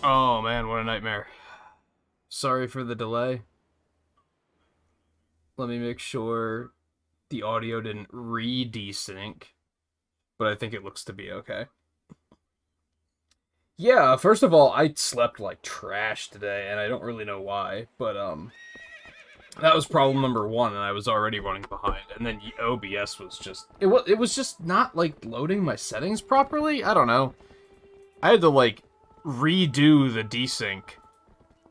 Oh man, what a nightmare. Sorry for the delay. Let me make sure the audio didn't re-desync, but I think it looks to be okay. Yeah, first of all, I slept like trash today, and I don't really know why, but that was problem number one, and I was already running behind. And then OBS was just it was just not like loading my settings properly. I don't know. I had to like redo the desync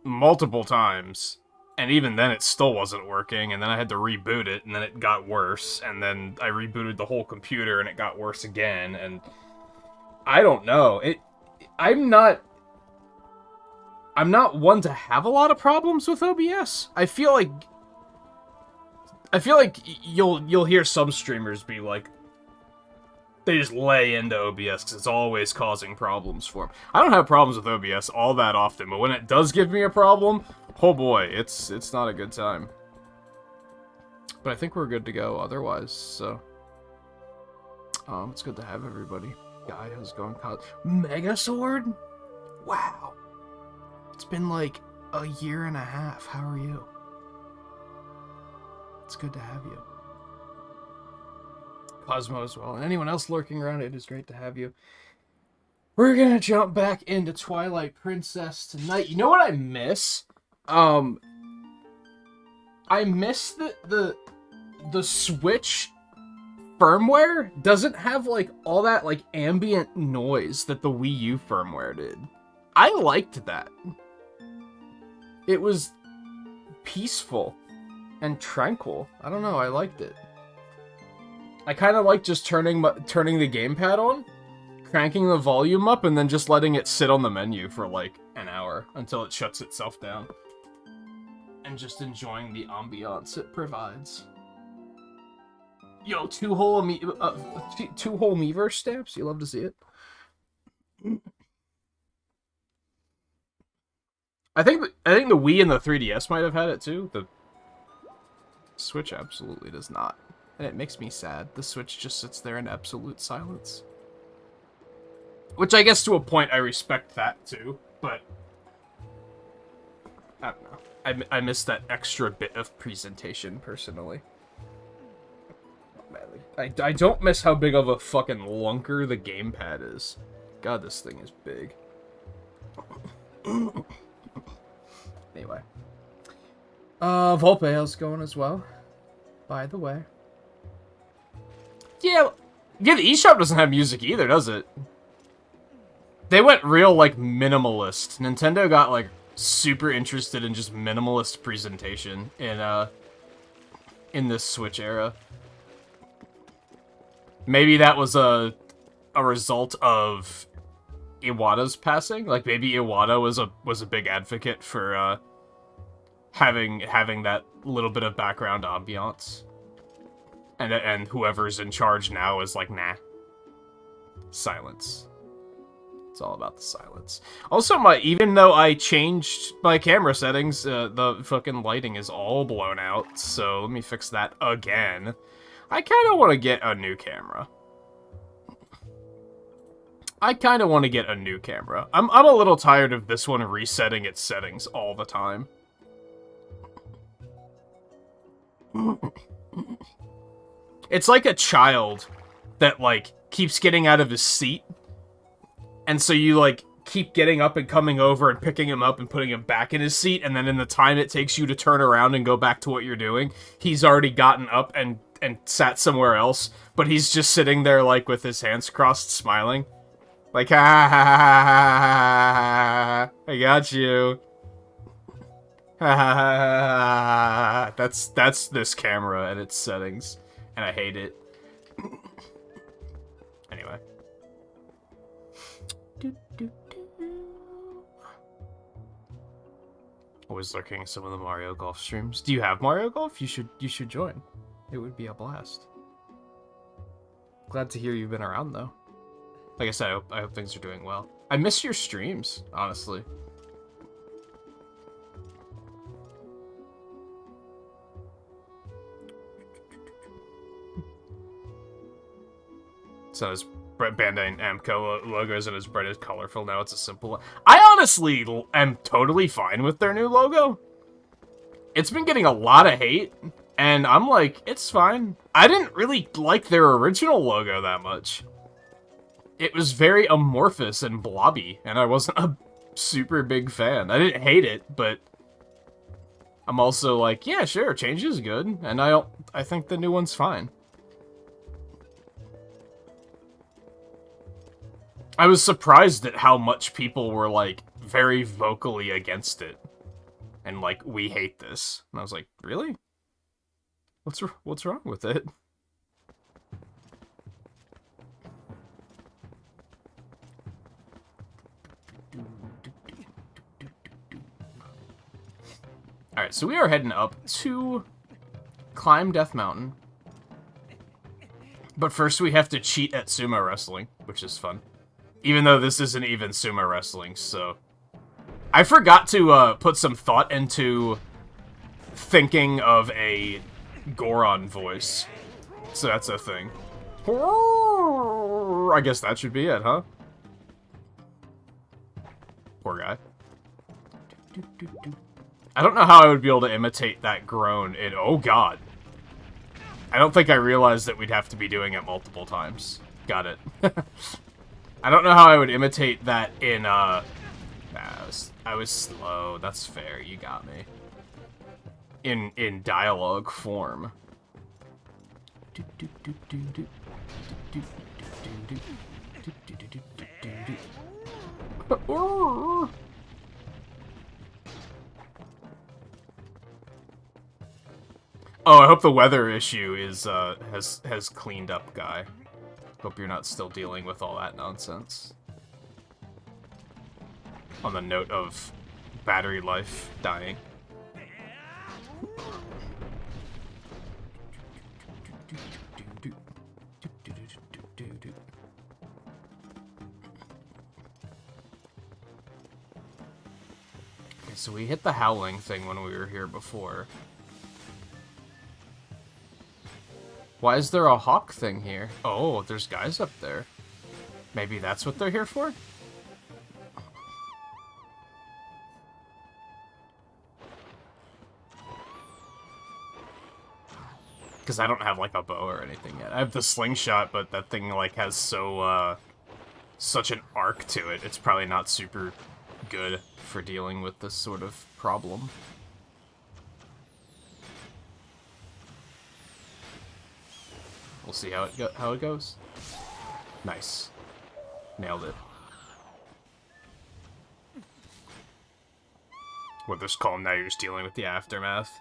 multiple times, and even then it still wasn't working, and then I had to reboot it, and then it got worse, and then I rebooted the whole computer and it got worse again, and I don't know. I'm not I'm not one to have a lot of problems with OBS. I feel like you'll hear some streamers be like, they just lay into OBS because it's always causing problems for them. I don't have problems with OBS all that often, but when it does give me a problem, oh boy, it's not a good time. But I think we're good to go otherwise, so it's good to have everybody. Guy, how's it going? Mega Sword? Wow. It's been like a year and a half. How are you? It's good to have you. Cosmo as well. And anyone else lurking around, it is great to have you. We're gonna jump back into Twilight Princess tonight. You know what I miss? I miss the Switch firmware doesn't have like all that like ambient noise that the Wii U firmware did. I liked that. It was peaceful and tranquil. I don't know, I liked it. I kind of like just turning the gamepad on, cranking the volume up, and then just letting it sit on the menu for like an hour until it shuts itself down. And just enjoying the ambiance it provides. Yo, two-hole Miiverse stamps? You love to see it. I think the Wii and the 3DS might have had it too. The Switch absolutely does not. And it makes me sad. The Switch just sits there in absolute silence. Which I guess to a point I respect that too, but I don't know. I miss that extra bit of presentation, personally. I don't miss how big of a fucking lunker the gamepad is. God, this thing is big. Anyway. Volpe, how's it going as well? By the way. Yeah, the eShop doesn't have music either, does it? They went real, like, minimalist. Nintendo got, like, super interested in just minimalist presentation in this Switch era. Maybe that was a result of Iwata's passing. Like, maybe Iwata was a big advocate for having that little bit of background ambiance. And whoever's in charge now is like, nah. Silence. It's all about the silence. Also, even though I changed my camera settings, the fucking lighting is all blown out. So let me fix that again. I kind of want to get a new camera. I'm a little tired of this one resetting its settings all the time. It's like a child that, like, keeps getting out of his seat. And so you, like, keep getting up and coming over and picking him up and putting him back in his seat. And then in the time it takes you to turn around and go back to what you're doing, he's already gotten up and sat somewhere else. But he's just sitting there, like, with his hands crossed, smiling. Like, ha ha ha ha ha ha, I got you. Ha ha ha ha. That's this camera and its settings. And I hate it. Anyway. Always lurking at some of the Mario Golf streams. Do you have Mario Golf? You should join. It would be a blast. Glad to hear you've been around though. Like I said, I hope things are doing well. I miss your streams, honestly. So Bandai Namco logo isn't as bright as colorful now. It's a simple one. I honestly am totally fine with their new logo. It's been getting a lot of hate, and I'm like, it's fine. I didn't really like their original logo that much. It was very amorphous and blobby, and I wasn't a super big fan. I didn't hate it, but I'm also like, yeah, sure, change is good, and I think the new one's fine. I was surprised at how much people were, like, very vocally against it. And, like, we hate this. And I was like, really? What's wrong with it? Alright, so we are heading up to climb Death Mountain. But first we have to cheat at sumo wrestling, which is fun. Even though this isn't even sumo wrestling, so... I forgot to put some thought into thinking of a Goron voice. So that's a thing. I guess that should be it, huh? Poor guy. I don't know how I would be able to imitate that groan in... Oh, God. I don't think I realized that we'd have to be doing it multiple times. Got it. I don't know how I would imitate that in, I was slow. That's fair. You got me. In dialogue form. Oh, I hope the weather issue is has cleaned up, guy. Hope you're not still dealing with all that nonsense. On the note of battery life dying. Okay, so we hit the howling thing when we were here before. Why is there a hawk thing here? Oh, there's guys up there. Maybe that's what they're here for? Because I don't have, like, a bow or anything yet. I have the slingshot, but that thing, like, has such an arc to it. It's probably not super good for dealing with this sort of problem. We'll see how it goes. Nice. Nailed it. What this calm now, you're just dealing with the aftermath.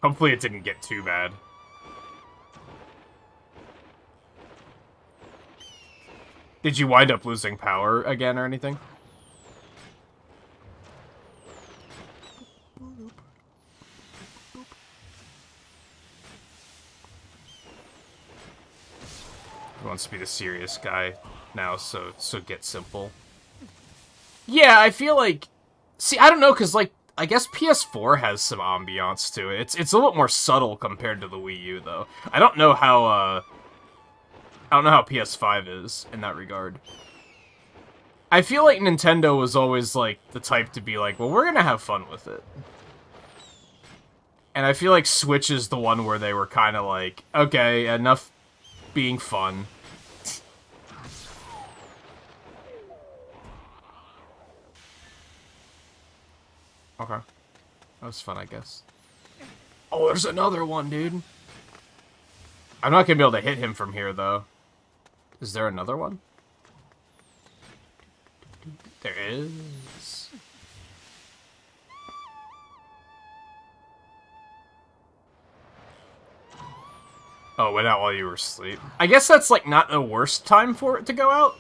Hopefully it didn't get too bad. Did you wind up losing power again or anything? He wants to be the serious guy now, so get simple. Yeah, I feel like... See, I don't know, because, like, I guess PS4 has some ambiance to it. It's a little more subtle compared to the Wii U, though. I don't know how PS5 is in that regard. I feel like Nintendo was always, like, the type to be like, well, we're gonna have fun with it. And I feel like Switch is the one where they were kind of like, okay, enough being fun. Okay. That was fun, I guess. Oh, there's another one, dude. I'm not gonna be able to hit him from here, though. Is there another one? There is. Oh, it went out while you were asleep. I guess that's, like, not the worst time for it to go out.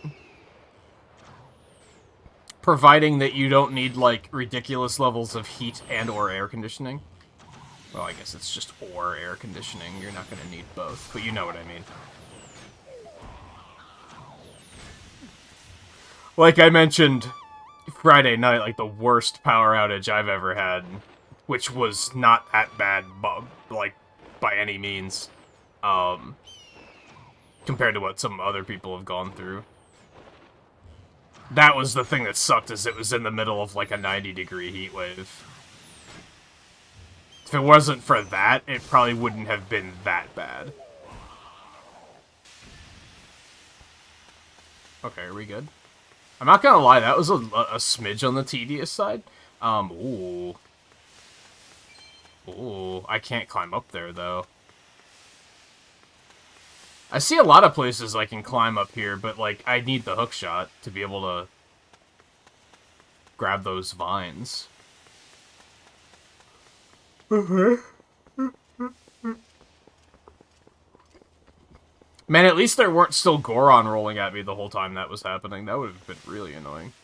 Providing that you don't need, like, ridiculous levels of heat and or air conditioning. Well, I guess it's just or air conditioning. You're not gonna need both, but you know what I mean. Like I mentioned Friday night, like, the worst power outage I've ever had, which was not that bad, like, by any means. compared to what some other people have gone through. That was the thing that sucked, is it was in the middle of, like, a 90-degree heat wave. If it wasn't for that, it probably wouldn't have been that bad. Okay, are we good? I'm not gonna lie, that was a smidge on the tedious side. Ooh. Ooh, I can't climb up there, though. I see a lot of places I can climb up here, but, like, I need the hook shot to be able to grab those vines. Man, at least there weren't still Goron rolling at me the whole time that was happening. That would have been really annoying.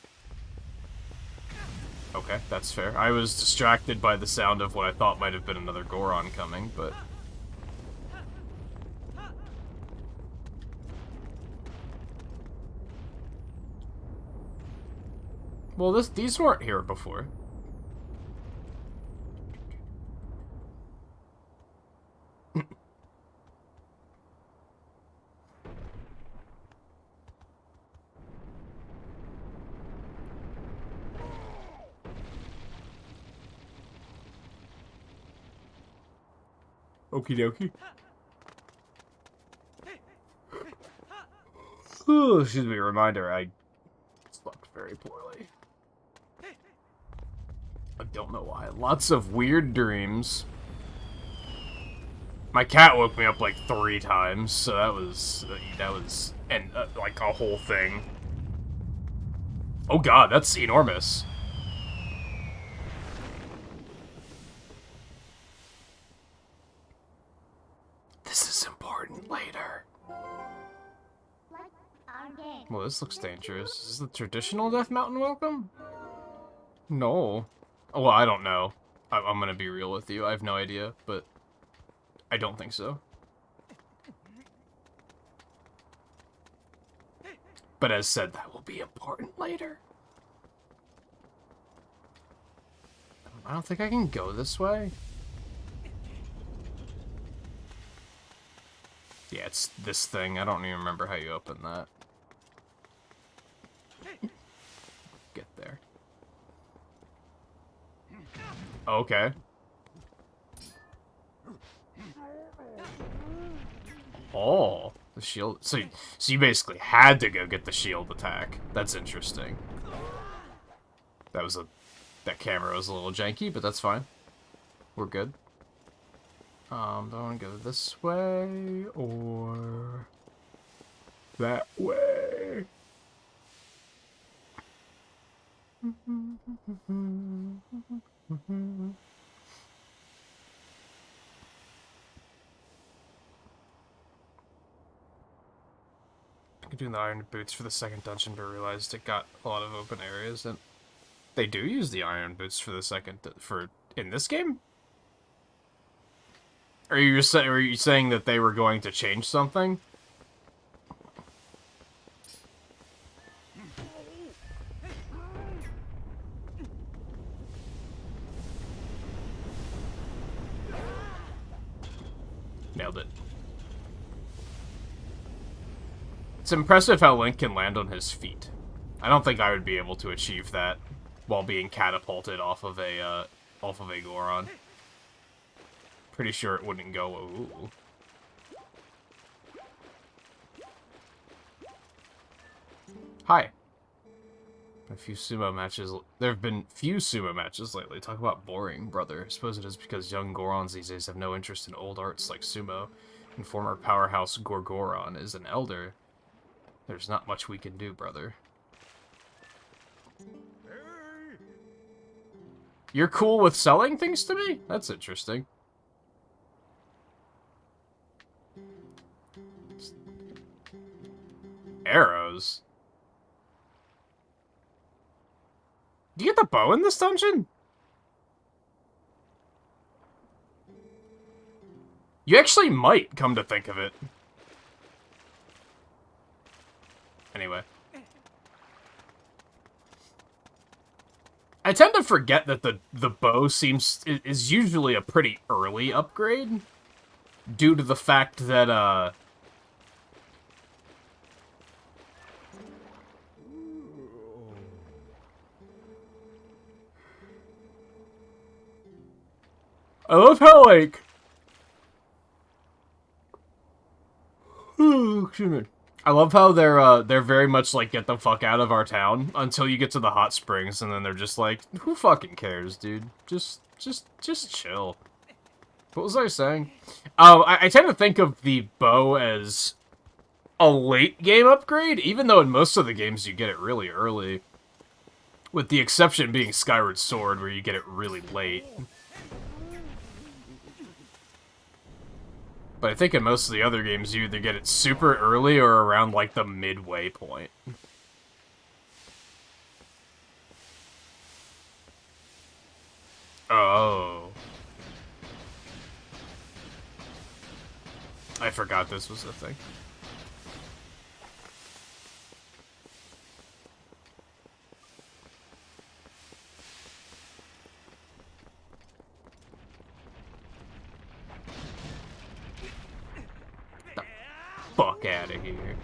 Okay, that's fair. I was distracted by the sound of what I thought might have been another Goron coming, but... Well, these weren't here before. Okie dokie. Ooh, excuse me, reminder, I slept very poorly. I don't know why. Lots of weird dreams. My cat woke me up like 3 times, so that was like a whole thing. Oh god, that's enormous. This is important later. Well, this looks dangerous. Is this the traditional Death Mountain welcome? No. Oh, well, I don't know. I'm gonna be real with you. I have no idea, but I don't think so. But as said, that will be important later. I don't think I can go this way. Yeah, it's this thing. I don't even remember how you open that. Get there. Okay. Oh, the shield. So you basically had to go get the shield attack. That's interesting. That camera was a little janky, but that's fine. We're good. Do I want to go this way or that way? I could do the iron boots for the second dungeon, but realized it got a lot of open areas, and they do use the iron boots for the second in this game. Are you saying that they were going to change something? Nailed it. It's impressive how Link can land on his feet. I don't think I would be able to achieve that while being catapulted off of a Goron. Pretty sure it wouldn't go. Ooh. Hi. A few sumo matches. There have been few sumo matches lately. Talk about boring, brother. I suppose it is because young Gorons these days have no interest in old arts like sumo, and former powerhouse Gorgoron is an elder. There's not much we can do, brother. You're cool with selling things to me? That's interesting. Arrows? Do you get the bow in this dungeon? You actually might, come to think of it. Anyway. I tend to forget that the bow is usually a pretty early upgrade, due to the fact that, I love how, like... Excuse me. I love how they're very much like, get the fuck out of our town until you get to the hot springs, and then they're just like, who fucking cares, dude? Just chill. What was I saying? I tend to think of the bow as a late game upgrade, even though in most of the games you get it really early. With the exception being Skyward Sword, where you get it really late. But I think in most of the other games, you either get it super early or around, like, the midway point. Oh. I forgot this was a thing. Fuck out of here.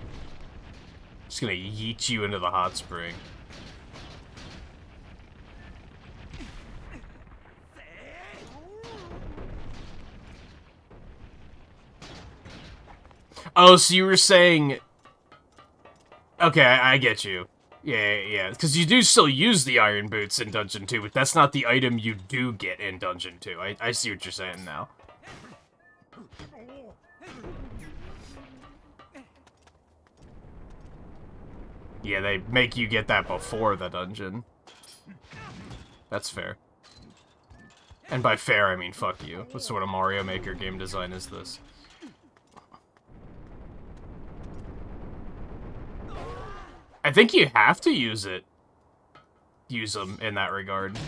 Just gonna yeet you into the hot spring. Oh, so you were saying... Okay, I get you. Yeah. Because you do still use the Iron Boots in Dungeon 2, but that's not the item you do get in Dungeon 2. I see what you're saying now. Yeah, they make you get that before the dungeon. That's fair. And by fair, I mean fuck you. What sort of Mario Maker game design is this? I think you have to use them in that regard.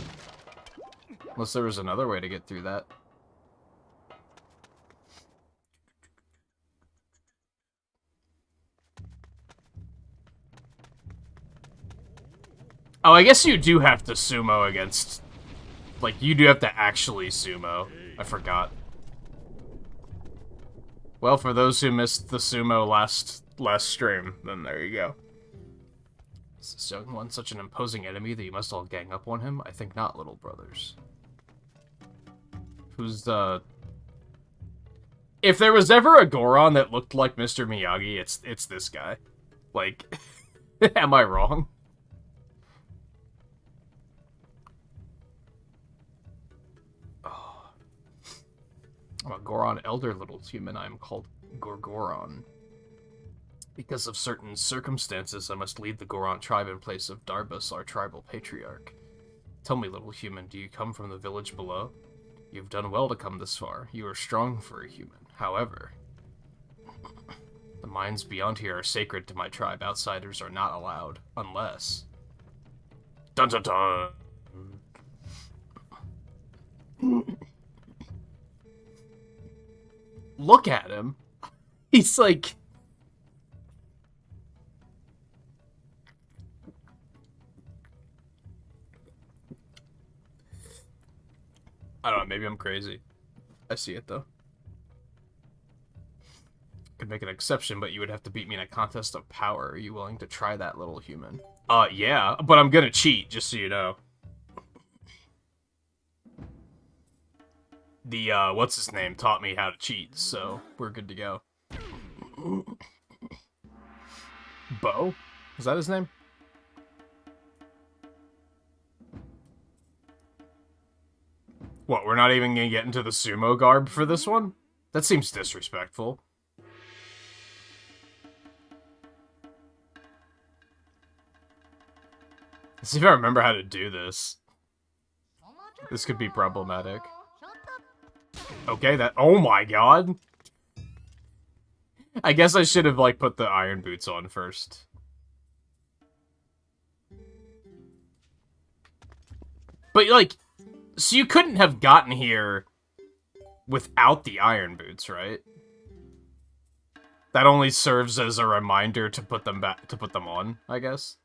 Unless there was another way to get through that. Oh, I guess you do have to sumo against... Like, you do have to actually sumo. I forgot. Well, for those who missed the sumo last stream, then there you go. Is this young one such an imposing enemy that you must all gang up on him? I think not, little brothers. Who's the... If there was ever a Goron that looked like Mr. Miyagi, it's this guy. Like, am I wrong? I'm a Goron elder, little human. I am called Gorgoron. Because of certain circumstances, I must lead the Goron tribe in place of Darbus, our tribal patriarch. Tell me, little human, do you come from the village below? You've done well to come this far. You are strong for a human. However, the mines beyond here are sacred to my tribe. Outsiders are not allowed, unless... Dun dun dun! Look at him. He's like... I don't know, maybe I'm crazy. I see it, though. Could make an exception, but you would have to beat me in a contest of power. Are you willing to try that, little human? Yeah, but I'm gonna cheat, just so you know. The, what's his name taught me how to cheat, so we're good to go. Bo? Is that his name? What, we're not even gonna get into the sumo garb for this one? That seems disrespectful. Let's see if I remember how to do this. This could be problematic. Okay, that- oh my god! I guess I should have, like, put the iron boots on first. But, like, so you couldn't have gotten here without the iron boots, right? That only serves as a reminder to put them back, to put them on, I guess.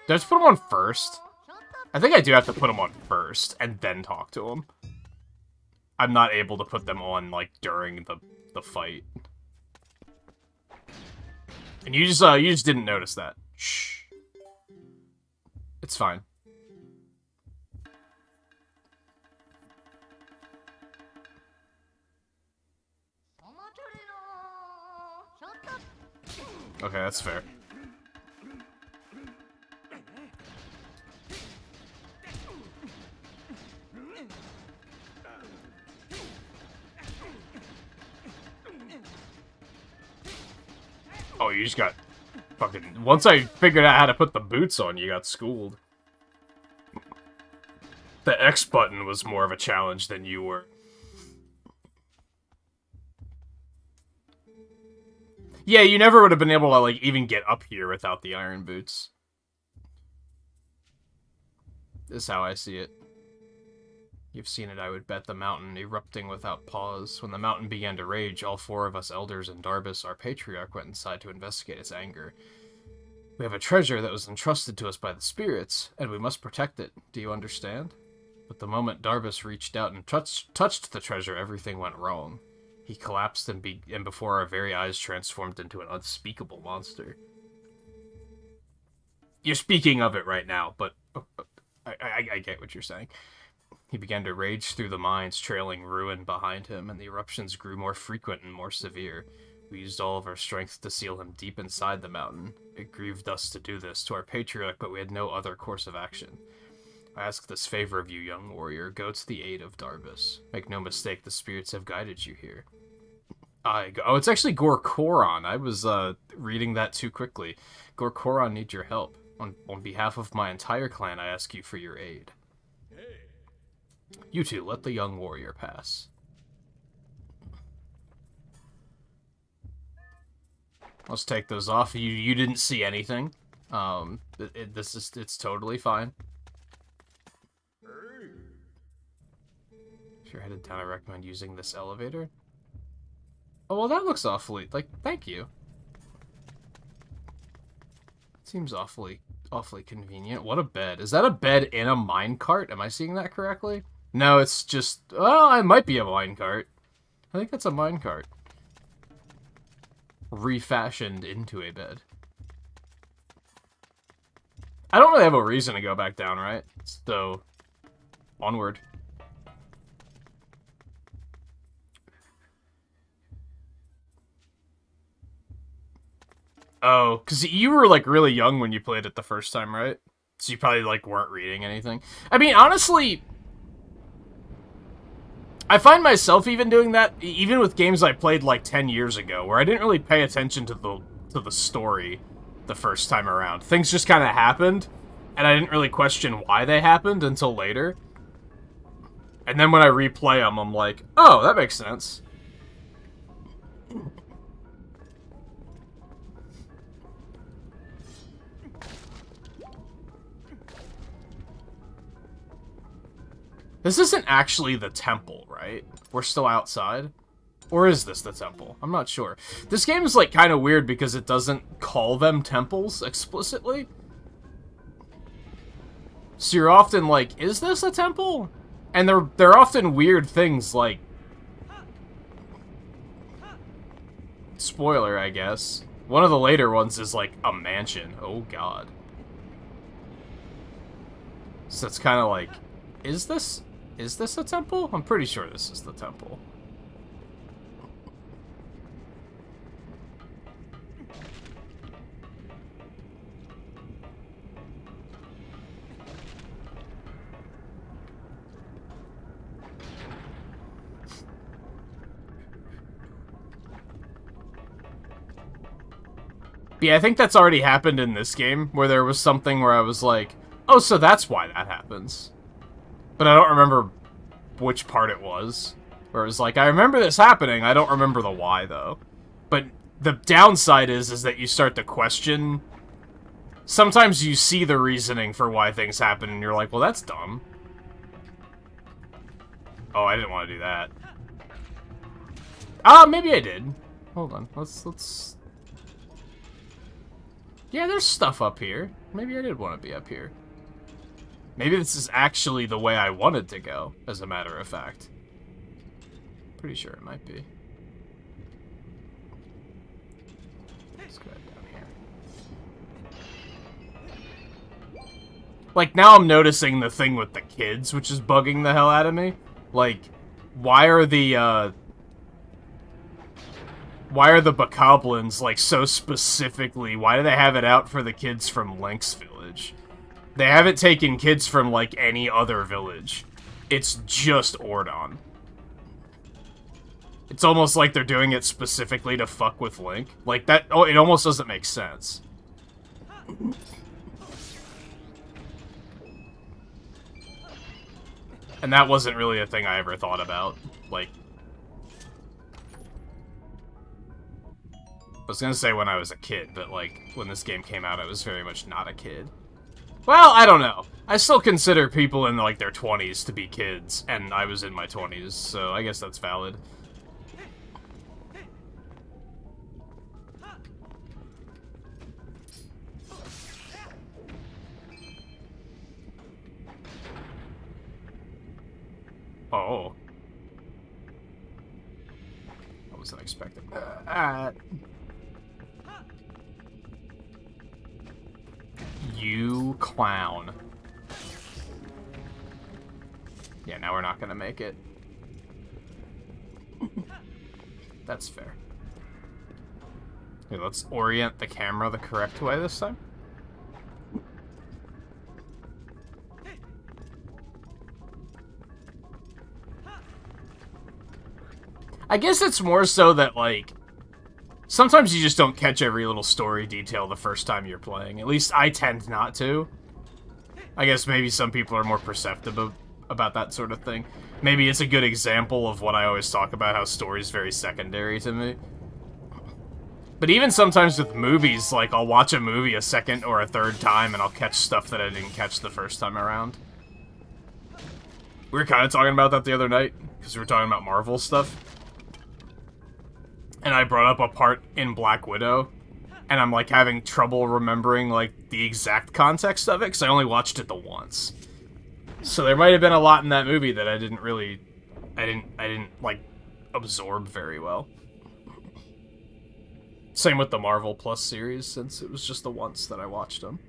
Did I just put them on first? I think I do have to put them on first, and then talk to them. I'm not able to put them on, like, during the fight. And you just didn't notice that. Shh. It's fine. Okay, that's fair. Oh, you just got fucking... Once I figured out how to put the boots on, you got schooled. The X button was more of a challenge than you were. Yeah, you never would have been able to, like, even get up here without the iron boots. This is how I see it. You've seen it, I would bet, the mountain erupting without pause. When the mountain began to rage, all 4 of us elders and Darbus, our patriarch, went inside to investigate its anger. We have a treasure that was entrusted to us by the spirits, and we must protect it. Do you understand? But the moment Darbus reached out and touched the treasure, everything went wrong. He collapsed and before our very eyes transformed into an unspeakable monster. You're speaking of it right now, but I get what you're saying. He began to rage through the mines, trailing ruin behind him, and the eruptions grew more frequent and more severe. We used all of our strength to seal him deep inside the mountain. It grieved us to do this to our patriarch, but we had no other course of action. I ask this favor of you, young warrior. Go to the aid of Darbus. Make no mistake, the spirits have guided you here. Oh, it's actually Gorkoron. I was reading that too quickly. Gorkoron needs your help. On behalf of my entire clan, I ask you for your aid. You two, let the young warrior pass. Let's take those off. You didn't see anything. It's totally fine. If you're headed down, I recommend using this elevator. Oh, well, that looks awfully... Like, thank you. Seems awfully convenient. What a bed. Is that a bed in a minecart? Am I seeing that correctly? No, it's just... Well, it might be a minecart. I think that's a minecart. Refashioned into a bed. I don't really have a reason to go back down, right? So, onward. Oh, because you were, like, really young when you played it the first time, right? So you probably, like, weren't reading anything. I mean, honestly, I find myself even doing that, even with games I played, like, 10 years ago, where I didn't really pay attention to the story the first time around. Things just kind of happened, and I didn't really question why they happened until later. And then when I replay them, I'm like, oh, that makes sense. This isn't actually the temple, right? We're still outside? Or is this the temple? I'm not sure. This game is, like, kind of weird because it doesn't call them temples explicitly. So you're often like, is this a temple? And they're often weird things like... Spoiler, I guess. One of the later ones is, like, a mansion. Oh, God. So it's kind of like, is this a temple? I'm pretty sure this is the temple. Yeah, I think that's already happened in this game, where there was something where I was like, oh, so that's why that happens. But I don't remember which part it was. Where it was like, I remember this happening, I don't remember the why, though. But the downside is that you start to question... Sometimes you see the reasoning for why things happen, and you're like, well, that's dumb. Oh, I didn't want to do that. Ah, maybe I did. Hold on, let's... Yeah, there's stuff up here. Maybe I did want to be up here. Maybe this is actually the way I wanted to go, as a matter of fact. Pretty sure it might be. Let's go down here. Like, now I'm noticing the thing with the kids, which is bugging the hell out of me. Like, why are the why are the bokoblins, like, so specifically, why do they have it out for the kids from Link's village? They haven't taken kids from, like, any other village. It's just Ordon. It's almost like they're doing it specifically to fuck with Link. Like, that, oh, it almost doesn't make sense. And that wasn't really a thing I ever thought about. Like, I was gonna say when I was a kid, but, like, when this game came out, I was very much not a kid. Well, I don't know. I still consider people in, like, their 20s to be kids, and I was in my 20s, so I guess that's valid. Oh. I wasn't expecting that. You clown. Yeah, now we're not gonna make it. That's fair. Okay, let's orient the camera the correct way this time. I guess it's more so that, like, sometimes you just don't catch every little story detail the first time you're playing. At least I tend not to. I guess maybe some people are more perceptive about that sort of thing. Maybe it's a good example of what I always talk about, how story's very secondary to me. But even sometimes with movies, like, I'll watch a movie a second or a third time and I'll catch stuff that I didn't catch the first time around. We were kind of talking about that the other night, because we were talking about Marvel stuff. And I brought up a part in Black Widow, and I'm, like, having trouble remembering, like, the exact context of it, because I only watched it the once. So there might have been a lot in that movie that I didn't, like, absorb very well. Same with the Marvel Plus series, since it was just the once that I watched them.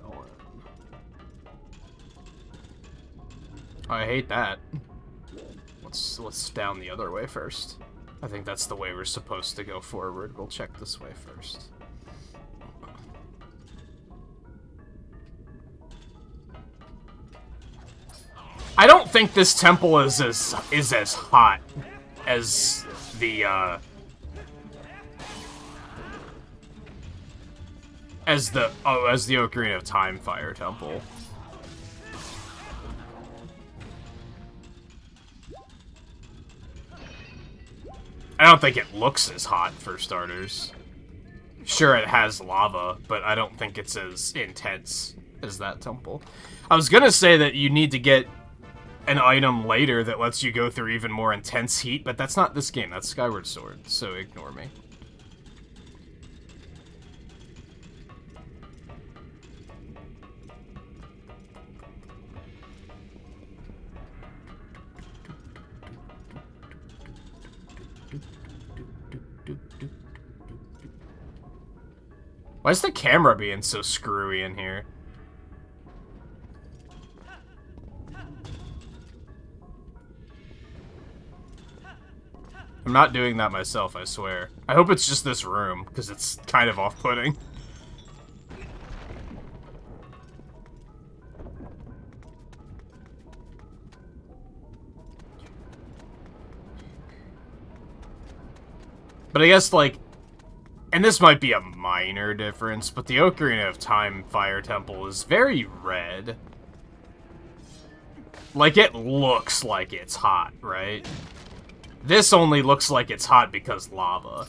Going. Oh, I hate that. Let's down the other way first. I think that's the way we're supposed to go forward. We'll check this way first. I don't think this temple is as hot as the as the Ocarina of Time Fire Temple. I don't think it looks as hot, for starters. Sure, it has lava, but I don't think it's as intense as that temple. I was gonna say that you need to get an item later that lets you go through even more intense heat, but that's not this game, that's Skyward Sword, so ignore me. Why is the camera being so screwy in here? I'm not doing that myself, I swear. I hope it's just this room, because it's kind of off-putting. But I guess, like, and this might be a minor difference, but the Ocarina of Time Fire Temple is very red. Like, it looks like it's hot, right? This only looks like it's hot because lava.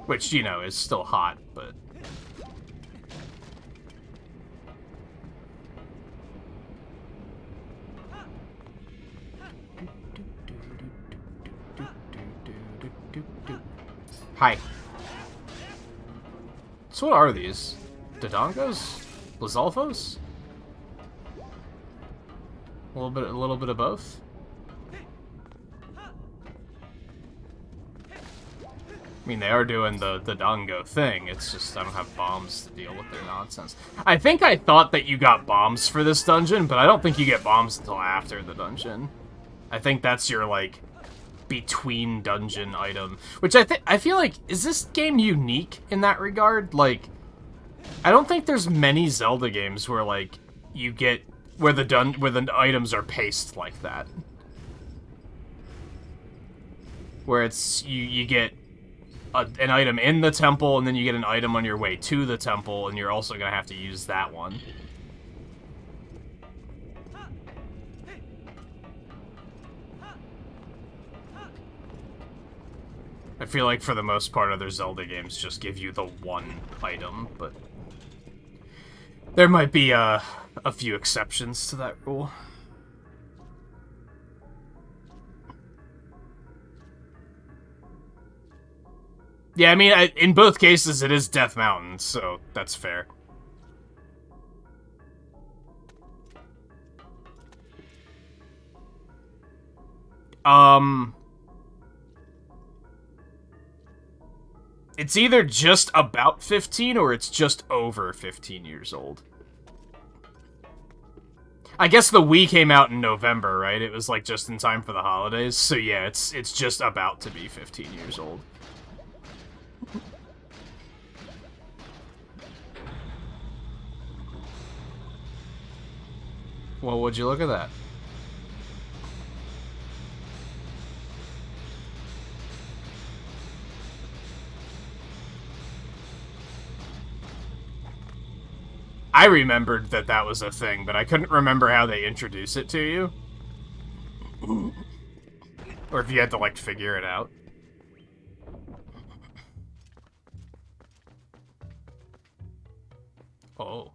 Which, you know, is still hot, but... Hi. So what are these? Dodongos? Lizalfos? A little bit of both. I mean, they are doing the Dango thing. It's just I don't have bombs to deal with their nonsense. I think I thought that you got bombs for this dungeon, but I don't think you get bombs until after the dungeon. I think that's your, like, between dungeon item. Which I feel like, is this game unique in that regard? Like, I don't think there's many Zelda games where, like, you get... where the items are paced like that. Where it's... you get... an item in the temple, and then you get an item on your way to the temple, and you're also gonna have to use that one. I feel like for the most part, other Zelda games just give you the one item, but there might be a few exceptions to that rule. Yeah, I mean, in both cases, it is Death Mountain, so that's fair. It's either just about 15 or it's just over 15 years old. I guess the Wii came out in November, right? It was like just in time for the holidays. So yeah, it's just about to be 15 years old. Well, would you look at that? I remembered that that was a thing, but I couldn't remember how they introduce it to you. Or if you had to, like, figure it out. Oh.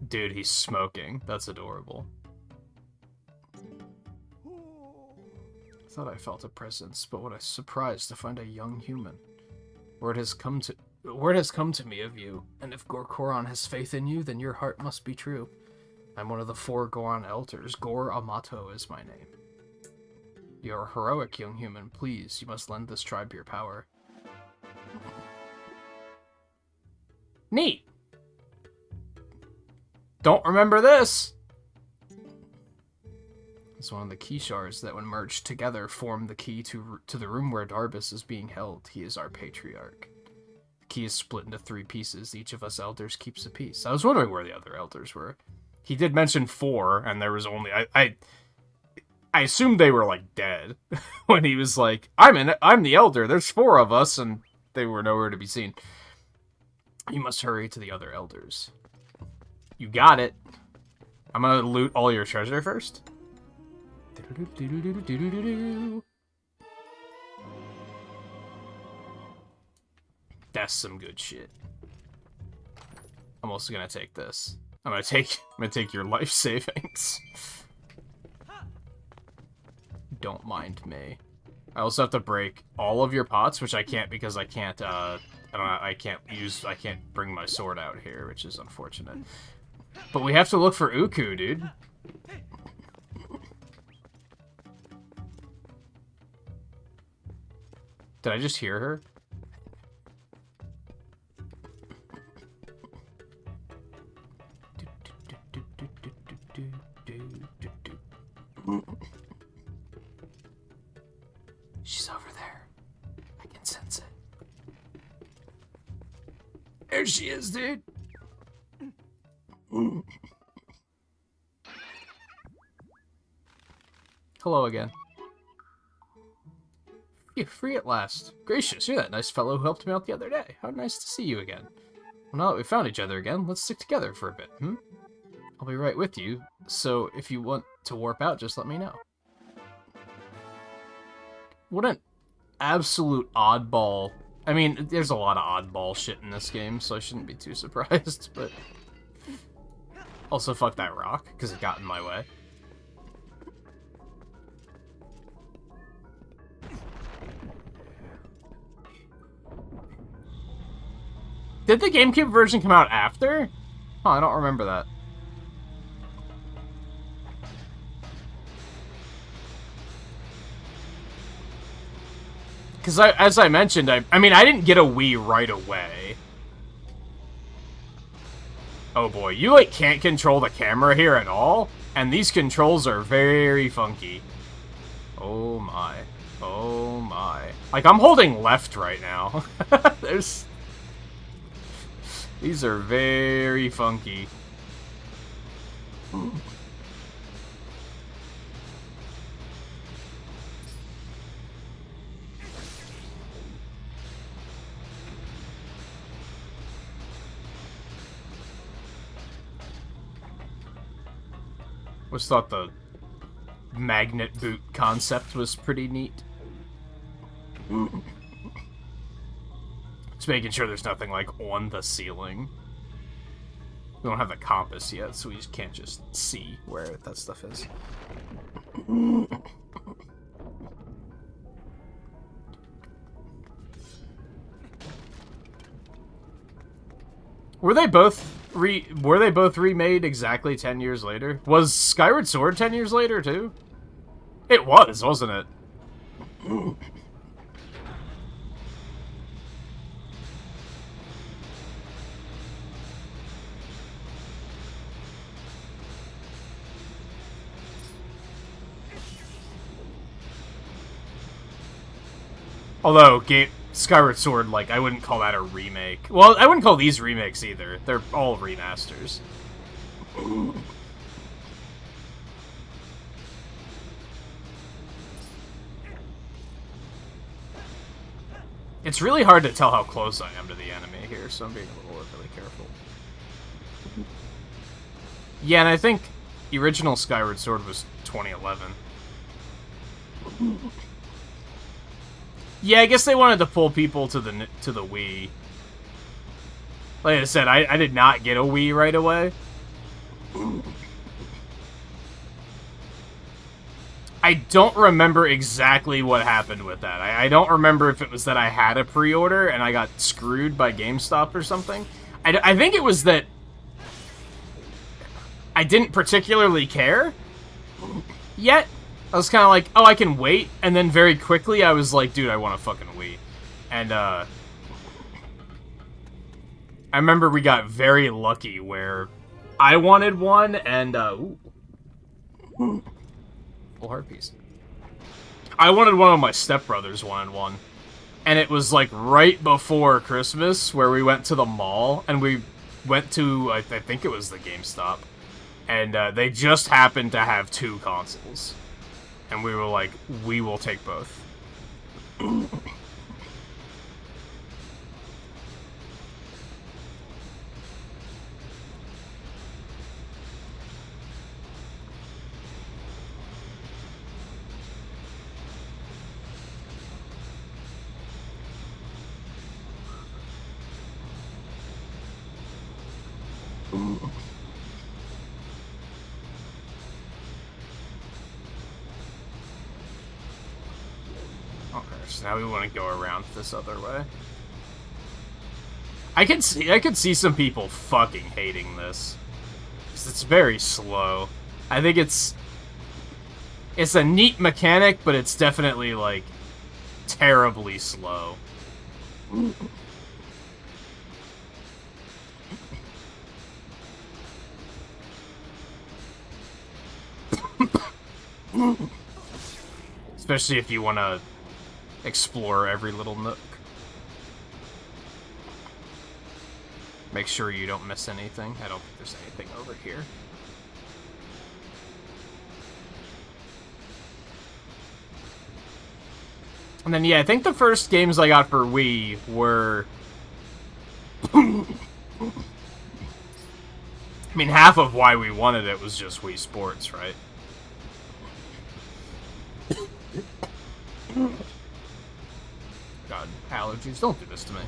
Dude, he's smoking. That's adorable. I thought I felt a presence, but what a surprise to find a young human. Word has come to me of you, and if Gorkoron has faith in you, then your heart must be true. I'm one of the 4 Goron elders. Gor Amato is my name. You're a heroic young human. Please, you must lend this tribe your power. Neat! Don't remember this! It's one of the key shards that, when merged together, form the key to the room where Darbus is being held. He is our patriarch. The key is split into 3 pieces. Each of us elders keeps a piece. I was wondering where the other elders were. He did mention 4, and there was only... I assumed they were, like, dead. When he was like, I'm the elder, there's 4 of us, and they were nowhere to be seen. You must hurry to the other elders. You got it. I'm gonna loot all your treasure first. That's some good shit. I'm also gonna take this. I'm gonna take your life savings. Don't mind me. I also have to break all of your pots, which I can't because I can't I can't bring my sword out here, which is unfortunate. But we have to look for Uku, dude. Did I just hear her? She's over there. I can sense it. There she is, dude. Hello again. You're free at last. Gracious, you're that nice fellow who helped me out the other day. How nice to see you again. Well, now that we found each other again, let's stick together for a bit, I'll be right with you, so if you want to warp out, just let me know. What an absolute oddball. I mean, there's a lot of oddball shit in this game, so I shouldn't be too surprised, but... Also, fuck that rock, because it got in my way. Did the GameCube version come out after? Huh, I don't remember that. Because as I mentioned, I mean, I didn't get a Wii right away. Oh boy, you, like, can't control the camera here at all? And these controls are very funky. Oh my. Oh my. Like, I'm holding left right now. These are very funky. Was thought the magnet boot concept was pretty neat. Just making sure there's nothing, like, on the ceiling. We don't have the compass yet, so we just can't just see where that stuff is. Were they both remade exactly 10 years later? Was Skyward Sword 10 years later, too? It was, wasn't it? Although, Skyward Sword, like, I wouldn't call that a remake. Well, I wouldn't call these remakes either. They're all remasters. It's really hard to tell how close I am to the enemy here, so I'm being a little really careful. Yeah, and I think the original Skyward Sword was 2011. Yeah, I guess they wanted to pull people to the Wii. Like I said, I did not get a Wii right away. I don't remember exactly what happened with that. I don't remember if it was that I had a pre-order and I got screwed by GameStop or something. I think it was that I didn't particularly care yet. I was kind of like, oh, I can wait, and then very quickly I was like, dude, I want a fucking Wii. And, I remember we got very lucky where I wanted one, and, ooh. Full heart piece. I wanted one, of my stepbrothers wanted one. And it was, like, right before Christmas, where we went to the mall, and we went to, I think it was the GameStop, and, they just happened to have 2 consoles. And we were like, we will take both. So now we want to go around this other way. I could see some people fucking hating this. 'Cause it's very slow. I think it's a neat mechanic, but it's definitely, like, terribly slow. Especially if you want to explore every little nook. Make sure you don't miss anything. I don't think there's anything over here. And then, yeah, I think the first games I got for Wii were... I mean, half of why we wanted it was just Wii Sports, right? God, allergies, don't do this to me.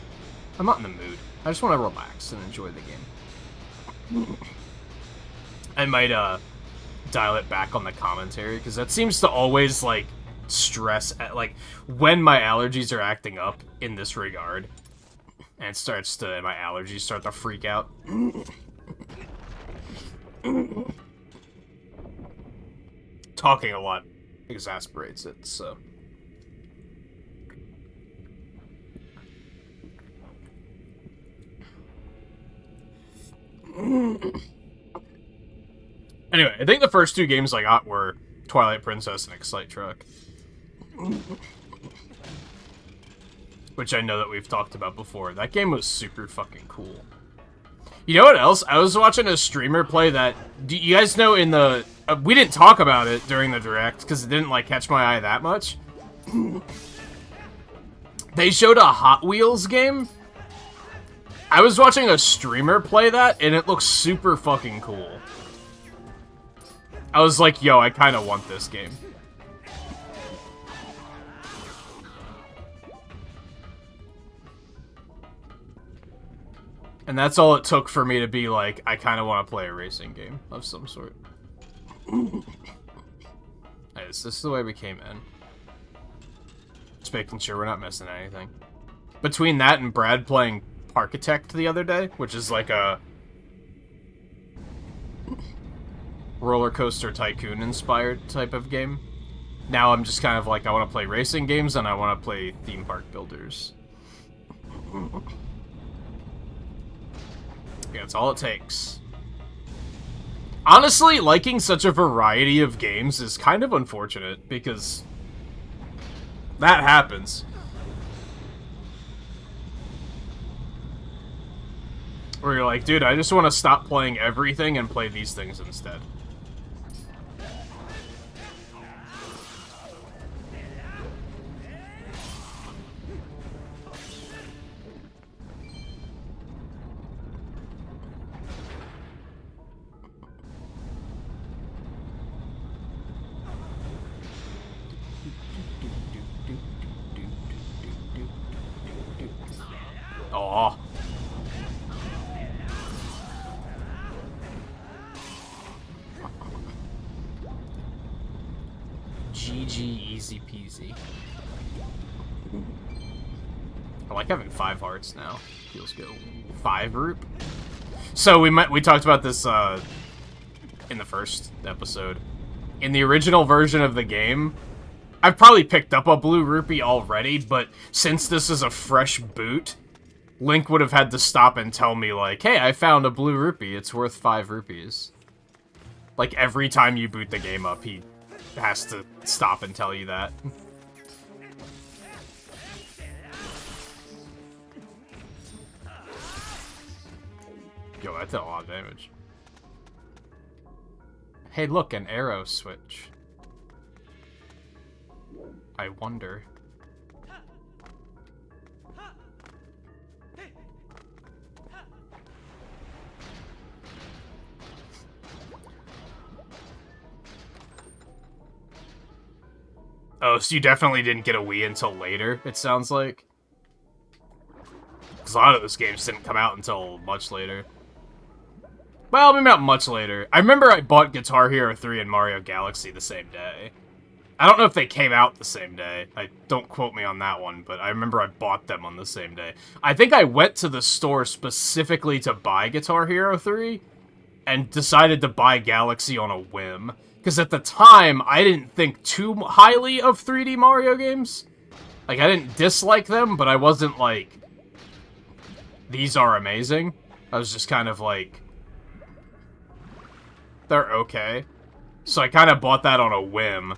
I'm not in the mood. I just want to relax and enjoy the game. I might, dial it back on the commentary, because that seems to always, like, stress, like, when my allergies are acting up in this regard, and my allergies start to freak out. Talking a lot exasperates it, so... Anyway, I think the first two games I got were Twilight Princess and Excite Truck. Which I know that we've talked about before. That game was super fucking cool. You know what else? I was watching a streamer play that... Do you guys know in the... we didn't talk about it during the Direct, because it didn't, like, catch my eye that much. They showed a Hot Wheels game. I was watching a streamer play that, and it looks super fucking cool. I was like, yo, I kind of want this game. And that's all it took for me to be like, I kind of want to play a racing game of some sort. This is the way we came in. Just making sure we're not missing anything. Between that and Brad playing Architect the other day, which is like a roller coaster tycoon inspired type of game. Now I'm just kind of like, I want to play racing games and I want to play theme park builders. Yeah, that's all it takes. Honestly, liking such a variety of games is kind of unfortunate, because that happens. Where you're like, dude, I just want to stop playing everything and play these things instead. Aww. GG, easy peasy. I like having 5 hearts now. Feels good. 5 roop. So we talked about this in the first episode. In the original version of the game, I've probably picked up a blue rupee already, but since this is a fresh boot, Link would have had to stop and tell me, like, hey, I found a blue rupee, it's worth 5 rupees. Like, every time you boot the game up, he has to stop and tell you that. Yo, that did a lot of damage. Hey, look, an arrow switch. I wonder... Oh, so you definitely didn't get a Wii until later, it sounds like? Because a lot of those games didn't come out until much later. Well, maybe not much later. I remember I bought Guitar Hero 3 and Mario Galaxy the same day. I don't know if they came out the same day. Don't quote me on that one, but I remember I bought them on the same day. I think I went to the store specifically to buy Guitar Hero 3, and decided to buy Galaxy on a whim. Because at the time, I didn't think too highly of 3D Mario games. Like, I didn't dislike them, but I wasn't like, these are amazing. I was just kind of like, they're okay. So I kind of bought that on a whim.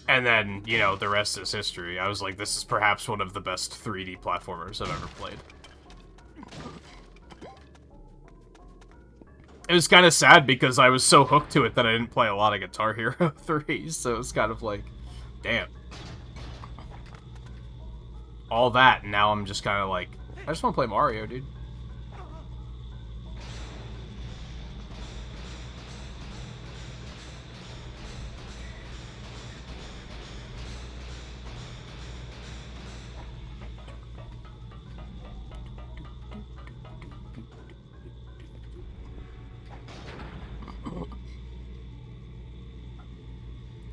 And then, you know, the rest is history. I was like, this is perhaps one of the best 3D platformers I've ever played. It was kind of sad because I was so hooked to it that I didn't play a lot of Guitar Hero 3, so it was kind of like, damn. All that, and now I'm just kind of like, I just want to play Mario, dude.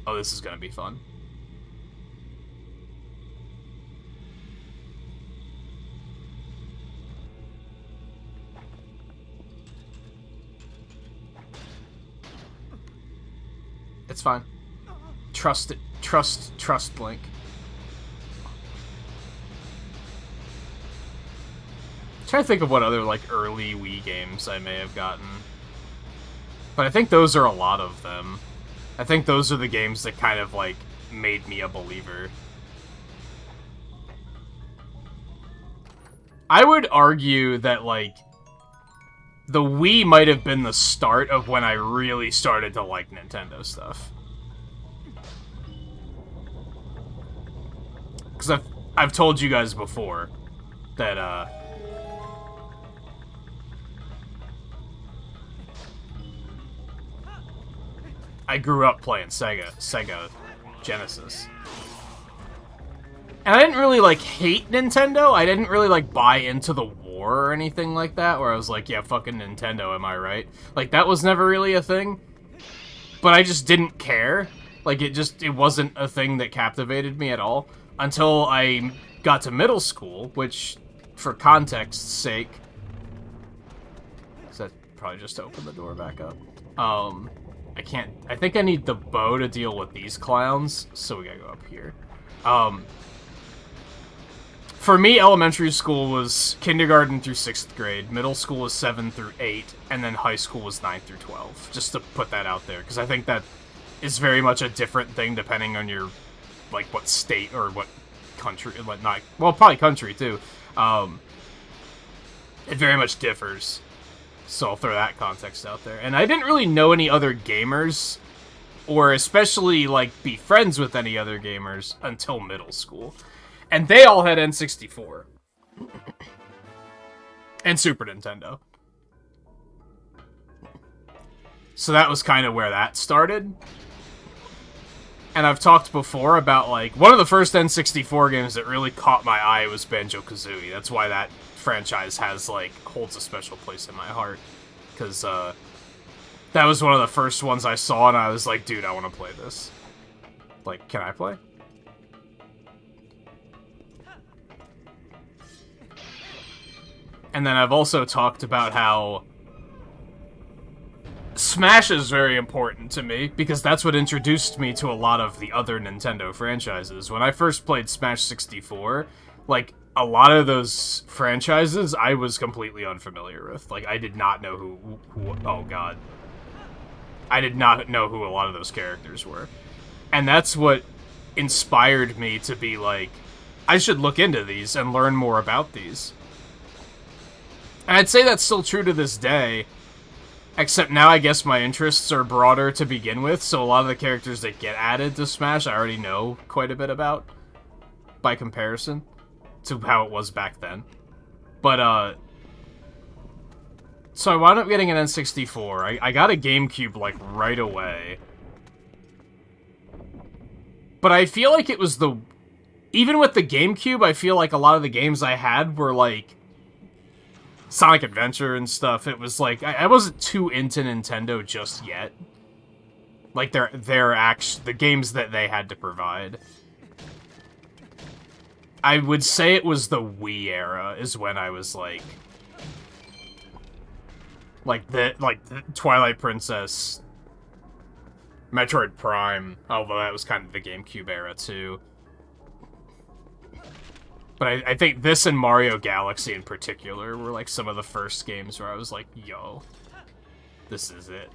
Oh, this is gonna be fun. It's fine. Trust it. Trust Blink. I'm trying to think of what other, like, early Wii games I may have gotten. But I think those are a lot of them. I think those are the games that kind of, like, made me a believer. I would argue that, like, the Wii might have been the start of when I really started to like Nintendo stuff. Because I've told you guys before that, I grew up playing Sega Genesis. And I didn't really, like, hate Nintendo. I didn't really, like, buy into the war or anything like that, where I was like, yeah, fucking Nintendo, am I right? Like, that was never really a thing. But I just didn't care. Like, it wasn't a thing that captivated me at all. Until I got to middle school, which, for context's sake... So that probably just to open the door back up. I can't... I think I need the bow to deal with these clowns, so we gotta go up here. For me, elementary school was kindergarten through 6th grade, middle school was 7 through 8, and then high school was 9 through 12. Just to put that out there, because I think that is very much a different thing depending on your, like, what state or what country, what not, well, probably country too. It very much differs. So I'll throw that context out there. And I didn't really know any other gamers, or especially, like, be friends with any other gamers until middle school. And they all had N64. And Super Nintendo. So that was kind of where that started. And I've talked before about, like, one of the first N64 games that really caught my eye was Banjo-Kazooie. That's why that franchise has, like, holds a special place in my heart. Because, that was one of the first ones I saw, and I was like, dude, I want to play this. Like, can I play? And then I've also talked about how Smash is very important to me, because that's what introduced me to a lot of the other Nintendo franchises. When I first played Smash 64, like, a lot of those franchises I was completely unfamiliar with. Like, I did not know who oh god. I did not know who a lot of those characters were. And that's what inspired me to be like, I should look into these and learn more about these. And I'd say that's still true to this day, except now I guess my interests are broader to begin with, so a lot of the characters that get added to Smash I already know quite a bit about, by comparison to how it was back then. But, so I wound up getting an N64. I got a GameCube, like, right away. But I feel like it was the... Even with the GameCube, I feel like a lot of the games I had were, like, Sonic Adventure and stuff. It was like, I wasn't too into Nintendo just yet. Like, the games that they had to provide. I would say it was the Wii era is when I was like the Twilight Princess, Metroid Prime, although that was kind of the GameCube era too. But I think this and Mario Galaxy in particular were like some of the first games where I was like, yo, this is it.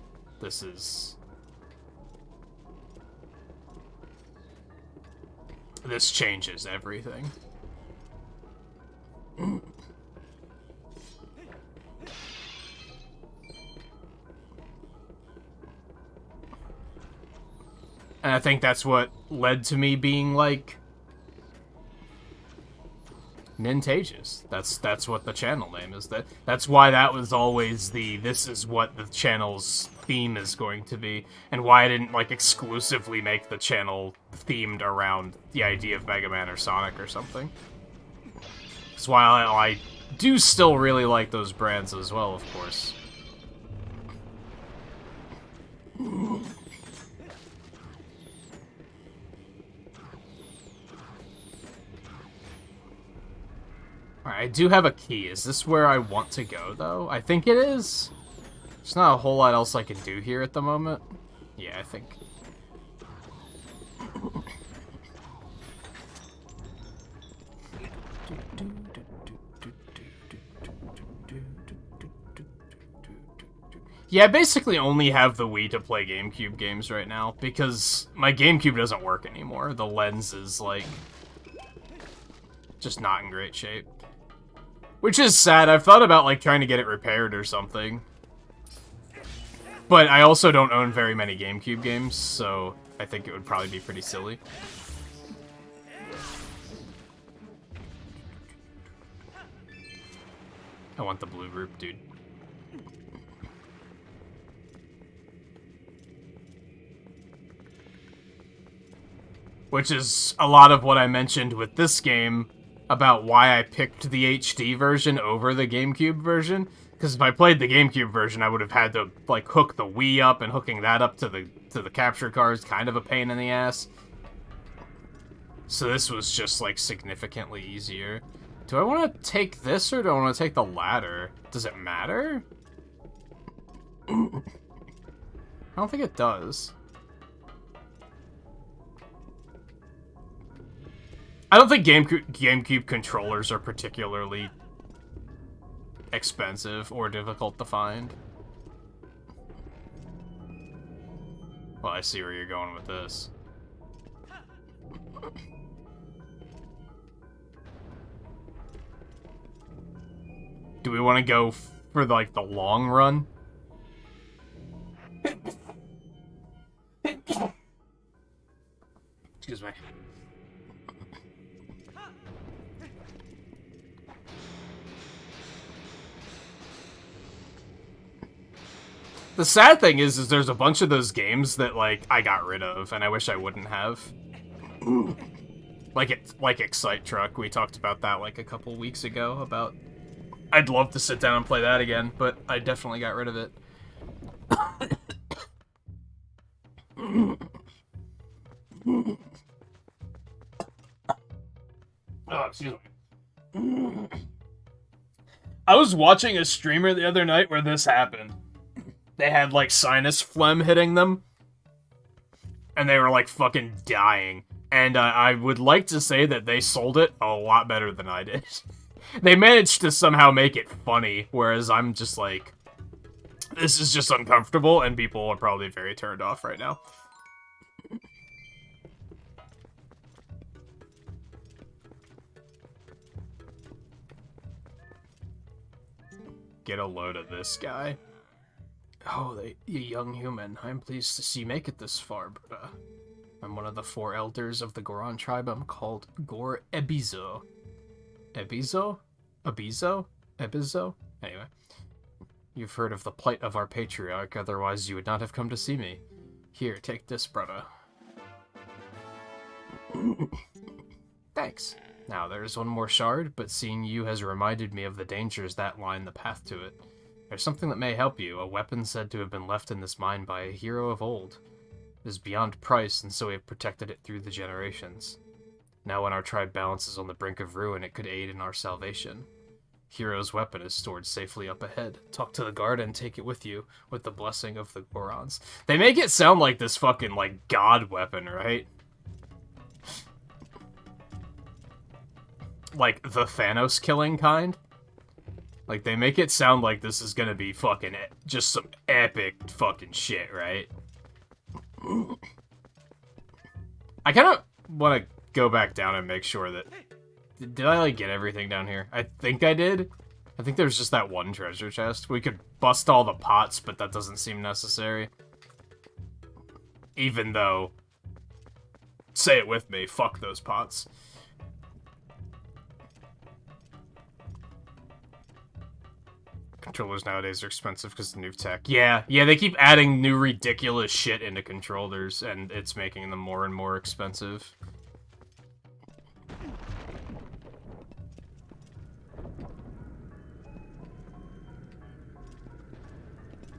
This changes everything. And I think that's what led to me being like Nintagious. That's what the channel name is. That's why that was always this is what the channel's theme is going to be, and why I didn't like exclusively make the channel themed around the idea of Mega Man or Sonic or something. That's why I do still really like those brands as well, of course. Alright, I do have a key. Is this where I want to go, though? I think it is. There's not a whole lot else I can do here at the moment. Yeah, I think Yeah, I basically only have the Wii to play GameCube games right now, because my GameCube doesn't work anymore. The lens is, like, just not in great shape. Which is sad. I've thought about, like, trying to get it repaired or something. But I also don't own very many GameCube games, so I think it would probably be pretty silly. I want the blue group, dude. Which is a lot of what I mentioned with this game about why I picked the HD version over the GameCube version. Because if I played the GameCube version, I would have had to, like, hook the Wii up, and hooking that up to the capture card is kind of a pain in the ass. So this was just, like, significantly easier. Do I want to take this, or do I want to take the ladder? Does it matter? I don't think it does. I don't think GameCube controllers are particularly expensive or difficult to find. Well, I see where you're going with this. Do we want to go for, like, the long run? Excuse me. The sad thing is there's a bunch of those games that, like, I got rid of, and I wish I wouldn't have. Like Excite Truck, we talked about that, like, a couple weeks ago, about... I'd love to sit down and play that again, but I definitely got rid of it. Oh, excuse me. I was watching a streamer the other night where this happened. They had, like, sinus phlegm hitting them. And they were, like, fucking dying. And I would like to say that they sold it a lot better than I did. They managed to somehow make it funny, whereas I'm just like, this is just uncomfortable, and people are probably very turned off right now. Get a load of this guy. Oh, you young human. I'm pleased to see you make it this far, bruh. I'm one of the 4 elders of the Goron tribe. I'm called Gor Ebizo. Ebizo? Abizo? Ebizo? Anyway. You've heard of the plight of our patriarch, otherwise you would not have come to see me. Here, take this, brother. Thanks. Now, there's one more shard, but seeing you has reminded me of the dangers that line the path to it. There's something that may help you, a weapon said to have been left in this mine by a hero of old. It is beyond price, and so we have protected it through the generations. Now when our tribe balances on the brink of ruin, it could aid in our salvation. Hero's weapon is stored safely up ahead. Talk to the guard and take it with you, with the blessing of the Gorons. They make it sound like this fucking, like, god weapon, right? Like, the Thanos killing kind? Like, they make it sound like this is gonna be fucking just some epic fucking shit, right? I kind of want to go back down and make sure that... Did I, like, get everything down here? I think I did. I think there's just that one treasure chest. We could bust all the pots, but that doesn't seem necessary. Even though... Say it with me, fuck those pots. Controllers nowadays are expensive because of new tech. Yeah, they keep adding new ridiculous shit into controllers, and it's making them more and more expensive.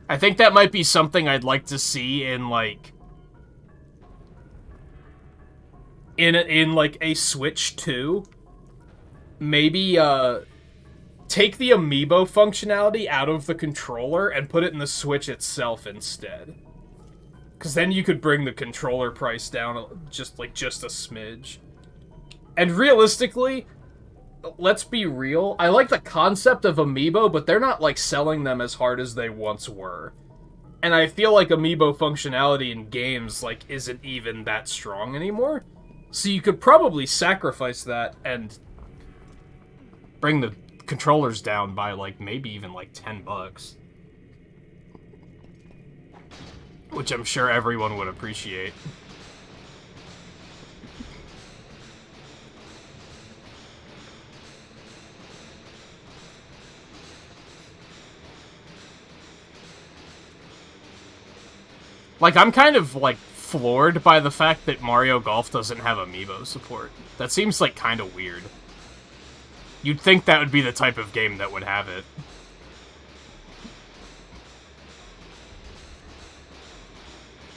I think that might be something I'd like to see in, like... In like, a Switch 2. Maybe, take the amiibo functionality out of the controller and put it in the Switch itself instead. Because then you could bring the controller price down just a smidge. And realistically, let's be real. I like the concept of Amiibo, but they're not, like, selling them as hard as they once were. And I feel like Amiibo functionality in games, like, isn't even that strong anymore. So you could probably sacrifice that and bring the controllers down by, like, maybe even, like, $10. Which I'm sure everyone would appreciate. Like, I'm kind of, like, floored by the fact that Mario Golf doesn't have Amiibo support. That seems, like, kind of weird. You'd think that would be the type of game that would have it.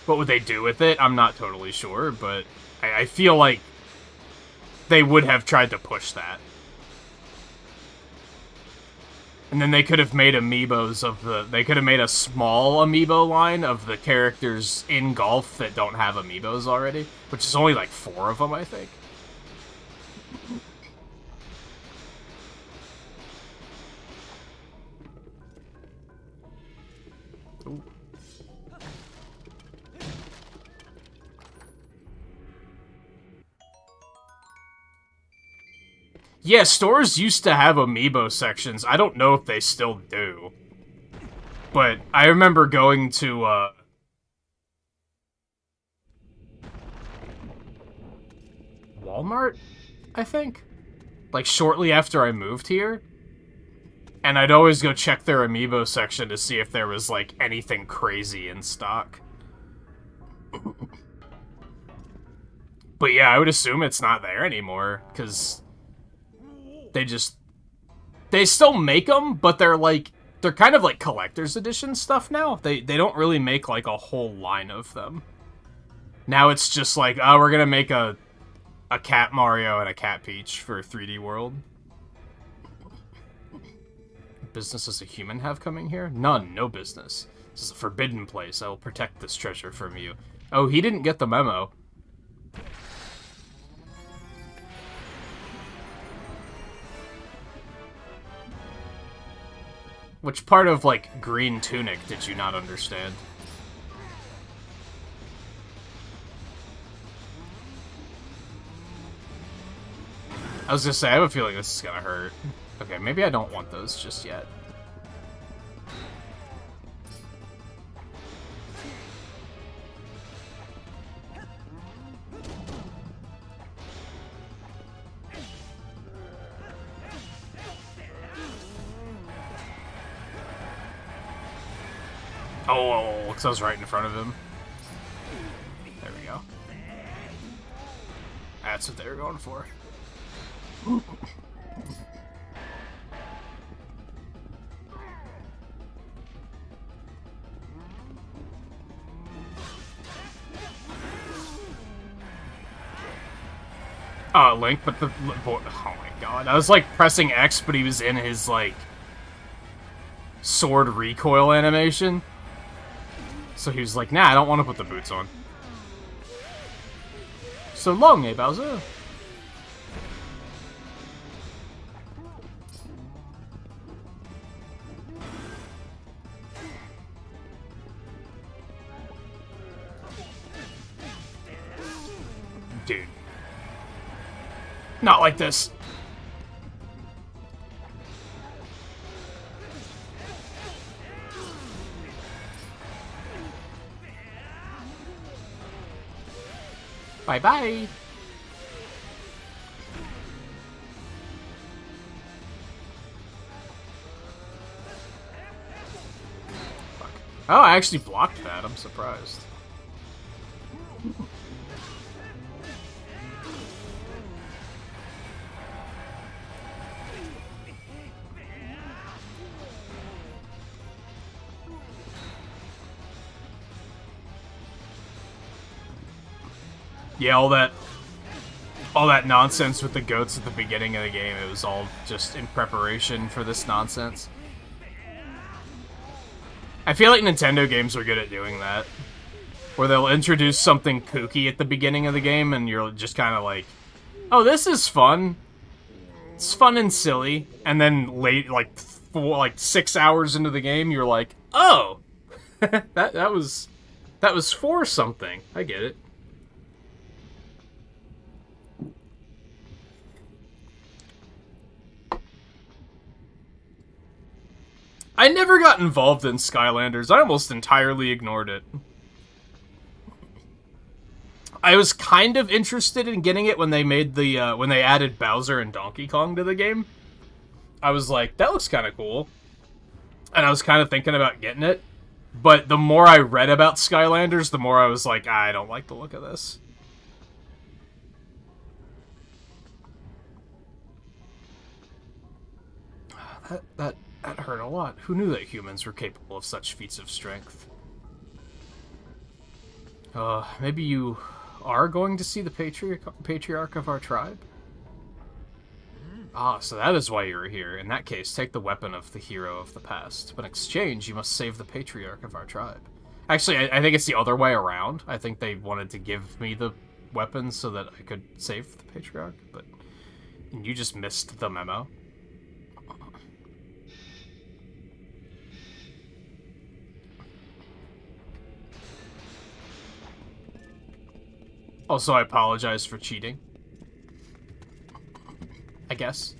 What would they do with it? I'm not totally sure, but I feel like they would have tried to push that. And then they could have made amiibos of the... They could have made a small amiibo line of the characters in Golf that don't have amiibos already. Which is only like 4 of them, I think. Ooh. Yeah, stores used to have amiibo sections. I don't know if they still do. But I remember going to, Walmart, I think? Like, shortly after I moved here. And I'd always go check their amiibo section to see if there was, like, anything crazy in stock. But yeah, I would assume it's not there anymore, because... They still make them, but they're kind of like collector's edition stuff now. They don't really make like a whole line of them. Now it's just like, oh, we're gonna make a Cat Mario and a Cat Peach for 3D World. Business does a human have coming here? None, no business. This is a forbidden place. I will protect this treasure from you. Oh, he didn't get the memo. Which part of, like, Green Tunic did you not understand? I was gonna say, I have a feeling this is gonna hurt. Okay, maybe I don't want those just yet. Oh, because I was right in front of him. There we go. That's what they were going for. Link, but the... Oh my god. I was, like, pressing X, but he was in his, like... sword recoil animation. So he was like, nah, I don't want to put the boots on. So long, eh, Bowser? Dude. Not like this. Bye-bye. Fuck. Oh, I actually blocked that. I'm surprised. Yeah, all that nonsense with the goats at the beginning of the game, it was all just in preparation for this nonsense. I feel like Nintendo games are good at doing that. Where they'll introduce something kooky at the beginning of the game, and you're just kind of like, oh, this is fun. It's fun and silly, and then late, like 6 hours into the game, you're like, oh, that was for something. I get it. I never got involved in Skylanders. I almost entirely ignored it. I was kind of interested in getting it when they made the when they added Bowser and Donkey Kong to the game. I was like, that looks kind of cool, and I was kind of thinking about getting it. But the more I read about Skylanders, the more I was like, I don't like the look of this. That hurt a lot. Who knew that humans were capable of such feats of strength? Maybe you are going to see the patriarch of our tribe? Ah, so that is why you were here. In that case, take the weapon of the hero of the past. But in exchange, you must save the patriarch of our tribe. Actually, I think it's the other way around. I think they wanted to give me the weapon so that I could save the patriarch, but you just missed the memo. Also, I apologize for cheating. I guess.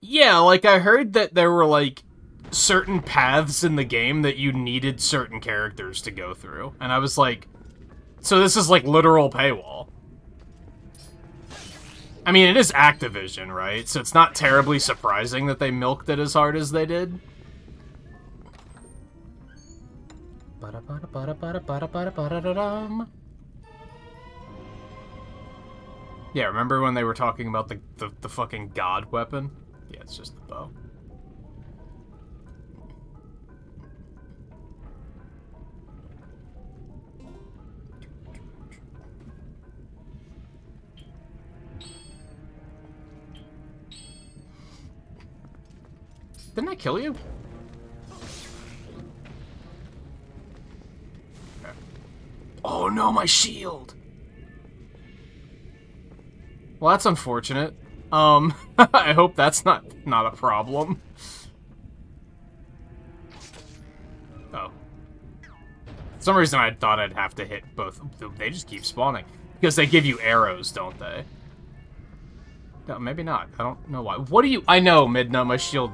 Yeah, like, I heard that there were, like, certain paths in the game that you needed certain characters to go through. And I was like, so this is, like, literal paywall. I mean, it is Activision, right? So it's not terribly surprising that they milked it as hard as they did. Yeah, remember when they were talking about the fucking god weapon? Yeah, it's just the bow. Didn't I kill you? Okay. Oh no, my shield! Well, that's unfortunate. I hope that's not a problem. Oh. For some reason I thought I'd have to hit both. They just keep spawning. Because they give you arrows, don't they? No, maybe not. I don't know why. What do you... I know, Midna, my shield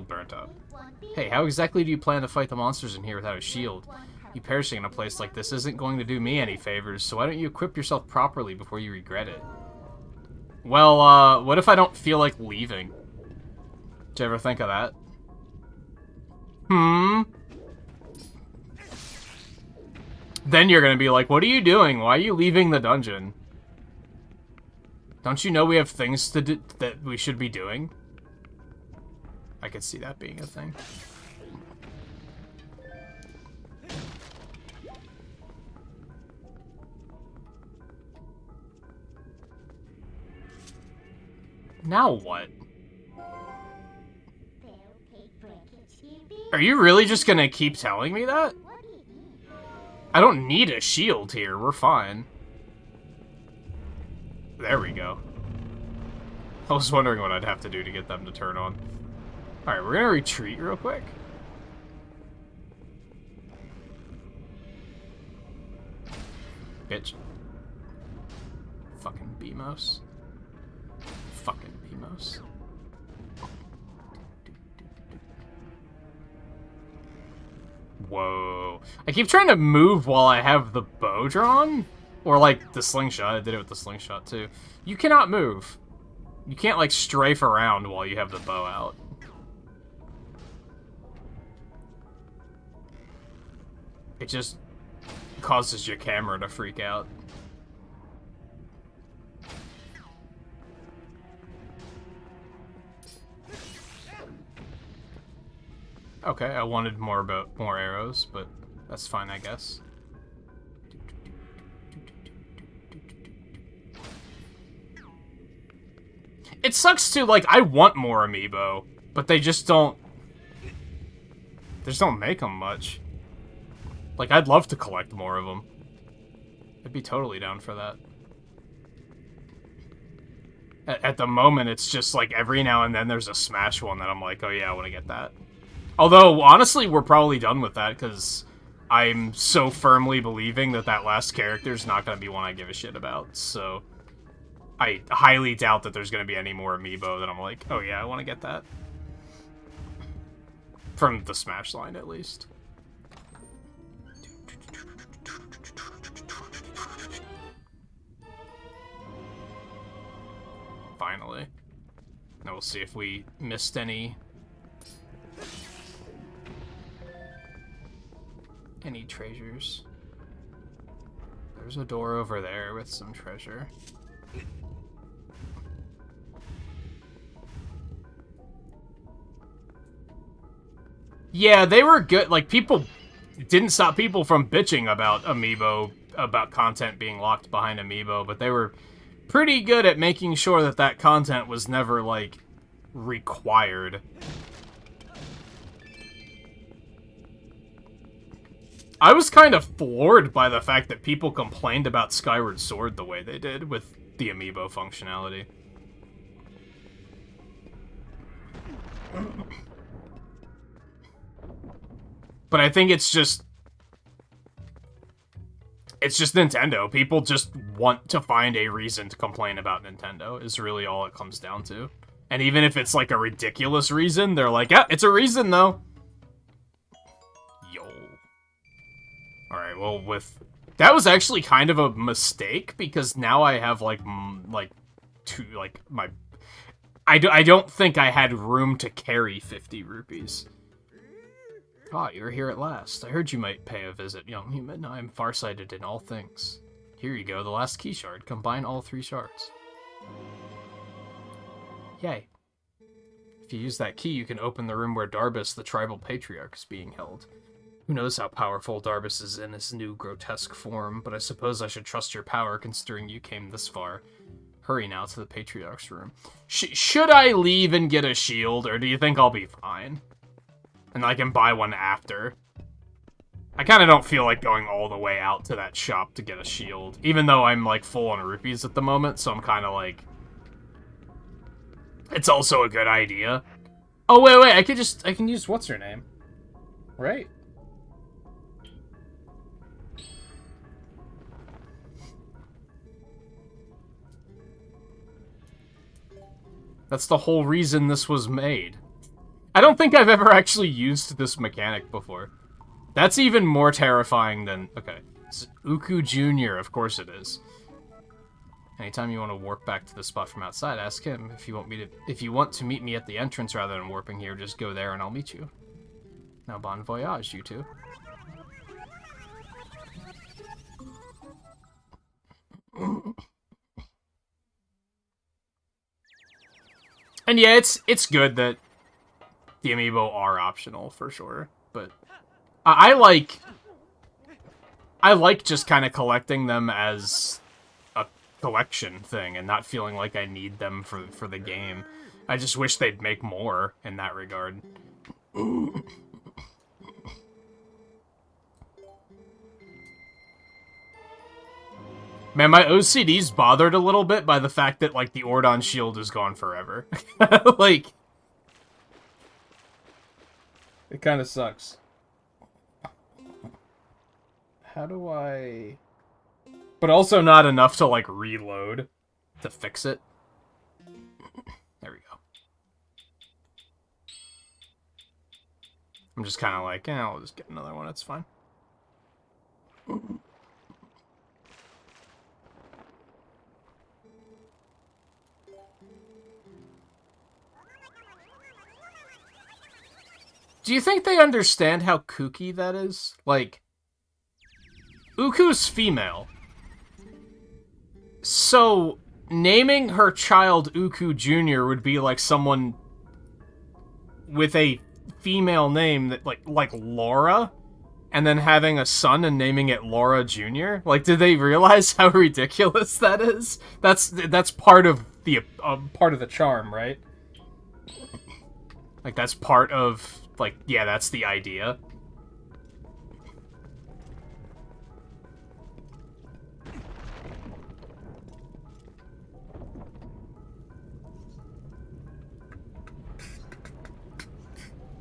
burnt up. Hey, how exactly do you plan to fight the monsters in here without a shield? You perishing in a place like this isn't going to do me any favors, so why don't you equip yourself properly before you regret it? Well, what if I don't feel like leaving? Did you ever think of that? Then you're gonna be like, what are you doing? Why are you leaving the dungeon? Don't you know we have things to do that we should be doing? I could see that being a thing. Now what? Are you really just gonna keep telling me that? I don't need a shield here, we're fine. There we go. I was wondering what I'd have to do to get them to turn on. Alright, we're gonna retreat real quick. Bitch. Fucking BMOS. Fucking BMOS. Whoa. I keep trying to move while I have the bow drawn. Or, like, the slingshot. I did it with the slingshot, too. You cannot move. You can't, like, strafe around while you have the bow out. It just causes your camera to freak out. Okay, I wanted more arrows, but that's fine, I guess. It sucks too, like, I want more amiibo, but they just don't... They just don't make them much. Like, I'd love to collect more of them. I'd be totally down for that. At the moment, it's just like every now and then there's a Smash one that I'm like, oh yeah, I want to get that. Although, honestly, we're probably done with that, because I'm so firmly believing that that last character's not going to be one I give a shit about, so I highly doubt that there's going to be any more amiibo that I'm like, oh yeah, I want to get that. From the Smash line, at least. Finally. Now we'll see if we missed any treasures. There's a door over there with some treasure. Yeah, they were good. Like, people didn't stop people from bitching about amiibo, about content being locked behind amiibo, but they were pretty good at making sure that that content was never, like, required. I was kind of floored by the fact that people complained about Skyward Sword the way they did with the amiibo functionality. But I think it's just Nintendo. People just want to find a reason to complain about Nintendo, is really all it comes down to. And even if it's like a ridiculous reason, they're like, yeah, it's a reason though. Yo. Alright, well, that was actually kind of a mistake, because now I have I don't think I had room to carry 50 rupees. Ah, you're here at last. I heard you might pay a visit, young human. I am farsighted in all things. Here you go, the last key shard. Combine all 3 shards. Yay. If you use that key, you can open the room where Darbus, the tribal patriarch, is being held. Who knows how powerful Darbus is in his new grotesque form, but I suppose I should trust your power, considering you came this far. Hurry now to the patriarch's room. Should I leave and get a shield, or do you think I'll be fine? And I can buy one after. I kind of don't feel like going all the way out to that shop to get a shield. Even though I'm, like, full on rupees at the moment, so I'm kind of like... It's also a good idea. Oh, wait, I can use what's-her-name. Right? That's the whole reason this was made. I don't think I've ever actually used this mechanic before. That's even more terrifying than... Okay. It's Uku Jr., of course it is. Anytime you want to warp back to the spot from outside, ask him. If you want to meet me at the entrance rather than warping here, just go there and I'll meet you. Now bon voyage, you two. And yeah, it's good that the amiibo are optional, for sure, but I like just kind of collecting them as a collection thing and not feeling like I need them for the game. I just wish they'd make more in that regard. Man, my OCD's bothered a little bit by the fact that, like, the Ordon shield is gone forever. Like... It kind of sucks. How do I... But also not enough to, like, reload to fix it. There we go. I'm just kind of like, I'll just get another one, it's fine. Do you think they understand how kooky that is? Like, Uku's female. So, naming her child Uku Jr. would be like someone with a female name that, like Laura, and then having a son and naming it Laura Jr.? Like, did they realize how ridiculous that is? That's part of the charm, right? Like, that's part of... Like, yeah, that's the idea.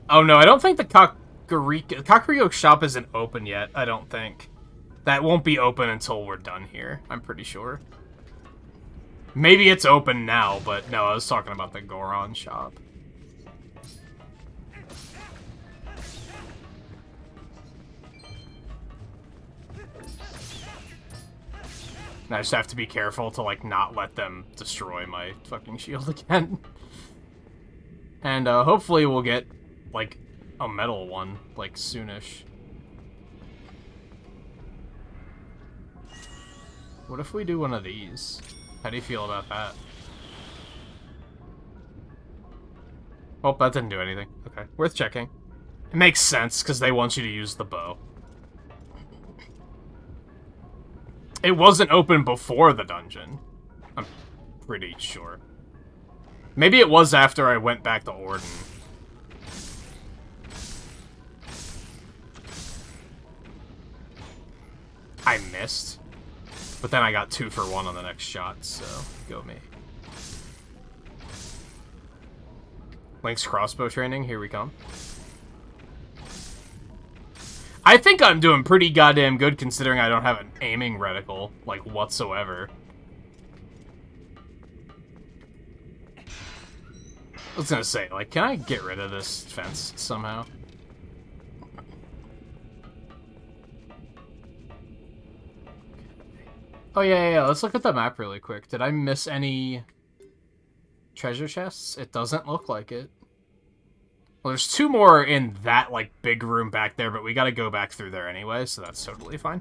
Oh no, I don't think the Kakariko shop isn't open yet, I don't think. That won't be open until we're done here, I'm pretty sure. Maybe it's open now, but no, I was talking about the Goron shop. I just have to be careful to, like, not let them destroy my fucking shield again. And, hopefully we'll get, like, a metal one, like, soonish. What if we do one of these? How do you feel about that? Oh, that didn't do anything. Okay, worth checking. It makes sense, because they want you to use the bow. It wasn't open before the dungeon. I'm pretty sure. Maybe it was after I went back to Orden. I missed. But then I got 2 for 1 on the next shot, so go me. Link's crossbow training, here we come. I think I'm doing pretty goddamn good considering I don't have an aiming reticle, like, whatsoever. I was gonna say, like, can I get rid of this fence somehow? Oh, yeah, let's look at the map really quick. Did I miss any treasure chests? It doesn't look like it. Well, there's 2 more in that, like, big room back there, but we gotta go back through there anyway, so that's totally fine.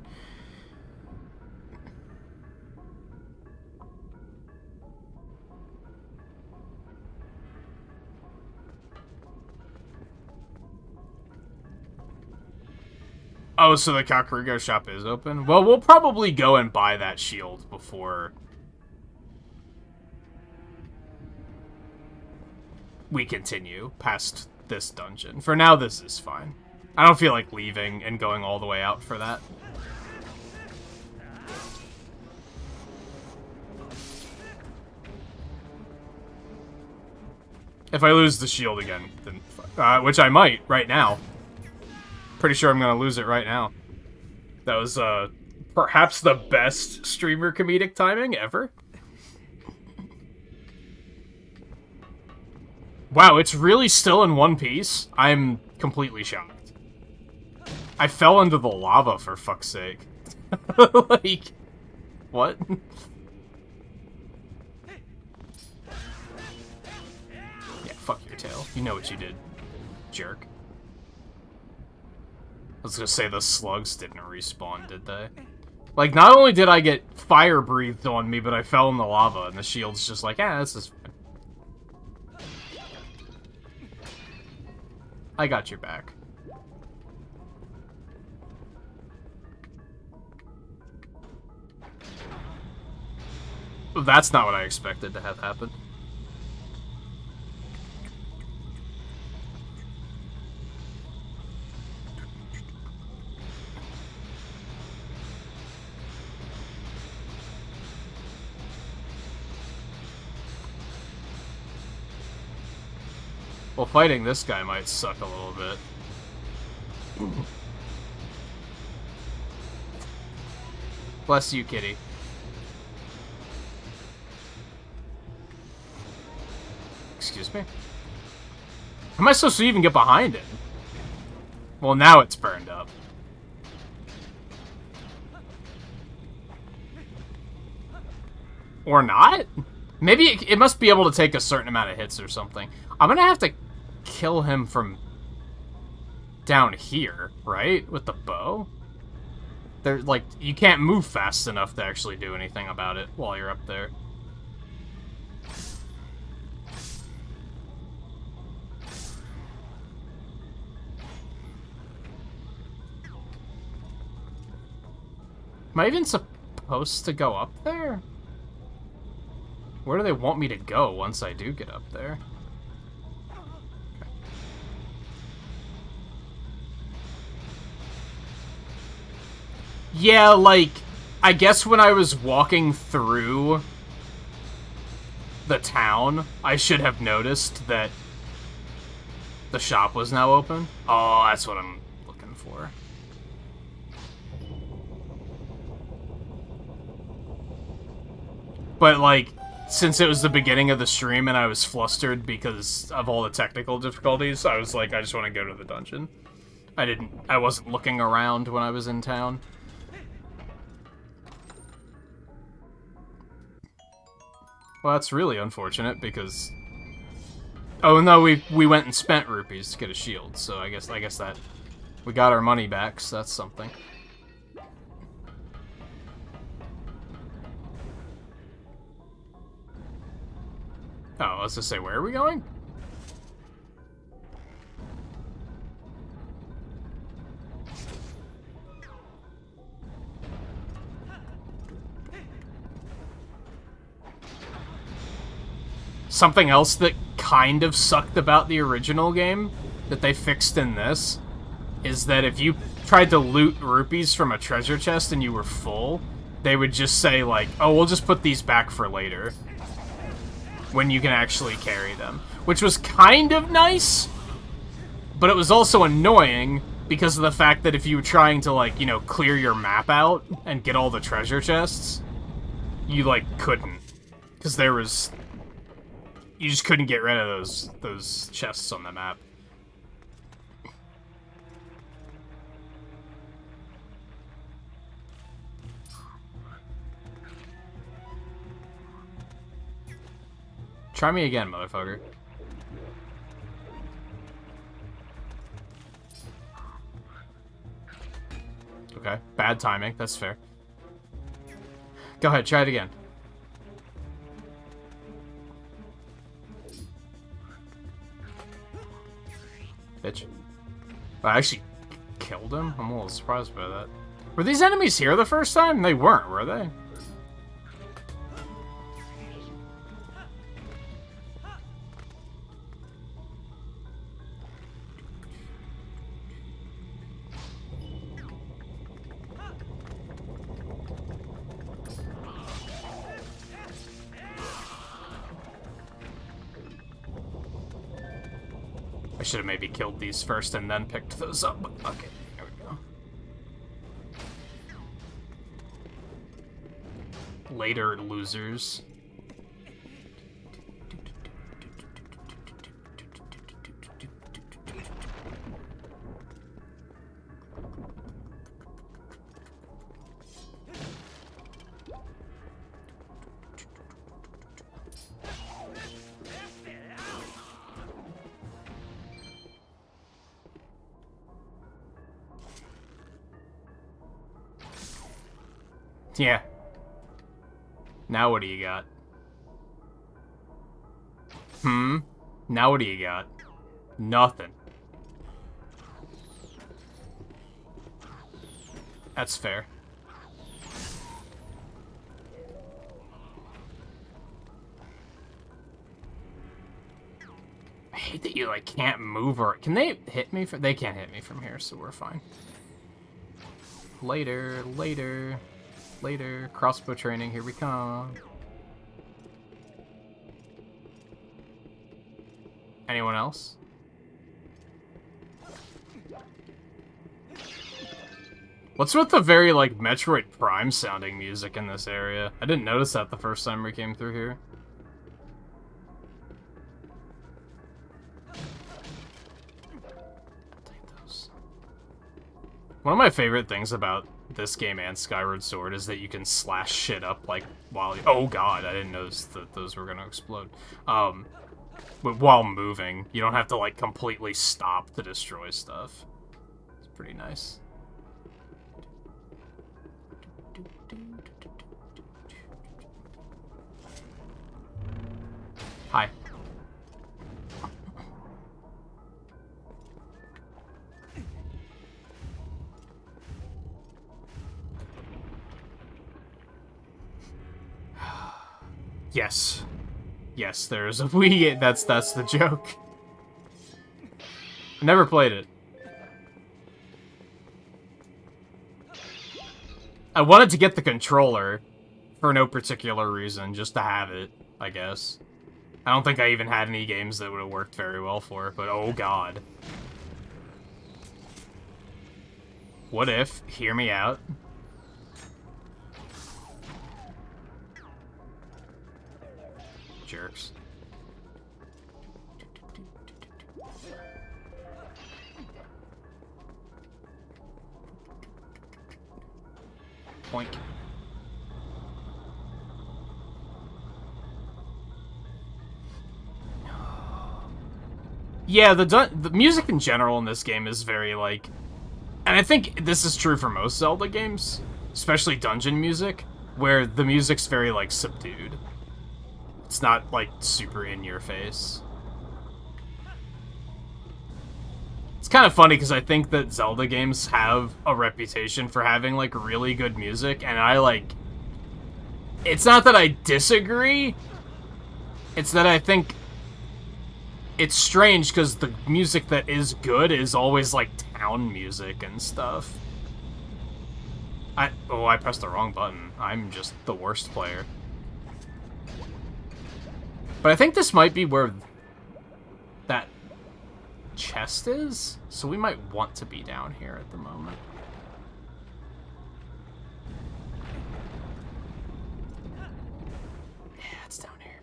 Oh, so the Kakariko shop is open? Well, we'll probably go and buy that shield before we continue past this dungeon. For now, this is fine. I don't feel like leaving and going all the way out for that. If I lose the shield again, then which I might right now. Pretty sure I'm gonna lose it right now. That was perhaps the best streamer comedic timing ever. Wow, it's really still in one piece? I'm completely shocked. I fell into the lava, for fuck's sake. Like, what? Yeah, fuck your tail. You know what you did, jerk. I was gonna say the slugs didn't respawn, did they? Like, not only did I get fire breathed on me, but I fell in the lava, and the shield's just like, this is fine. I got your back. That's not what I expected to have happen. Well, fighting this guy might suck a little bit. Bless you, kitty. Excuse me? How am I supposed to even get behind it? Well, now it's burned up. Or not? Maybe it must be able to take a certain amount of hits or something. I'm gonna have to kill him from down here, right? With the bow? They're like, you can't move fast enough to actually do anything about it while you're up there. Am I even supposed to go up there? Where do they want me to go once I do get up there? Okay. Yeah, like, I guess when I was walking through the town, I should have noticed that The shop was now open? Oh, that's what I'm looking for. But, like, since it was the beginning of the stream and I was flustered because of all the technical difficulties, I was like, I just want to go to the dungeon. I wasn't looking around when I was in town. Well, that's really unfortunate because... Oh, no, we went and spent rupees to get a shield, so I guess that... We got our money back, so that's something. Oh, let's just say, where are we going? Something else that kind of sucked about the original game that they fixed in this is that if you tried to loot rupees from a treasure chest and you were full, they would just say, like, oh, we'll just put these back for later. When you can actually carry them. Which was kind of nice, but it was also annoying because of the fact that if you were trying to, like, you know, clear your map out and get all the treasure chests, you, like, couldn't. Because there was... You just couldn't get rid of those chests on the map. Try me again, motherfucker. Okay, bad timing, that's fair. Go ahead, try it again. Bitch. I actually killed him? I'm a little surprised by that. Were these enemies here the first time? They weren't, were they? I should have maybe killed these first and then picked those up, but okay, there we go. Later, losers. Yeah. Now what do you got? Now what do you got? Nothing. That's fair. I hate that you, like, can't move or... Can they hit me? They can't hit me from here, so we're fine. Later, later. Later, crossbow training, here we come. Anyone else? What's with the very, like, Metroid Prime sounding music in this area? I didn't notice that the first time we came through here. I'll take those. One of my favorite things about this game and Skyward Sword is that you can slash shit up, like, while... Oh god, I didn't notice that those were gonna explode. But while moving, you don't have to, like, completely stop to destroy stuff. It's pretty nice. Hi. Yes. Yes, there's a Wii. That's the joke. I never played it. I wanted to get the controller for no particular reason, just to have it, I guess. I don't think I even had any games that would have worked very well for it, but oh god. What if, hear me out, jerks. Poink. Yeah, the music in general in this game is very, like... And I think this is true for most Zelda games, especially dungeon music, where the music's very, like, subdued. It's not, like, super in your face. It's kind of funny, because I think that Zelda games have a reputation for having, like, really good music, and I, like... It's not that I disagree, it's that I think... It's strange, because the music that is good is always, like, town music and stuff. Oh, I pressed the wrong button. I'm just the worst player. But I think this might be where that chest is, so we might want to be down here at the moment. Yeah, it's down here.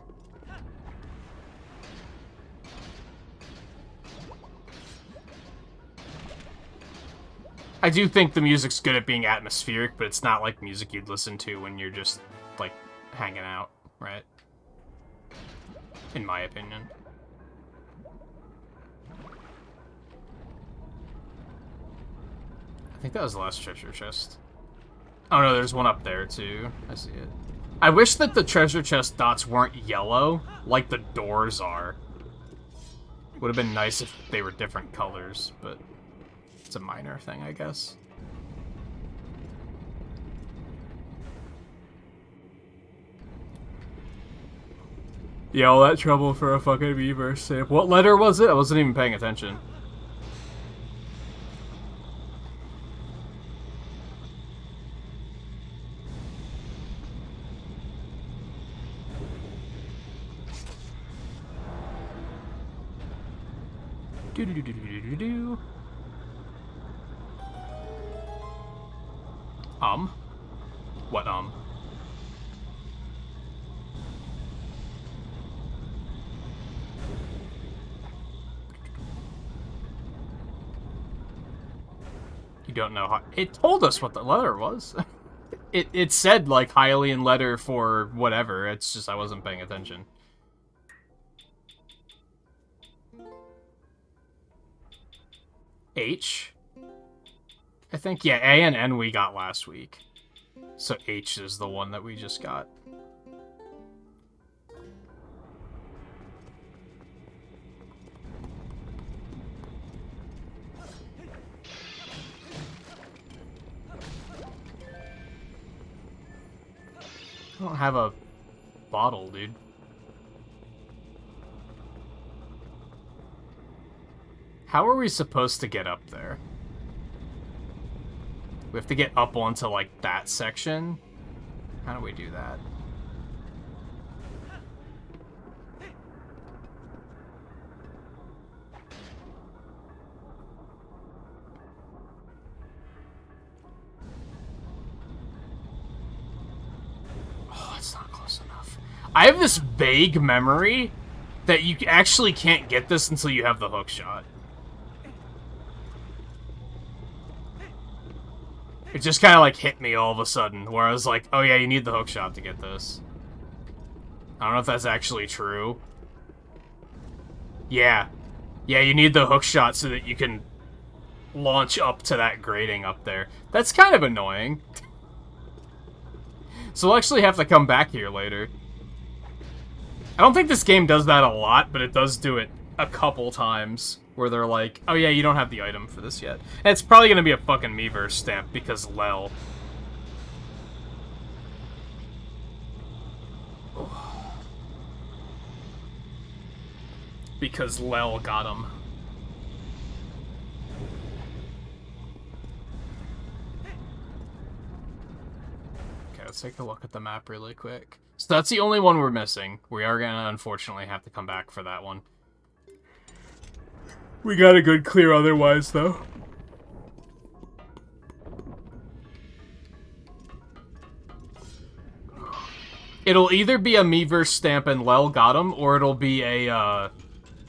I do think the music's good at being atmospheric, but it's not like music you'd listen to when you're just, like, hanging out, right? In my opinion. I think that was the last treasure chest. Oh no, there's one up there too. I see it. I wish that the treasure chest dots weren't yellow, like the doors are. Would have been nice if they were different colors, but... It's a minor thing, I guess. Yeah, all that trouble for a fucking Miiverse save. What letter was it? I wasn't even paying attention. Do-do-do-do-do-do-do. What, You don't know how... It told us what the letter was. It said, like, Hylian letter for whatever. It's just I wasn't paying attention. H? I think, yeah, A and N we got last week. So H is the one that we just got. I don't have a bottle, dude. How are we supposed to get up there? We have to get up onto, like, that section. How do we do that? Oh, it's not close enough. I have this vague memory that you actually can't get this until you have the hook shot. It just kind of, like, hit me all of a sudden, where I was like, oh yeah, you need the hookshot to get this. I don't know if that's actually true. Yeah. Yeah, you need the hookshot so that you can launch up to that grating up there. That's kind of annoying. So we'll actually have to come back here later. I don't think this game does that a lot, but it does do it a couple times. Where they're like, oh yeah, you don't have the item for this yet. And it's probably gonna be a fucking Miiverse stamp, because Lel. Because Lel got him. Okay, let's take a look at the map really quick. So that's the only one we're missing. We are gonna, unfortunately, have to come back for that one. We got a good clear otherwise, though. It'll either be a Miiverse stamp and Lel got him, or it'll be a,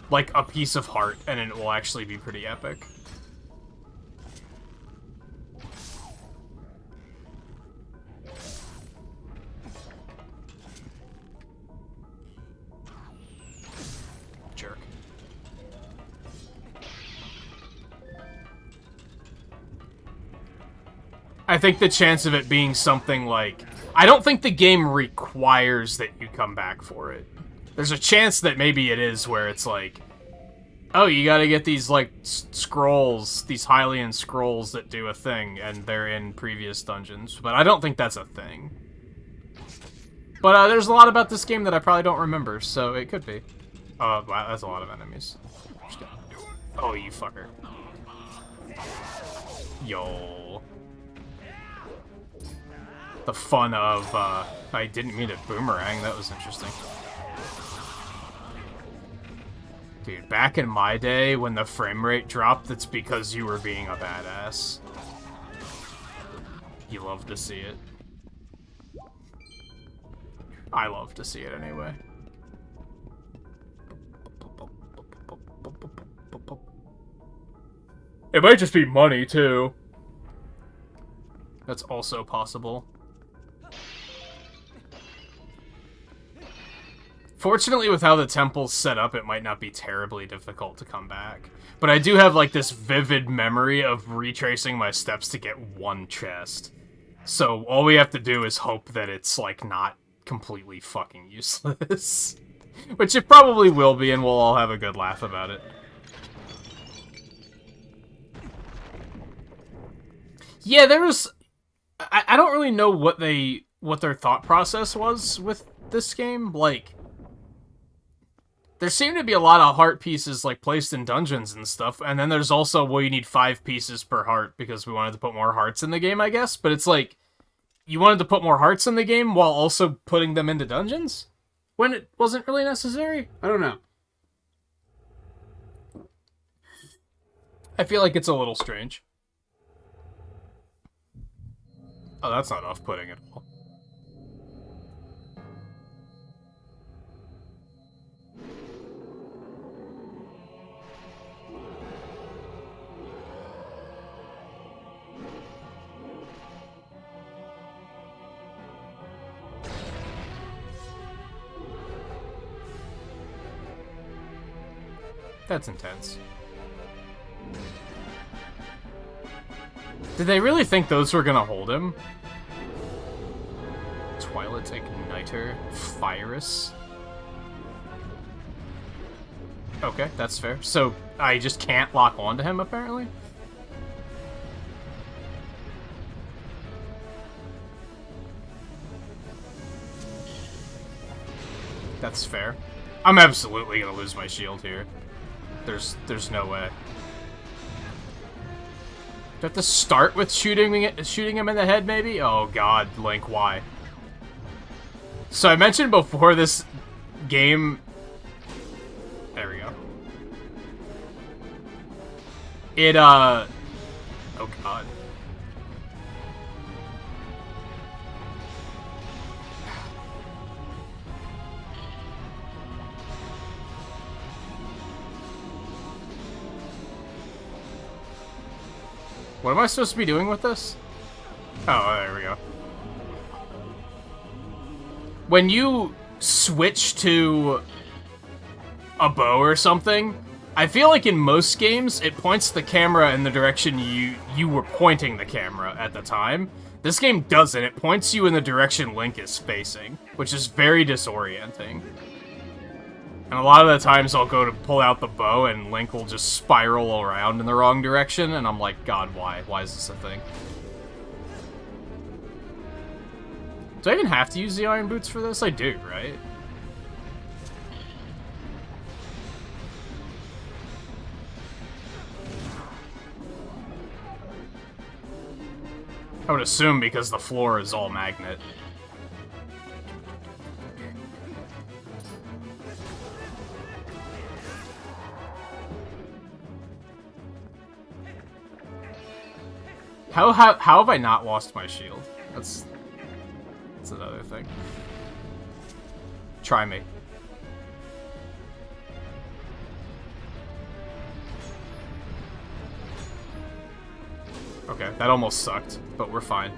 like, a piece of heart, and it will actually be pretty epic. Jerk. I think the chance of it being something like... I don't think the game requires that you come back for it. There's a chance that maybe it is where it's like, oh, you gotta get these, like, scrolls, these Hylian scrolls that do a thing, and they're in previous dungeons. But I don't think that's a thing. But there's a lot about this game that I probably don't remember, so it could be. Wow, that's a lot of enemies. Oh, you fucker. Yo. The fun of, I didn't mean to boomerang, that was interesting. Dude, back in my day, when the frame rate dropped, it's because you were being a badass. You love to see it. I love to see it anyway. It might just be money, too. That's also possible. Fortunately, with how the temple's set up, it might not be terribly difficult to come back. But I do have, like, this vivid memory of retracing my steps to get one chest. So all we have to do is hope that it's, like, not completely fucking useless. Which it probably will be, and we'll all have a good laugh about it. Yeah, there was... I don't really know what their thought process was with this game. Like... There seem to be a lot of heart pieces, like, placed in dungeons and stuff, and then there's also, well, you need 5 pieces per heart because we wanted to put more hearts in the game, I guess, but it's like, you wanted to put more hearts in the game while also putting them into dungeons? When it wasn't really necessary? I don't know. I feel like it's a little strange. Oh, that's not off-putting at all. That's intense. Did they really think those were gonna hold him? Twilight Igniter, Virus. Okay, that's fair. So I just can't lock onto him, apparently? That's fair. I'm absolutely gonna lose my shield here. There's no way. Do I have to start with shooting him in the head, maybe? Oh god, Link, why? So I mentioned before this game... There we go. It, oh god. What am I supposed to be doing with this? Oh, there we go. When you switch to a bow or something, I feel like in most games, it points the camera in the direction you were pointing the camera at the time. This game doesn't. It points you in the direction Link is facing, which is very disorienting. And a lot of the times I'll go to pull out the bow and Link will just spiral around in the wrong direction, and I'm like, God, why? Why is this a thing? Do I even have to use the Iron Boots for this? I do, right? I would assume because the floor is all magnet. How have I not lost my shield? That's another thing. Try me. Okay, that almost sucked, but we're fine.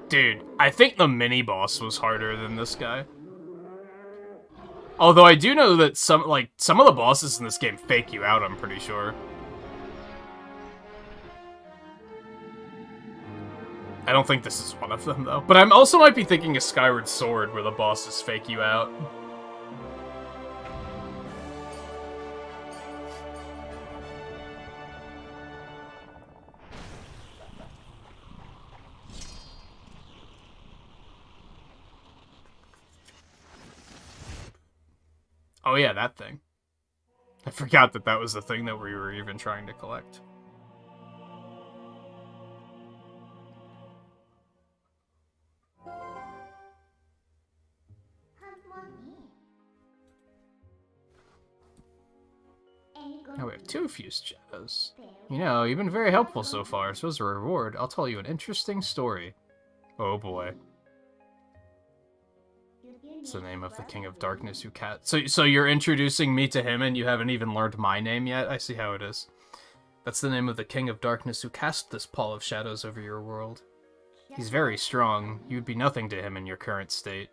Dude, I think the mini-boss was harder than this guy. Although I do know that some of the bosses in this game fake you out, I'm pretty sure. I don't think this is one of them, though. But I also might be thinking of Skyward Sword, where the bosses fake you out. Oh yeah, that thing. I forgot that that was the thing that we were even trying to collect. Now we have 2 fused shadows. You know, you've been very helpful so far, so as a reward, I'll tell you an interesting story. Oh boy. It's the name of the King of Darkness who So you're introducing me to him and you haven't even learned my name yet? I see how it is. That's the name of the King of Darkness who cast this pall of shadows over your world. He's very strong. You'd be nothing to him in your current state.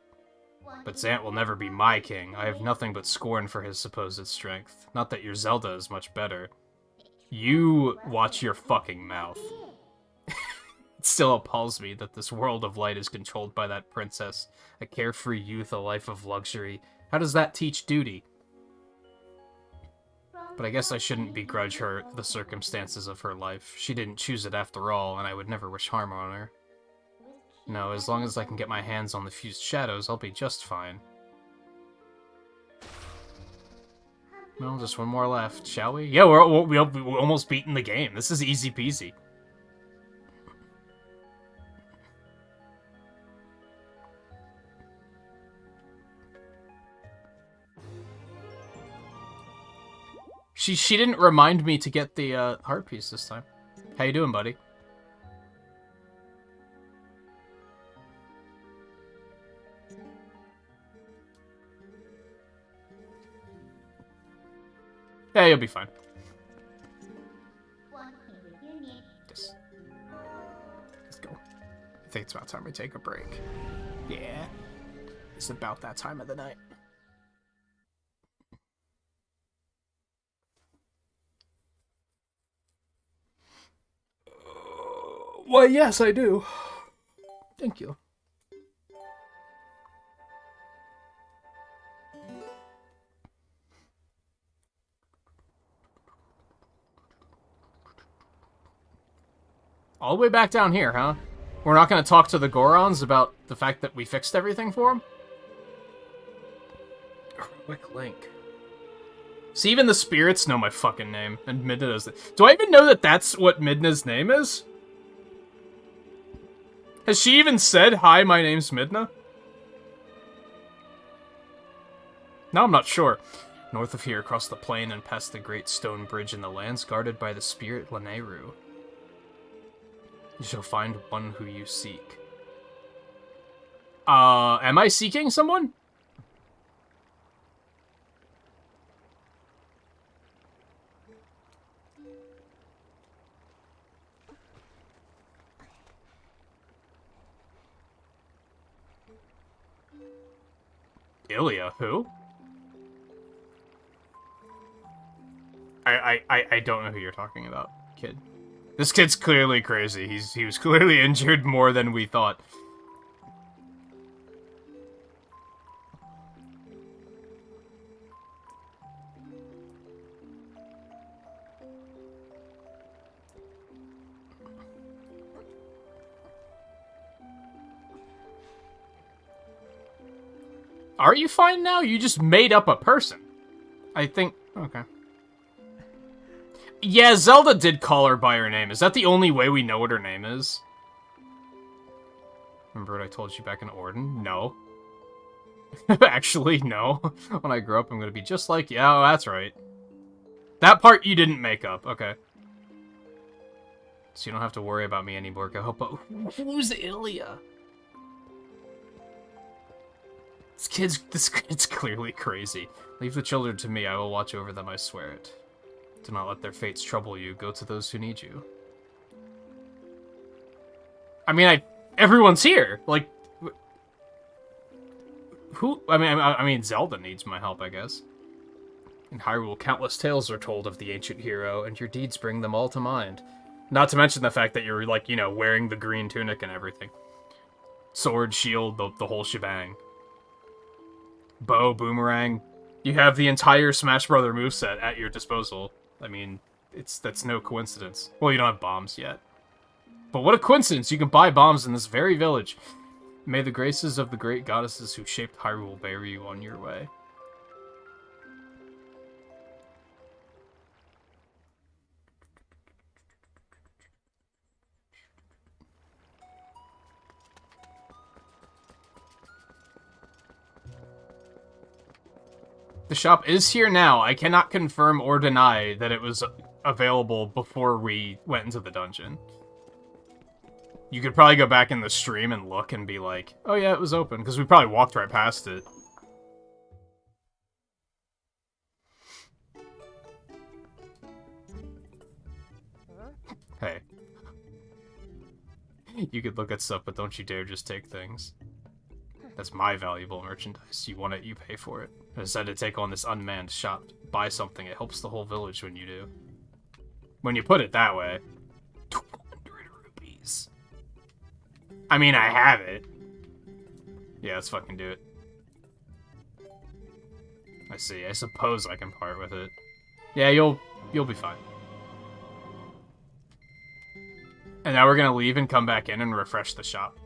But Zant will never be my king. I have nothing but scorn for his supposed strength. Not that your Zelda is much better. You watch your fucking mouth. It still appalls me that this world of light is controlled by that princess. A carefree youth, a life of luxury. How does that teach duty? But I guess I shouldn't begrudge her the circumstances of her life. She didn't choose it after all, and I would never wish harm on her. No, as long as I can get my hands on the fused shadows, I'll be just fine. Well, just one more left, shall we? Yeah, we're almost beaten the game. This is easy peasy. She didn't remind me to get the heart piece this time. How you doing, buddy? Yeah, you'll be fine. Yes. Let's go. I think it's about time we take a break. Yeah. It's about that time of the night. Why, yes, I do. Thank you. All the way back down here, huh? We're not going to talk to the Gorons about the fact that we fixed everything for them? Quick link. See, even the spirits know my fucking name, and Midna knows that. Do I even know that that's what Midna's name is? Has she even said, hi, my name's Midna? No, I'm not sure. North of here, across the plain and past the great stone bridge in the lands guarded by the spirit Lanayru. You shall find one who you seek. Am I seeking someone? Ilya, who? I don't know who you're talking about, kid. This kid's clearly crazy. He was clearly injured more than we thought. Are you fine now? You just made up a person. I think... Okay. Yeah, Zelda did call her by her name. Is that the only way we know what her name is? Remember what I told you back in Orden? No. Actually, no. When I grow up, I'm gonna be just like... Yeah, oh, that's right. That part you didn't make up. Okay. So you don't have to worry about me anymore. Go, but who's Ilya? This kid's clearly crazy. Leave the children to me. I will watch over them, I swear it. Do not let their fates trouble you. Go to those who need you. I mean, everyone's here. Like, who? I mean, Zelda needs my help, I guess. In Hyrule, countless tales are told of the ancient hero, and your deeds bring them all to mind. Not to mention the fact that you're, like, you know, wearing the green tunic and everything. Sword, shield, the whole shebang. Bow, boomerang. You have the entire Smash Brother moveset at your disposal. I mean, that's no coincidence. Well, you don't have bombs yet. But what a coincidence! You can buy bombs in this very village. May the graces of the great goddesses who shaped Hyrule bear you on your way. The shop is here now. I cannot confirm or deny that it was available before we went into the dungeon. You could probably go back in the stream and look and be like, oh yeah, it was open, because we probably walked right past it. Hey. You could look at stuff, but don't you dare just take things. That's my valuable merchandise. You want it, you pay for it. I decided to take on this unmanned shop. Buy something, it helps the whole village when you do. When you put it that way. 200 rupees. I mean, I have it. Yeah, let's fucking do it. I see. I suppose I can part with it. Yeah, you'll be fine. And now we're gonna leave and come back in and refresh the shop.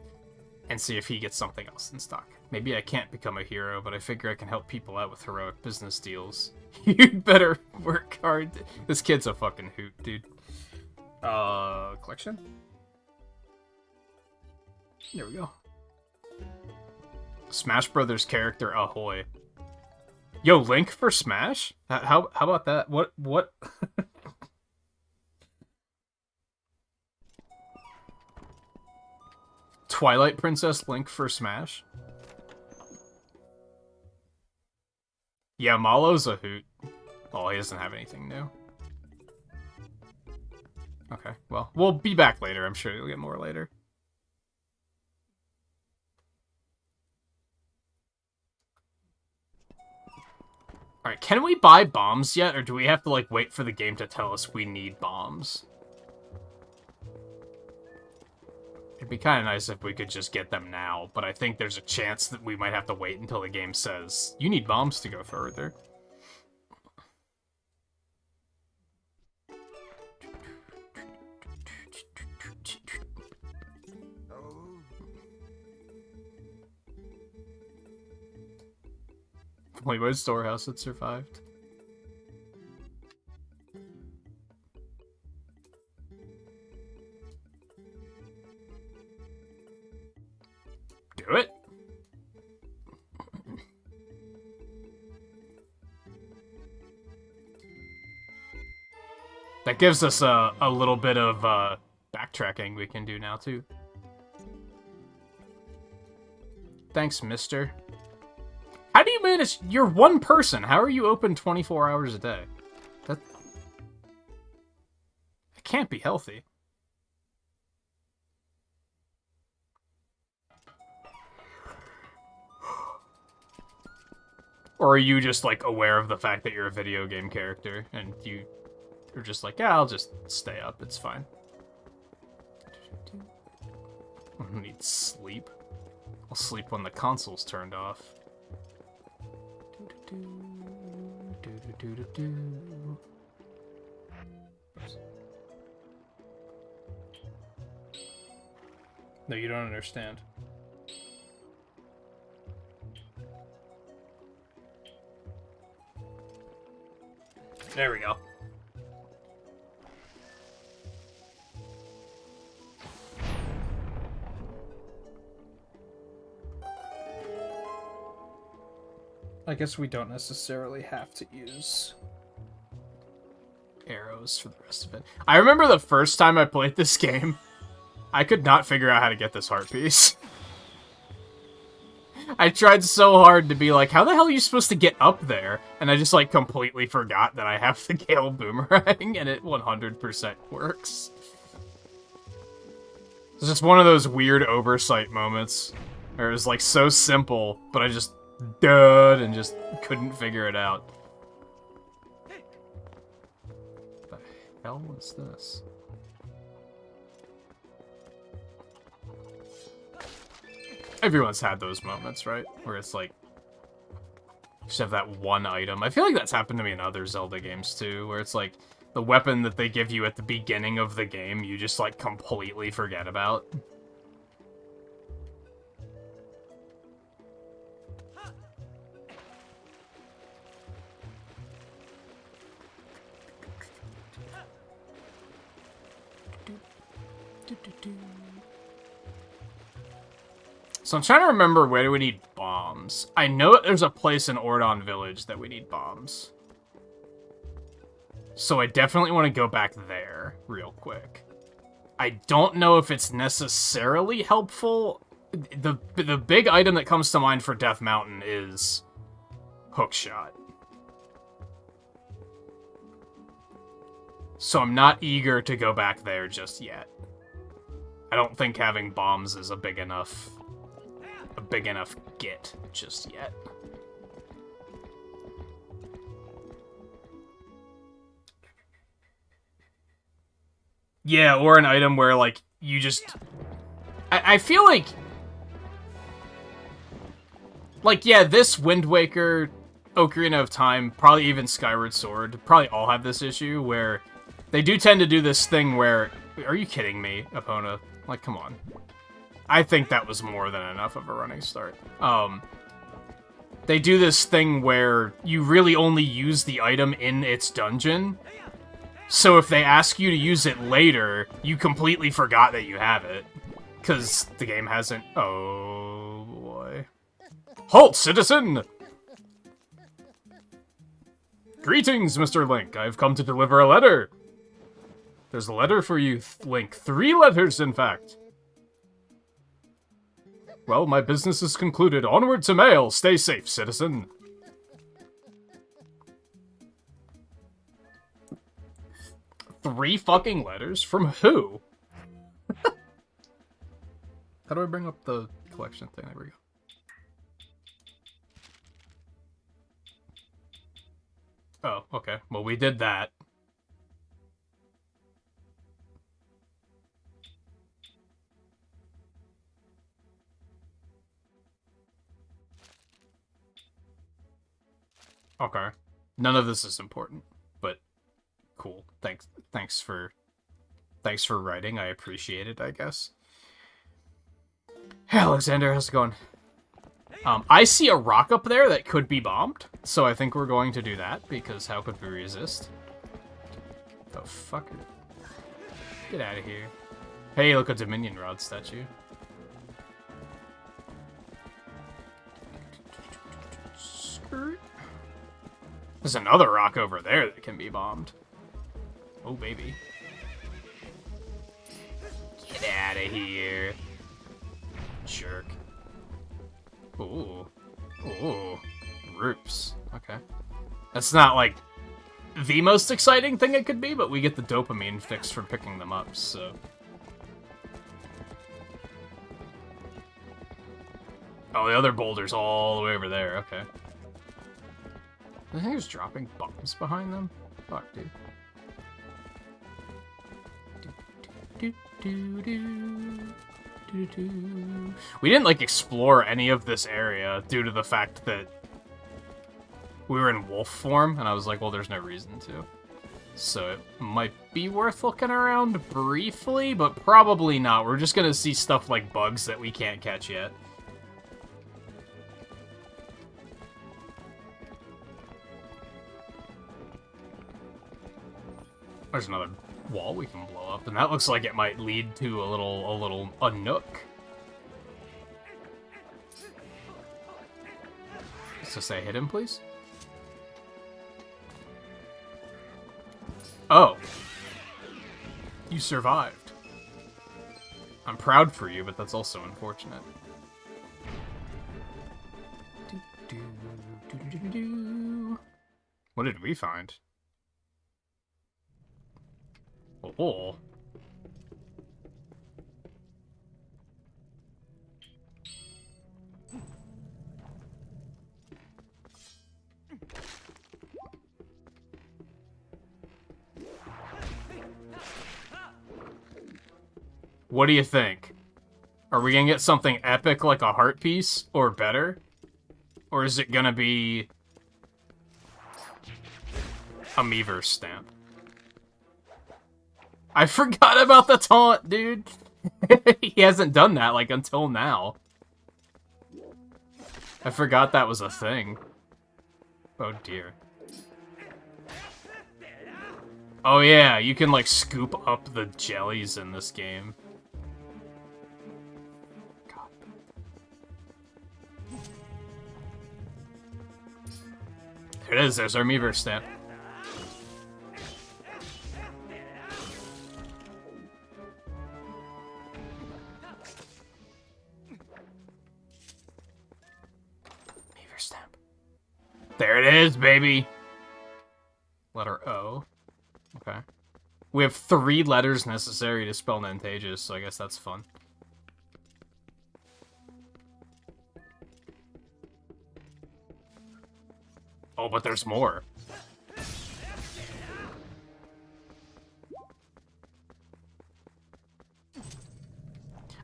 And see if he gets something else in stock. Maybe I can't become a hero, but I figure I can help people out with heroic business deals. You'd better work hard. This kid's a fucking hoot, dude. Collection? There we go. Smash Brothers character ahoy. Yo, Link for Smash? How about that? What? Twilight Princess Link for Smash? Yeah, Malo's a hoot. Oh, he doesn't have anything new. Okay, well, we'll be back later. I'm sure you'll get more later. Alright, can we buy bombs yet, or do we have to, like, wait for the game to tell us we need bombs? It'd be kind of nice if we could just get them now, but I think there's a chance that we might have to wait until the game says, you need bombs to go further. Playboy Storehouse had survived. Do it. That gives us a little bit of backtracking we can do now, too. Thanks, mister. How do you manage? You're one person. How are you open 24 hours a day? That can't be healthy. Or are you just, like, aware of the fact that you're a video game character, and you are just like, yeah, I'll just stay up, it's fine. I need sleep. I'll sleep when the console's turned off. No, you don't understand. There we go. I guess we don't necessarily have to use arrows for the rest of it. I remember the first time I played this game, I could not figure out how to get this heart piece. I tried so hard to be like, how the hell are you supposed to get up there? And I just, like, completely forgot that I have the Gale Boomerang, and it 100% works. It's just one of those weird oversight moments, where it was, like, so simple, but I just dud and just couldn't figure it out. What the hell was this? Everyone's had those moments, right? Where it's like, you just have that one item. I feel like that's happened to me in other Zelda games too, where it's like, the weapon that they give you at the beginning of the game, you just like completely forget about. So I'm trying to remember, where do we need bombs? I know there's a place in Ordon Village that we need bombs. So I definitely want to go back there real quick. I don't know if it's necessarily helpful. The big item that comes to mind for Death Mountain is Hookshot. So I'm not eager to go back there just yet. I don't think having bombs is a big enough get just yet. Yeah, or an item where, like, you just... I feel like... Like, yeah, this Wind Waker, Ocarina of Time, probably even Skyward Sword, probably all have this issue where they do tend to do this thing where... Are you kidding me, Epona? Like, come on. I think that was more than enough of a running start. They do this thing where you really only use the item in its dungeon. So if they ask you to use it later, you completely forgot that you have it. Because the game hasn't... Oh, boy. Halt, citizen! Greetings, Mr. Link. I've come to deliver a letter. There's a letter for you, Link. 3 letters, in fact. Well, my business is concluded. Onward to mail. Stay safe, citizen. Three fucking letters? From who? How do I bring up the collection thing? There we go. Oh, okay. Well, we did that. Okay. None of this is important, but cool. Thanks for writing. I appreciate it, I guess. Hey, Alexander, how's it going? I see a rock up there that could be bombed, so I think we're going to do that, because how could we resist? The fuck? Get out of here. Hey, look, a Dominion Rod statue. Skirt. There's another rock over there that can be bombed. Oh, baby. Get out of here. Jerk. Ooh. Ooh. Roops. Okay. That's not, like, the most exciting thing it could be, but we get the dopamine fix from picking them up, so... Oh, the other boulder's all the way over there. Okay. I think there's dropping bombs behind them. Fuck, dude. We didn't, like, explore any of this area due to the fact that we were in wolf form, and I was like, well, there's no reason to. So it might be worth looking around briefly, but probably not. We're just gonna see stuff like bugs that we can't catch yet. There's another wall we can blow up, and that looks like it might lead to a nook. So say hit him, please. Oh. You survived. I'm proud for you, but that's also unfortunate. What did we find? Oh. What do you think? Are we gonna get something epic like a heart piece, or better? Or is it gonna be a Meaver stamp? I forgot about the taunt, dude! He hasn't done that, like, until now. I forgot that was a thing. Oh, dear. Oh, yeah, you can, like, scoop up the jellies in this game. God. There it is, there's our Meaver stamp. There it is, baby! Letter O. Okay. We have 3 letters necessary to spell Nintagious, so I guess that's fun. Oh, but there's more.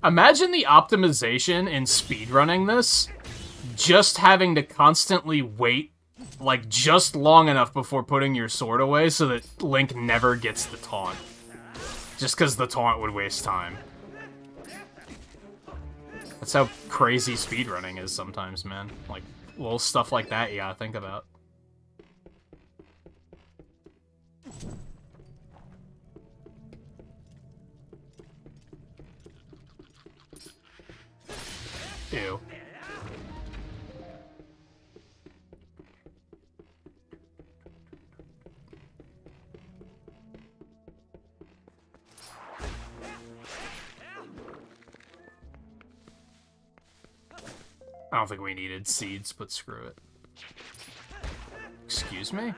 Imagine the optimization in speedrunning this. Just having to constantly wait, like, just long enough before putting your sword away so that Link never gets the taunt. Just because the taunt would waste time. That's how crazy speedrunning is sometimes, man. Like, little stuff like that you gotta think about. Ew. I don't think we needed seeds, but screw it. Excuse me?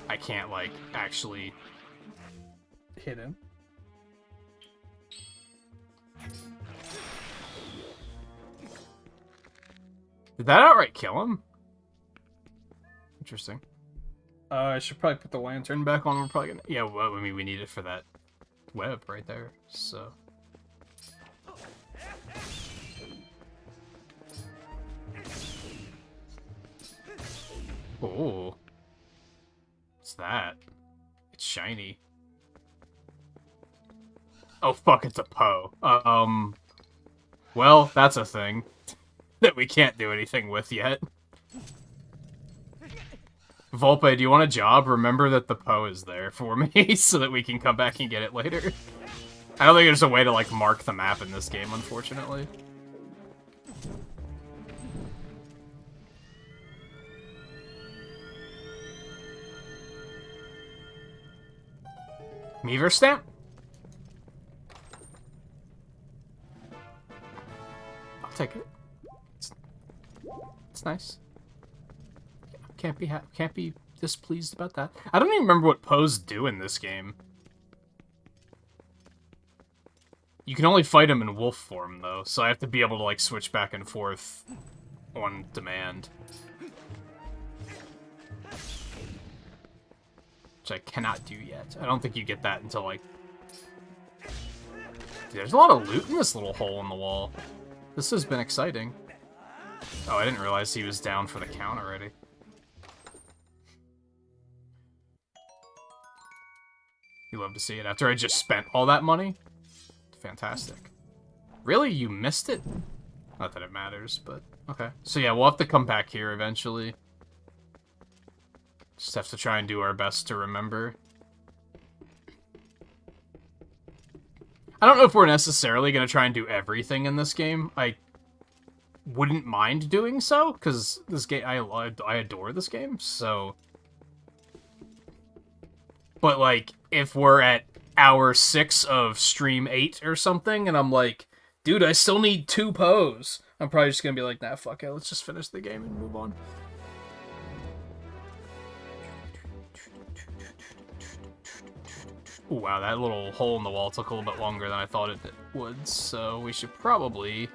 I can't, like, actually hit him. Did that outright kill him? Interesting. I should probably put the lantern back on. We're probably gonna... Yeah, well, I mean, we need it for that web right there, so... Oh. What's that? It's shiny. Oh, fuck, it's a Poe. Well, that's a thing that we can't do anything with yet. Volpe, do you want a job? Remember that the Poe is there for me so that we can come back and get it later. I don't think there's a way to, like, mark the map in this game, unfortunately. Meaver stamp? I'll take it. It's nice. Can't be displeased about that. I don't even remember what Poes do in this game. You can only fight him in wolf form, though, so I have to be able to, like, switch back and forth on demand. Which I cannot do yet. I don't think you get that until, like... Dude, there's a lot of loot in this little hole in the wall. This has been exciting. Oh, I didn't realize he was down for the count already. You love to see it. After I just spent all that money? Fantastic. Really? You missed it? Not that it matters, but... Okay. So yeah, we'll have to come back here eventually. Just have to try and do our best to remember. I don't know if we're necessarily going to try and do everything in this game. I wouldn't mind doing so, because this game, I adore this game, so... But, like, if we're at hour 6 of stream 8 or something, and I'm like, dude, I still need 2 pose, I'm probably just going to be like, nah, fuck it, let's just finish the game and move on. Ooh, wow, that little hole in the wall took a little bit longer than I thought it would, so we should probably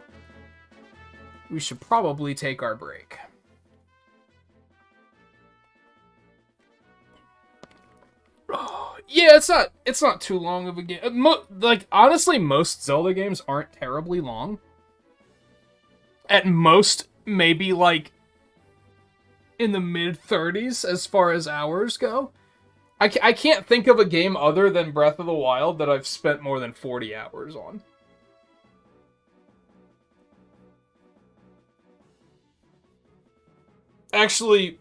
take our break. Yeah, it's not too long of a game. Like, honestly, most Zelda games aren't terribly long. At most, maybe, like, in the mid-30s as far as hours go. I can't think of a game other than Breath of the Wild that I've spent more than 40 hours on. Actually,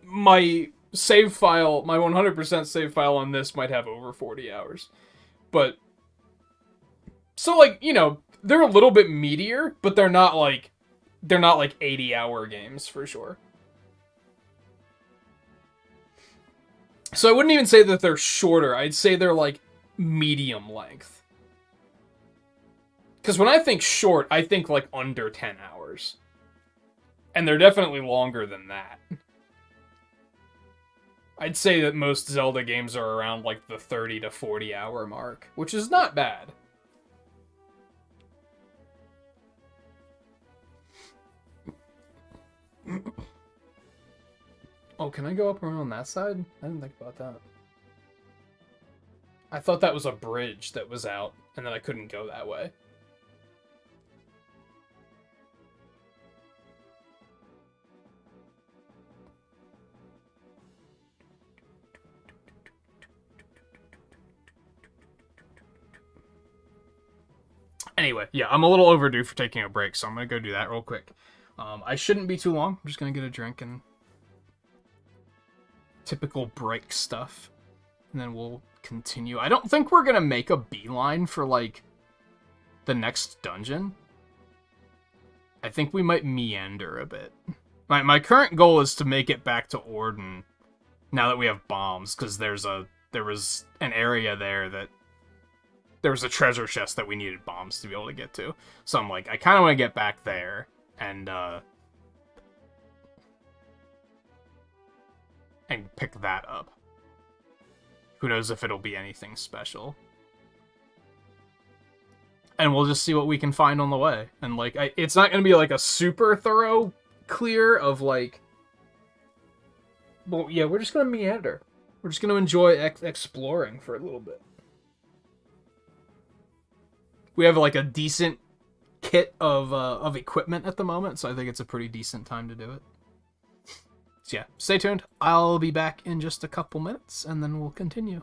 my save file, my 100% save file on this might have over 40 hours. But, so, like, you know, they're a little bit meatier, but they're not like 80-hour games, for sure. So I wouldn't even say that they're shorter. I'd say they're, like, medium length. Because when I think short, I think, like, under 10 hours. And they're definitely longer than that. I'd say that most Zelda games are around, like, the 30 to 40 hour mark, which is not bad. Oh, can I go up around that side? I didn't think about that. I thought that was a bridge that was out, and then I couldn't go that way. Anyway, yeah, I'm a little overdue for taking a break, so I'm going to go do that real quick. I shouldn't be too long. I'm just going to get a drink and... typical break stuff. And then we'll continue. I don't think we're going to make a beeline for, like, the next dungeon. I think we might meander a bit. My current goal is to make it back to Orden now that we have bombs, because there was an area there that... there was a treasure chest that we needed bombs to be able to get to. So I'm like, I kind of want to get back there and pick that up. Who knows if it'll be anything special. And we'll just see what we can find on the way. And, like, it's not going to be, like, a super thorough clear of, like... well, yeah, we're just going to meander. We're just going to enjoy exploring for a little bit. We have, like, a decent kit of equipment at the moment, so I think it's a pretty decent time to do it. So yeah, stay tuned. I'll be back in just a couple minutes, and then we'll continue.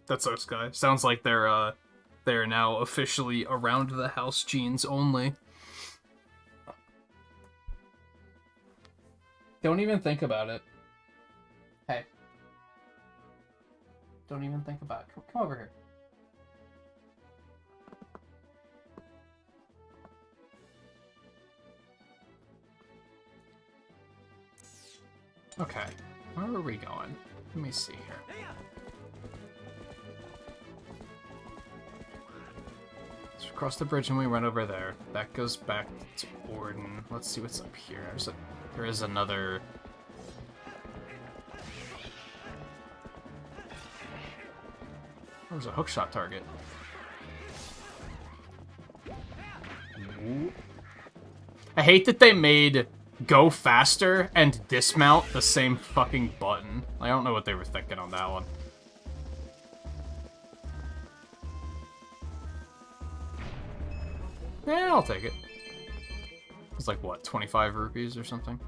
That sucks, guy. Sounds like they're now officially around the house genes only. Don't even think about it. Hey. Don't even think about it. Come over here. Okay. Where are we going? Let me see here. So we cross the bridge and we run over there. That goes back to Orden. Let's see what's up here. There is another... There's a hookshot target. Ooh. I hate that they made go faster and dismount the same fucking button. I don't know what they were thinking on that one. Yeah, I'll take it. It's like, what, 25 rupees or something?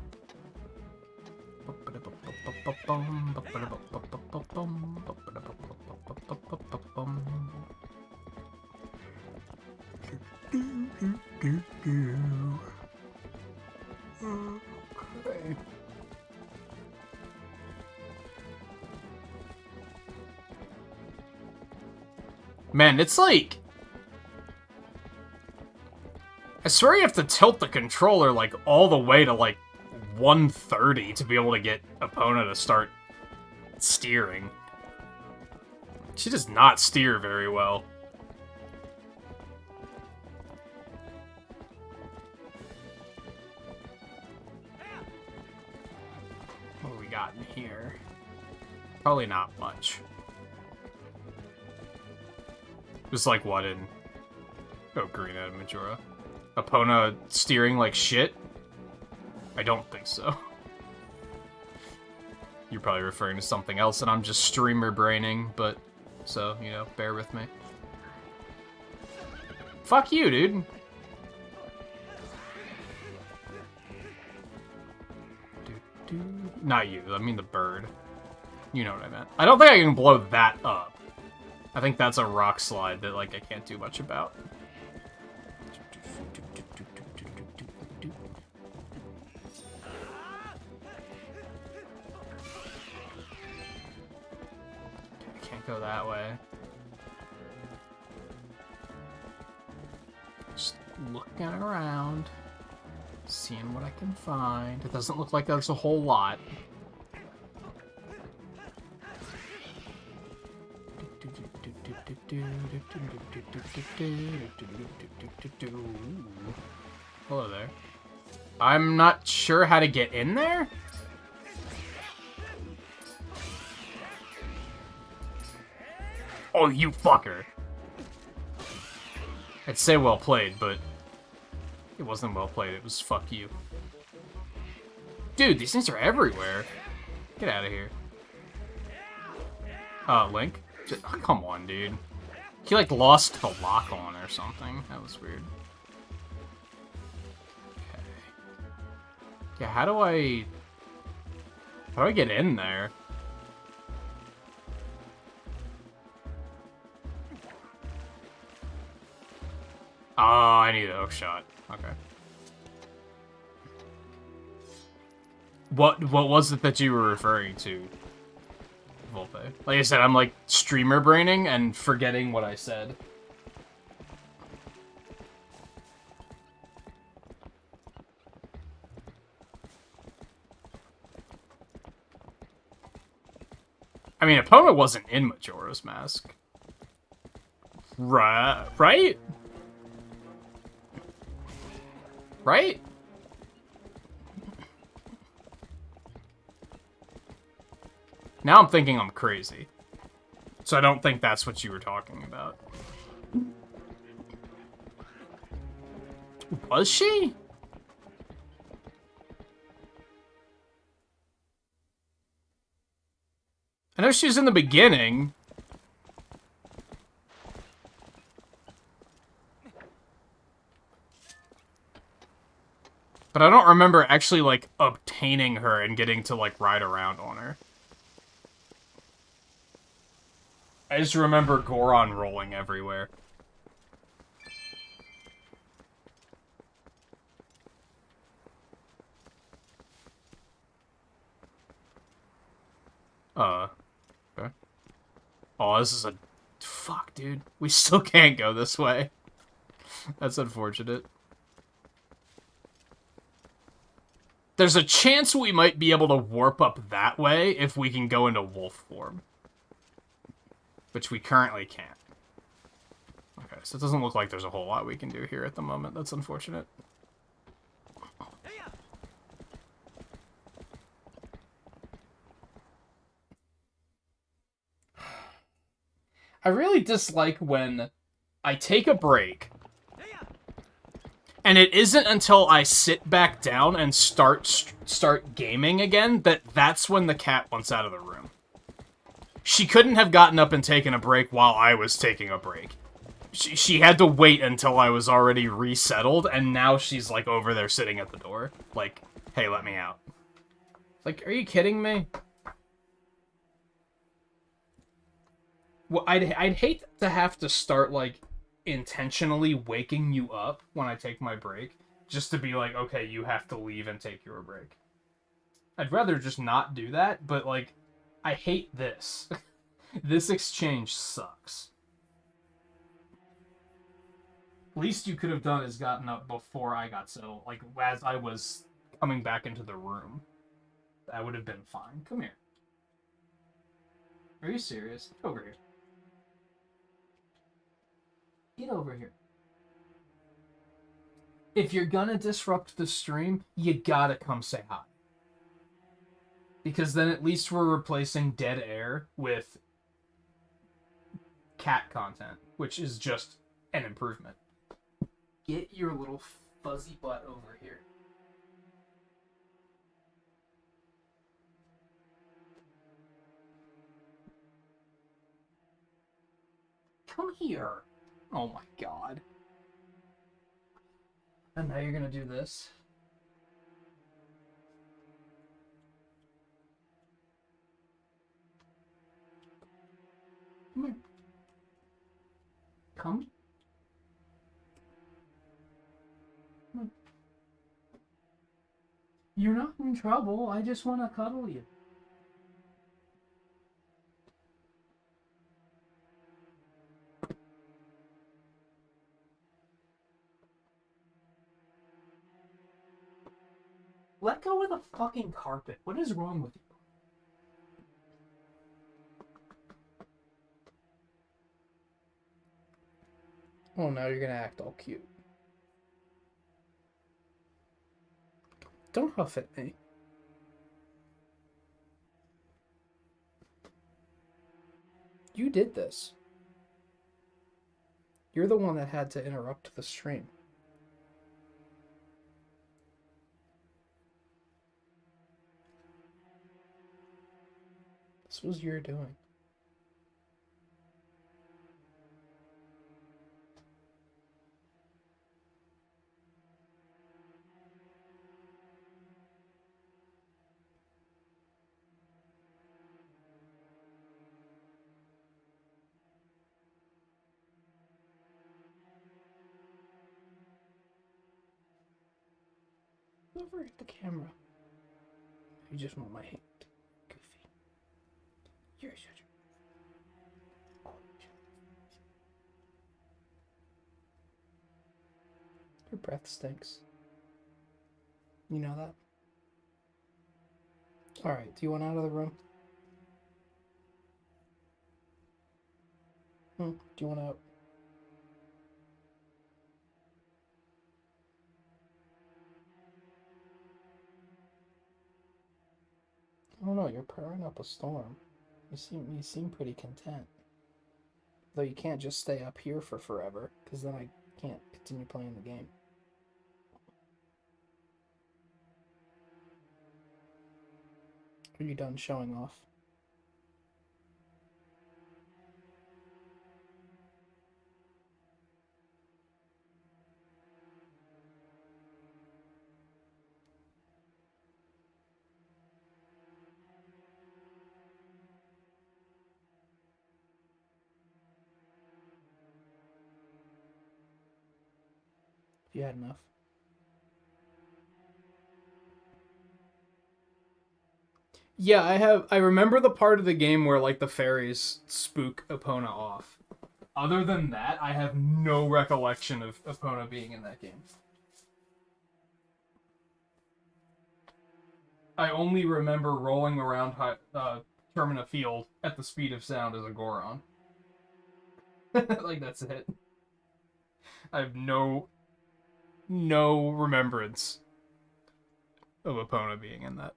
Okay. Man, it's like... I swear you have to tilt the controller, like, all the way to, like, 130 to be able to get Epona to start steering. She does not steer very well. What do we got in here? Probably not much. Just like what in... Oh, green out of Majora. Epona steering like shit? I don't think so. You're probably referring to something else and I'm just streamer braining, but... So, you know, bear with me. Fuck you, dude. Not you, I mean the bird. You know what I meant. I don't think I can blow that up. I think that's a rock slide that, like, I can't do much about. I can't go that way. Just looking around. Seeing what I can find. It doesn't look like there's a whole lot. Hello there. I'm not sure how to get in there? Oh, you fucker. I'd say well played, but it wasn't well played. It was fuck you. Dude, these things are everywhere. Get out of here. Link? Oh, come on, dude. He, like, lost the lock on or something. That was weird. Okay. Yeah, how do I get in there? Oh, I need a hook shot. Okay. What was it that you were referring to, Volpe? Like I said, I'm like streamer braining and forgetting what I said. I mean, Epona wasn't in Majora's Mask. Right? Right? Now I'm thinking I'm crazy. So I don't think that's what you were talking about. Was she? I know she was in the beginning. But I don't remember actually, like, obtaining her and getting to, like, ride around on her. I just remember Goron rolling everywhere. Okay. Oh, this is a... Fuck, dude. We still can't go this way. That's unfortunate. There's a chance we might be able to warp up that way if we can go into wolf form. Which we currently can't. Okay, so it doesn't look like there's a whole lot we can do here at the moment. That's unfortunate. I really dislike when I take a break, and it isn't until I sit back down and start gaming again that's when the cat wants out of the room. She couldn't have gotten up and taken a break while I was taking a break. She had to wait until I was already resettled, and now she's, like, over there sitting at the door. Like, hey, let me out. Like, are you kidding me? Well, I'd hate to have to start, like, intentionally waking you up when I take my break, just to be like, okay, you have to leave and take your break. I'd rather just not do that, but, like, I hate this. This exchange sucks. Least you could have done is gotten up before I got settled, like, as I was coming back into the room. That would have been fine. Come here. Are you serious? Get over here. Get over here. If you're gonna disrupt the stream, you gotta come say hi. Because then at least we're replacing dead air with cat content, which is just an improvement. Get your little fuzzy butt over here. Come here. Oh my god. And now you're gonna do this? Come here. Come. You're not in trouble. I just want to cuddle you. Let go of the fucking carpet. What is wrong with you? Oh, now you're gonna act all cute. Don't huff at me. You did this. You're the one that had to interrupt the stream. This was your doing. Over at the camera. You just want my hand. Goofy. You're such a... Your breath stinks. You know that? Alright, do you want out of the room? Do you want out? I don't know, you're purring up a storm. You seem pretty content. Though you can't just stay up here for forever, because then I can't continue playing the game. Are you done showing off? you had enough. Yeah, I remember the part of the game where, like, the fairies spook Epona off. Other than that, I have no recollection of Epona being in that game. I only remember rolling around Termina Field at the speed of sound as a Goron. Like, that's it. I have no remembrance of Epona being in that.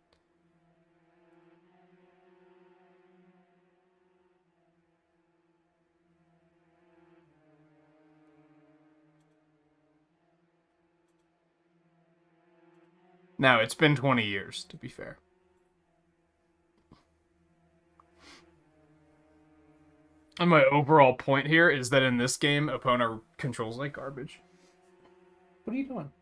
Now, it's been 20 years, to be fair. And my overall point here is that in this game, Epona controls like garbage. What are you doing?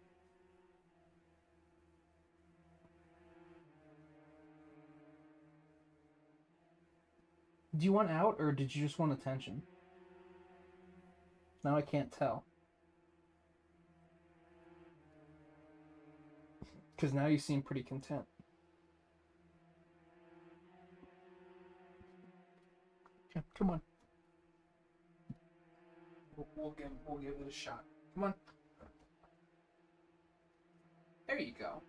Do you want out, or did you just want attention? Now I can't tell. Because now you seem pretty content. Okay, come on. We'll give it a shot. Come on. There you go.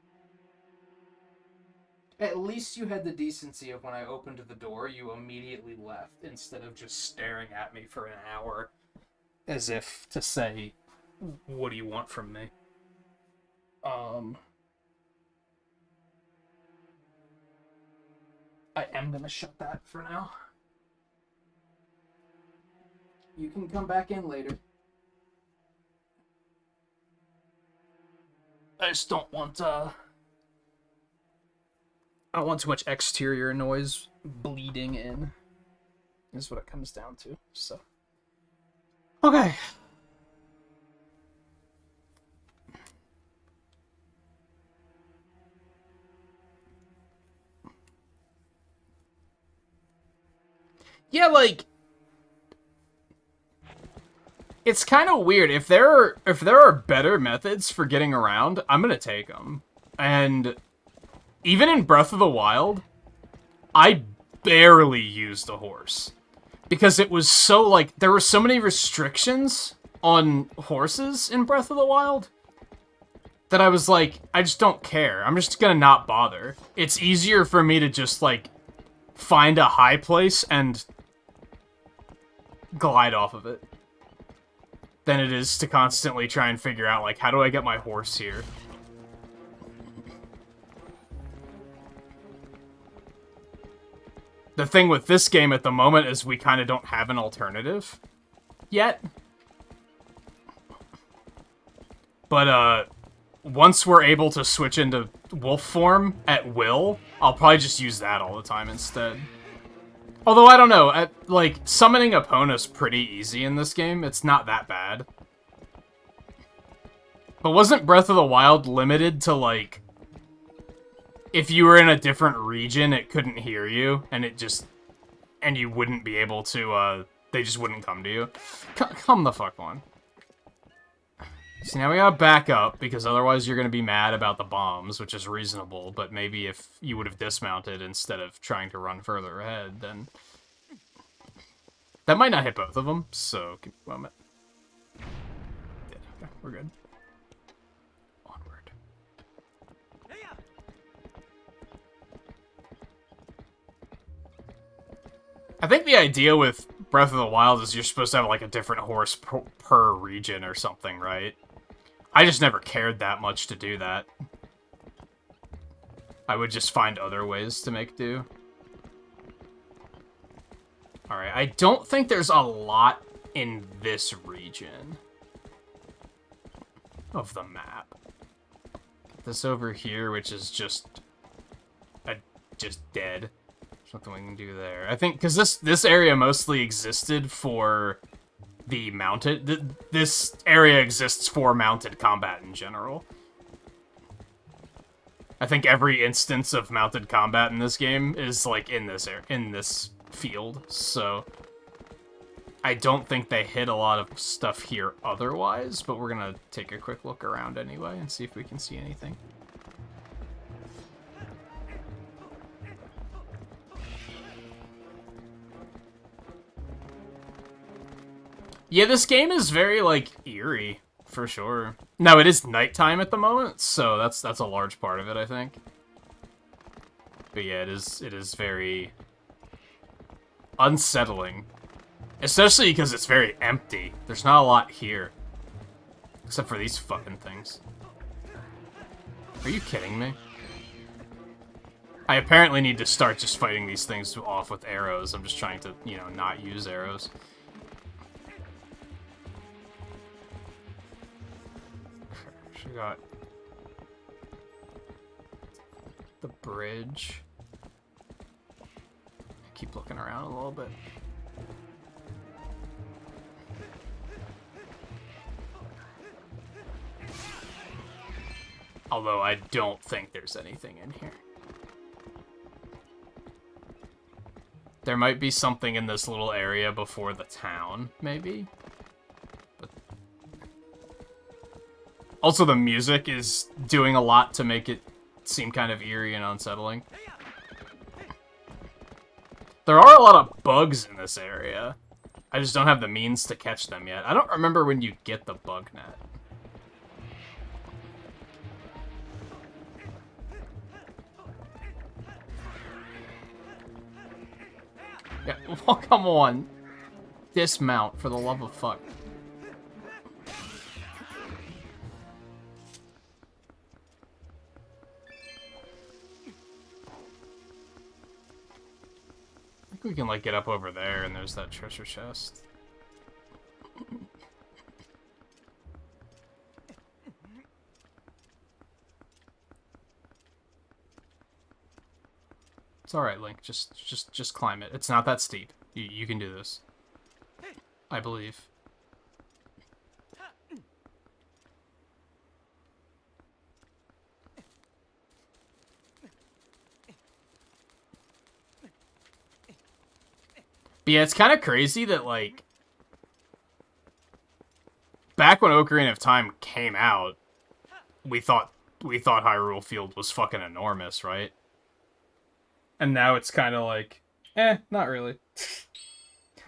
At least you had the decency of when I opened the door, you immediately left instead of just staring at me for an hour as if to say, what do you want from me? I am gonna shut that for now. You can come back in later. I just don't want, I don't want too much exterior noise bleeding in. Is what it comes down to, so. Okay. Yeah, like, it's kind of weird. If there are better methods for getting around, I'm gonna take them. And even in Breath of the Wild, I barely used a horse because it was so, like, there were so many restrictions on horses in Breath of the Wild that I was like, I just don't care. I'm just gonna not bother. It's easier for me to just, like, find a high place and glide off of it than it is to constantly try and figure out, like, how do I get my horse here? The thing with this game at the moment is we kind of don't have an alternative yet. But, once we're able to switch into wolf form at will, I'll probably just use that all the time instead. Although, I don't know, like, summoning Epona's pretty easy in this game. It's not that bad. But wasn't Breath of the Wild limited to, like, if you were in a different region, it couldn't hear you, and it just, and you wouldn't be able to, they just wouldn't come to you? Come the fuck on. See, now we gotta back up, because otherwise you're gonna be mad about the bombs, which is reasonable, but maybe if you would have dismounted instead of trying to run further ahead, then that might not hit both of them, so give me a moment. Yeah, okay, we're good. Onward. I think the idea with Breath of the Wild is you're supposed to have, like, a different horse per region or something, right? I just never cared that much to do that. I would just find other ways to make do. Alright, I don't think there's a lot in this region of the map. Get this over here, which is just dead. There's nothing we can do there. I think, because this area mostly existed for the mounted... This area exists for mounted combat in general. I think every instance of mounted combat in this game is, like, in this field, so... I don't think they hit a lot of stuff here otherwise, but we're gonna take a quick look around anyway and see if we can see anything. Yeah, this game is very, like, eerie, for sure. Now, it is nighttime at the moment, so that's a large part of it, I think. But yeah, it is very unsettling. Especially because it's very empty. There's not a lot here. Except for these fucking things. Are you kidding me? I apparently need to start just fighting these things off with arrows. I'm just trying to, you know, not use arrows. She got the bridge. Keep looking around a little bit. Although I don't think there's anything in here. There might be something in this little area before the town, maybe? But also, the music is doing a lot to make it seem kind of eerie and unsettling. There are a lot of bugs in this area. I just don't have the means to catch them yet. I don't remember when you get the bug net. Yeah, well, come on. Dismount, for the love of fuck. I think we can, like, get up over there, and there's that treasure chest. It's alright, Link. Just climb it. It's not that steep. You can do this. I believe. But yeah, it's kind of crazy that, like, back when Ocarina of Time came out, we thought Hyrule Field was fucking enormous, right? And now it's kind of like, not really.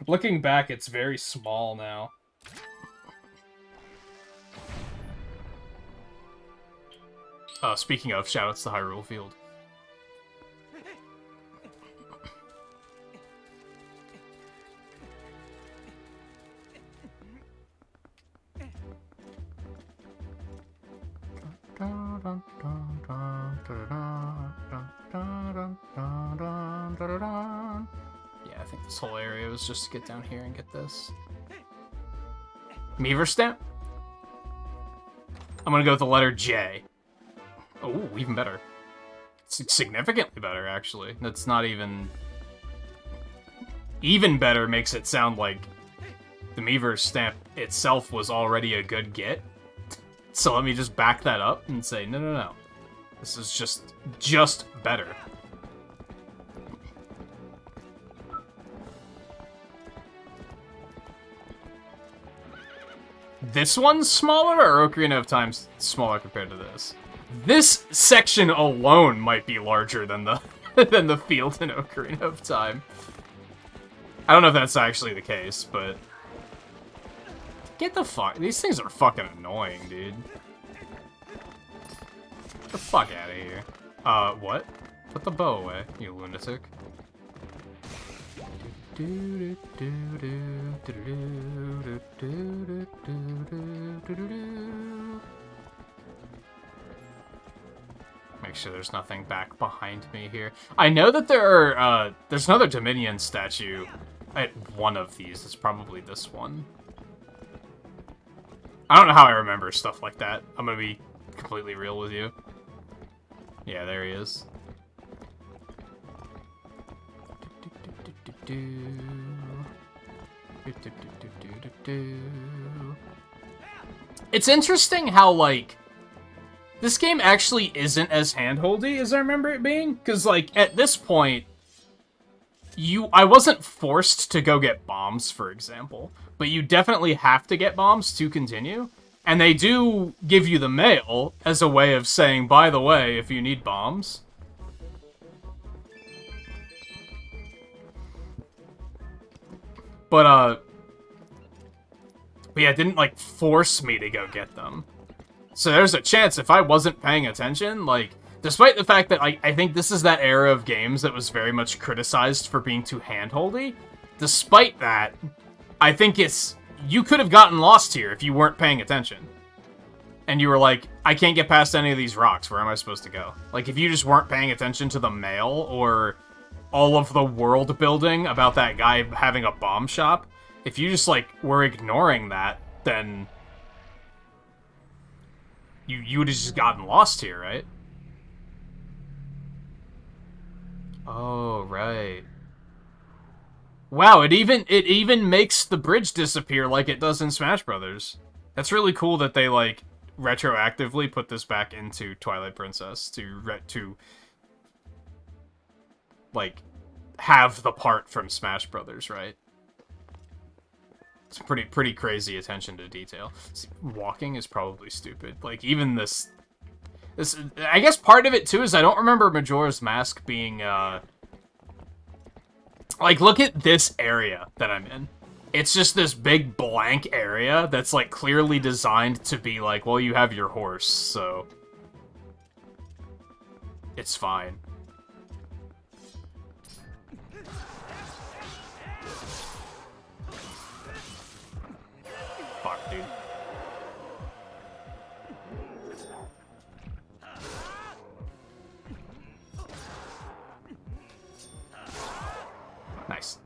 Looking back, it's very small now. Speaking of, shoutouts to Hyrule Field. Yeah, I think this whole area was just to get down here and get this. Meaver stamp? I'm gonna go with the letter J. Oh, even better. Significantly better, actually. That's not even... Even better makes it sound like the Meaver stamp itself was already a good get. So let me just back that up and say, no. This is just better. This one's smaller, or Ocarina of Time's smaller compared to this? This section alone might be larger than the than the field in Ocarina of Time. I don't know if that's actually the case, but... Get the fuck... These things are fucking annoying, dude. Get the fuck out of here. What? Put the bow away, you lunatic. Make sure there's nothing back behind me here. I know that there are, there's another Dominion statue at one of these. It's probably this one. I don't know how I remember stuff like that. I'm gonna be completely real with you. Yeah, there he is. It's interesting how, like, this game actually isn't as handholdy as I remember it being. Because, like, at this point, I wasn't forced to go get bombs, for example, but you definitely have to get bombs to continue. And they do give you the mail as a way of saying, by the way, if you need bombs. But yeah, it didn't, like, force me to go get them. So there's a chance if I wasn't paying attention, like, despite the fact that I think this is that era of games that was very much criticized for being too handholdy, despite that, I think you could have gotten lost here if you weren't paying attention. And you were like, I can't get past any of these rocks, where am I supposed to go? Like, if you just weren't paying attention to the mail, or all of the world building about that guy having a bomb shop, if you just, like, were ignoring that, then you would have just gotten lost here, right? Oh, right. Wow, it even makes the bridge disappear like it does in Smash Brothers. That's really cool that they, like, retroactively put this back into Twilight Princess to like, have the part from Smash Brothers, right? It's pretty crazy attention to detail. See, walking is probably stupid. Like, even this, I guess part of it, too, is I don't remember Majora's Mask being, like, look at this area that I'm in. It's just this big blank area that's, like, clearly designed to be like, well, you have your horse, so it's fine. Fuck, dude. Nice.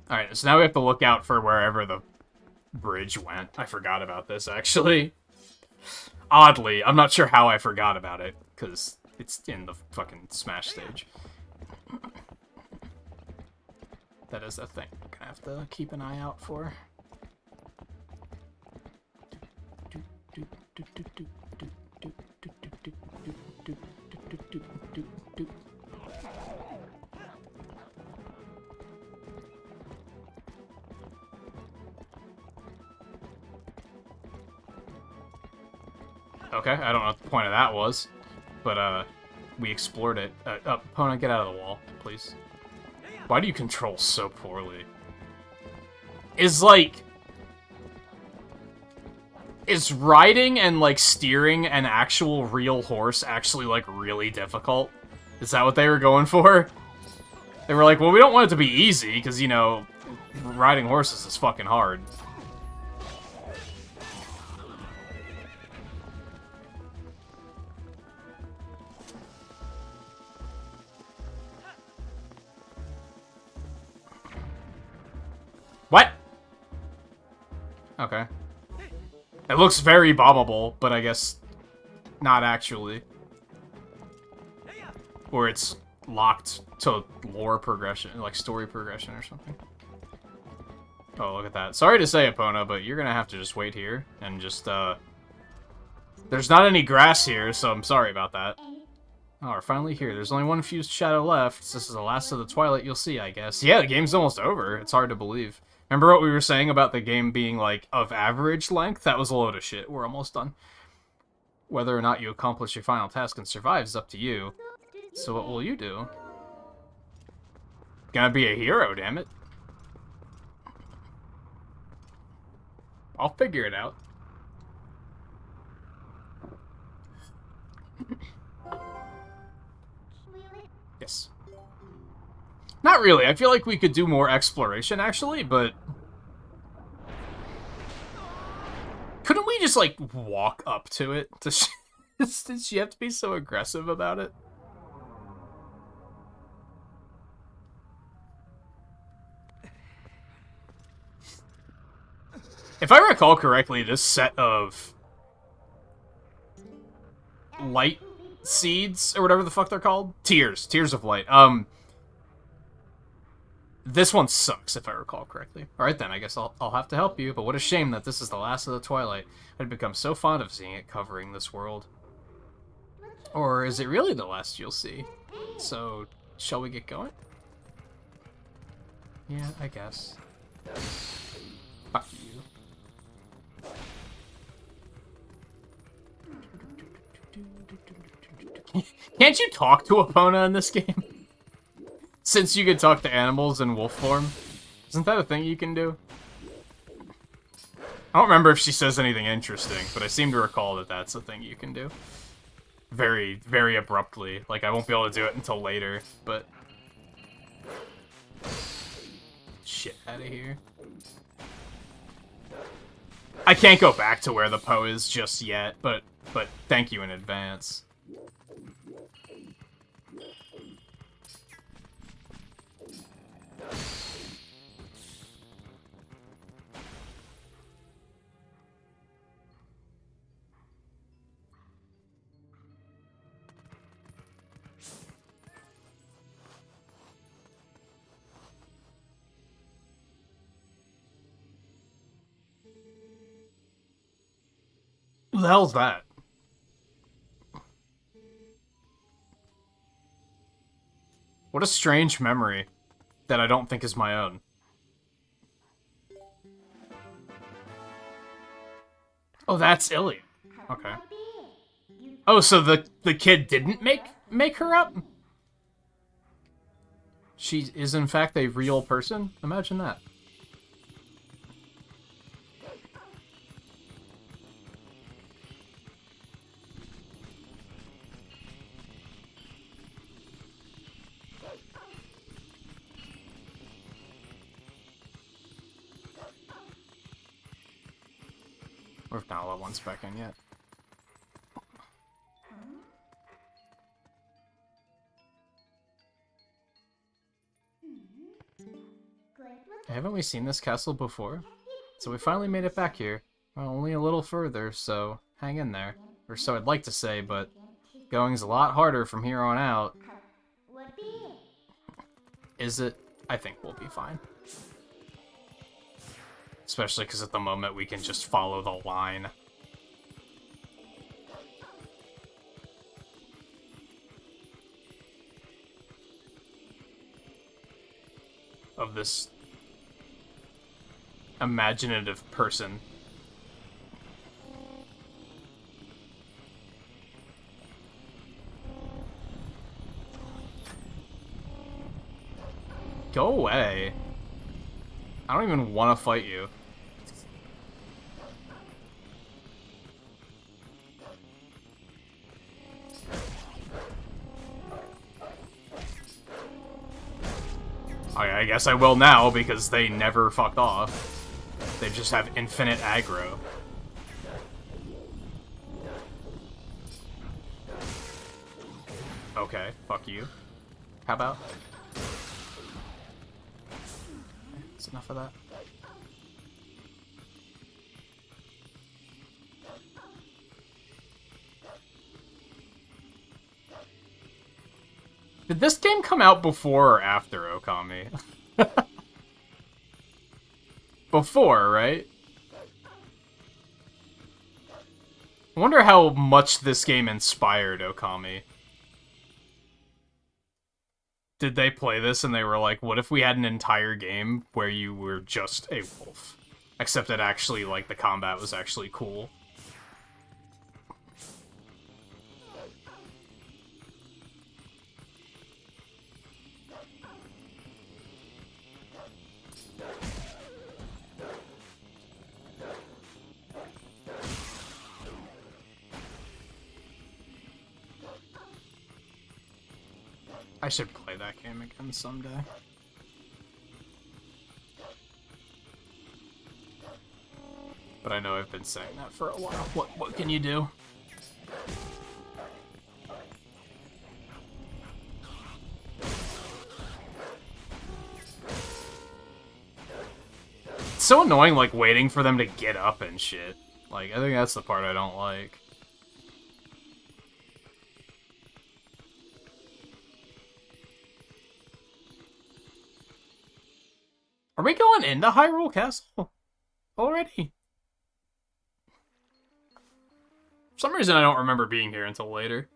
Alright, so now we have to look out for wherever the bridge went. I forgot about this, actually. Oddly, I'm not sure how I forgot about it, because it's in the fucking Smash stage. That is a thing I'm gonna have to keep an eye out for. Okay, I don't know what the point of that was, but we explored it. Opponent, get out of the wall, please. Why do you control so poorly? Is riding and, like, steering an actual real horse actually, like, really difficult? Is that what they were going for? They were like, well, we don't want it to be easy, because, you know, riding horses is fucking hard. What? Okay. It looks very bombable, but I guess not actually. Or it's locked to lore progression, like story progression or something. Oh, look at that. Sorry to say, Epona, but you're gonna have to just wait here and just, there's not any grass here, so I'm sorry about that. Oh, we're finally here. There's only one fused shadow left. This is the last of the Twilight you'll see, I guess. Yeah, the game's almost over. It's hard to believe. Remember what we were saying about the game being, like, of average length? That was a load of shit. We're almost done. Whether or not you accomplish your final task and survive is up to you. So what will you do? Gonna be a hero, damn it. I'll figure it out. Yes. Not really. I feel like we could do more exploration, actually, but couldn't we just, like, walk up to it? Does she have to be so aggressive about it? If I recall correctly, this set of light seeds, or whatever the fuck they're called, tears of light, This one sucks, if I recall correctly. Alright then, I guess I'll have to help you, but what a shame that this is the last of the Twilight. I'd become so fond of seeing it covering this world. Or is it really the last you'll see? So, shall we get going? Yeah, I guess. Fuck you. Can't you talk to Epona in this game? Since you can talk to animals in wolf form. Isn't that a thing you can do? I don't remember if she says anything interesting, but I seem to recall that that's a thing you can do. Very, very abruptly. Like, I won't be able to do it until later, but... Shit out of here. I can't go back to where the Poe is just yet, but thank you in advance. Who the hell's that? What a strange memory that I don't think is my own. Oh, that's Ilya. Okay. Oh, so the kid didn't make her up? She is in fact a real person? Imagine that. Or if not, let one's back in yet. Haven't we seen this castle before? So we finally made it back here. Well, only a little further, so hang in there. Or so I'd like to say, but going's a lot harder from here on out. Is it? I think we'll be fine. Especially because at the moment we can just follow the line. Of this imaginative person. Go away. I don't even want to fight you. I guess I will now, because they never fucked off. They just have infinite aggro. Okay, fuck you. How about? That's enough of that. Did this game come out before or after Okami? Before, right? I wonder how much this game inspired Okami. Did they play this and they were like, what if we had an entire game where you were just a wolf? Except that actually, like, the combat was actually cool. I should play that game again someday. But I know I've been saying that for a while. What can you do? It's so annoying, like, waiting for them to get up and shit. Like, I think that's the part I don't like. Are we going into Hyrule Castle already? For some reason, I don't remember being here until later.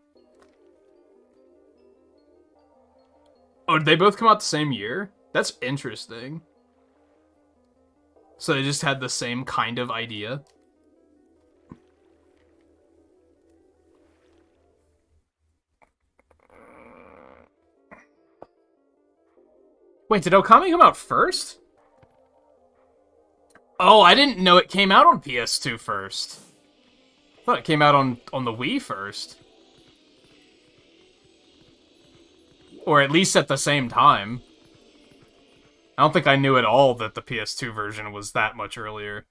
Oh, did they both come out the same year? That's interesting. So they just had the same kind of idea. Wait, did Okami come out first? Oh, I didn't know it came out on PS2 first. I thought it came out on the Wii first. Or at least at the same time. I don't think I knew at all that the PS2 version was that much earlier.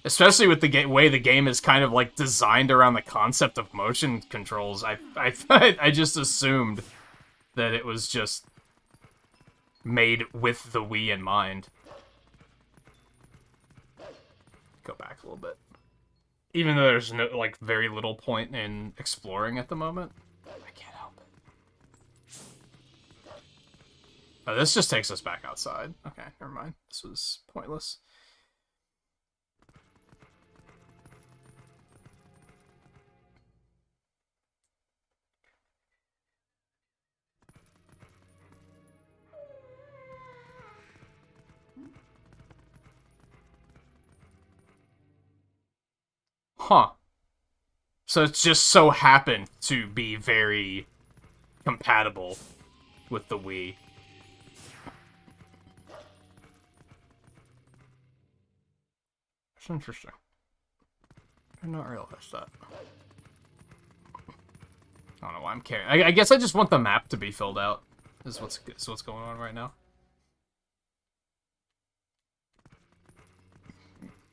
Especially with the way the game is kind of like designed around the concept of motion controls. I just assumed that it was just made with the Wii in mind. Go back a little bit. Even though there's no, like, very little point in exploring at the moment. I can't help it. Oh, this just takes us back outside. Okay, never mind. This was pointless. Huh. So it's just so happened to be very compatible with the Wii. That's interesting. I did not realize that. I don't know why I'm caring. I guess I just want the map to be filled out. Is what's going on right now.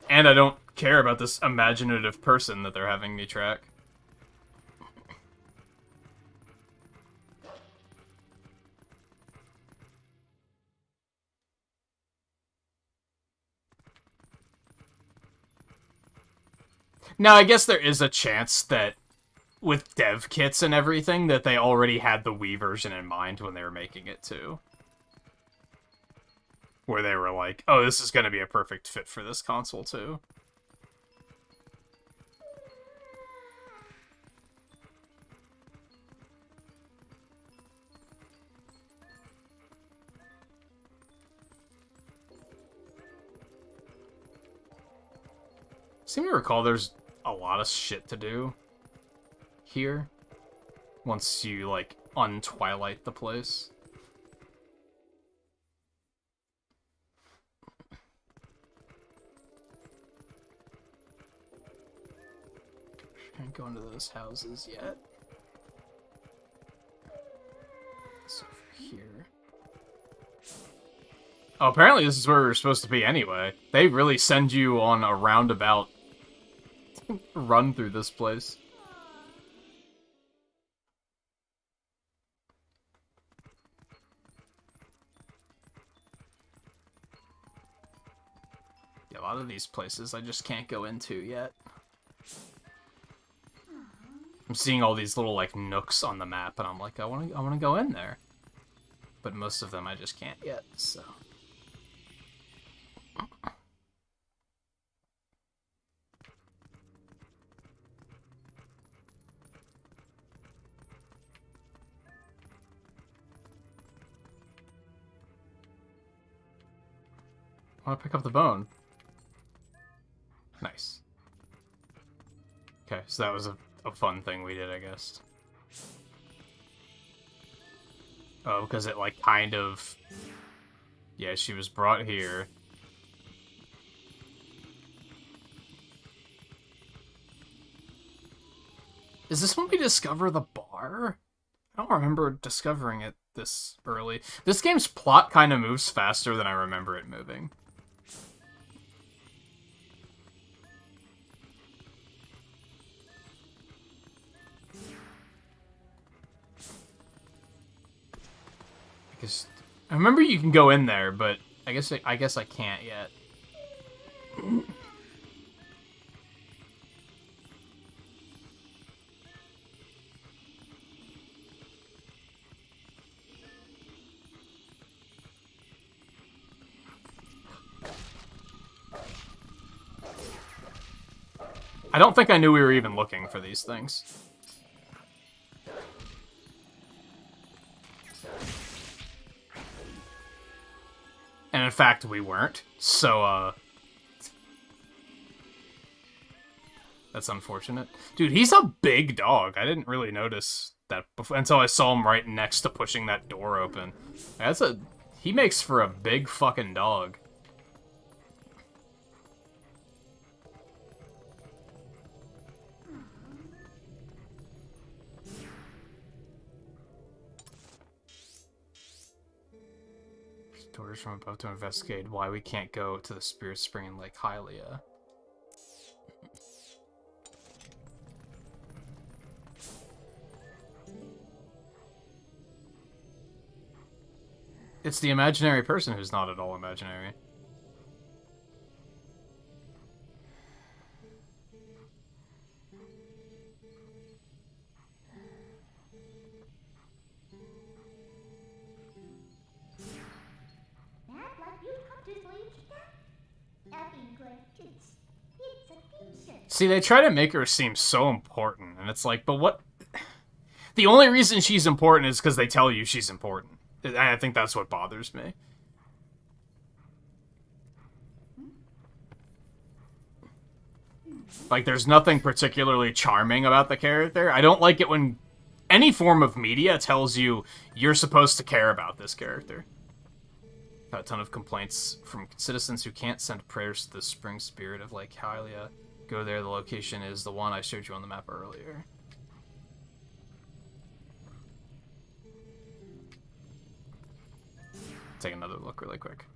And I don't care about this imaginative person that they're having me track. Now, I guess there is a chance that with dev kits and everything that they already had the Wii version in mind when they were making it too. Where they were like, oh, this is going to be a perfect fit for this console too. Seem to recall there's a lot of shit to do here once you, like, un-Twilight the place. Can't go into those houses yet. It's over here. Oh, apparently this is where we're supposed to be anyway. They really send you on a roundabout run through this place. Yeah, a lot of these places I just can't go into yet. I'm seeing all these little, like, nooks on the map, and I'm like, I want to go in there. But most of them I just can't yet, so... I want to pick up the bone. Nice. Okay, so that was a fun thing we did, I guess. Oh, because it, like, kind of... Yeah, she was brought here. Is this when we discover the bar? I don't remember discovering it this early. This game's plot kind of moves faster than I remember it moving. I remember you can go in there, but I guess I can't yet. I don't think I knew we were even looking for these things. And in fact, we weren't. So, that's unfortunate. Dude, he's a big dog. I didn't really notice that before, until I saw him right next to pushing that door open. He makes for a big fucking dog. Orders from above to investigate why we can't go to the Spirit Spring in Lake Hylia. It's the imaginary person who's not at all imaginary. See, they try to make her seem so important, and it's like, but what? The only reason she's important is because they tell you she's important. I think that's what bothers me. Like, there's nothing particularly charming about the character. I don't like it when any form of media tells you you're supposed to care about this character. Got a ton of complaints from citizens who can't send prayers to the spring spirit of Lake Hylia. Go there, the location is the one I showed you on the map earlier. Take another look really quick.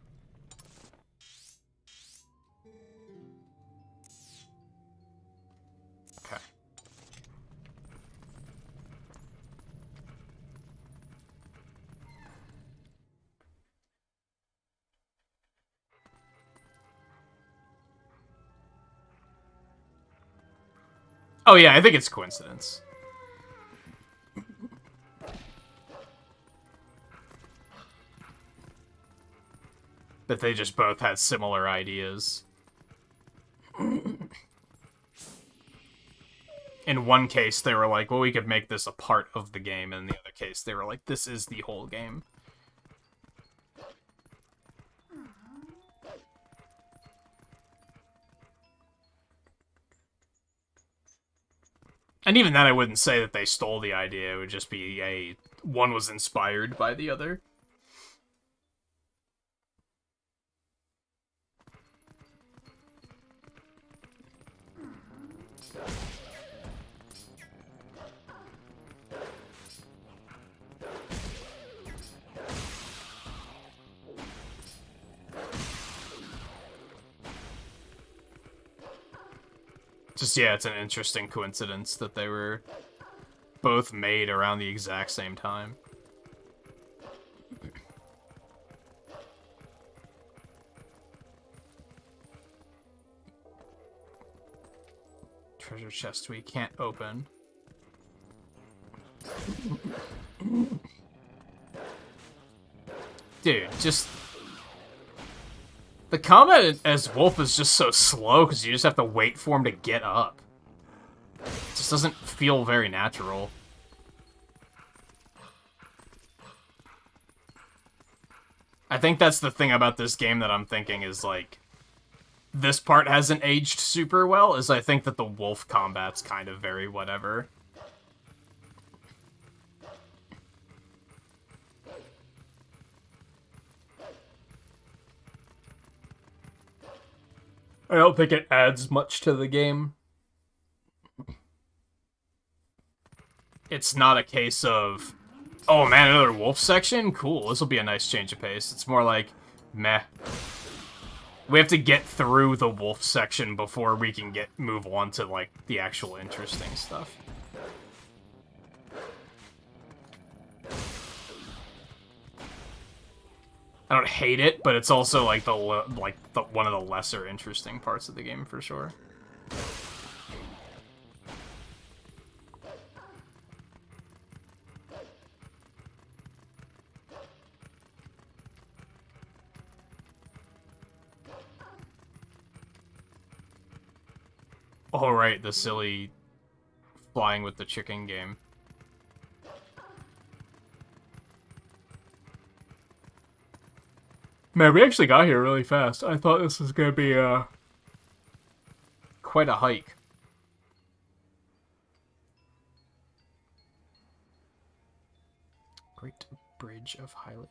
Okay. Oh yeah, I think it's coincidence. That they just both had similar ideas. In one case, they were like, well, we could make this a part of the game. And in the other case, they were like, this is the whole game. And even then, I wouldn't say that they stole the idea. It would just be one was inspired by the other. Just, yeah, it's an interesting coincidence that they were both made around the exact same time. Treasure chest we can't open. Dude, just... The combat as Wolf is just so slow because you just have to wait for him to get up. It just doesn't feel very natural. I think that's the thing about this game that I'm thinking is, like, this part hasn't aged super well, is I think that the Wolf combat's kind of very whatever. I don't think it adds much to the game. It's not a case of, oh man, another wolf section? Cool, this will be a nice change of pace. It's more like, meh. We have to get through the wolf section before we can move on to, like, the actual interesting stuff. I don't hate it, but it's also like one of the lesser interesting parts of the game for sure. Oh, right, the silly flying with the chicken game. Man, we actually got here really fast. I thought this was gonna be, quite a hike. Great Bridge of Hylia.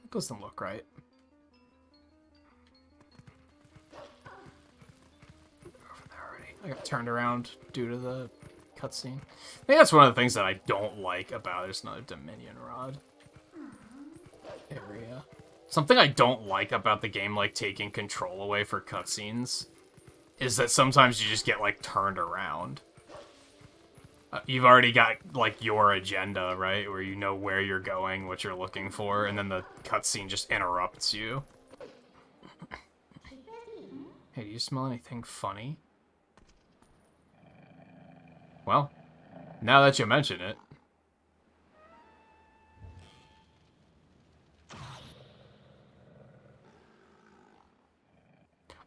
That doesn't look right. I got turned around due to the cutscene. I think that's one of the things that I don't like about it. There's another Dominion Rod area. Something I don't like about the game, like, taking control away for cutscenes, is that sometimes you just get, like, turned around. You've already got, like, your agenda, right? Where you know where you're going, what you're looking for, and then the cutscene just interrupts you. Hey, do you smell anything funny? Well, now that you mention it.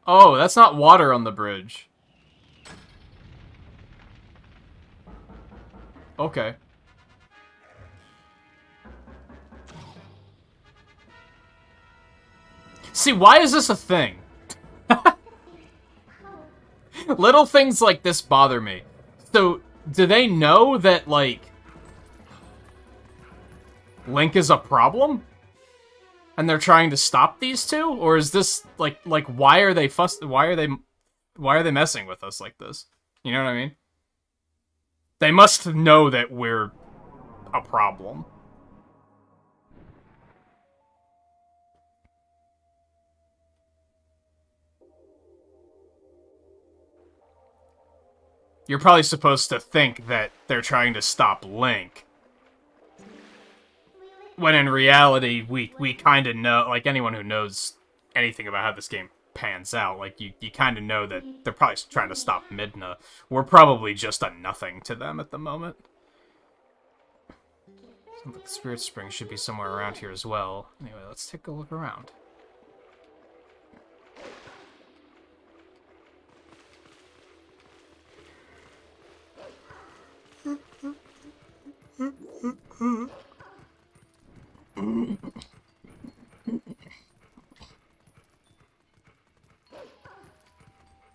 Oh, that's not water on the bridge. Okay. See, why is this a thing? Little things like this bother me. So, do they know that, like, Link is a problem? And they're trying to stop these two? Or is this, like, why are they why are they messing with us like this? You know what I mean? They must know that we're a problem. You're probably supposed to think that they're trying to stop Link. When in reality, we kind of know, like, anyone who knows anything about how this game pans out, like, you kind of know that they're probably trying to stop Midna. We're probably just a nothing to them at the moment. Sounds like the Spirit Spring should be somewhere around here as well. Anyway, let's take a look around.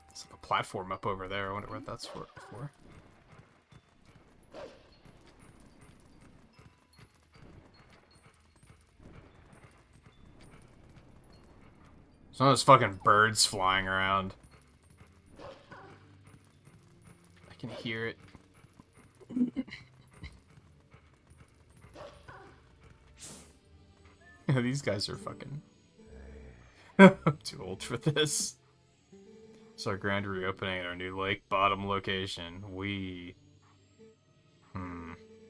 It's like a platform up over there. I wonder what that's for. Some of those fucking birds flying around. I can hear it. These guys are fucking... I'm too old for this. It's our grand reopening at our new lake bottom location.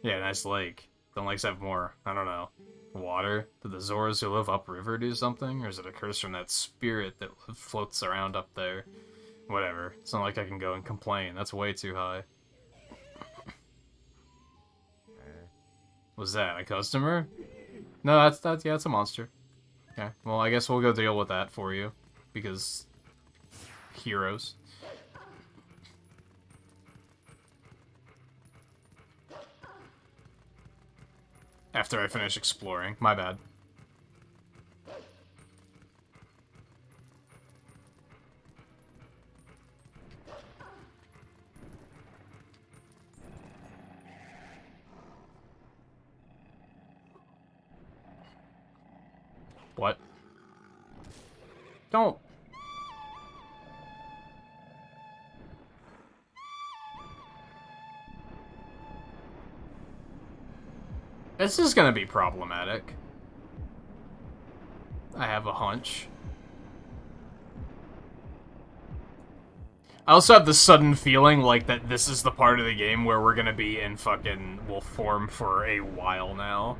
Yeah, nice lake. Don't lakes have more, I don't know, water? Do the Zoras who live upriver do something? Or is it a curse from that spirit that floats around up there? Whatever. It's not like I can go and complain. That's way too high. Was that a customer? No, that's yeah, it's a monster. Okay, well, I guess we'll go deal with that for you, because heroes. After I finish exploring, my bad. What? Don't. This is gonna be problematic. I have a hunch. I also have the sudden feeling like that this is the part of the game where we're gonna be in fucking wolf form for a while now.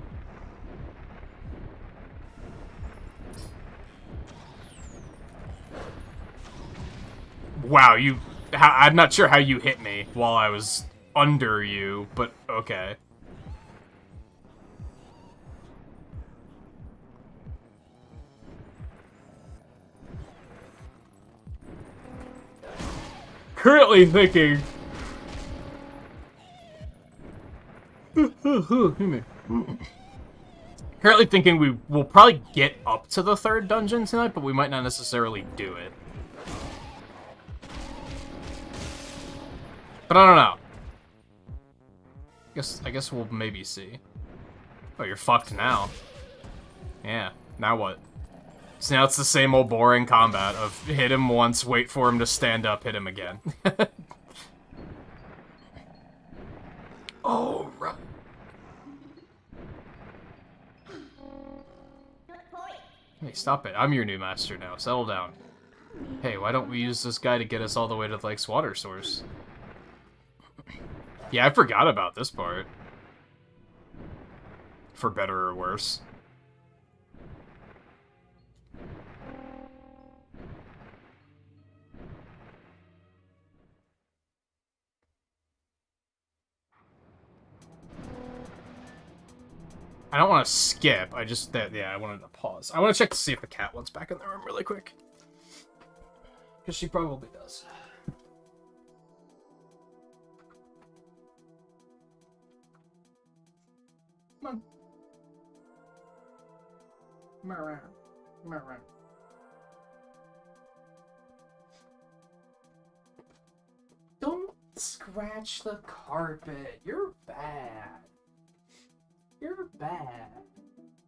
Wow, I'm not sure how you hit me while I was under you, but okay. Currently thinking... Currently thinking we will probably get up to the 3rd dungeon tonight, but we might not necessarily do it. But I don't know. I guess we'll maybe see. Oh, you're fucked now. Yeah, now what? So now it's the same old boring combat of hit him once, wait for him to stand up, hit him again. Oh, right. Hey, stop it. I'm your new master now. Settle down. Hey, why don't we use this guy to get us all the way to the lake's water source? Yeah, I forgot about this part. For better or worse. I don't want to skip. I just, yeah, I wanted to pause. I want to check to see if the cat wants back in the room really quick. Because she probably does. Come on. Come around. Come around. Don't scratch the carpet. You're bad. You're bad.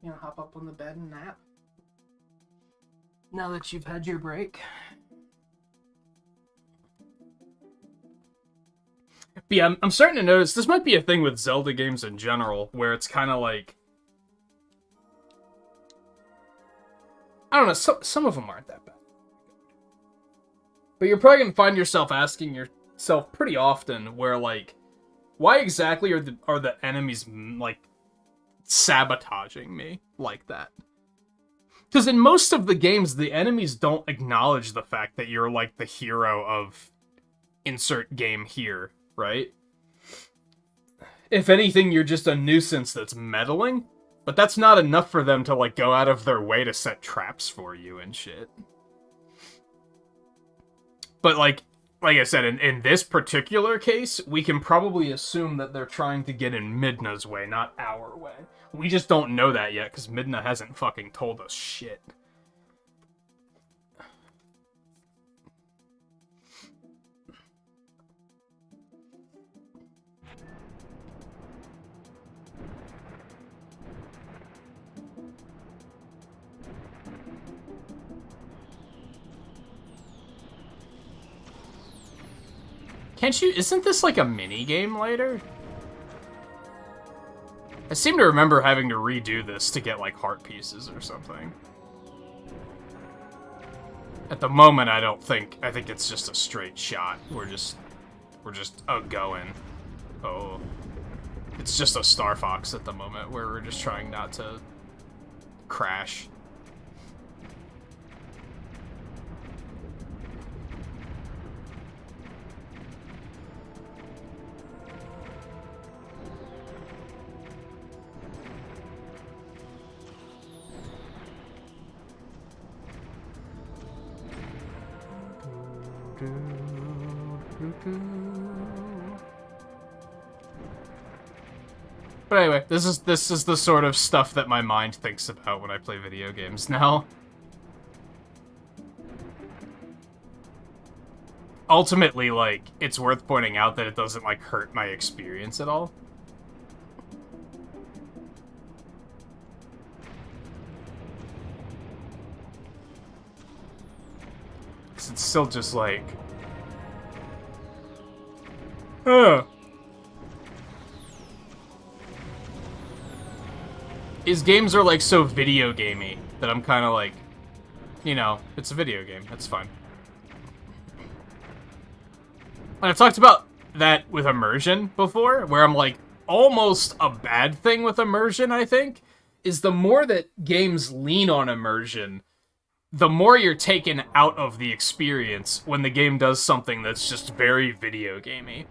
You gonna hop up on the bed and nap? Now that you've had your break? But yeah, I'm starting to notice this might be a thing with Zelda games in general, where it's kind of like... I don't know, some of them aren't that bad. But you're probably gonna find yourself asking yourself pretty often, where like, why exactly are the enemies, like, sabotaging me like that? Because in most of the games, the enemies don't acknowledge the fact that you're like the hero of insert game here, right? If anything, you're just a nuisance that's meddling, but that's not enough for them to like go out of their way to set traps for you and shit. But like I said, in this particular case, we can probably assume that they're trying to get in Midna's way, not our way. We just don't know that yet, because Midna hasn't fucking told us shit. Can't you... Isn't this like a mini-game later? I seem to remember having to redo this to get like heart pieces or something. At the moment, I think it's just a straight shot. We're just going. Oh. It's just a Star Fox at the moment where we're just trying not to crash. But anyway, this is the sort of stuff that my mind thinks about when I play video games now. Ultimately, like, it's worth pointing out that it doesn't, like, hurt my experience at all. Because it's still just like... His games are, like, so video gamey that I'm kind of like, you know, it's a video game. That's fine. And I've talked about that with immersion before, where I'm like, almost a bad thing with immersion, I think, is the more that games lean on immersion, the more you're taken out of the experience when the game does something that's just very video gamey.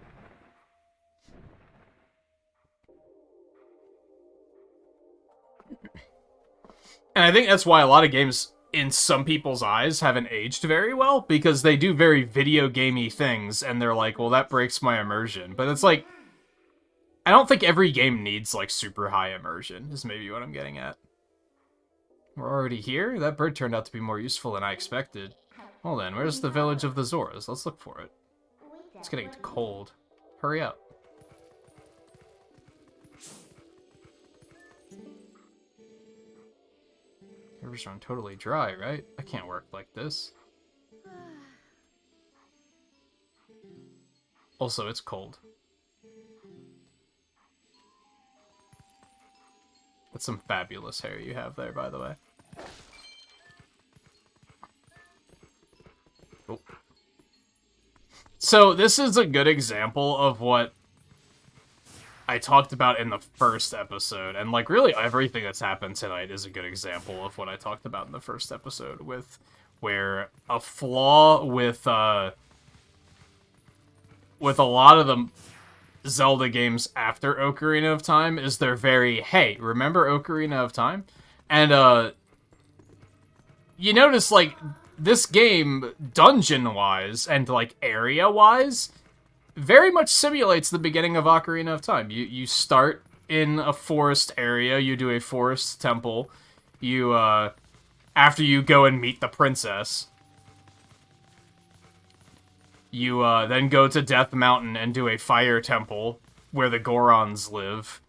And I think that's why a lot of games, in some people's eyes, haven't aged very well, because they do very video gamey things, and they're like, well, that breaks my immersion. But it's like, I don't think every game needs, like, super high immersion, is maybe what I'm getting at. We're already here? That bird turned out to be more useful than I expected. Well then, where's the village of the Zoras? Let's look for it. It's getting cold. Hurry up. Rivers run totally dry, right? I can't work like this. Also, it's cold. That's some fabulous hair you have there, by the way. Oh. So, this is a good example of what I talked about in the first episode, and, like, really everything that's happened tonight is a good example of what I talked about in the first episode, with where a flaw with a lot of the Zelda games after Ocarina of Time is they're very, hey, remember Ocarina of Time? And, you notice, like, this game, dungeon-wise and, like, area-wise, very much simulates the beginning of Ocarina of Time. You start in a forest area, you do a forest temple, you, after you go and meet the princess, you, then go to Death Mountain and do a fire temple where the Gorons live.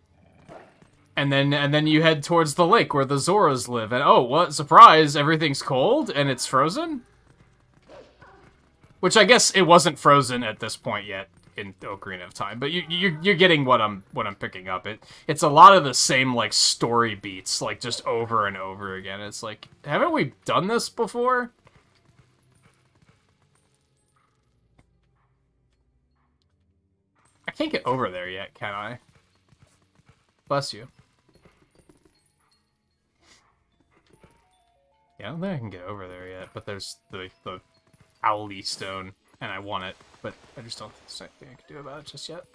And then you head towards the lake where the Zoras live, and oh, what, surprise, everything's cold and it's frozen? Which I guess it wasn't frozen at this point yet in Ocarina of Time, but you're getting what I'm picking up. It's a lot of the same, like, story beats, like, just over and over again. It's like, haven't we done this before? I can't get over there yet, can I? Bless you. Yeah, I don't think I can get over there yet, but there's the Owly Stone, and I want it, but I just don't think there's anything I can do about it just yet.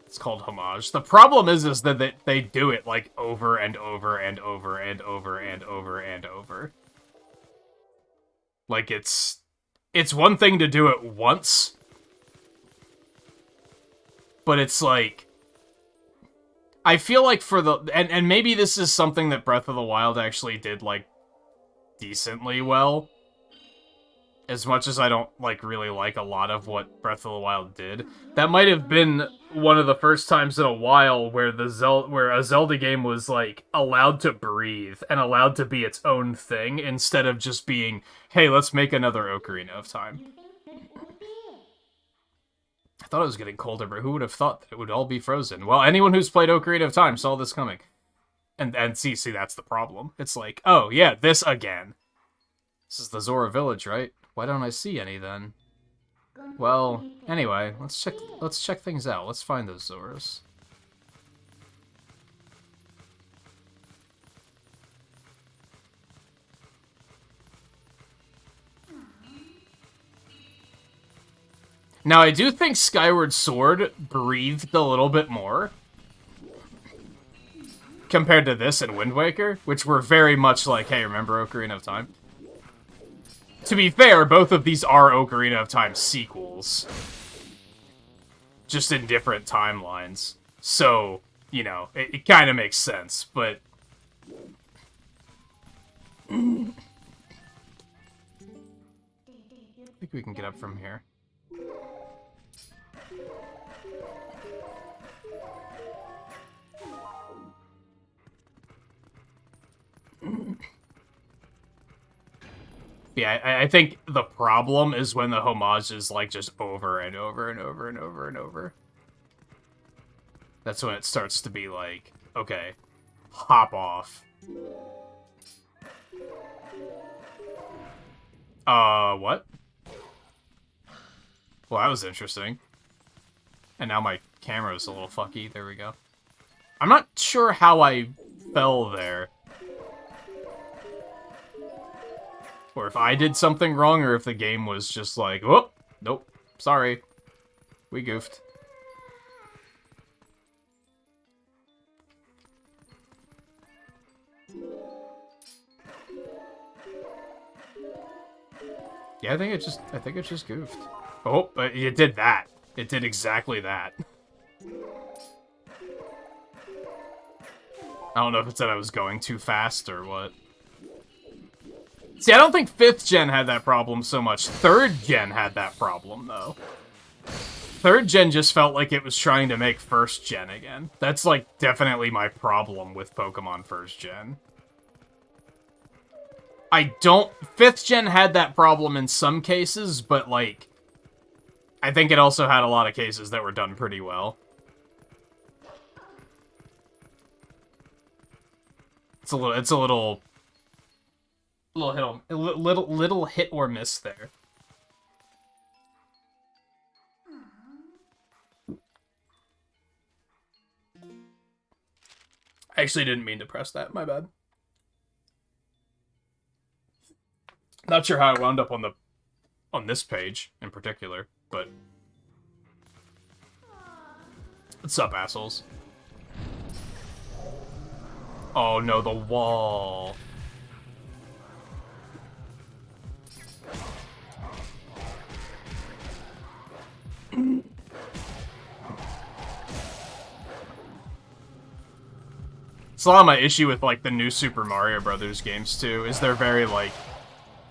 It's called homage. The problem is that they do it, like, over and over and over and over and over and over. Like, it's one thing to do it once, but it's like, I feel like for the, and maybe this is something that Breath of the Wild actually did, like, decently well, as much as I don't, like, really like a lot of what Breath of the Wild did. That might have been one of the first times in a while where where a Zelda game was, like, allowed to breathe and allowed to be its own thing instead of just being, hey, let's make another Ocarina of Time. I thought it was getting colder, but who would have thought that it would all be frozen? Well, anyone who's played Ocarina of Time saw this coming. And see, that's the problem. It's like, oh, yeah, this again. This is the Zora village, right? Why don't I see any, then? Well, anyway, let's check things out. Let's find those Zoras. Now, I do think Skyward Sword breathed a little bit more compared to this and Wind Waker, which were very much like, hey, remember Ocarina of Time? To be fair, both of these are Ocarina of Time sequels. Just in different timelines. So, you know, it kind of makes sense, but... I think we can get up from here. Yeah, I think the problem is when the homage is, like, just over and over and over and over and over. That's when it starts to be like, okay, hop off. What? Well, that was interesting. And now my camera's a little fucky. There we go. I'm not sure how I fell there. Or if I did something wrong, or if the game was just like, oh, nope, sorry. We goofed. Yeah, I think it just goofed. Oh, but it did that. It did exactly that. I don't know if it said I was going too fast or what. See, I don't think 5th gen had that problem so much. 3rd gen had that problem, though. 3rd gen just felt like it was trying to make 1st gen again. That's, like, definitely my problem with Pokemon 1st gen. 5th gen had that problem in some cases, but, like, I think it also had a lot of cases that were done pretty well. It's a little hit or miss there. I actually didn't mean to press that, my bad. Not sure how I wound up on this page in particular, but what's up, assholes? Oh no, the wall. It's a lot of my issue with, like, the new Super Mario Brothers games, too, is they're very, like,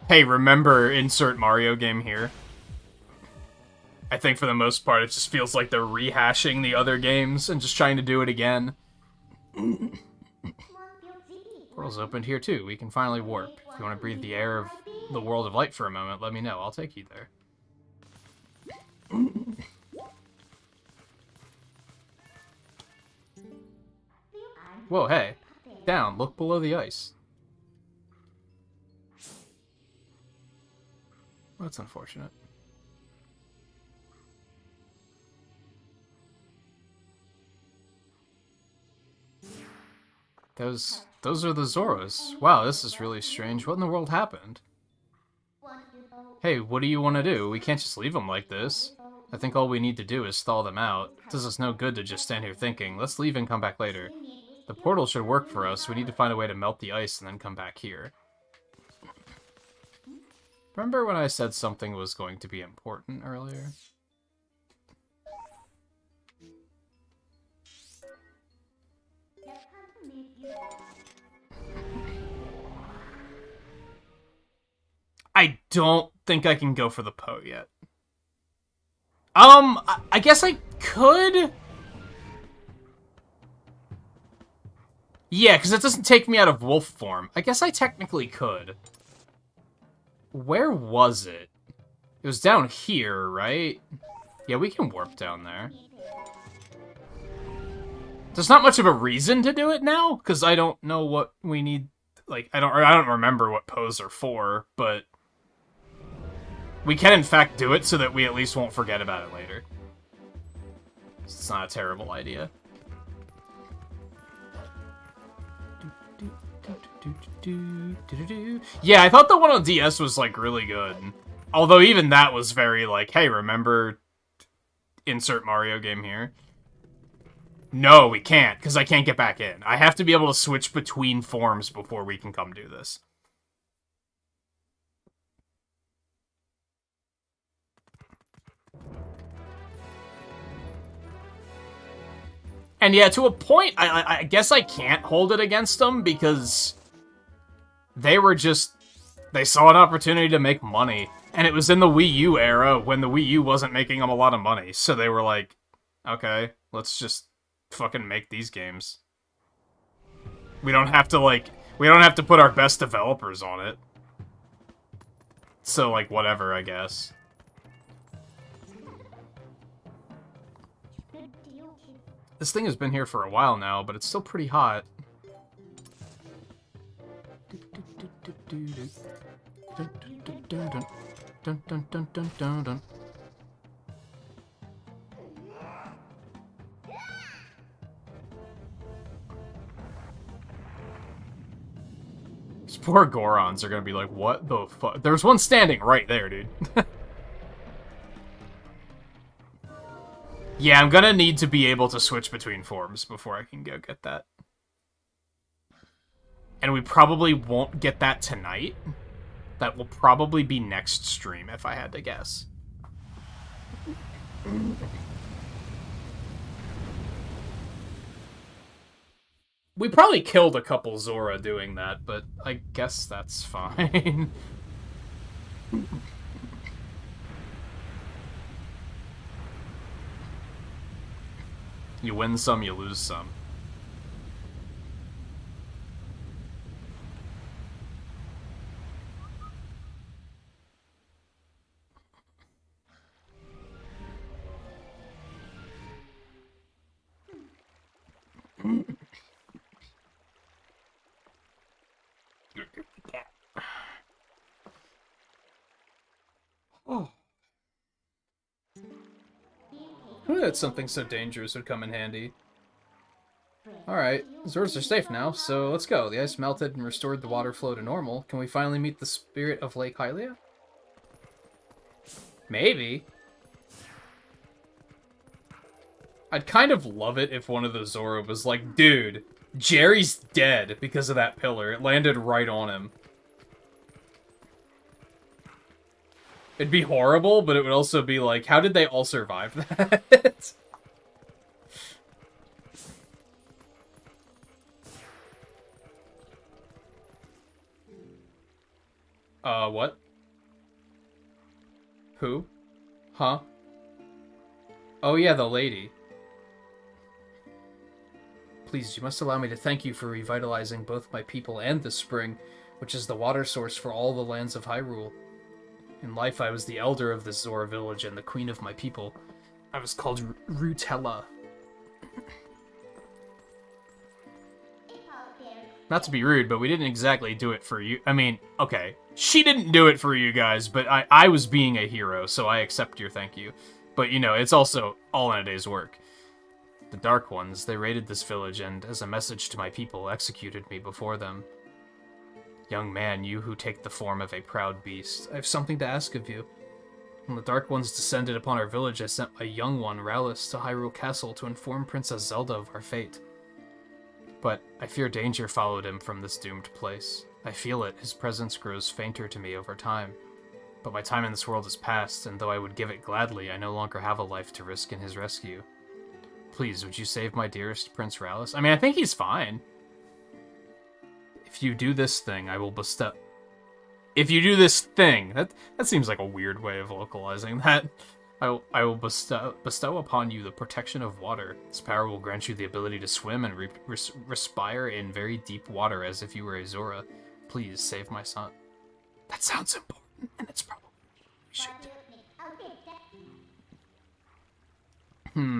hey, remember, insert Mario game here. I think for the most part, it just feels like they're rehashing the other games and just trying to do it again. Portal's opened here, too. We can finally warp. If you want to breathe the air of the world of light for a moment, let me know. I'll take you there. Whoa, hey. Down, look below the ice. That's unfortunate. Those are the Zoros. Wow, this is really strange. What in the world happened? Hey, what do you want to do? We can't just leave them like this. I think all we need to do is stall them out. It does us no good to just stand here thinking. Let's leave and come back later. The portal should work for us. We need to find a way to melt the ice and then come back here. Remember when I said something was going to be important earlier? I don't think I can go for the Poe yet. I guess I could. Yeah, because it doesn't take me out of wolf form. I guess I technically could. Where was it? It was down here, right? Yeah, we can warp down there. There's not much of a reason to do it now, because I don't know what we need. Like, I don't remember what Poes are for, but we can in fact do it so that we at least won't forget about it later. It's not a terrible idea. Yeah, I thought the one on DS was, like, really good. Although even that was very, like, hey, remember, insert Mario game here? No, we can't, because I can't get back in. I have to be able to switch between forms before we can come do this. And yeah, to a point, I guess I can't hold it against them, because they were just... They saw an opportunity to make money. And it was in the Wii U era, when the Wii U wasn't making them a lot of money. So they were like, okay, let's just fucking make these games. We don't have to, like... We don't have to put our best developers on it. So, like, whatever, I guess. This thing has been here for a while now, but it's still pretty hot. These poor Gorons are gonna be like, what the fuck? There's one standing right there, dude. Yeah, I'm gonna need to be able to switch between forms before I can go get that. And we probably won't get that tonight. That will probably be next stream, if I had to guess. We probably killed a couple Zora doing that, but I guess that's fine. You win some, you lose some. Oh. Who thought something so dangerous would come in handy? Alright, Zoras are safe now, so let's go. The ice melted and restored the water flow to normal. Can we finally meet the spirit of Lake Hylia? Maybe. I'd kind of love it if one of the Zora was like, dude, Jerry's dead because of that pillar. It landed right on him. It'd be horrible, but it would also be like, how did they all survive that? What? Who? Huh? Oh yeah, the lady. Please, you must allow me to thank you for revitalizing both my people and the spring, which is the water source for all the lands of Hyrule. In life, I was the elder of this Zora village and the queen of my people. I was called Rutella. Not to be rude, but we didn't exactly do it for you. I mean, okay, she didn't do it for you guys, but I was being a hero, so I accept your thank you. But, you know, it's also all in a day's work. The Dark Ones, they raided this village and, as a message to my people, executed me before them. Young man, you who take the form of a proud beast, I have something to ask of you. When the Dark Ones descended upon our village, I sent a young one, Rallis, to Hyrule Castle to inform Princess Zelda of our fate. But I fear danger followed him from this doomed place. I feel it, his presence grows fainter to me over time. But my time in this world is past, and though I would give it gladly, I no longer have a life to risk in his rescue. Please, would you save my dearest Prince Rallis? I mean, I think he's fine. If you do this thing, I will bestow... If you do this thing... That seems like a weird way of localizing that. I will bestow upon you the protection of water. This power will grant you the ability to swim and respire in very deep water as if you were a Zora. Please, save my son. That sounds important, and it's probably we should do.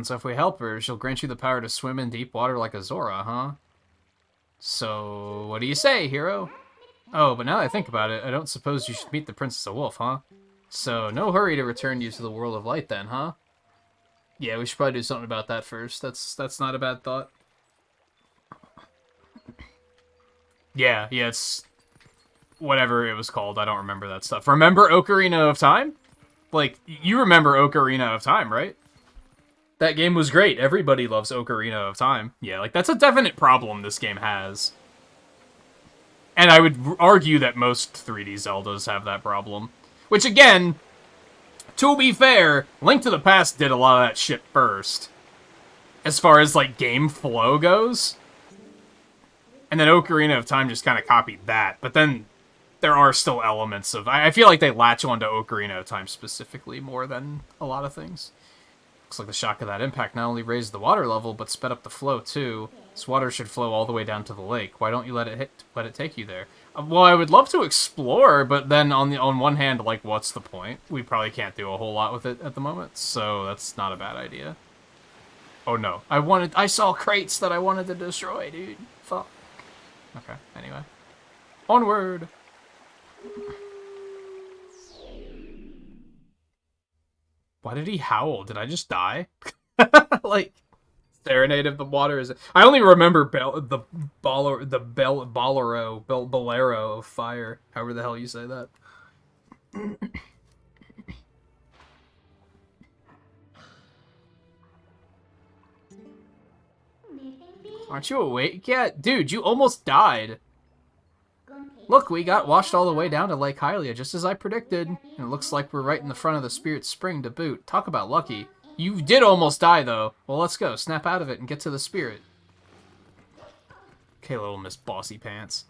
So if we help her, she'll grant you the power to swim in deep water like a Zora, huh? So, what do you say, hero? Oh, but now that I think about it, I don't suppose you should meet the Princess of Wolf, huh? So, no hurry to return you to the world of light then, huh? Yeah, we should probably do something about that first. That's not a bad thought. Yeah, it's... whatever it was called, I don't remember that stuff. Remember Ocarina of Time? Like, you remember Ocarina of Time, right? That game was great. Everybody loves Ocarina of Time. Yeah, like, that's a definite problem this game has. And I would argue that most 3D Zeldas have that problem. Which, again, to be fair, Link to the Past did a lot of that shit first. As far as, like, game flow goes. And then Ocarina of Time just kind of copied that. But then there are still elements of... I feel like they latch onto Ocarina of Time specifically more than a lot of things. Looks like the shock of that impact not only raised the water level, but sped up the flow, too. This water should flow all the way down to the lake. Why don't you let it take you there? Well, I would love to explore, but then on one hand, like, what's the point? We probably can't do a whole lot with it at the moment, so that's not a bad idea. Oh no, I saw crates that I wanted to destroy, dude. Fuck. Okay, anyway. Onward! Why did he howl? Did I just die? Like, Serenade of the Water is. I only remember Bolero of Fire. However the hell you say that. Aren't you awake yet? Dude, you almost died. Look, we got washed all the way down to Lake Hylia, just as I predicted. And it looks like we're right in the front of the Spirit Spring to boot. Talk about lucky. You did almost die, though. Well, let's go. Snap out of it and get to the Spirit. Okay, little Miss Bossy Pants.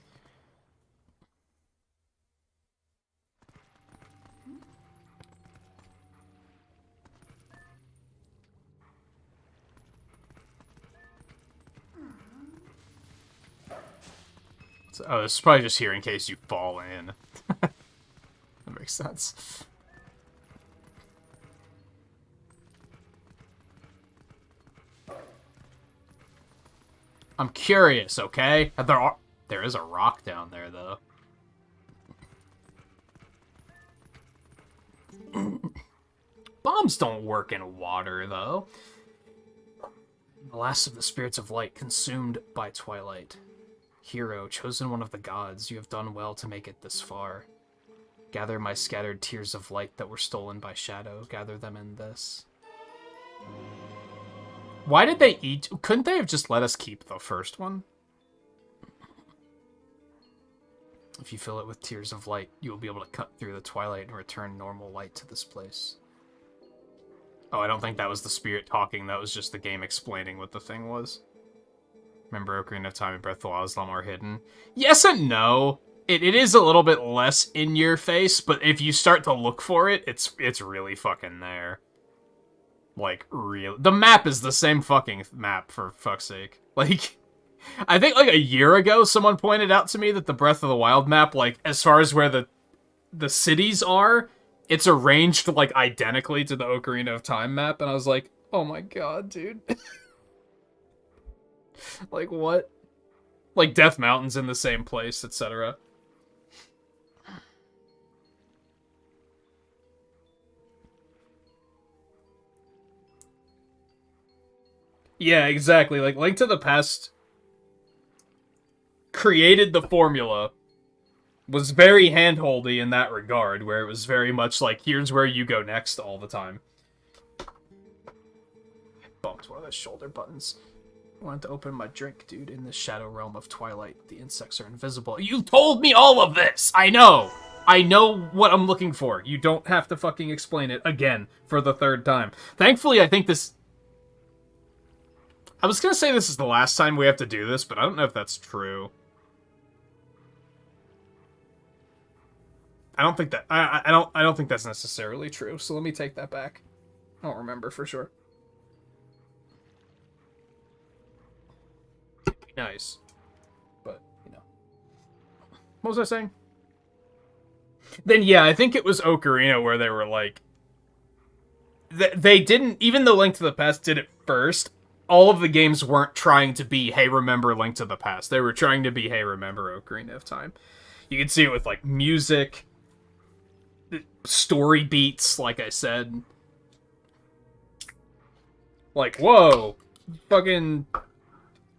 Oh, this is probably just here in case you fall in. That makes sense. I'm curious, okay? There is a rock down there, though. Bombs don't work in water, though. The last of the spirits of light consumed by Twilight. Hero, chosen one of the gods, you have done well to make it this far. Gather my scattered tears of light that were stolen by shadow. Gather them in this. Why did they eat? Couldn't they have just let us keep the first one? If you fill it with tears of light, you will be able to cut through the twilight and return normal light to this place. Oh, I don't think that was the spirit talking. That was just the game explaining what the thing was. Remember Ocarina of Time and Breath of the Wild is a lot more hidden? Yes and no. It is a little bit less in your face, but if you start to look for it, it's really fucking there. Like, real. The map is the same fucking map, for fuck's sake. Like, I think like a year ago, someone pointed out to me that the Breath of the Wild map, like, as far as where the cities are, it's arranged, like, identically to the Ocarina of Time map, and I was like, oh my god, dude. Like, what? Like, Death Mountain's in the same place, etc. Yeah, exactly. Like, Link to the Past created the formula, was very handholdy in that regard, where it was very much like, here's where you go next all the time. Bumped one of those shoulder buttons. I wanted to open my drink, dude. In the shadow realm of Twilight, the insects are invisible. You told me all of this! I know! I know what I'm looking for. You don't have to fucking explain it again for the third time. Thankfully, I think this... I was gonna say this is the last time we have to do this, but I don't know if that's true. I don't think that... I don't think that's necessarily true, so let me take that back. I don't remember for sure. Nice. But, you know. What was I saying? Then, yeah, I think it was Ocarina where they were like... They didn't... Even though Link to the Past did it first, all of the games weren't trying to be, hey, remember Link to the Past. They were trying to be, hey, remember Ocarina of Time. You can see it with, like, music, story beats, like I said. Like, whoa! Fucking...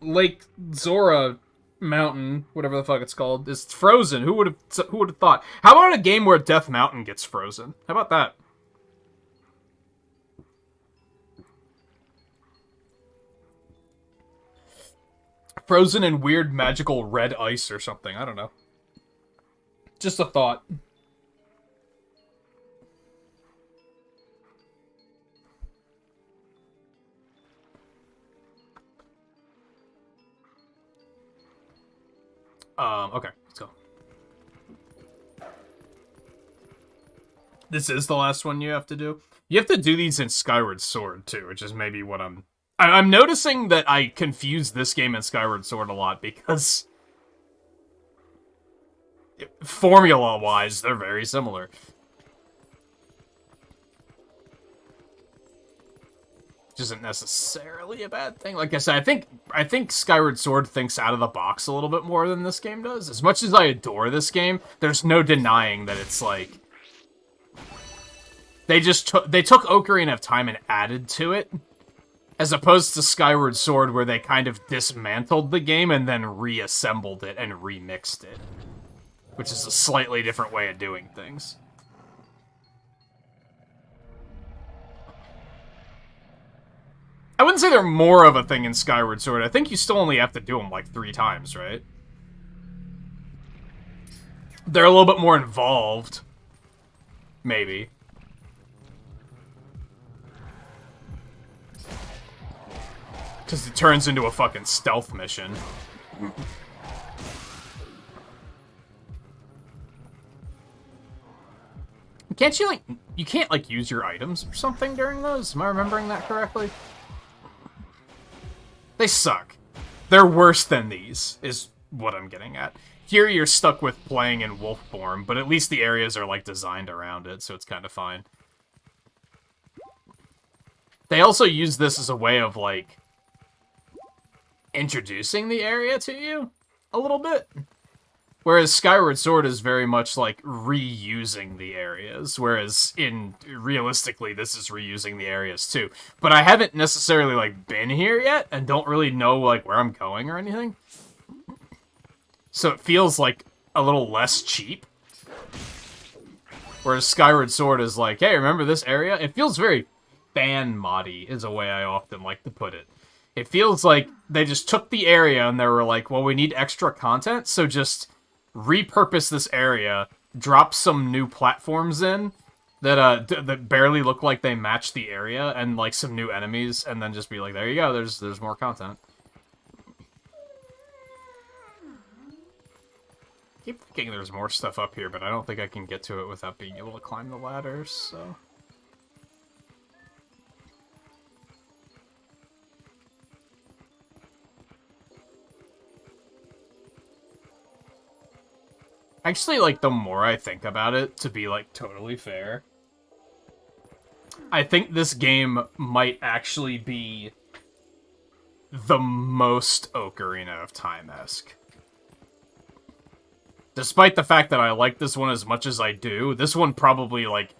Lake Zora Mountain, whatever the fuck it's called, is frozen. Who would have thought? How about a game where Death Mountain gets frozen? How about that? Frozen in weird magical red ice or something. I don't know. Just a thought. Okay, let's go. This is the last one you have to do? You have to do these in Skyward Sword, too, which is maybe what I'm noticing that I confuse this game and Skyward Sword a lot, because... formula-wise, they're very similar. Which isn't necessarily a bad thing. Like I said, I think Skyward Sword thinks out of the box a little bit more than this game does. As much as I adore this game, there's no denying that it's like... They took Ocarina of Time and added to it. As opposed to Skyward Sword, where they kind of dismantled the game and then reassembled it and remixed it. Which is a slightly different way of doing things. I wouldn't say they're more of a thing in Skyward Sword. I think you still only have to do them like 3 times, right? They're a little bit more involved. Maybe. Because it turns into a fucking stealth mission. Can't you, like... You can't, like, use your items or something during those? Am I remembering that correctly? They suck. They're worse than these, is what I'm getting at. Here you're stuck with playing in wolf form, but at least the areas are, like, designed around it, so it's kind of fine. They also use this as a way of, like... introducing the area to you a little bit. Whereas Skyward Sword is very much like reusing the areas, whereas realistically this is reusing the areas too. But I haven't necessarily like been here yet and don't really know like where I'm going or anything. So it feels like a little less cheap. Whereas Skyward Sword is like, hey, remember this area? It feels very fan-moddy is a way I often like to put it. It feels like they just took the area and they were like, well, we need extra content, so just repurpose this area, drop some new platforms in that that barely look like they match the area, and like some new enemies, and then just be like, there you go, there's more content. I keep thinking there's more stuff up here, but I don't think I can get to it without being able to climb the ladders, so... Actually, like, the more I think about it, to be, like, totally fair, I think this game might actually be the most Ocarina of Time-esque. Despite the fact that I like this one as much as I do, this one probably, like,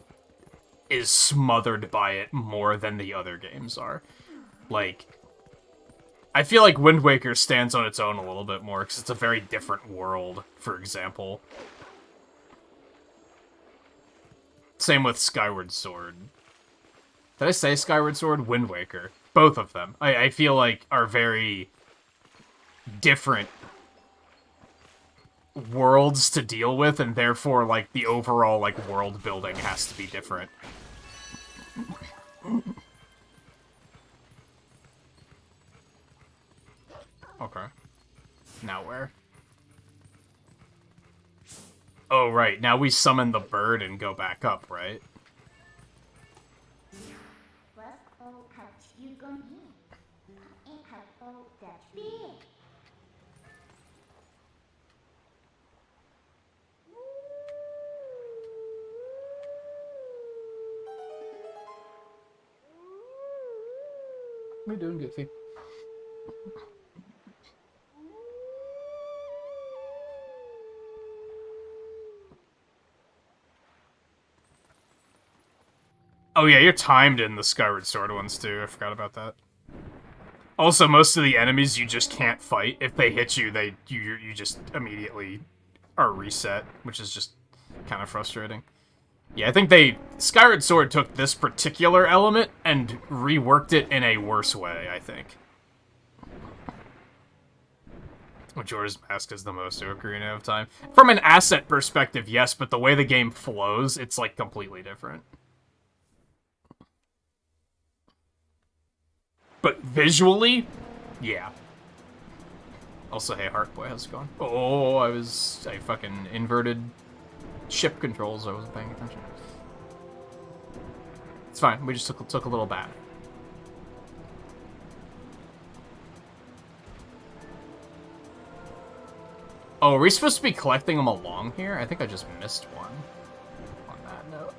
is smothered by it more than the other games are. Like, I feel like Wind Waker stands on its own a little bit more, because it's a very different world, for example. Same with Skyward Sword. Did I say Skyward Sword? Wind Waker. Both of them, I feel like, are very different worlds to deal with, and therefore, like, the overall, like, world building has to be different. Okay. Now where? Oh, right. Now we summon the bird and go back up, right? What are you doing, Goofy? Oh yeah, you're timed in the Skyward Sword ones too, I forgot about that. Also, most of the enemies you just can't fight. If they hit you, you just immediately are reset, which is just kind of frustrating. Yeah, I think Skyward Sword took this particular element and reworked it in a worse way, I think. Majora's Mask is the most Ocarina of Time. From an asset perspective, yes, but the way the game flows, it's like completely different. But visually, yeah. Also, hey, Heartboy, how's it going? Oh, I fucking inverted ship controls. I wasn't paying attention. It's fine. We just took a little bath. Oh, are we supposed to be collecting them along here? I think I just missed one on that note.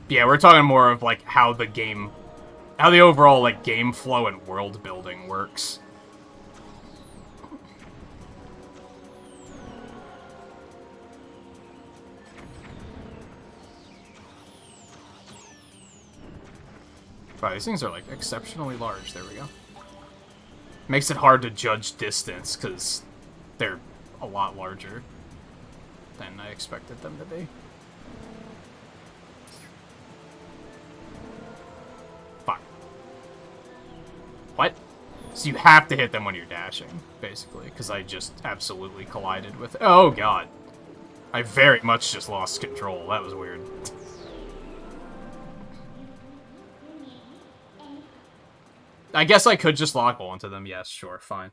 Yeah, we're talking more of, like, how the overall, like, game flow and world building works. Wow, these things are, like, exceptionally large. There we go. Makes it hard to judge distance, because they're a lot larger than I expected them to be. Fuck. What? So you have to hit them when you're dashing, basically, because I just absolutely collided with... Oh, God. I very much just lost control. That was weird. I guess I could just lock onto them. Yes, sure, fine.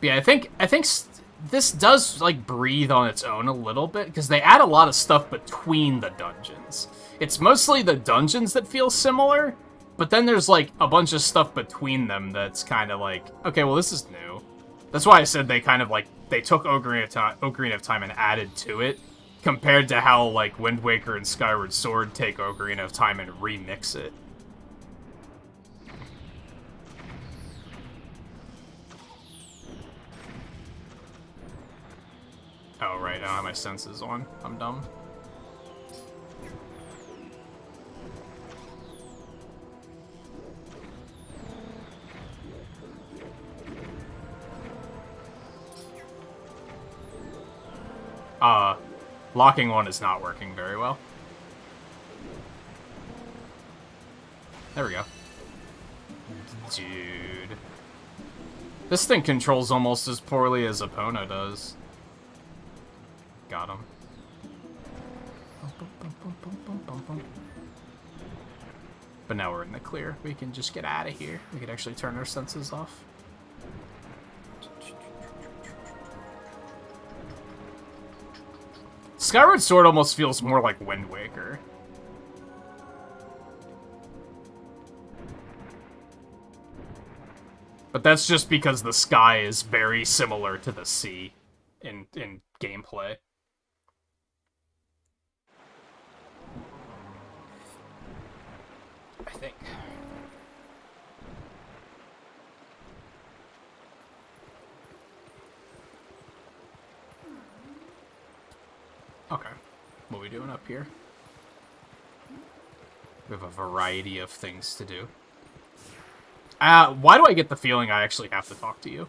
Yeah, I think this does, like, breathe on its own a little bit, because they add a lot of stuff between the dungeons. It's mostly the dungeons that feel similar, but then there's, like, a bunch of stuff between them that's kind of like, okay, well, this is new. That's why I said they kind of, like, they took Ocarina of Time and added to it, compared to how, like, Wind Waker and Skyward Sword take Ocarina of Time and remix it. Oh, right, I don't have my senses on. I'm dumb. Locking one is not working very well. There we go. Dude. This thing controls almost as poorly as Epona does. Got him. But now we're in the clear. We can just get out of here. We can actually turn our senses off. Skyward Sword almost feels more like Wind Waker. But that's just because the sky is very similar to the sea in gameplay. I think. Okay. What are we doing up here? We have a variety of things to do. Why do I get the feeling I actually have to talk to you?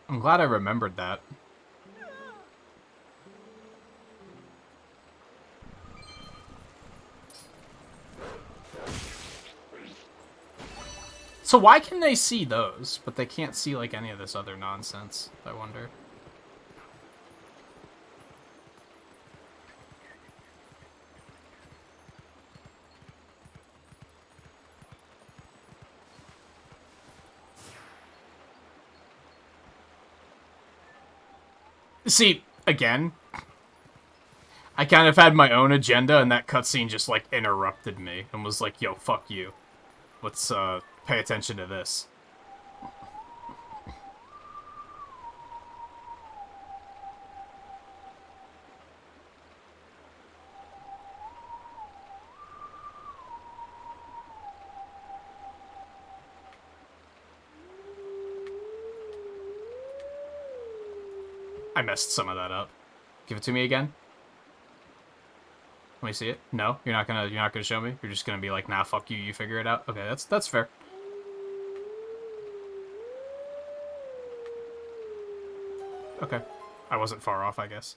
I'm glad I remembered that. So why can they see those, but they can't see, like, any of this other nonsense, I wonder? See, again, I kind of had my own agenda, and that cutscene just, like, interrupted me, and was like, yo, fuck you. Let's, pay attention to this. I messed some of that up. Give it to me again. Let me see it. No, you're not gonna show me. You're just gonna be like, nah, fuck you. You figure it out. Okay, that's fair. Okay, I wasn't far off, I guess.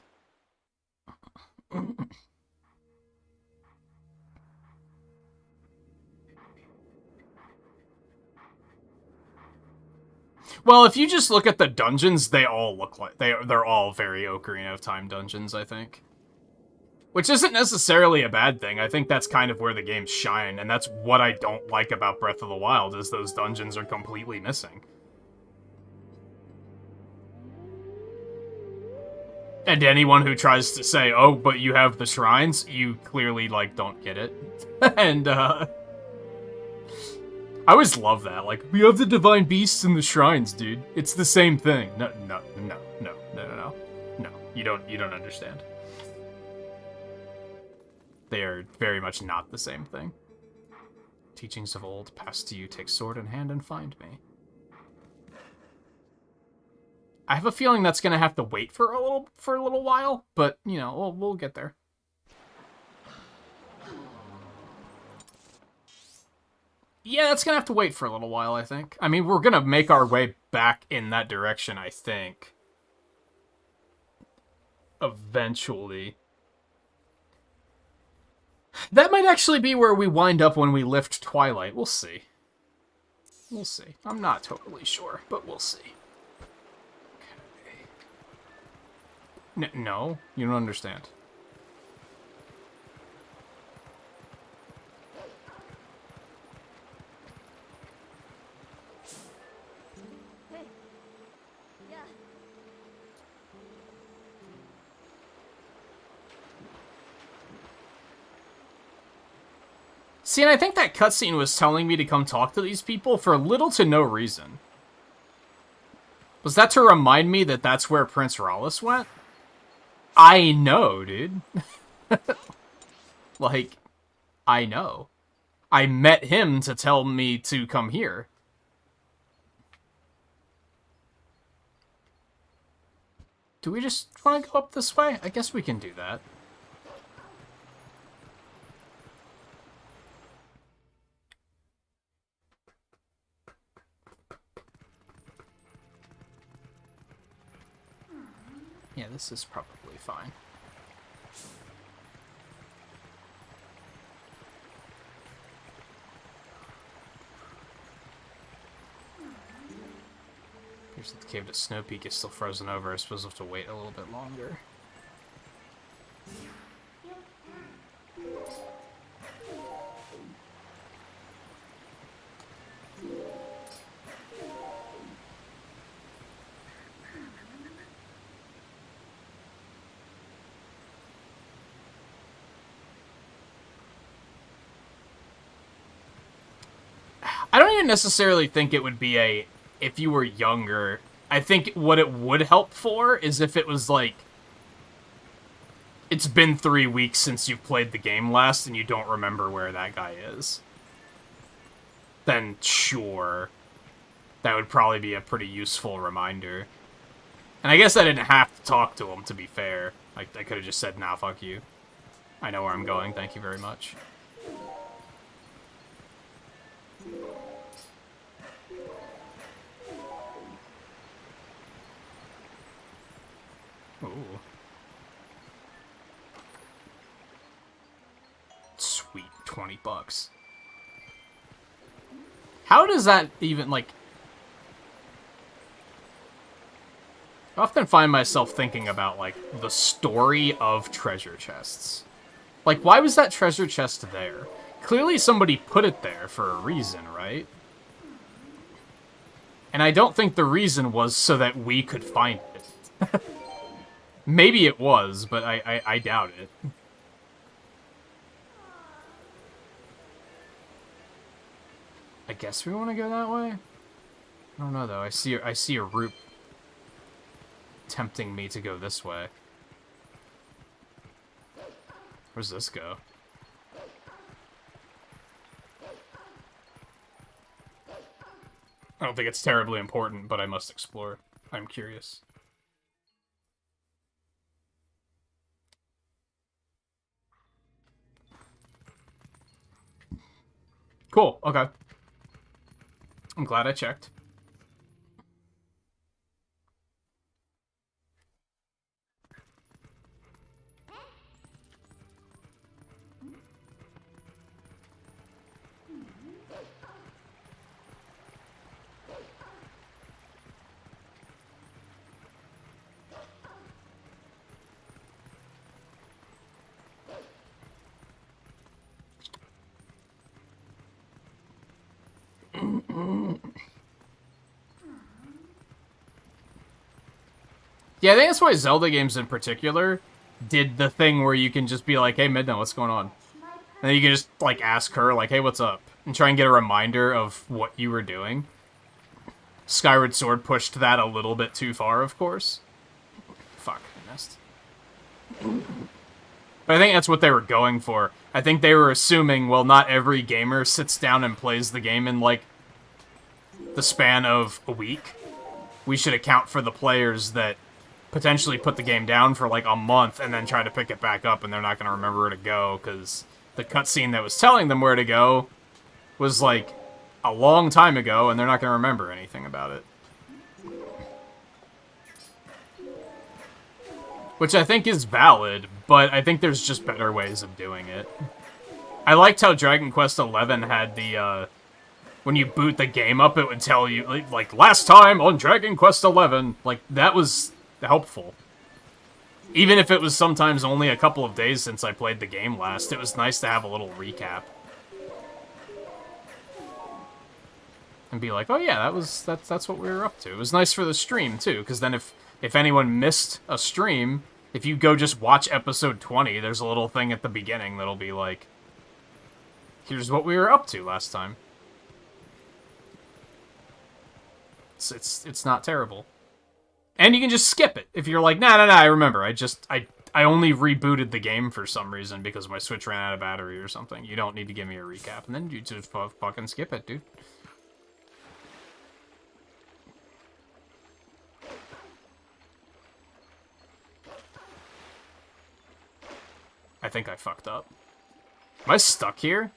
Well, if you just look at the dungeons, they all look like they're all very Ocarina of Time dungeons, I think. Which isn't necessarily a bad thing. I think that's kind of where the games shine, and that's what I don't like about Breath of the Wild, is those dungeons are completely missing. And anyone who tries to say, oh, but you have the shrines, you clearly, like, don't get it. And, I always love that. Like, we have the divine beasts and the shrines, dude. It's the same thing. No. No, you don't understand. They are very much not the same thing. Teachings of old, passed to you, take sword in hand and find me. I have a feeling that's gonna have to wait for a little while, but you know, we'll get there. Yeah, that's gonna have to wait for a little while, I think. I mean, we're gonna make our way back in that direction, I think. Eventually. That might actually be where we wind up when we lift Twilight. We'll see. We'll see. I'm not totally sure, but we'll see. Okay. No, you don't understand. See, and I think that cutscene was telling me to come talk to these people for little to no reason. Was that to remind me that that's where Prince Rallis went? I know, dude. Like, I know. I met him to tell me to come here. Do we just want to go up this way? I guess we can do that. Yeah, this is probably fine. Here's the cave to Snow Peak is still frozen over. I suppose we'll have to wait a little bit longer. I don't even necessarily think it would be a, if you were younger, I think what it would help for is if it was like, it's been 3 weeks since you played the game last and you don't remember where that guy is. Then sure, that would probably be a pretty useful reminder. And I guess I didn't have to talk to him, to be fair. Like, I could have just said, nah, fuck you. I know where I'm going, thank you very much. Ooh. Sweet, $20. How does that even, like... I often find myself thinking about, like, the story of treasure chests. Like, why was that treasure chest there? Clearly somebody put it there for a reason, right? And I don't think the reason was so that we could find it. Maybe it was, but I doubt it. I guess we want to go that way? I don't know, though. I see a route tempting me to go this way. Where's this go? I don't think it's terribly important, but I must explore. I'm curious. Cool, okay. I'm glad I checked. Yeah, I think that's why Zelda games in particular did the thing where you can just be like, hey, Midna, what's going on? And then you can just, like, ask her, like, hey, what's up? And try and get a reminder of what you were doing. Skyward Sword pushed that a little bit too far, of course. Fuck, I missed. But I think that's what they were going for. I think they were assuming, well, not every gamer sits down and plays the game in, like, the span of a week. We should account for the players that potentially put the game down for, like, a month and then try to pick it back up, and they're not going to remember where to go, because the cutscene that was telling them where to go was, like, a long time ago, and they're not going to remember anything about it. Which I think is valid, but I think there's just better ways of doing it. I liked how Dragon Quest XI had the, when you boot the game up, it would tell you, like, last time on Dragon Quest XI. Like, that was helpful. Even if it was sometimes only a couple of days since I played the game last, it was nice to have a little recap. And be like, oh yeah, that's what we were up to. It was nice for the stream, too, because then if anyone missed a stream, if you go just watch episode 20, there's a little thing at the beginning that'll be like, here's what we were up to last time. It's not terrible. And you can just skip it. If you're like, nah, I remember. I only rebooted the game for some reason because my Switch ran out of battery or something. You don't need to give me a recap. And then you just fucking skip it, dude. I think I fucked up. Am I stuck here?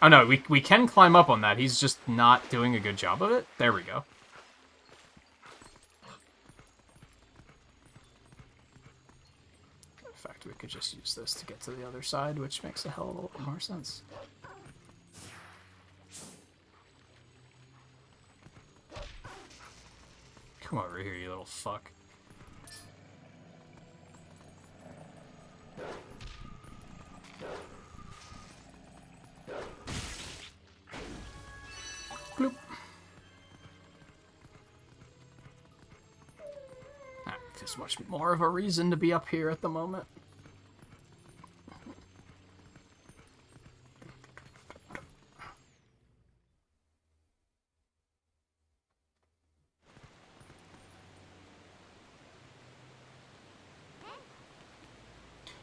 Oh no, we can climb up on that. He's just not doing a good job of it. There we go. In fact, we could just use this to get to the other side, which makes a hell of a lot more sense. Come over here, you little fuck. Bloop. There's much more of a reason to be up here at the moment.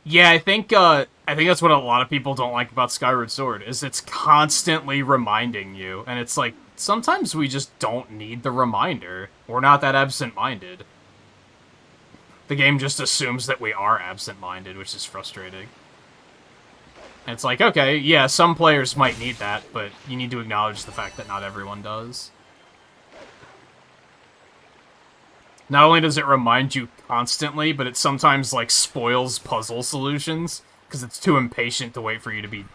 Yeah, I think that's what a lot of people don't like about Skyward Sword, is it's constantly reminding you, and it's like, sometimes we just don't need the reminder. We're not that absent-minded. The game just assumes that we are absent-minded, which is frustrating. And it's like, okay, yeah, some players might need that, but you need to acknowledge the fact that not everyone does. Not only does it remind you constantly, but it sometimes, like, spoils puzzle solutions, because it's too impatient to wait for you to be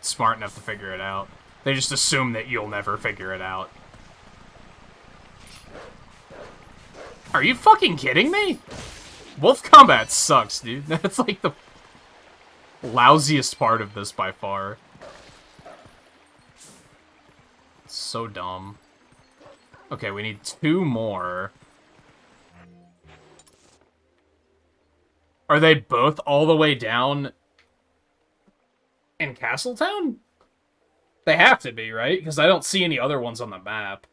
smart enough to figure it out. They just assume that you'll never figure it out. Are you fucking kidding me? Wolf combat sucks, dude. That's, like, the lousiest part of this by far. It's so dumb. Okay, we need 2 more. Are they both all the way down in Castletown? They have to be, right? Because I don't see any other ones on the map.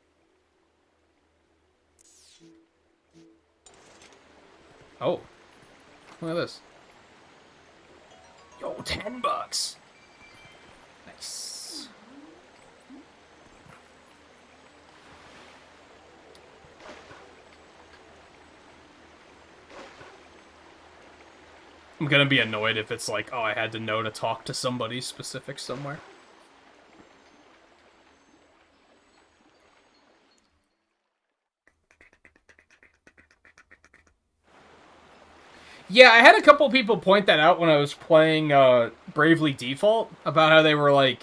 Oh. Look at this. Yo, $10. Nice. I'm gonna be annoyed if it's like, oh, I had to know to talk to somebody specific somewhere. Yeah, I had a couple people point that out when I was playing Bravely Default, about how they were like,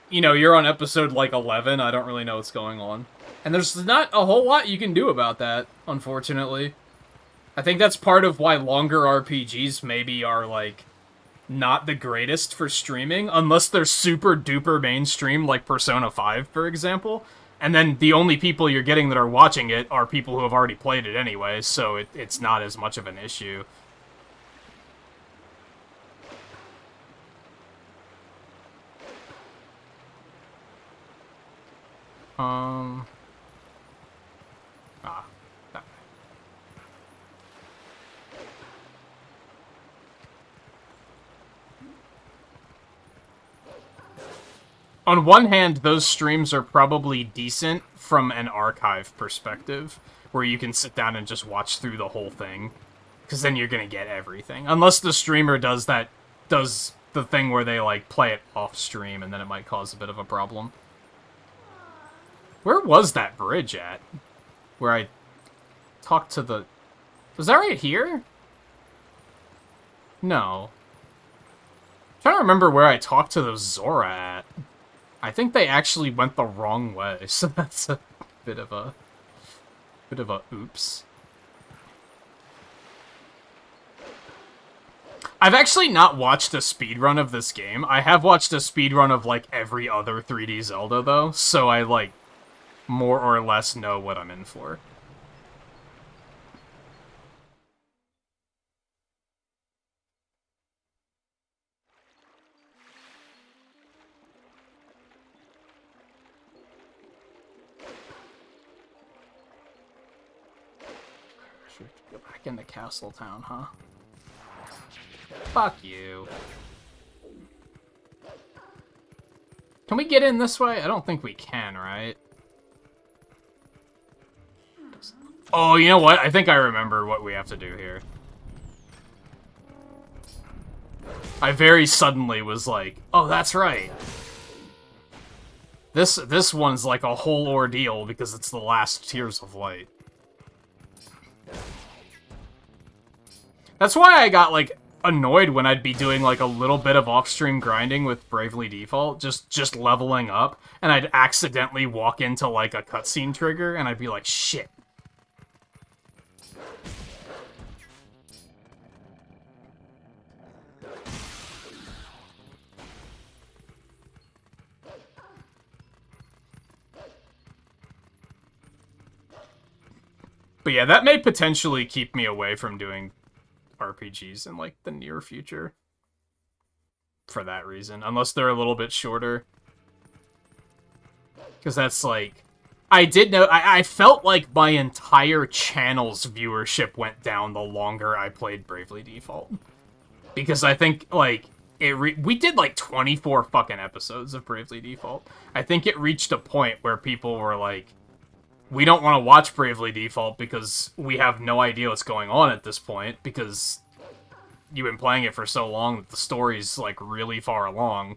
you know, you're on episode, like, 11, I don't really know what's going on. And there's not a whole lot you can do about that, unfortunately. I think that's part of why longer RPGs maybe are, like, not the greatest for streaming, unless they're super duper mainstream, like Persona 5, for example. And then the only people you're getting that are watching it are people who have already played it anyway, so it's not as much of an issue. On one hand, those streams are probably decent from an archive perspective, where you can sit down and just watch through the whole thing, because then you're gonna get everything. Unless the streamer does the thing where they, like, play it off-stream, and then it might cause a bit of a problem. Where was that bridge at? Where I talked to the... Was that right here? No. I'm trying to remember where I talked to the Zora at. I think they actually went the wrong way, so that's a bit of a oops. I've actually not watched a speedrun of this game. I have watched a speedrun of, like, every other 3D Zelda, though, so I, like, more or less know what I'm in for. Should go back into Castletown, huh? Fuck you. Can we get in this way? I don't think we can, right? Oh, you know what? I think I remember what we have to do here. I very suddenly was like, oh, that's right. This one's like a whole ordeal because it's the last Tears of Light. That's why I got, like, annoyed when I'd be doing, like, a little bit of off-stream grinding with Bravely Default, just leveling up, and I'd accidentally walk into, like, a cutscene trigger, and I'd be like, shit. But yeah, that may potentially keep me away from doing RPGs in, like, the near future. For that reason. Unless they're a little bit shorter. Because that's, like... I did know... I felt like my entire channel's viewership went down the longer I played Bravely Default. Because I think, like... we did, like, 24 fucking episodes of Bravely Default. I think it reached a point where people were like... We don't want to watch Bravely Default because we have no idea what's going on at this point, because you've been playing it for so long that the story's, like, really far along.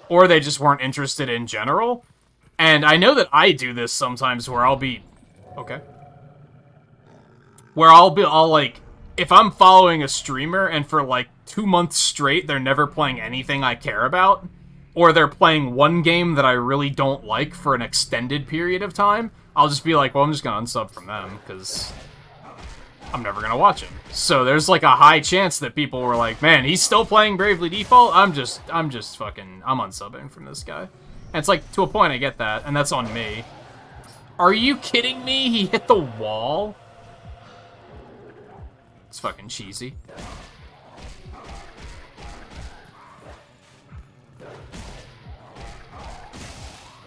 Or they just weren't interested in general. And I know that I do this sometimes where I'll be... Okay. Where I'll, like... If I'm following a streamer and for, like, 2 months straight they're never playing anything I care about, or they're playing one game that I really don't like for an extended period of time, I'll just be like, well, I'm just gonna unsub from them, because I'm never gonna watch him. So there's, like, a high chance that people were like, man, he's still playing Bravely Default? I'm unsubbing from this guy. And it's like, to a point, I get that, and that's on me. Are you kidding me? He hit the wall? It's fucking cheesy.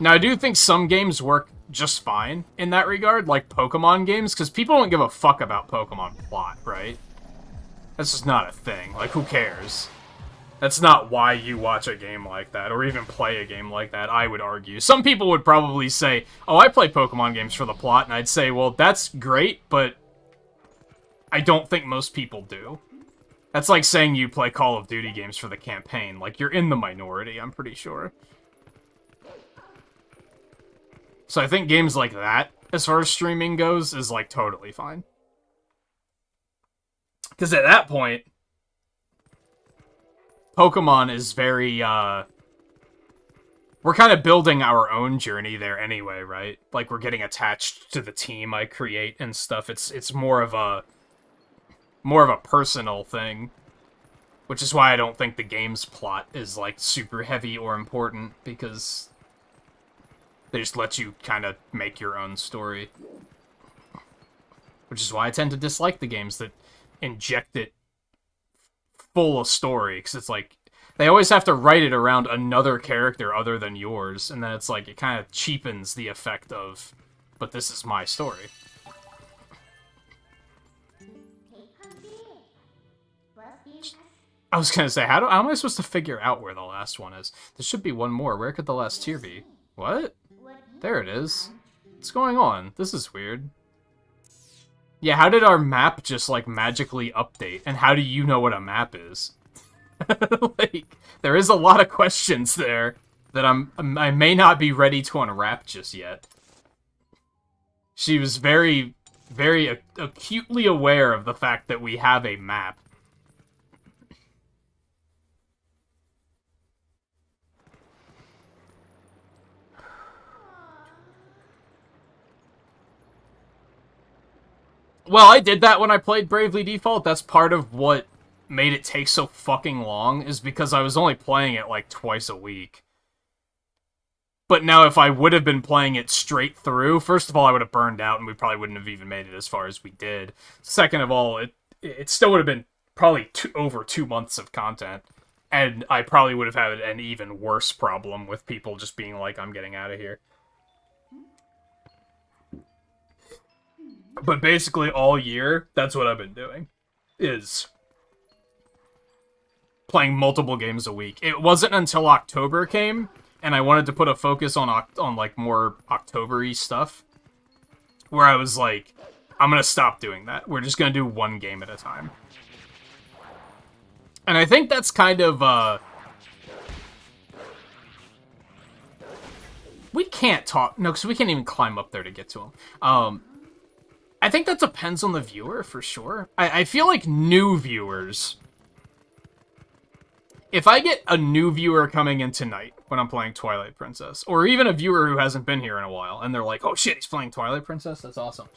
Now, I do think some games work just fine in that regard, like Pokemon games, because people don't give a fuck about Pokemon plot, right? That's just not a thing. Like, who cares? That's not why you watch a game like that, or even play a game like that, I would argue. Some people would probably say, oh, I play Pokemon games for the plot, and I'd say, well, that's great, but I don't think most people do. That's like saying you play Call of Duty games for the campaign. Like, you're in the minority, I'm pretty sure. So I think games like that, as far as streaming goes, is, like, totally fine. Because at that point, Pokemon is very, we're kind of building our own journey there anyway, right? Like, we're getting attached to the team I create and stuff. It's more of a personal thing. Which is why I don't think the game's plot is, like, super heavy or important, because They just let you kind of make your own story. Which is why I tend to dislike the games that inject it full of story, because it's like, they always have to write it around another character other than yours, and then it's like, it kind of cheapens the effect of, but this is my story. I was gonna say, how am I supposed to figure out where the last one is? There should be one more. Where could the last tier be? What? There it is. What's going on? This is weird. Yeah, how did our map just, like, magically update? And how do you know what a map is? Like, there is a lot of questions there that I may not be ready to unwrap just yet. She was very, very acutely aware of the fact that we have a map. Well, I did that when I played Bravely Default. That's part of what made it take so fucking long, is because I was only playing it like twice a week. But now if I would have been playing it straight through, first of all, I would have burned out and we probably wouldn't have even made it as far as we did. Second of all, it still would have been probably over 2 months of content. And I probably would have had an even worse problem with people just being like, I'm getting out of here. But basically all year, that's what I've been doing, is playing multiple games a week. It wasn't until October came, and I wanted to put a focus on like, more October-y stuff, where I was like, I'm gonna stop doing that. We're just gonna do one game at a time. And I think that's kind of, we can't talk, no, because we can't even climb up there to get to him. I think that depends on the viewer, for sure. I feel like new viewers... If I get a new viewer coming in tonight when I'm playing Twilight Princess, or even a viewer who hasn't been here in a while, and they're like, oh shit, he's playing Twilight Princess? That's awesome.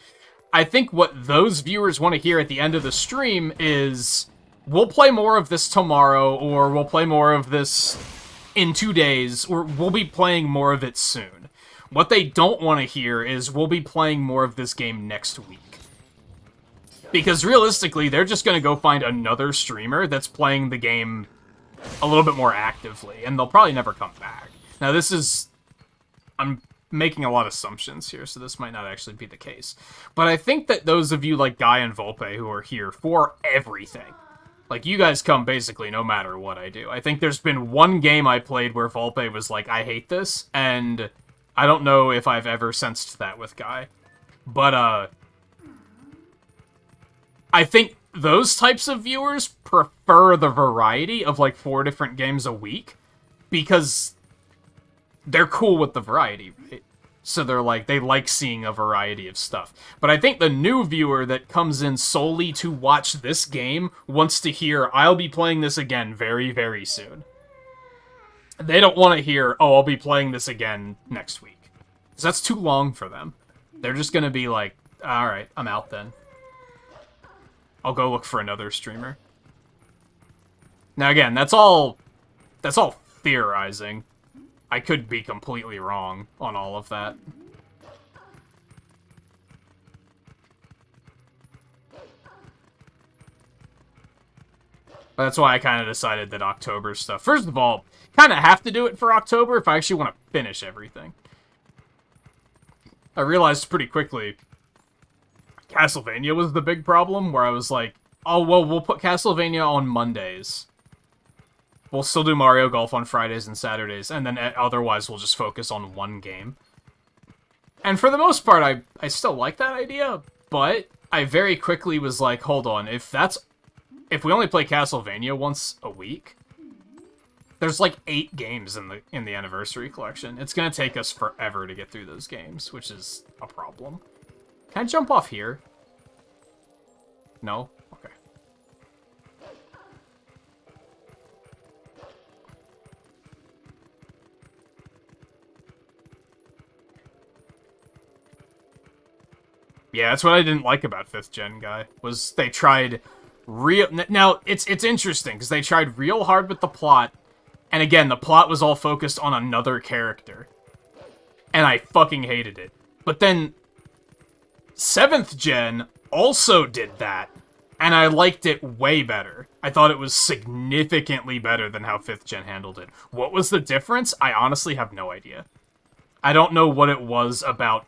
I think what those viewers want to hear at the end of the stream is, we'll play more of this tomorrow, or we'll play more of this in 2 days, or we'll be playing more of it soon. What they don't want to hear is, we'll be playing more of this game next week. Because realistically, they're just going to go find another streamer that's playing the game a little bit more actively, and they'll probably never come back. Now this is... I'm making a lot of assumptions here, so this might not actually be the case. But I think that those of you like Guy and Volpe who are here for everything, like, you guys come basically no matter what I do. I think there's been one game I played where Volpe was like, I hate this, and... I don't know if I've ever sensed that with Guy. But, I think those types of viewers prefer the variety of, like, 4 different games a week. Because they're cool with the variety, right? So they're like, they like seeing a variety of stuff. But I think the new viewer that comes in solely to watch this game wants to hear, I'll be playing this again very, very soon. They don't want to hear, oh, I'll be playing this again next week. Because that's too long for them. They're just going to be like, alright, I'm out then. I'll go look for another streamer. Now again, that's all theorizing. I could be completely wrong on all of that. But that's why I kind of decided that October stuff... First of all, kind of have to do it for October if I actually want to finish everything. I realized pretty quickly Castlevania was the big problem, where I was like, oh, well, we'll put Castlevania on Mondays. We'll still do Mario Golf on Fridays and Saturdays, and then otherwise we'll just focus on one game. And for the most part, I still like that idea, but I very quickly was like, hold on, if we only play Castlevania once a week, there's like 8 games in the Anniversary Collection. It's gonna take us forever to get through those games, which is a problem. Can I jump off here? No? Okay. Yeah, that's what I didn't like about 5th Gen, Guy, was they tried Now, it's interesting, because they tried real hard with the plot, and again, the plot was all focused on another character. and I fucking hated it. But then 7th gen also did that, and I liked it way better. I thought it was significantly better than how 5th gen handled it. What was the difference? I honestly have no idea. I don't know what it was about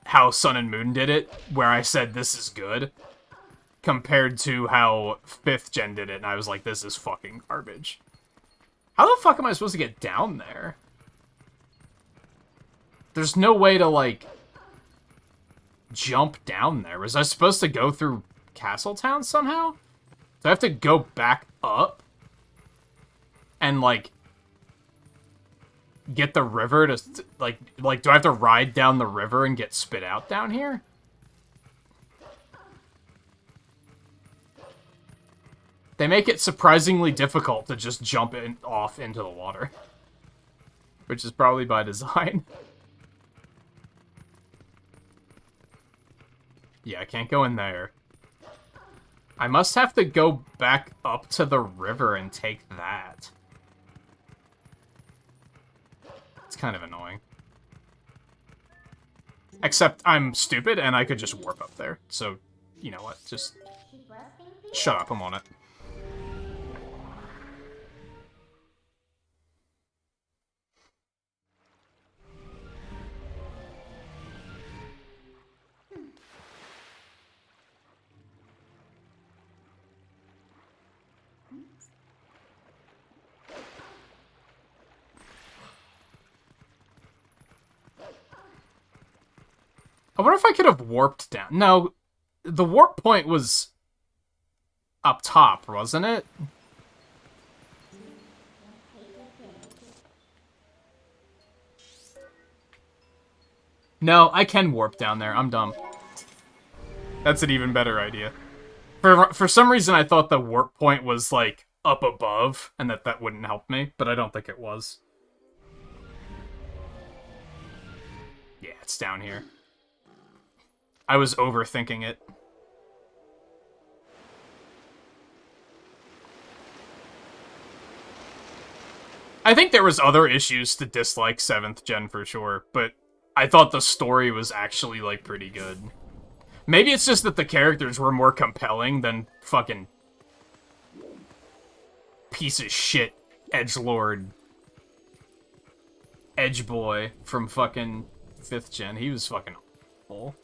how Sun and Moon did it, where I said this is good, compared to how 5th gen did it, and I was like, this is fucking garbage. How the fuck am I supposed to get down there? There's no way to, like, jump down there. Was I supposed to go through Castletown somehow? Do I have to go back up? And, like, get the river to, like, do I have to ride down the river and get spit out down here? They make it surprisingly difficult to just jump off into the water. Which is probably by design. Yeah, I can't go in there. I must have to go back up to the river and take that. It's kind of annoying. Except I'm stupid and I could just warp up there. So, you know what? Just shut up, I'm on it. I wonder if I could have warped down. No, the warp point was up top, wasn't it? No, I can warp down there. I'm dumb. That's an even better idea. For some reason, I thought the warp point was, like, up above, and that wouldn't help me, but I don't think it was. Yeah, it's down here. I was overthinking it. I think there was other issues to dislike 7th gen for sure, but I thought the story was actually, like, pretty good. Maybe it's just that the characters were more compelling than fucking piece of shit edgelord edge boy from fucking 5th gen. He was fucking awful.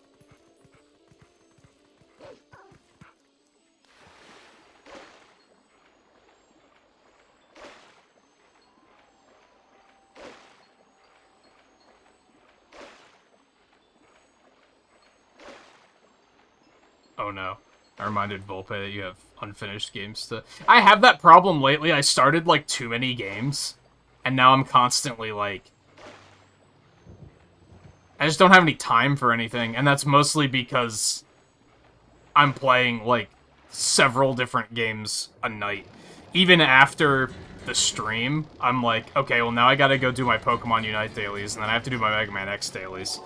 Oh no. I reminded Volpe that you have unfinished games to... I have that problem lately. I started, like, too many games. And now I'm constantly, like... I just don't have any time for anything. And that's mostly because I'm playing, like, several different games a night. Even after the stream, I'm like, okay, well now I gotta go do my Pokemon Unite dailies. And then I have to do my Mega Man X dailies.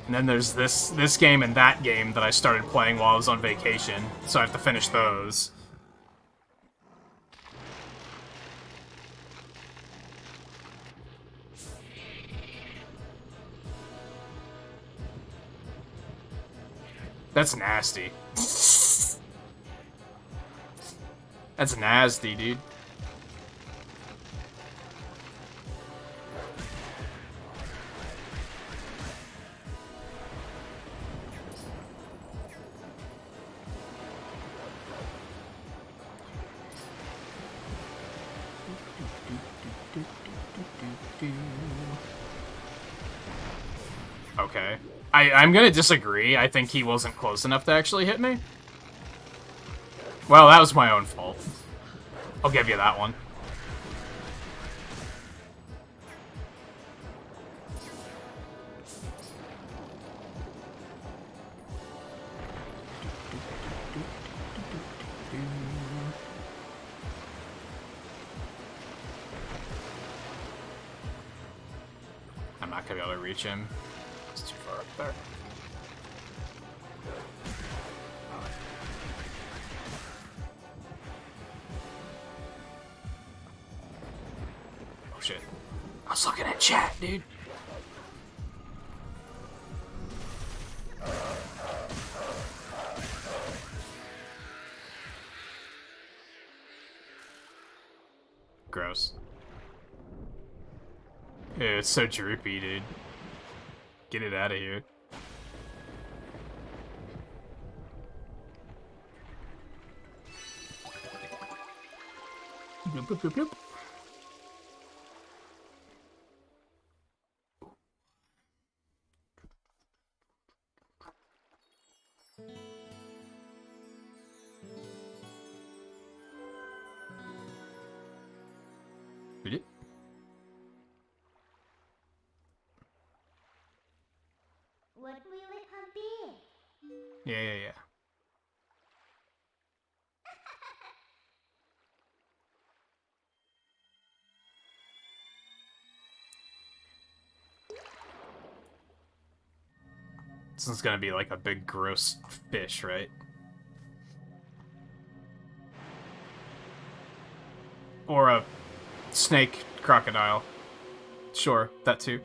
And then there's this game and that game that I started playing while I was on vacation, so I have to finish those. That's nasty. That's nasty, dude. Okay. I'm gonna disagree. I think he wasn't close enough to actually hit me. Well, that was my own fault. I'll give you that one. I'm not gonna be able to reach him. It's too far up there. Oh shit. I was looking at chat, dude. Ew, it's so droopy, dude. Get it out of here. Bloop, bloop, bloop, bloop. What will it be? Yeah. This is gonna be like a big gross fish, right? Or a snake crocodile. Sure, that too.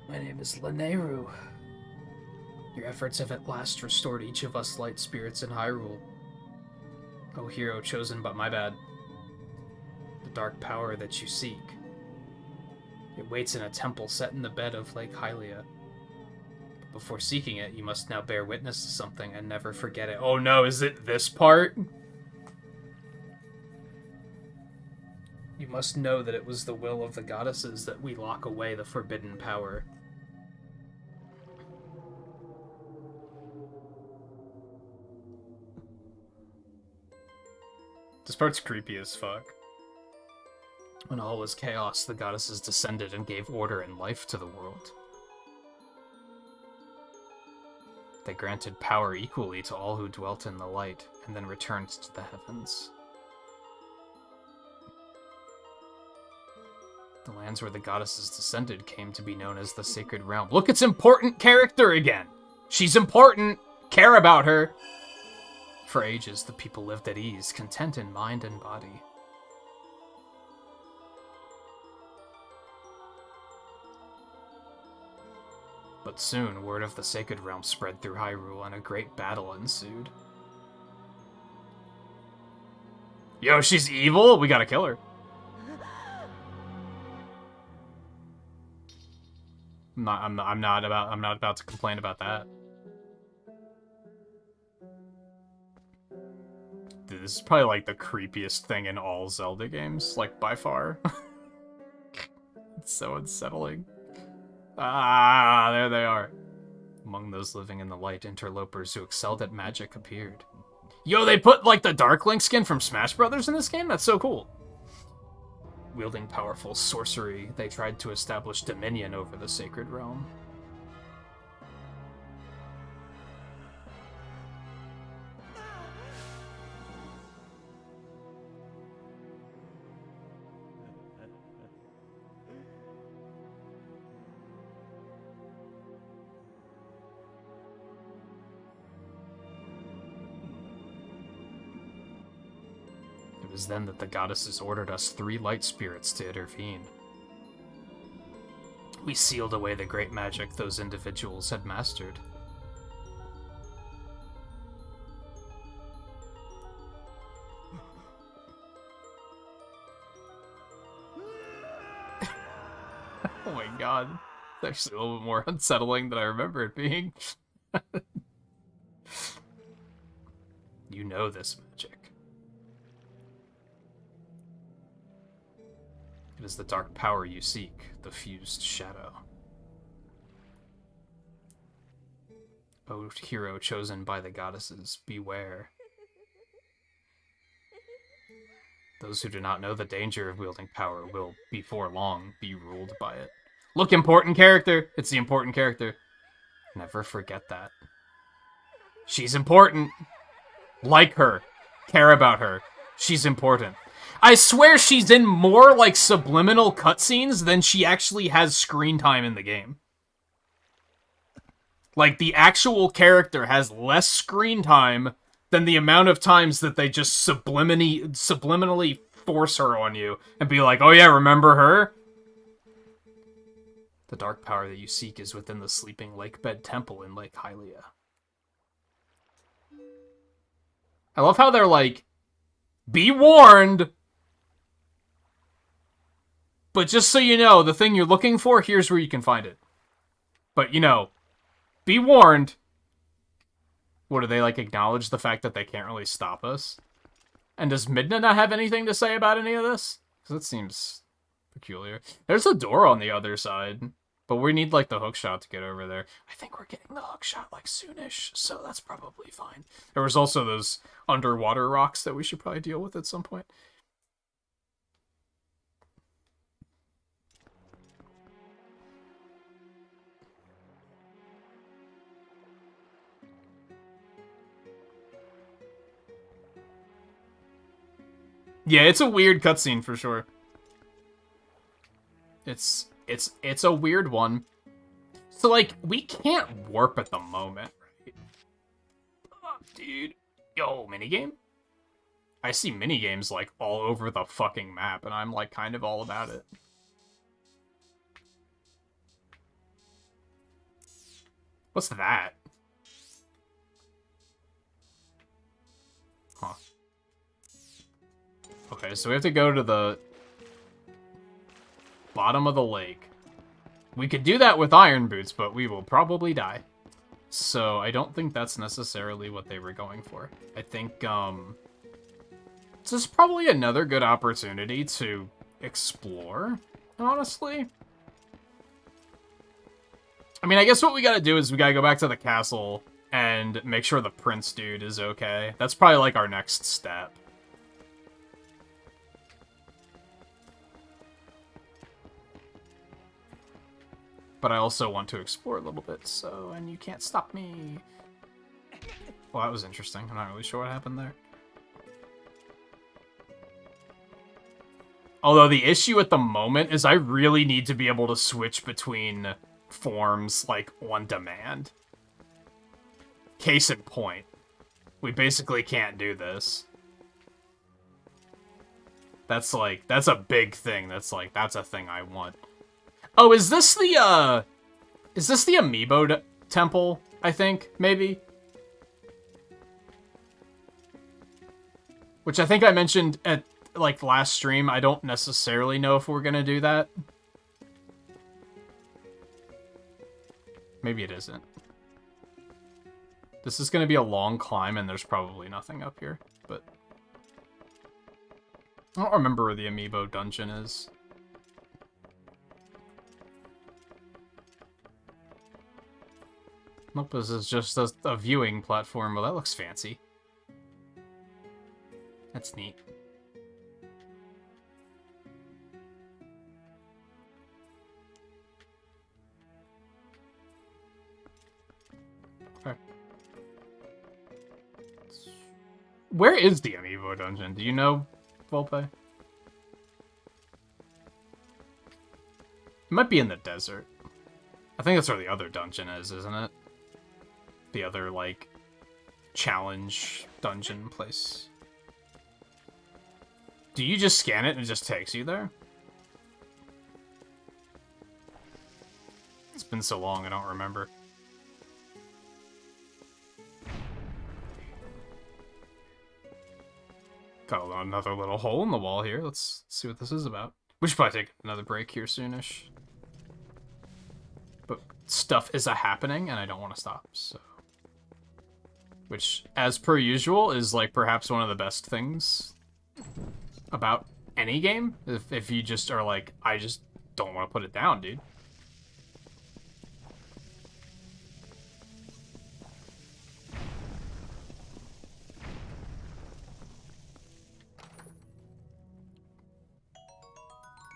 My name is Lanayru. Your efforts have at last restored each of us light spirits in Hyrule. O hero chosen but my bad. The dark power that you seek. It waits in a temple set in the bed of Lake Hylia. But before seeking it, you must now bear witness to something and never forget it. Oh no, is it this part? You must know that it was the will of the goddesses that we lock away the forbidden power. This part's creepy as fuck. When all was chaos, the goddesses descended and gave order and life to the world. They granted power equally to all who dwelt in the light, and then returned to the heavens. The lands where the goddesses descended came to be known as the Sacred Realm. Look, it's important character again! She's important! Care about her! For ages, the people lived at ease, content in mind and body. But soon, word of the Sacred Realm spread through Hyrule, and a great battle ensued. Yo, she's evil? We gotta kill her. I'm not about to complain about that. Dude, this is probably like the creepiest thing in all Zelda games, like by far. It's so unsettling. Ah, there they are. Among those living in the light, interlopers who excelled at magic appeared. Yo, they put like the Dark Link skin from Smash Brothers in this game? That's so cool. Wielding powerful sorcery, they tried to establish dominion over the Sacred Realm. It was then that the goddesses ordered us 3 light spirits to intervene. We sealed away the great magic those individuals had mastered. Oh my god. It's actually a little bit more unsettling than I remember it being. You know this magic. It is the dark power you seek, the fused shadow. O hero chosen by the goddesses, beware. Those who do not know the danger of wielding power will, before long, be ruled by it. Look, important character. It's the important character. Never forget that. She's important. Like her. Care about her. She's important. I swear she's in more, like, subliminal cutscenes than she actually has screen time in the game. Like, the actual character has less screen time than the amount of times that they just subliminally force her on you and be like, oh yeah, remember her? The dark power that you seek is within the sleeping lakebed temple in Lake Hylia. I love how they're like, be warned! But just so you know, the thing you're looking for, here's where you can find it. But, you know, be warned. What, do they, like, acknowledge the fact that they can't really stop us? And does Midna not have anything to say about any of this? Because that seems peculiar. There's a door on the other side. But we need, like, the hookshot to get over there. I think we're getting the hookshot, like, soonish. So that's probably fine. There was also those underwater rocks that we should probably deal with at some point. Yeah, it's a weird cutscene for sure. It's a weird one. So, like, we can't warp at the moment, right? Oh, dude. Yo, minigame? I see minigames, like, all over the fucking map, and I'm, like, kind of all about it. What's that? Huh. Okay, so we have to go to the bottom of the lake. We could do that with iron boots, but we will probably die. So I don't think that's necessarily what they were going for. I think, this is probably another good opportunity to explore, honestly. I mean, I guess what we gotta do is we gotta go back to the castle and make sure the prince dude is okay. That's probably, like, our next step. But I also want to explore a little bit, so, and you can't stop me. Well, that was interesting. I'm not really sure what happened there. Although the issue at the moment is I really need to be able to switch between forms, like, on demand. Case in point. We basically can't do this. That's, like, that's a big thing. That's, like, that's a thing I want. Oh, is this the amiibo temple, I think, maybe? Which I think I mentioned at, like, last stream. I don't necessarily know if we're gonna do that. Maybe it isn't. This is gonna be a long climb, and there's probably nothing up here, but... I don't remember where the amiibo dungeon is. Nope, this is just a viewing platform. Well, that looks fancy. That's neat. Okay. Where is the amiibo dungeon? Do you know, Volpe? It might be in the desert. I think that's where the other dungeon is, isn't it? The other, like, challenge dungeon place. Do you just scan it and it just takes you there? It's been so long, I don't remember. Got another little hole in the wall here. Let's see what this is about. We should probably take another break here soonish. But stuff is happening, and I don't want to stop, so... Which, as per usual, is, like, perhaps one of the best things about any game. If you just are like, I just don't want to put it down, dude.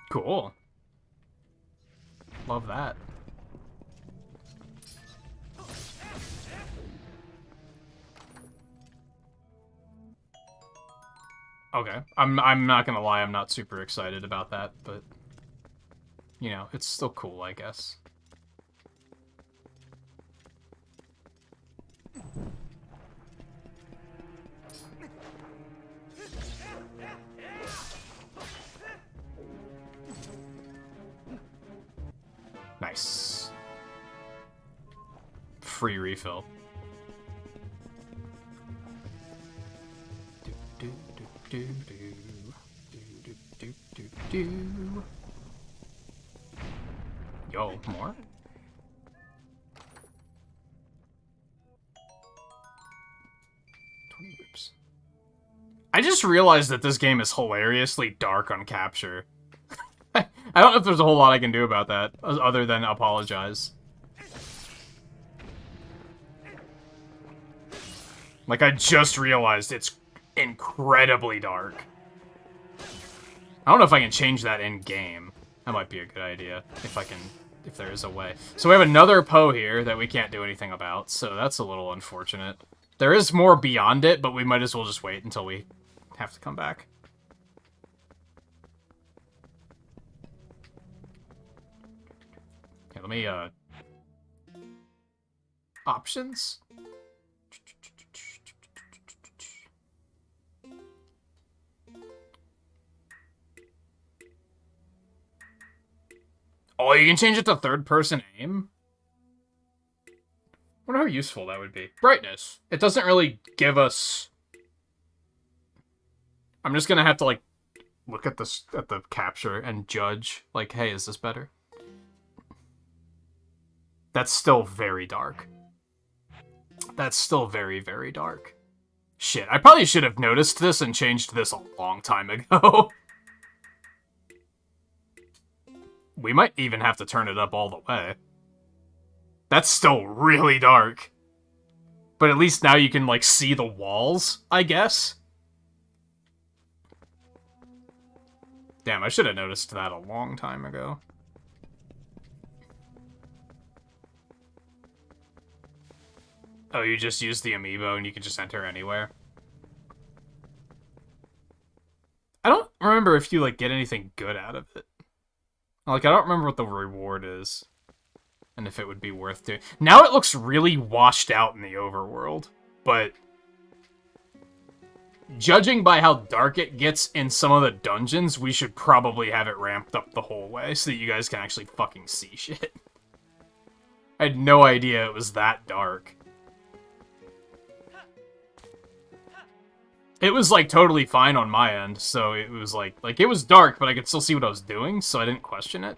Cool. Love that. Okay. I'm not gonna lie, I'm not super excited about that, but you know, it's still cool, I guess. Nice. Free refill. Do, do, do, do, do, do, do, do. Yo, more? I just realized that this game is hilariously dark on capture. I don't know if there's a whole lot I can do about that, other than apologize. Like, I just realized it's incredibly dark. I don't know if I can change that in-game. That might be a good idea, if there is a way. So we have another Poe here that we can't do anything about, so that's a little unfortunate. There is more beyond it, but we might as well just wait until we have to come back. Okay, let me, options? Oh, you can change it to third-person aim? I wonder how useful that would be. Brightness. It doesn't really give us... I'm just gonna have to, like, look at this at the capture and judge, like, hey, is this better? That's still very dark. That's still very, very dark. Shit, I probably should have noticed this and changed this a long time ago. We might even have to turn it up all the way. That's still really dark. But at least now you can, like, see the walls, I guess? Damn, I should have noticed that a long time ago. Oh, you just use the amiibo and you can just enter anywhere? I don't remember if you, like, get anything good out of it. Like, I don't remember what the reward is. And if it would be worth doing. Now it looks really washed out in the overworld. But judging by how dark it gets in some of the dungeons, we should probably have it ramped up the whole way so that you guys can actually fucking see shit. I had no idea it was that dark. It was, like, totally fine on my end, so it was, like, it was dark, but I could still see what I was doing, so I didn't question it.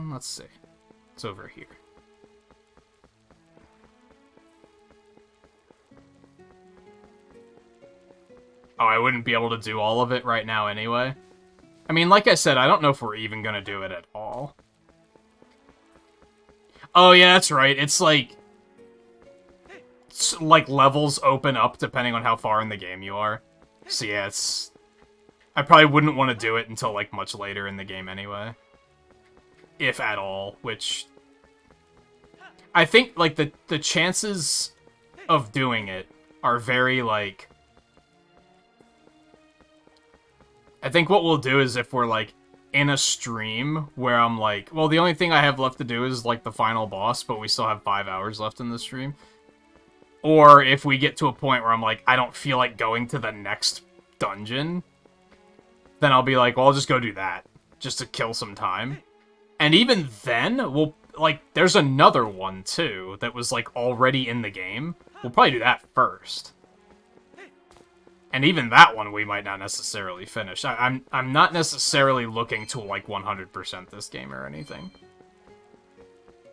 Let's see. It's over here. Oh, I wouldn't be able to do all of it right now anyway. I mean, like I said, I don't know if we're even gonna do it at all. Oh, yeah, that's right. It's like levels open up depending on how far in the game you are. So yeah, it's... I probably wouldn't want to do it until, like, much later in the game anyway. If at all, which... I think, like, the chances of doing it are very, like... I think what we'll do is if we're, like, in a stream where I'm like, well, the only thing I have left to do is, like, the final boss, but we still have 5 hours left in the stream. Or if we get to a point where I'm like, I don't feel like going to the next dungeon, then I'll be like, well, I'll just go do that, just to kill some time. And even then, we'll, like, there's another one, too, that was, like, already in the game. We'll probably do that first. And even that one we might not necessarily finish. I'm not necessarily looking to, like, 100% this game or anything.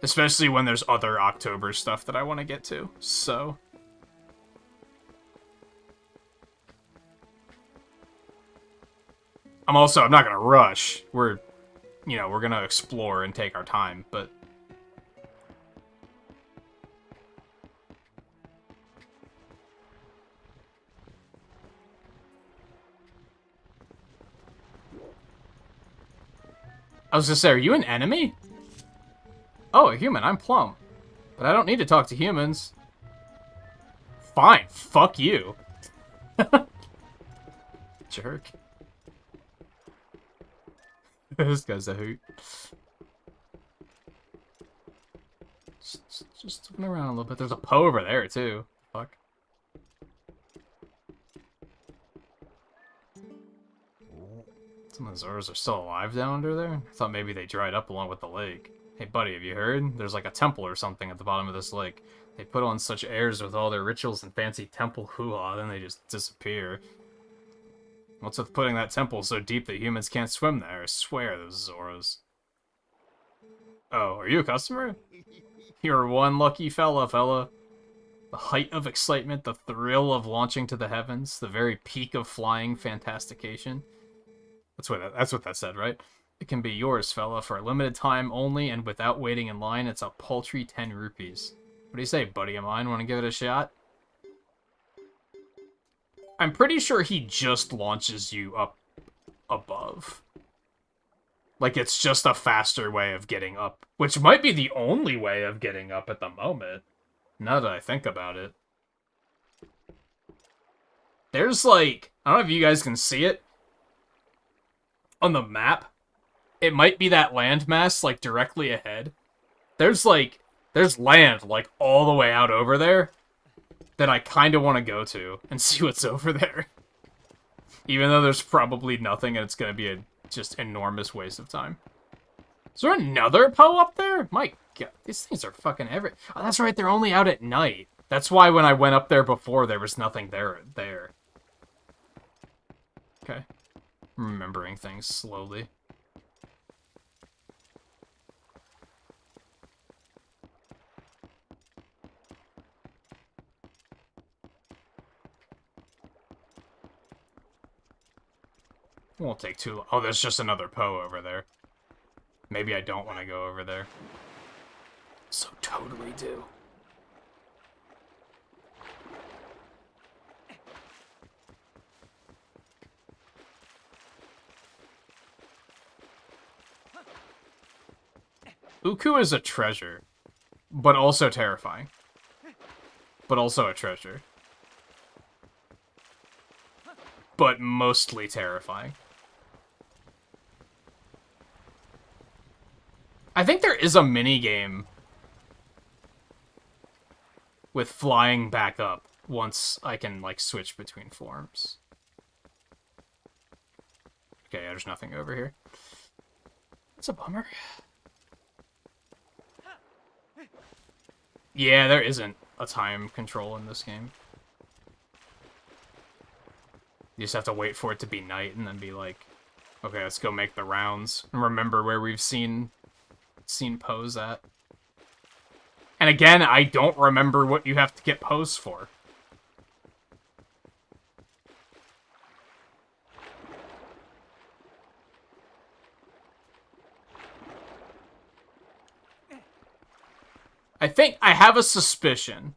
Especially when there's other October stuff that I want to get to, so... I'm not gonna rush. We're gonna explore and take our time, but... I was gonna say, are you an enemy? Oh, a human. I'm Plum. But I don't need to talk to humans. Fine. Fuck you. Jerk. This guy's a hoot. Just looking around a little bit. There's a Poe over there, too. Fuck. Some of the Zoras are still alive down under there? I thought maybe they dried up along with the lake. Hey buddy, have you heard? There's like a temple or something at the bottom of this lake. They put on such airs with all their rituals and fancy temple hoo-ha, then they just disappear. What's with putting that temple so deep that humans can't swim there? I swear, those Zoras. Oh, are you a customer? You're one lucky fella. The height of excitement, the thrill of launching to the heavens, the very peak of flying fantastication. That's what that said, right? It can be yours, fella, for a limited time only, and without waiting in line. It's a paltry 10 rupees. What do you say, buddy of mine? Want to give it a shot? I'm pretty sure he just launches you up above. Like, it's just a faster way of getting up. Which might be the only way of getting up at the moment. Now that I think about it. There's, like... I don't know if you guys can see it. On the map. It might be that landmass, like, directly ahead. There's land, like, all the way out over there. That I kind of want to go to. And see what's over there. Even though there's probably nothing and it's going to be a just enormous waste of time. Is there another Poe up there? My god, these things are fucking every... Oh, that's right, they're only out at night. That's why when I went up there before, there was nothing there. Okay. Remembering things slowly. Won't take too long. Oh, there's just another Poe over there. Maybe I don't want to go over there. So totally do. Uku is a treasure, but also terrifying. But also a treasure. But mostly terrifying. I think there is a mini-game with flying back up once I can, like, switch between forms. Okay, there's nothing over here. That's a bummer. Yeah, there isn't a time control in this game. You just have to wait for it to be night and then be like, okay, let's go make the rounds and remember where we've seen Poes at. And again, I don't remember what you have to get Poes for. I think I have a suspicion.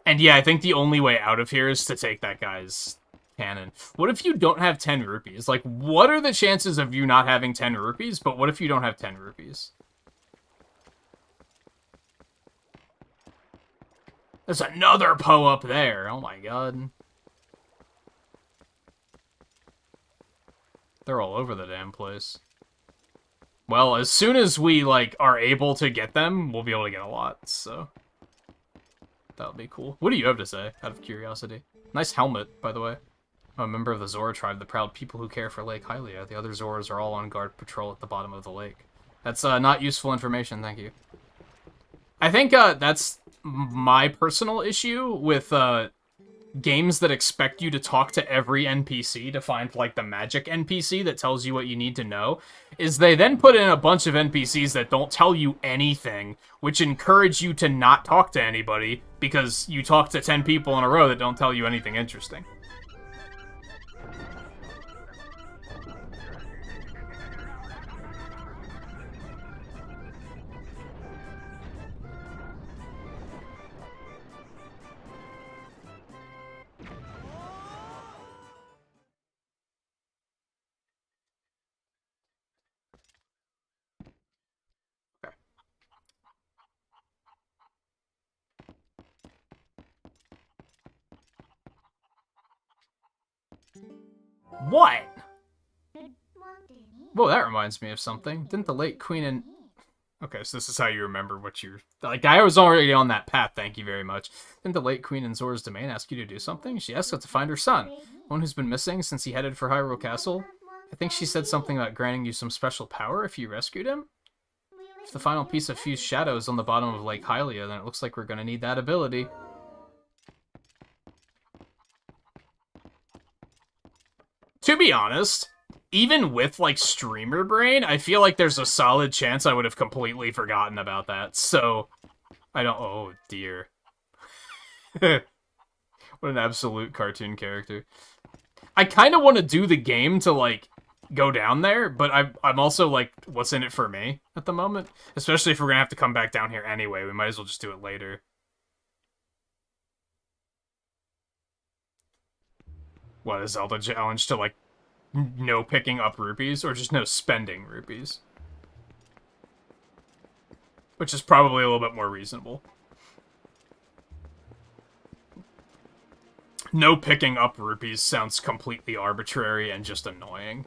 And yeah, I think the only way out of here is to take that guy's cannon. What if you don't have 10 rupees? Like, what are the chances of you not having 10 rupees? But what if you don't have 10 rupees? There's another Poe up there. Oh my god. They're all over the damn place. Well, as soon as we, like, are able to get them, we'll be able to get a lot, so... That'll be cool. What do you have to say, out of curiosity? Nice helmet, by the way. I'm a member of the Zora tribe, the proud people who care for Lake Hylia. The other Zoras are all on guard patrol at the bottom of the lake. That's, not useful information, thank you. I think, that's my personal issue with, games that expect you to talk to every NPC to find, like, the magic NPC that tells you what you need to know, is they then put in a bunch of NPCs that don't tell you anything, which encourage you to not talk to anybody, because you talk to 10 people in a row that don't tell you anything interesting. What? Whoa, that reminds me of something. Didn't the late Queen and... Okay, so this is how you remember what you're... Like, I was already on that path, thank you very much. Didn't the late queen in Zora's domain ask you to do something? She asked us to find her son, one who's been missing since he headed for Hyrule Castle. I think she said something about granting you some special power if you rescued him? If the final piece of Fused Shadow is on the bottom of Lake Hylia, then it looks like we're gonna need that ability. To be honest, even with, like, streamer brain, I feel like there's a solid chance I would have completely forgotten about that, so... I don't... Oh, dear. What an absolute cartoon character. I kind of want to do the game to, like, go down there, but I'm also, like, what's in it for me at the moment? Especially if we're gonna have to come back down here anyway, we might as well just do it later. What, a Zelda challenge to, like, no picking up rupees, or just no spending rupees? Which is probably a little bit more reasonable. No picking up rupees sounds completely arbitrary and just annoying.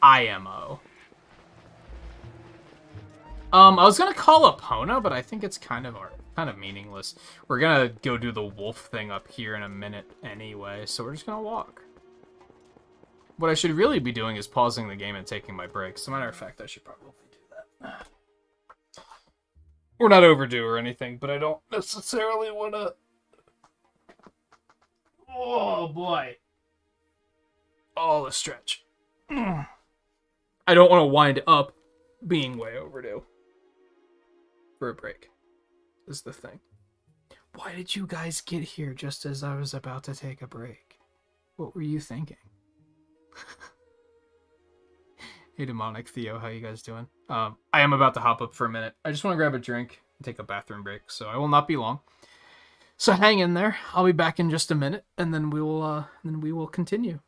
IMO. I was gonna call Epona, but I think it's kind of meaningless. We're gonna go do the wolf thing up here in a minute anyway, so we're just gonna walk. What I should really be doing is pausing the game and taking my breaks. As a matter of fact, I should probably do that. We're not overdue or anything, but I don't necessarily want to... Oh, boy. Oh, the stretch. I don't want to wind up being way overdue for a break, is the thing. Why did you guys get here just as I was about to take a break? What were you thinking? Hey, Demonic Theo, how you guys doing? I am about to hop up for a minute. I just want to grab a drink and take a bathroom break, so I will not be long. So hang in there. I'll be back in just a minute, and then we will continue.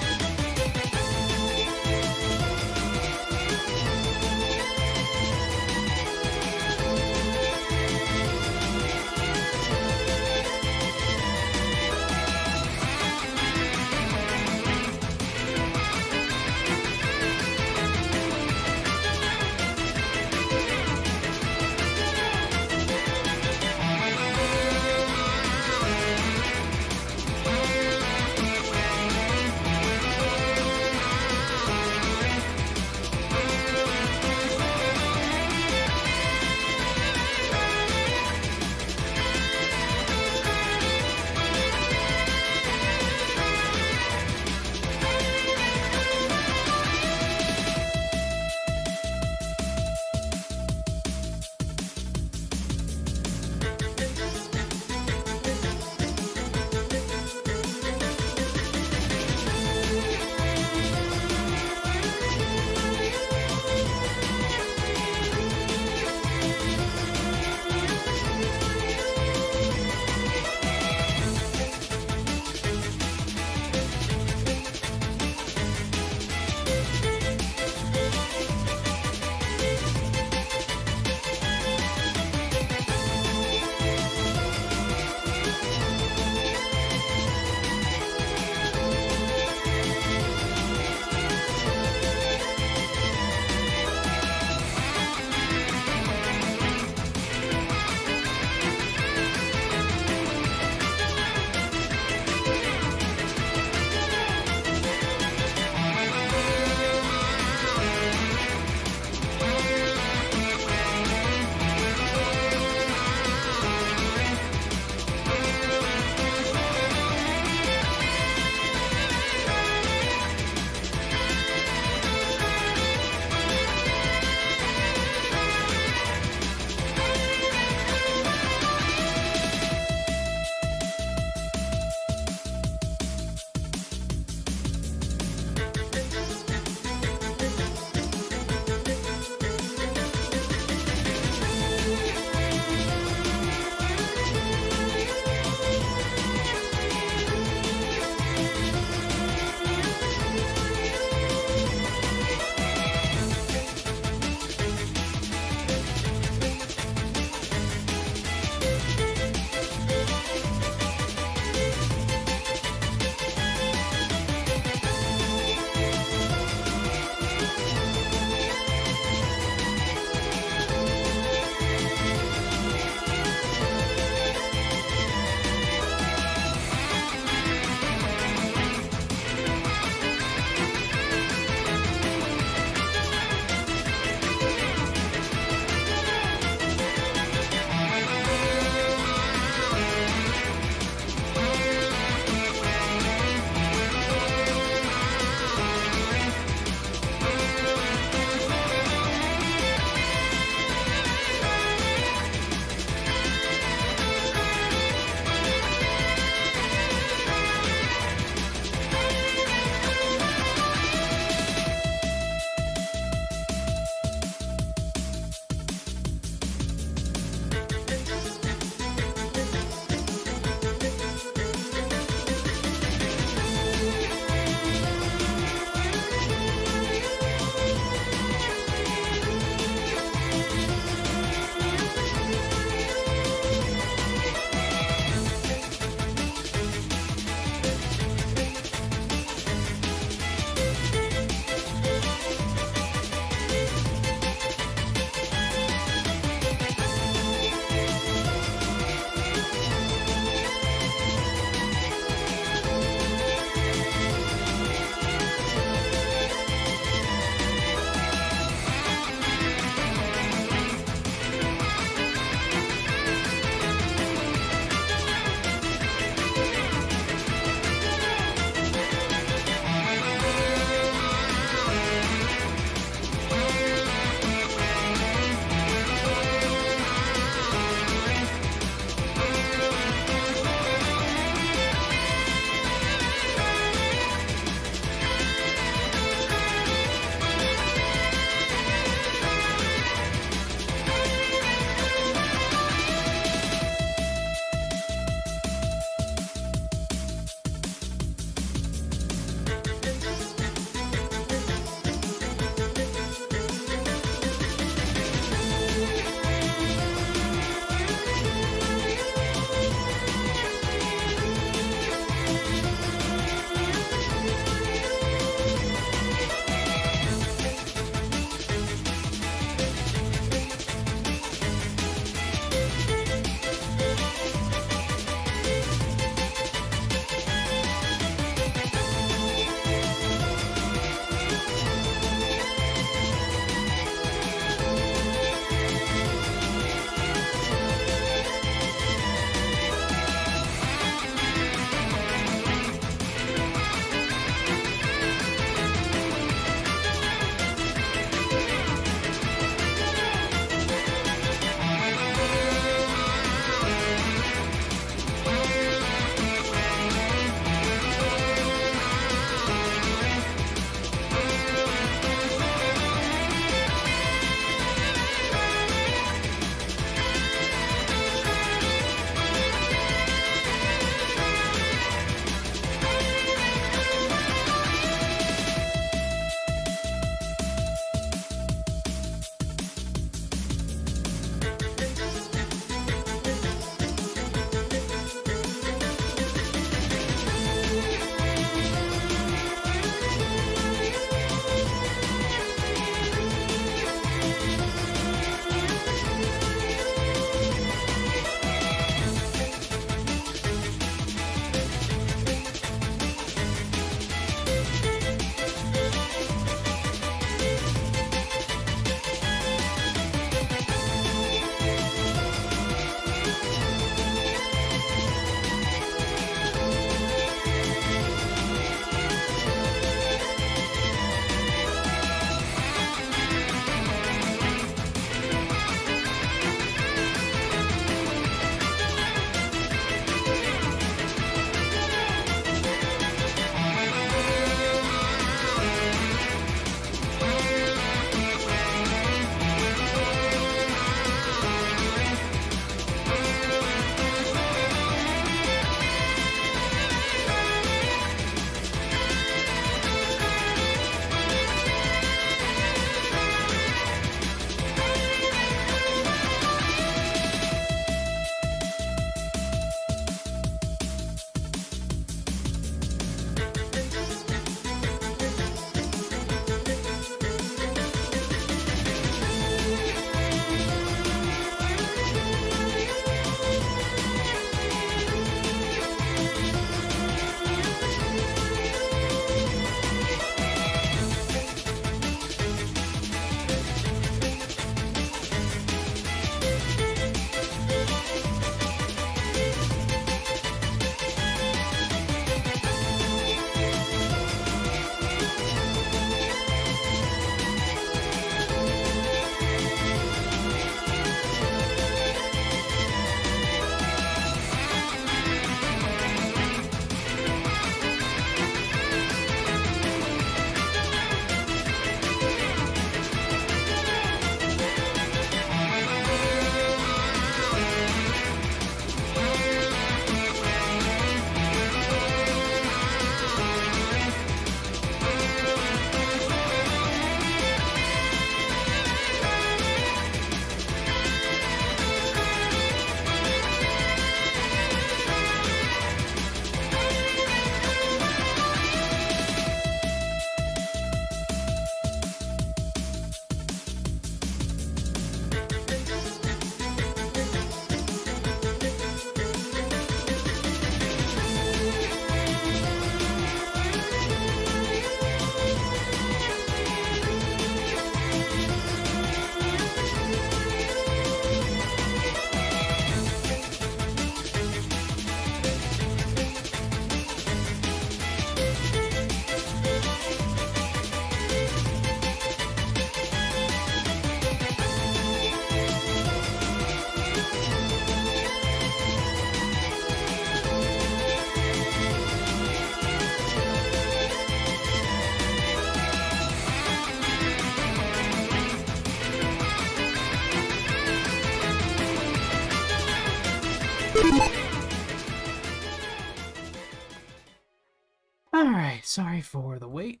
Alright, sorry for the wait.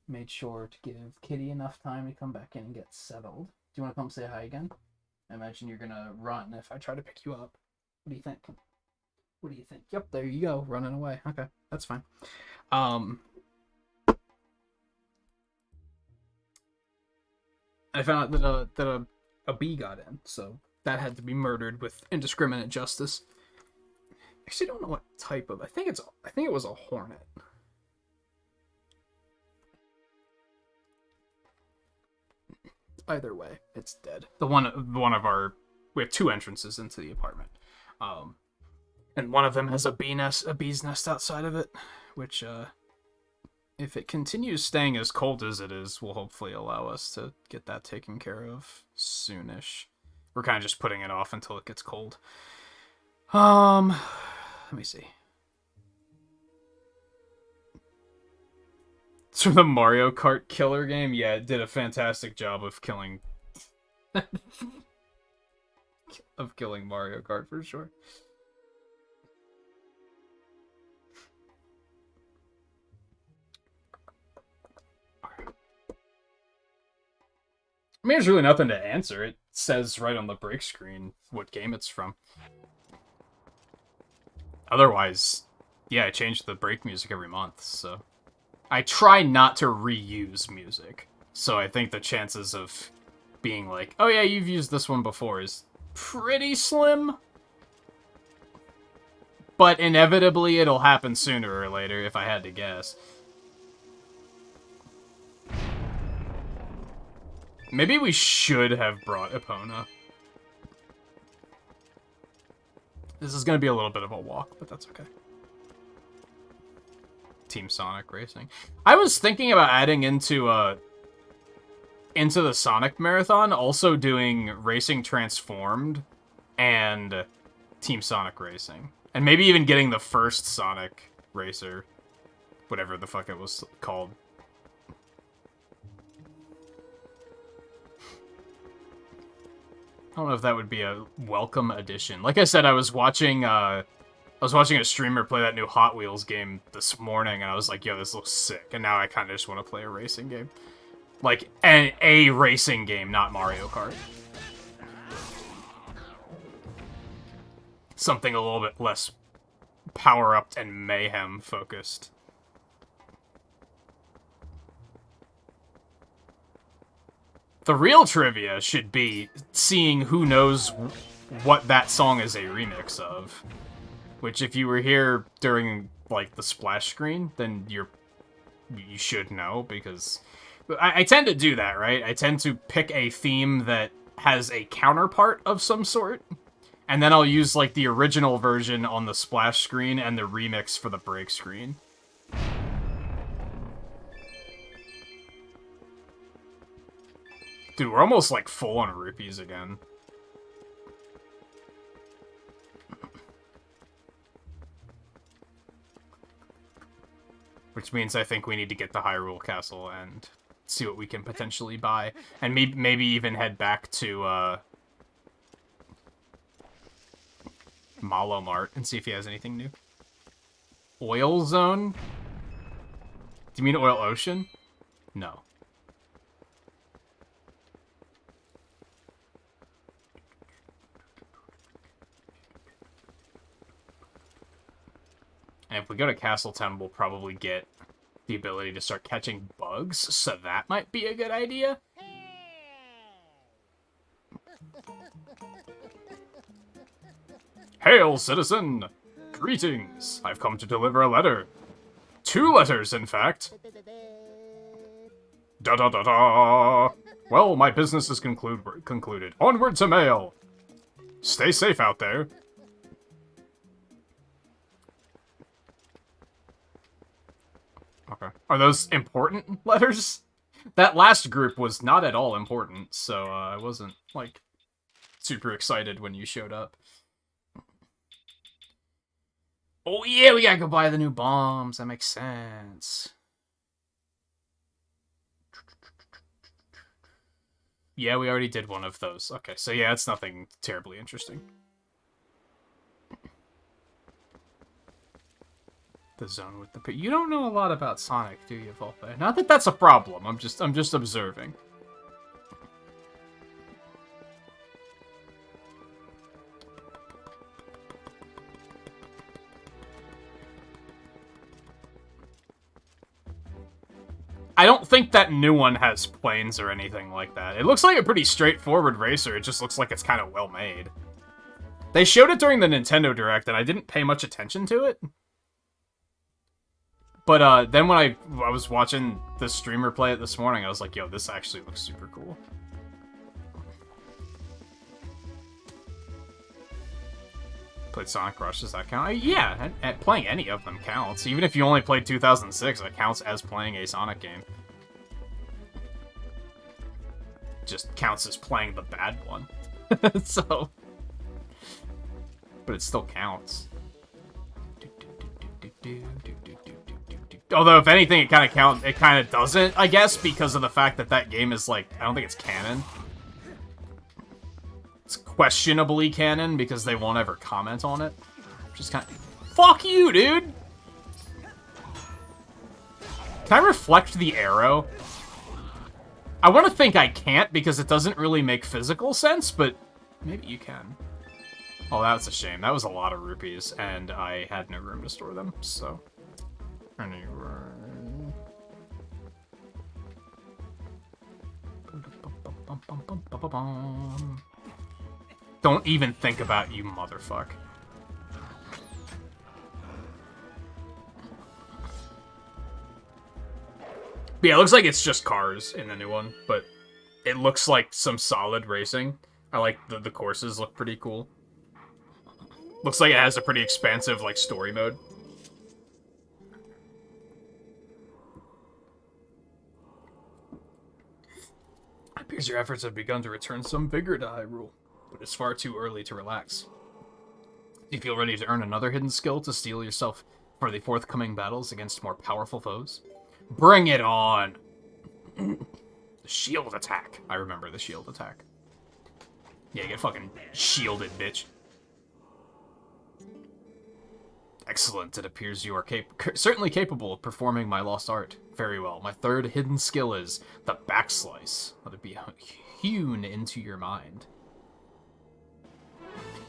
Made sure to give Kitty enough time to come back in and get settled. Do you want to come say hi again? I imagine you're gonna run if I try to pick you up. What do you think? What do you think? Yep, there you go, running away. Okay, that's fine. I found out that a bee got in, so that had to be murdered with indiscriminate justice. Actually, I don't know what type of. I think it was a hornet. Either way, it's dead. One of our, we have 2 entrances into the apartment, and one of them has a bee's nest outside of it, which if it continues staying as cold as it is, will hopefully allow us to get that taken care of soonish. We're kind of just putting it off until it gets cold. Let me see. It's from the Mario Kart killer game. Yeah, it did a fantastic job of killing Mario Kart for sure. I mean, there's really nothing to answer. It says right on the break screen what game it's from. Otherwise, yeah, I change the break music every month, so... I try not to reuse music, so I think the chances of being like, oh yeah, you've used this one before is pretty slim. But inevitably it'll happen sooner or later, if I had to guess. Maybe we should have brought Epona. This is going to be a little bit of a walk, but that's okay. Team Sonic Racing. I was thinking about adding into the Sonic Marathon, also doing Racing Transformed and Team Sonic Racing. And maybe even getting the first Sonic Racer. Whatever the fuck it was called. I don't know if that would be a welcome addition. Like I said, I was watching a streamer play that new Hot Wheels game this morning, and I was like, yo, this looks sick. And now I kind of just want to play a racing game. Like, a racing game, not Mario Kart. Something a little bit less power-upped and mayhem-focused. The real trivia should be seeing who knows what that song is a remix of. Which, if you were here during, like, the splash screen, then you should know, because... I tend to do that, right? I tend to pick a theme that has a counterpart of some sort, and then I'll use, like, the original version on the splash screen and the remix for the break screen. Dude, we're almost, like, full on rupees again. Which means I think we need to get the Hyrule Castle and see what we can potentially buy. And maybe even head back to, Malo Mart and see if he has anything new. Oil Zone? Do you mean Oil Ocean? No. And if we go to Castletown, we'll probably get the ability to start catching bugs, so that might be a good idea. Hail, citizen! Greetings! I've come to deliver a letter. 2 letters, in fact. Da-da-da-da! Well, my business is concluded. Onward to mail! Stay safe out there. Okay. Are those important letters? That last group was not at all important, so I wasn't, like, super excited when you showed up. Oh yeah, we gotta go buy the new bombs. That makes sense. Yeah, we already did one of those. Okay, so yeah, it's nothing terribly interesting. The zone with the... You don't know a lot about Sonic, do you, Volpe? Not that that's a problem. I'm just observing. I don't think that new one has planes or anything like that. It looks like a pretty straightforward racer. It just looks like it's kind of well made. They showed it during the Nintendo Direct, and I didn't pay much attention to it. But then when I was watching the streamer play it this morning, I was like, yo, this actually looks super cool. Played Sonic Rush, does that count? Yeah, and playing any of them counts. Even if you only played 2006, it counts as playing a Sonic game. Just counts as playing the bad one. So... But it still counts. Although, if anything, it kind of doesn't, I guess, because of the fact that that game is, like, I don't think it's canon. It's questionably canon, because they won't ever comment on it. Just kind of... Fuck you, dude! Can I reflect the arrow? I want to think I can't, because it doesn't really make physical sense, but maybe you can. Oh, that's a shame. That was a lot of rupees, and I had no room to store them, so... Anyway... Don't even think about you, motherfucker. Yeah, it looks like it's just cars in the new one, but it looks like some solid racing. I like the courses look pretty cool. Looks like it has a pretty expansive, like, story mode. It appears your efforts have begun to return some vigor to Hyrule, but it's far too early to relax. Do you feel ready to earn another hidden skill to steel yourself for the forthcoming battles against more powerful foes? Bring it on! The shield attack. I remember the shield attack. Yeah, get fucking shielded, bitch. Excellent. It appears you are certainly capable of performing my lost art. Very well. My third hidden skill is the backslice. Let it be hewn into your mind.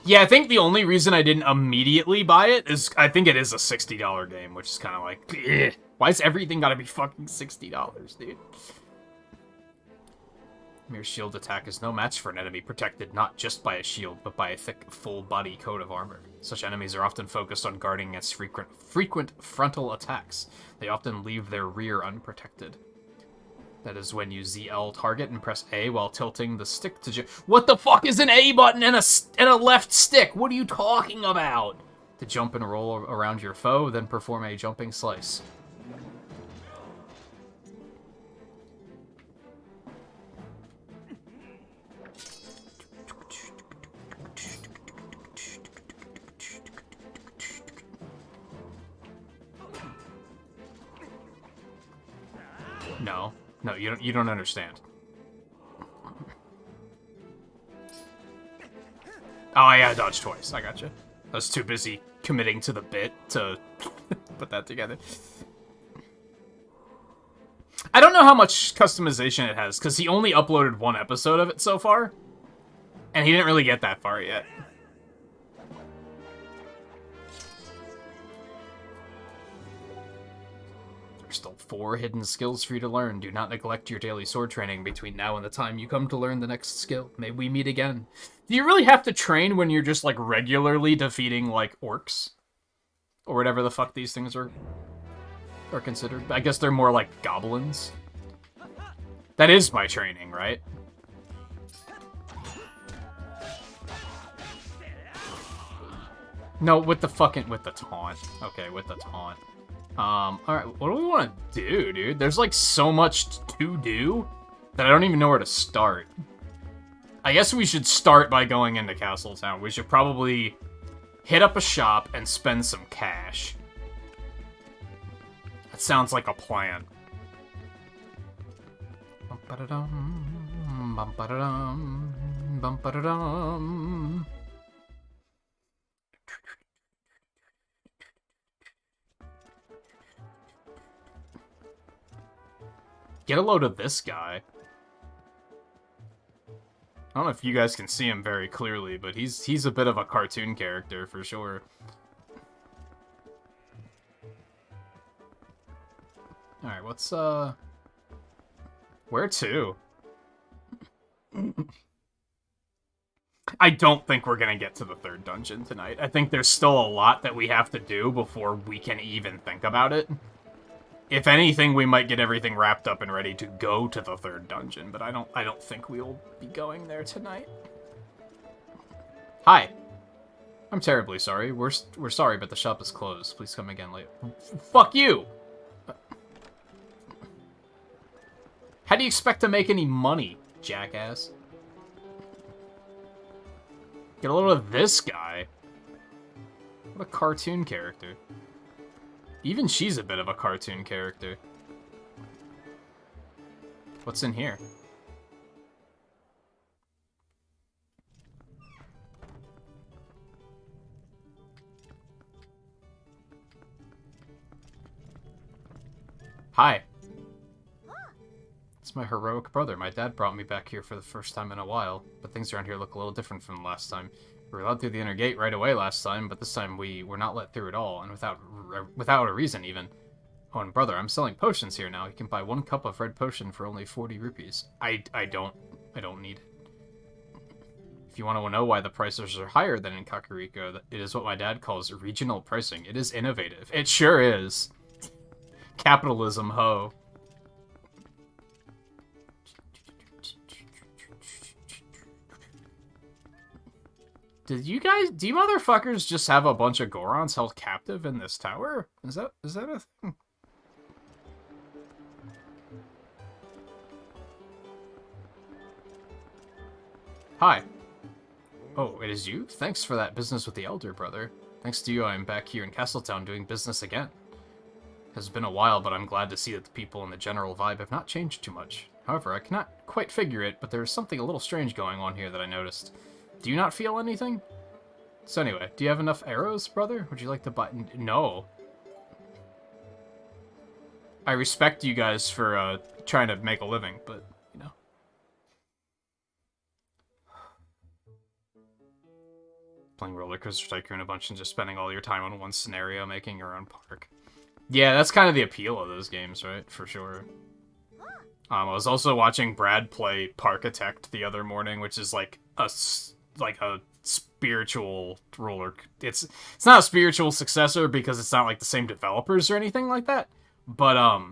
Yeah, I think the only reason I didn't immediately buy it is I think it is a $60 game, which is kind of like, ugh. Why is everything gotta be fucking $60, dude? Mere shield attack is no match for an enemy protected not just by a shield, but by a thick, full-body coat of armor. Such enemies are often focused on guarding against frequent frontal attacks. They often leave their rear unprotected. That is when you ZL target and press A while tilting the stick to What the fuck is an A button and a left stick? What are you talking about? To jump and roll around your foe, then perform a jumping slice. No, you don't understand. Oh, yeah, I dodged twice. I gotcha. I was too busy committing to the bit to put that together. I don't know how much customization it has, because he only uploaded one episode of it so far, and he didn't really get that far yet. Still 4 hidden skills for you to learn. Do not neglect your daily sword training between now and the time you come to learn the next skill. May we meet again. Do you really have to train when you're just, like, regularly defeating, like, orcs? Or whatever the fuck these things are considered? I guess they're more like goblins. That is my training, right? No, with the taunt. Okay, with the taunt. Alright, what do we want to do, dude? There's, like, so much to do that I don't even know where to start. I guess we should start by going into Castletown. We should probably hit up a shop and spend some cash. That sounds like a plan. Bum-ba-da-dum, bum-ba-da-dum, bum-ba-da-dum. Get a load of this guy. I don't know if you guys can see him very clearly, but he's a bit of a cartoon character for sure. Alright, what's, where to? I don't think we're gonna get to the third dungeon tonight. I think there's still a lot that we have to do before we can even think about it. If anything, we might get everything wrapped up and ready to go to the third dungeon, but I don't think we'll be going there tonight. Hi. I'm terribly sorry. We're sorry, but the shop is closed. Please come again later. Fuck you! How do you expect to make any money, jackass? Get a load of this guy. What a cartoon character. Even she's a bit of a cartoon character. What's in here? Hi. It's my heroic brother. My dad brought me back here for the first time in a while, but things around here look a little different from last time. We were allowed through the inner gate right away last time, but this time we were not let through at all, and without a reason even. Oh, and brother, I'm selling potions here now. You can buy 1 cup of red potion for only 40 rupees. I don't need it. If you want to know why the prices are higher than in Kakariko, it is what my dad calls regional pricing. It is innovative. It sure is. Capitalism, ho. Do you motherfuckers just have a bunch of Gorons held captive in this tower? Is that a thing? Hi. Oh, it is you? Thanks for that business with the elder, brother. Thanks to you, I'm back here in Castletown doing business again. It has been a while, but I'm glad to see that the people and the general vibe have not changed too much. However, I cannot quite figure it, but there is something a little strange going on here that I noticed. Do you not feel anything? So anyway, do you have enough arrows, brother? Would you like to buy... No. I respect you guys for trying to make a living, but, you know. Playing Roller Coaster Tycoon a bunch and just spending all your time on one scenario making your own park. Yeah, that's kind of the appeal of those games, right? For sure. I was also watching Brad play Parkitect the other morning, which is like a spiritual roller. It's not a spiritual successor because it's not like the same developers or anything like that, but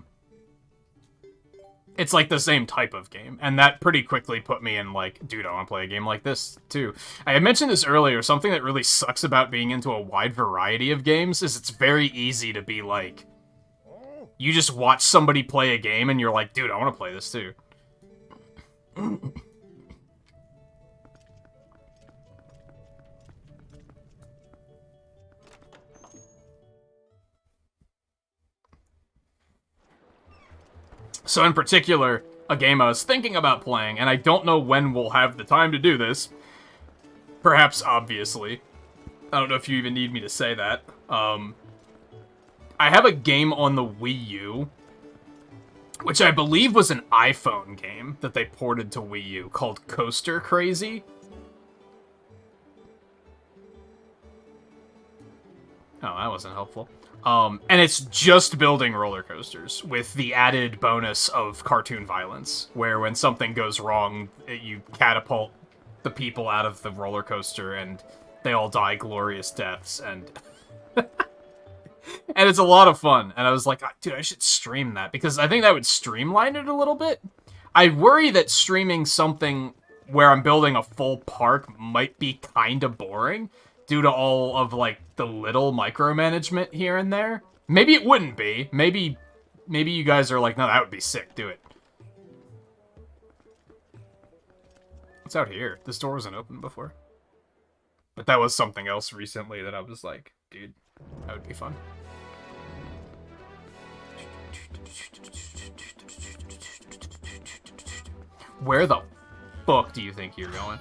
it's like the same type of game, and that pretty quickly put me in like, dude, I want to play a game like this too. I had mentioned this earlier. Something that really sucks about being into a wide variety of games is it's very easy to be like, you just watch somebody play a game and you're like, dude, I want to play this too. So in particular, a game I was thinking about playing, and I don't know when we'll have the time to do this. Perhaps obviously. I don't know if you even need me to say that. I have a game on the Wii U, which I believe was an iPhone game that they ported to Wii U, called Coaster Crazy. Oh, that wasn't helpful. And it's just building roller coasters with the added bonus of cartoon violence, where when something goes wrong, you catapult the people out of the roller coaster and they all die glorious deaths, and and it's a lot of fun. And I was like, dude, I should stream that, because I think that would streamline it a little bit. I worry that streaming something where I'm building a full park might be kind of boring, due to all of, like, the little micromanagement here and there. Maybe it wouldn't be. Maybe you guys are like, no, that would be sick, do it. What's out here? This door wasn't open before. But that was something else recently that I was like, dude, that would be fun. Where the fuck do you think you're going?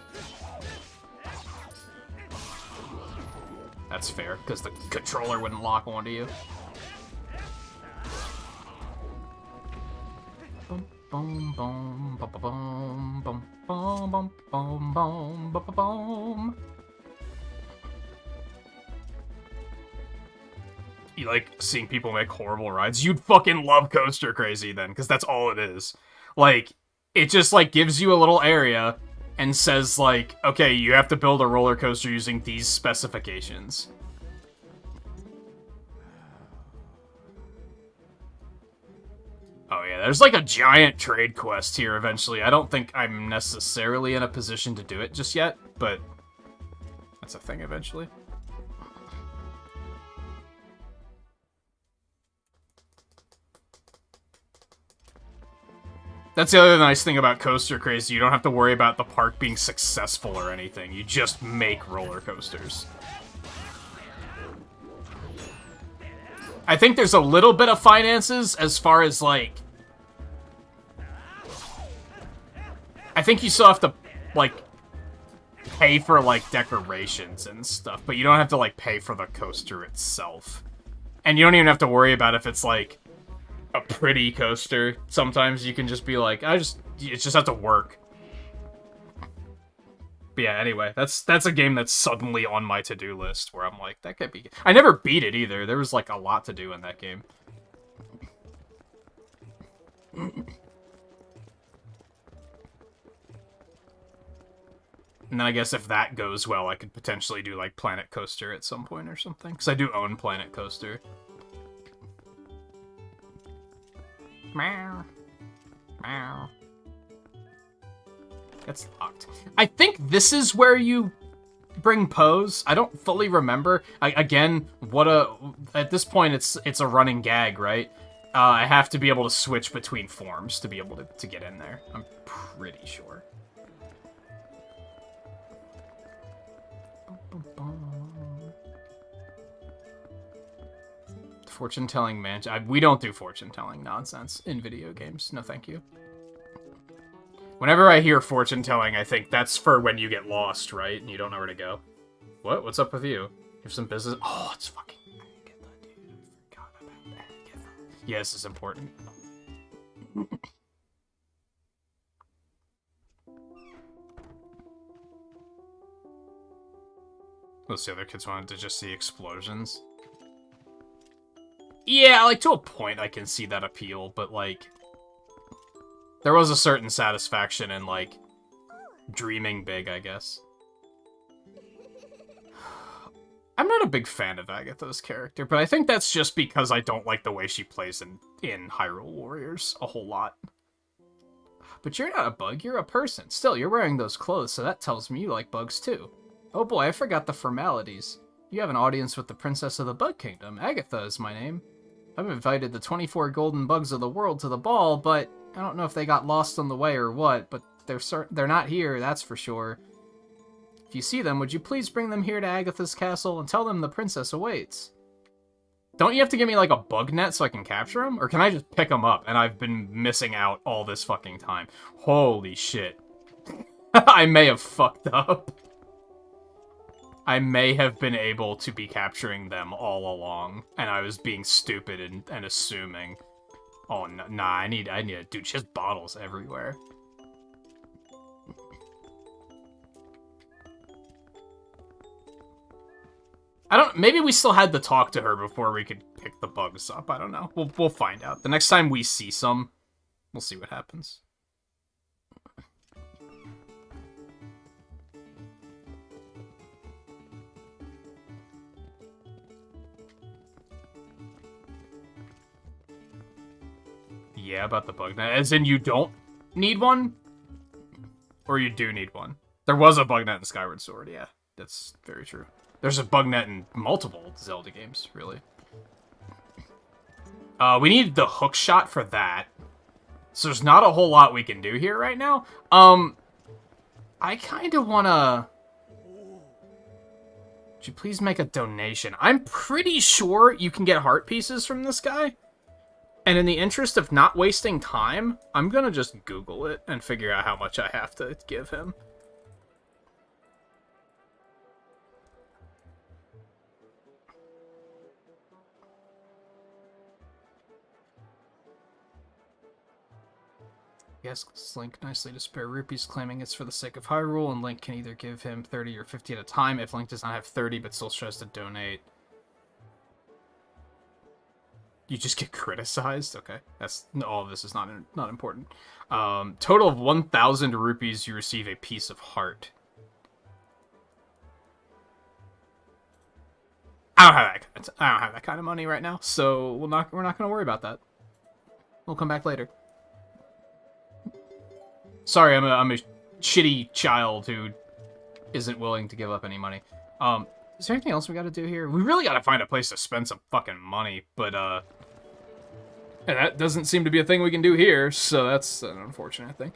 That's fair, because the controller wouldn't lock onto you. Boom, boom, ba ba boom, boom, boom, boom, boom, boom, ba ba boom. You like seeing people make horrible rides? You'd fucking love Coaster Crazy then, because that's all it is. Like, it just, like, gives you a little area and says, like, okay, you have to build a roller coaster using these specifications. Oh yeah, there's like a giant trade quest here eventually. I don't think I'm necessarily in a position to do it just yet, but that's a thing eventually. That's the other nice thing about Coaster Crazy. You don't have to worry about the park being successful or anything. You just make roller coasters. I think there's a little bit of finances as far as, like... I think you still have to, like, pay for, like, decorations and stuff, but you don't have to, like, pay for the coaster itself. And you don't even have to worry about if it's, like, a pretty coaster. Sometimes you can just be like, it just has to work. But yeah, anyway, that's a game that's suddenly on my to-do list, where I'm like, that could be... I never beat it, either. There was, like, a lot to do in that game. And then I guess if that goes well, I could potentially do, like, Planet Coaster at some point or something. Because I do own Planet Coaster. Meow. Meow. It's locked. I think this is where you bring Pose. I don't fully remember. Again, at this point, it's a running gag, right? I have to be able to switch between forms to be able to get in there. I'm pretty sure. Fortune-telling mansion. We don't do fortune-telling nonsense in video games. No, thank you. Whenever I hear fortune-telling, I think that's for when you get lost, right? And you don't know where to go. What? What's up with you? You have some business? Oh, it's fucking Agatha, dude. I forgot about Agatha. Yeah, this is important. Most the other kids wanted to just see explosions. Yeah, like, to a point I can see that appeal, but, like... There was a certain satisfaction in, like, dreaming big, I guess. I'm not a big fan of Agatha's character, but I think that's just because I don't like the way she plays in Hyrule Warriors a whole lot. But you're not a bug, you're a person. Still, you're wearing those clothes, so that tells me you like bugs too. Oh boy, I forgot the formalities. You have an audience with the Princess of the Bug Kingdom. Agatha is my name. I've invited the 24 golden bugs of the world to the ball, but I don't know if they got lost on the way or what, but they're not here, that's for sure. If you see them, would you please bring them here to Agatha's castle and tell them the princess awaits? Don't you have to give me, like, a bug net so I can capture them? Or can I just pick them up and I've been missing out all this fucking time? Holy shit. I may have fucked up. I may have been able to be capturing them all along, and I was being stupid and assuming. Oh, nah, I need a... Dude, she has bottles everywhere. Maybe we still had to talk to her before we could pick the bugs up. I don't know. We'll find out. The next time we see some, we'll see what happens. Yeah, about the bug net. As in, you don't need one? Or you do need one? There was a bug net in Skyward Sword, yeah. That's very true. There's a bug net in multiple Zelda games, really. We need the hook shot for that. So there's not a whole lot we can do here right now. I kind of want to... Would you please make a donation? I'm pretty sure you can get heart pieces from this guy. And in the interest of not wasting time, I'm going to just Google it and figure out how much I have to give him. He asks Link nicely to spare rupees, claiming it's for the sake of Hyrule, and Link can either give him 30 or 50 at a time if Link does not have 30 but still tries to donate. You just get criticized? Okay. All of this is not important. Total of 1,000 rupees, you receive a piece of heart. I don't have that kind of money right now, so we're not going to worry about that. We'll come back later. Sorry, I'm a shitty child who isn't willing to give up any money. Is there anything else we got to do here? We really got to find a place to spend some fucking money, but and that doesn't seem to be a thing we can do here, so that's an unfortunate thing.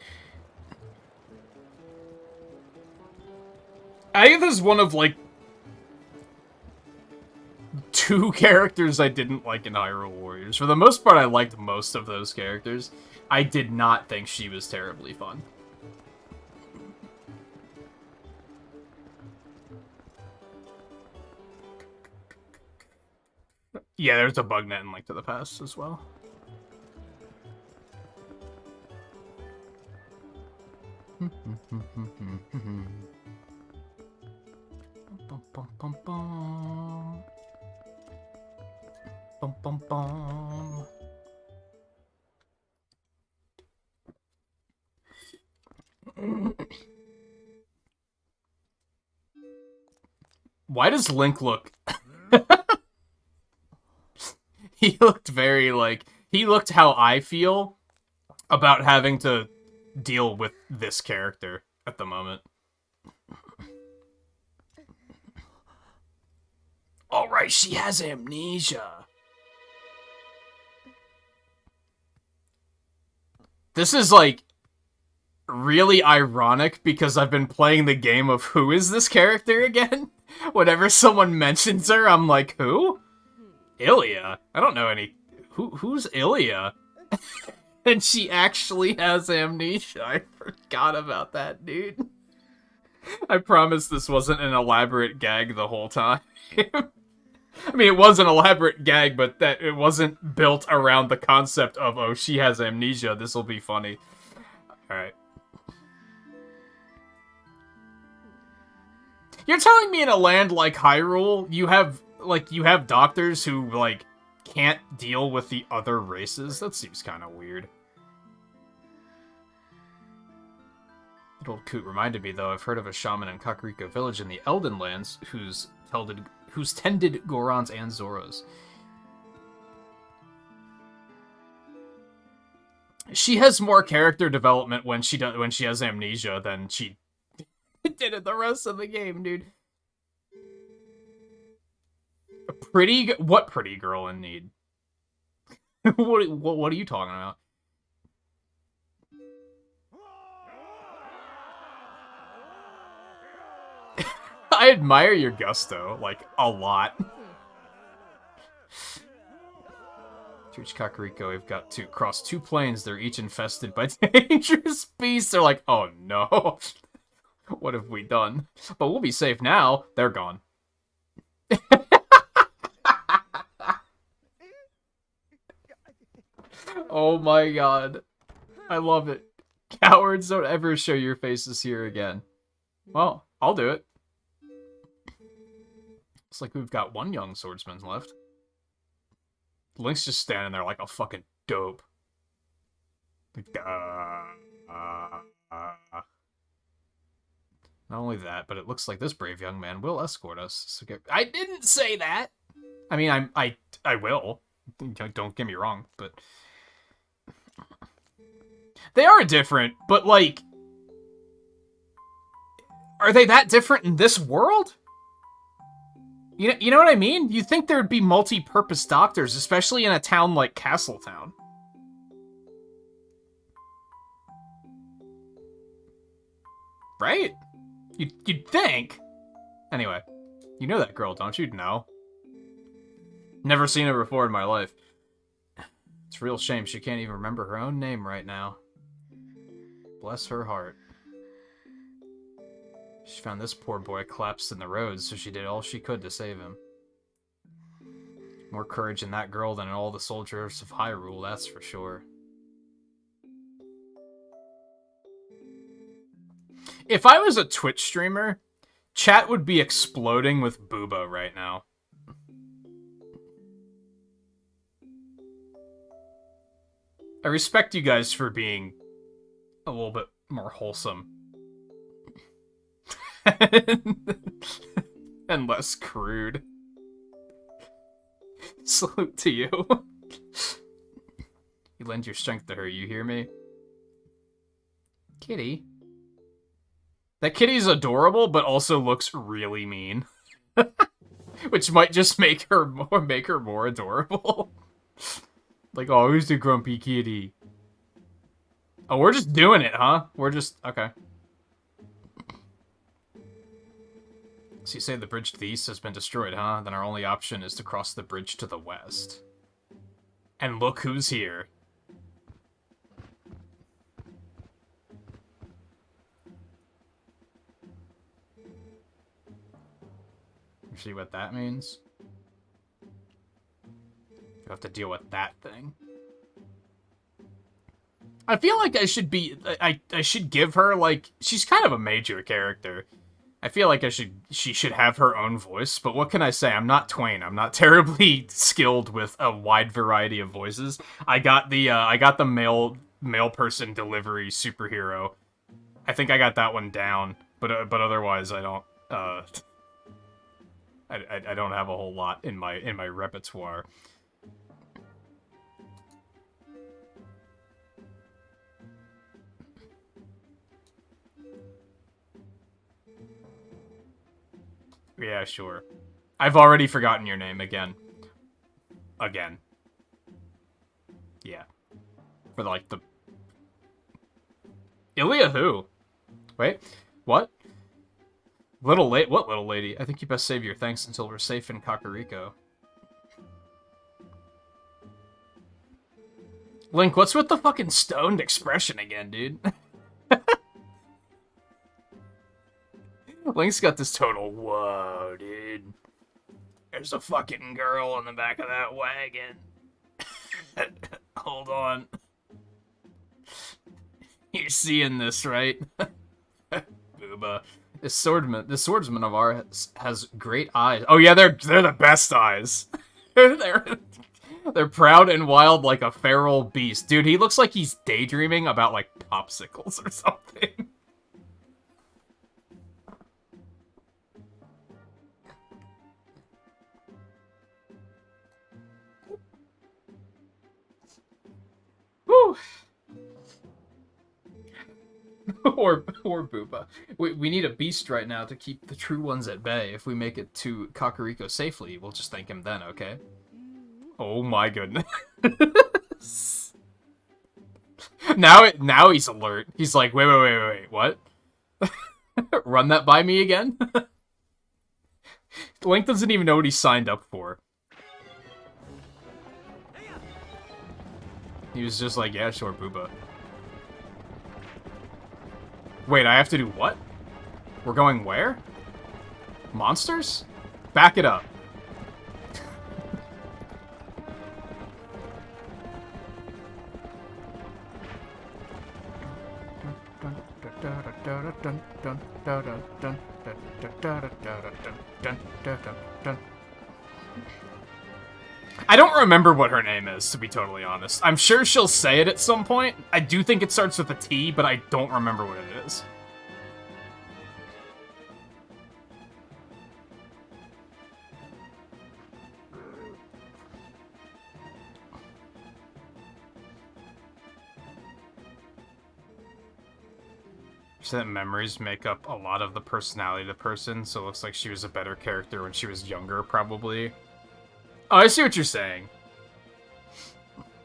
I think this is one of, like, 2 characters I didn't like in Hyrule Warriors. For the most part, I liked most of those characters. I did not think she was terribly fun. Yeah, there's a bug net in Link to the Past as well. Why does Link look... He looked very, like... He looked how I feel about having to deal with this character at the moment. Alright, she has amnesia. This is, like, really ironic because I've been playing the game of who is this character again? Whenever someone mentions her, I'm like, who? Ilia? I don't know any... Who's Ilia? And she actually has amnesia. I forgot about that, dude. I promise this wasn't an elaborate gag the whole time. I mean, it was an elaborate gag, but that it wasn't built around the concept of, oh, she has amnesia, this'll be funny. Alright. You're telling me in a land like Hyrule, you have doctors who, like, can't deal with the other races? That seems kind of weird. Good old Coot reminded me, though, I've heard of a shaman in Kakariko Village in the Elden Lands who's tended Gorons and Zoras. She has more character development when she has amnesia than she did in the rest of the game, dude. What pretty girl in need? What are you talking about? I admire your gusto, like, a lot. To reach Kakariko, we've got to cross 2 plains. They're each infested by dangerous beasts. They're like, oh no. What have we done? But we'll be safe now. They're gone. Oh my god. I love it. Cowards, don't ever show your faces here again. Well, I'll do it. Looks like we've got 1 young swordsman left. Link's just standing there like a fucking dope. Like, Not only that, but it looks like this brave young man will escort us. So I didn't say that! I mean, I will. Don't get me wrong, but... They are different, but, like... Are they that different in this world? You know what I mean? You'd think there'd be multi-purpose doctors, especially in a town like Castletown. Right? You'd think. Anyway, you know that girl, don't you? No. Never seen her before in my life. It's a real shame she can't even remember her own name right now. Bless her heart. She found this poor boy collapsed in the road, so she did all she could to save him. More courage in that girl than in all the soldiers of Hyrule, that's for sure. If I was a Twitch streamer, chat would be exploding with booba right now. I respect you guys for being a little bit more wholesome. And less crude. Salute to you. You lend your strength to her, you hear me? Kitty. That kitty's adorable, but also looks really mean. Which might just make her more adorable. Like, oh, who's the grumpy kitty? Oh, we're just doing it, huh? We're just... Okay. So you say the bridge to the east has been destroyed, huh? Then our only option is to cross the bridge to the west. And look who's here. You see what that means? You have to deal with that thing. I feel like I should be... I should give her, like... She's kind of a major character. I feel like she should have her own voice, but what can I say? I'm not Twain. I'm not terribly skilled with a wide variety of voices. I got the male person delivery superhero. I think I got that one down, but otherwise I don't I don't have a whole lot in my repertoire. Yeah, sure. I've already forgotten your name again. Again. Yeah. For like the... Ilya who? Wait, what? What little lady? I think you best save your thanks until we're safe in Kakariko. Link, what's with the fucking stoned expression again, dude? Link's got this total, whoa, dude. There's a fucking girl in the back of that wagon. Hold on. You're seeing this, right? Booba. This swordsman of ours has great eyes. Oh yeah, they're the best eyes. They're proud and wild like a feral beast. Dude, he looks like he's daydreaming about, like, popsicles or something. Woo! or Booba. We need a beast right now to keep the true ones at bay. If we make it to Kakariko safely, we'll just thank him then, okay? Oh my goodness. Now he's alert. He's like, wait, what? Run that by me again? Link doesn't even know what he signed up for. He was just like, yeah, sure, Booba. Wait, I have to do what? We're going where? Monsters? Back it up. I don't remember what her name is, to be totally honest. I'm sure she'll say it at some point. I do think it starts with a T, but I don't remember what it is. So that memories make up a lot of the personality of the person, so it looks like she was a better character when she was younger, probably. Oh, I see what you're saying.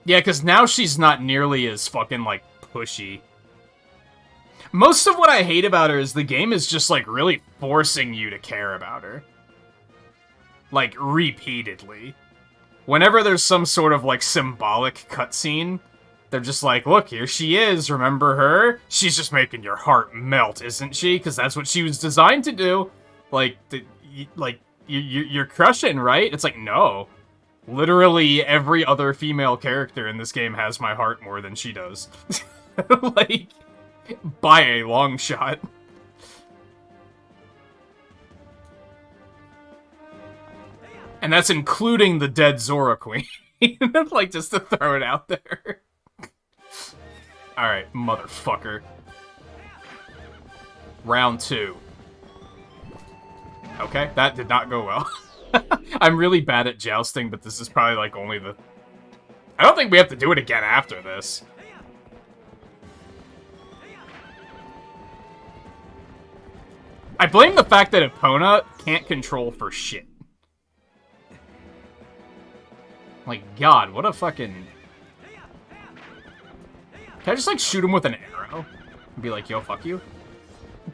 Yeah, because now she's not nearly as fucking, like, pushy. Most of what I hate about her is the game is just, like, really forcing you to care about her. Like, repeatedly. Whenever there's some sort of, like, symbolic cutscene, they're just like, look, here she is, remember her? She's just making your heart melt, isn't she? Because that's what she was designed to do. Like, you're crushing, right? It's like, no. Literally every other female character in this game has my heart more than she does. Like, by a long shot. And that's including the dead Zora Queen. Like, just to throw it out there. Alright, motherfucker. Round 2. Okay, that did not go well. I'm really bad at jousting, but this is probably, like, only the... I don't think we have to do it again after this. I blame the fact that Epona can't control for shit. Like, God, what a fucking... Can I just, like, shoot him with an arrow? And be like, yo, fuck you?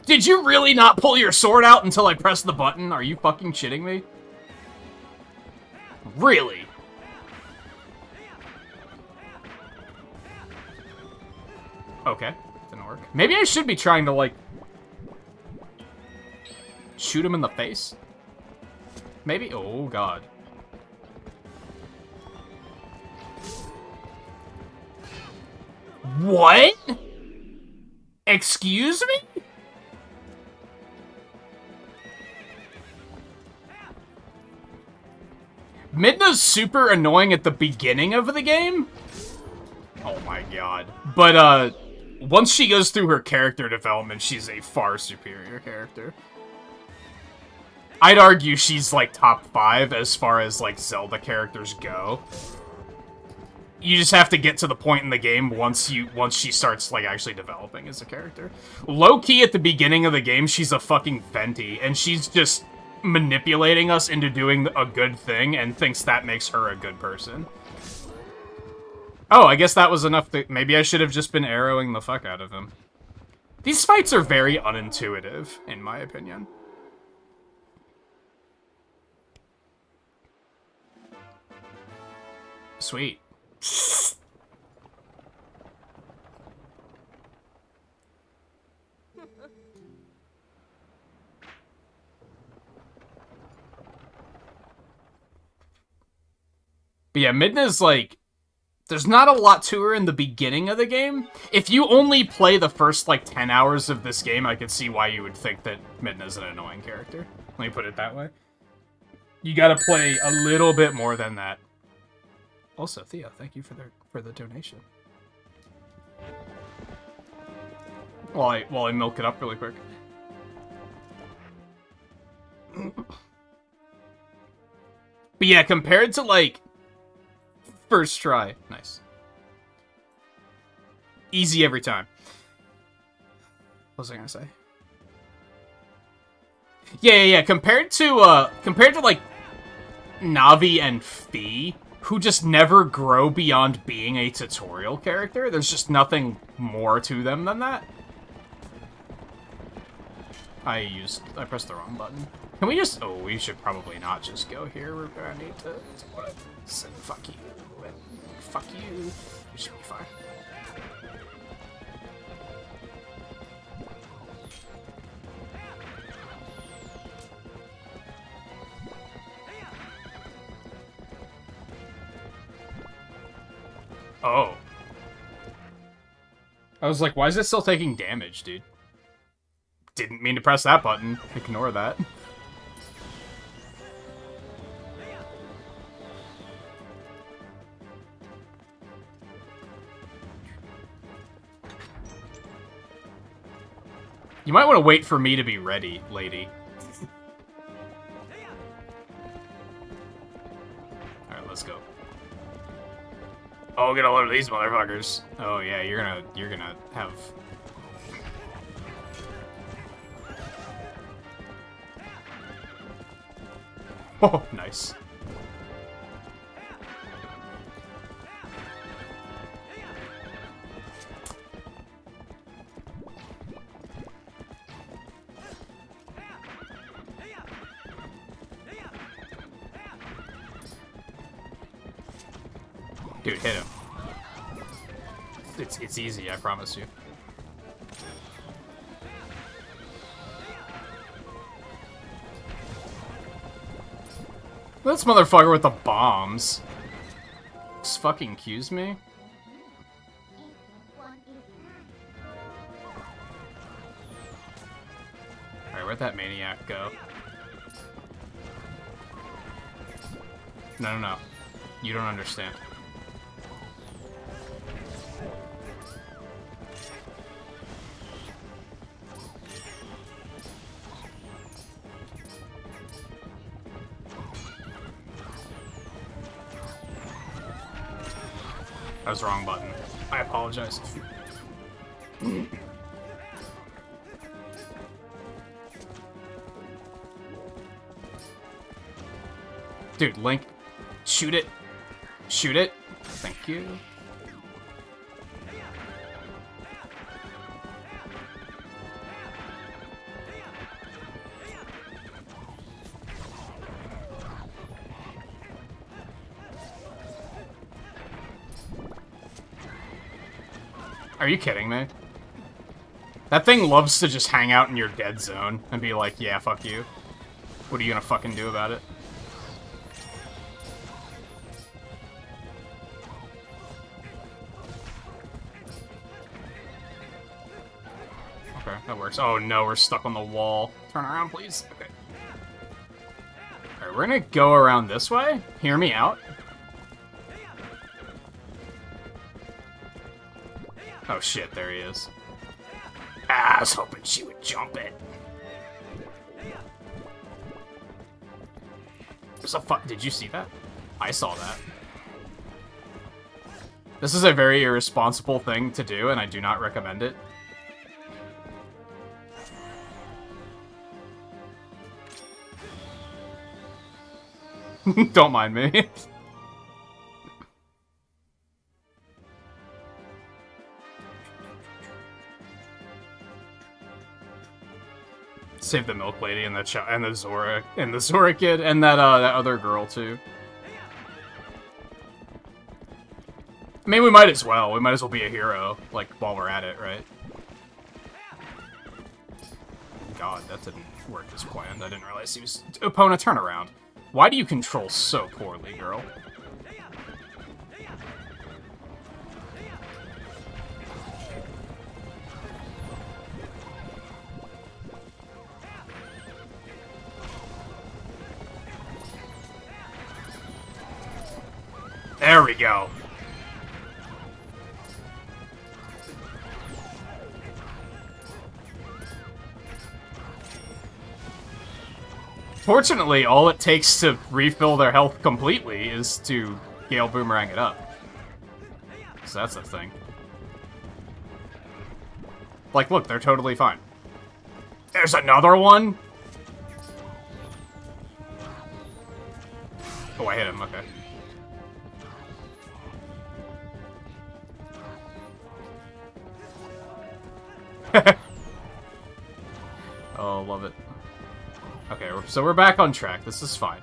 Did you really not pull your sword out until I pressed the button? Are you fucking shitting me? Really? Okay, didn't work. Maybe I should be trying to, like... shoot him in the face? Maybe? Oh, God. What? Excuse me? Midna's super annoying at the beginning of the game. Oh my god. But, once she goes through her character development, she's a far superior character. I'd argue she's, like, top 5 as far as, like, Zelda characters go. You just have to get to the point in the game once she starts, like, actually developing as a character. Low-key at the beginning of the game, she's a fucking Venti, and she's just manipulating us into doing a good thing and thinks that makes her a good person. Oh, I guess that was enough to... Maybe I should have just been arrowing the fuck out of him. These fights are very unintuitive, in my opinion. Sweet. But yeah, Midna's like... There's not a lot to her in the beginning of the game. If you only play the first, like, 10 hours of this game, I could see why you would think that Midna's an annoying character. Let me put it that way. You gotta play a little bit more than that. Also, Theo, thank you for the donation. While I milk it up really quick. But yeah, compared to, like, first try. Nice. Easy every time. What was I gonna say? Yeah. Compared to, like, Navi and Fee, who just never grow beyond being a tutorial character. There's just nothing more to them than that. I pressed the wrong button. Can we just... Oh, we should probably not just go here. We're gonna need to say fuck you and fuck you. We should be fine. Oh. I was like, why is it still taking damage, dude? Didn't mean to press that button. Ignore that. You might want to wait for me to be ready, lady. Alright, let's go. Oh, get a load of these motherfuckers. Oh yeah, you're gonna have... Oh, nice. Dude, hit him. It's easy, I promise you. This motherfucker with the bombs. Just fucking accuse me? Alright, where'd that maniac go? No, no, no. You don't understand. That was the wrong button. I apologize. Dude, Link, shoot it. Shoot it. Thank you. Are you kidding me? That thing loves to just hang out in your dead zone and be like, yeah, fuck you. What are you gonna fucking do about it? Okay, that works. Oh no, we're stuck on the wall. Turn around, please. Okay. Alright, we're gonna go around this way. Hear me out. Oh shit, there he is. Ah, I was hoping she would jump it. There's a did you see that? I saw that. This is a very irresponsible thing to do, and I do not recommend it. Don't mind me. Save the milk lady and the Zora kid and that other girl too. I mean, we might as well. We might as well be a hero, like, while we're at it, right? God, that didn't work as planned. I didn't realize he was... Epona, turn around. Why do you control so poorly, girl? There we go. Fortunately, all it takes to refill their health completely is to Gale Boomerang it up. So that's the thing. Like, look, they're totally fine. There's another one? Oh, I hit him, okay. Oh, love it. Okay, so we're back on track. This is fine.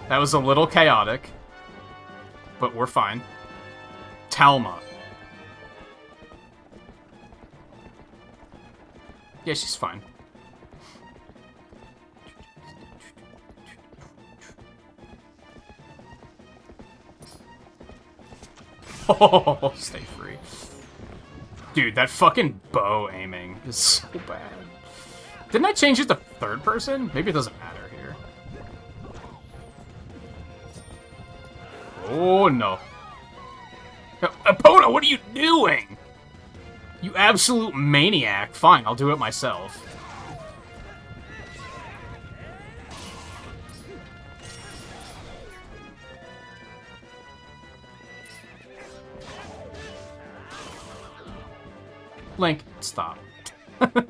That was a little chaotic, but we're fine. Talma. Yeah, she's fine. Oh, stay free. Dude, that fucking bow aiming is so bad. Didn't I change it to third person? Maybe it doesn't matter here. Oh, no. Epona, what are you doing? You absolute maniac. Fine, I'll do it myself. Link, stop. Fucking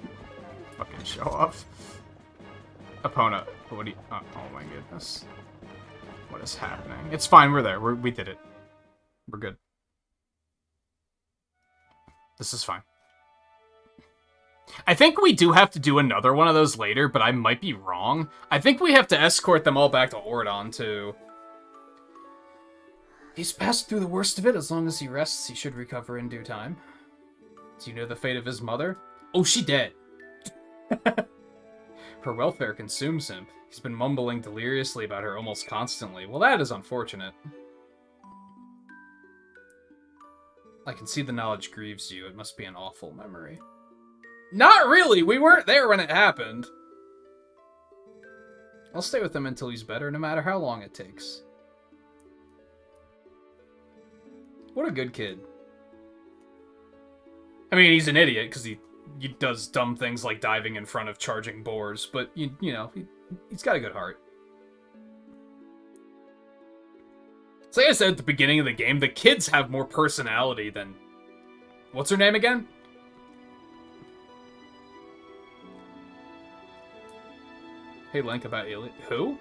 show off. Epona, what do you... Oh, oh my goodness. What is happening? It's fine, we're there. We did it. We're good. This is fine. I think we do have to do another one of those later, but I might be wrong. I think we have to escort them all back to Ordon, too. He's passed through the worst of it. As long as he rests, he should recover in due time. Do you know the fate of his mother? Oh, she dead. Her welfare consumes him. He's been mumbling deliriously about her almost constantly. Well, that is unfortunate. I can see the knowledge grieves you. It must be an awful memory. Not really! We weren't there when it happened. I'll stay with him until he's better, no matter how long it takes. What a good kid. I mean, he's an idiot, because he does dumb things like diving in front of charging boars, but, you know, he's got a good heart. So like I said at the beginning of the game, the kids have more personality than... What's her name again? Hey, Link, about Ilya. Who?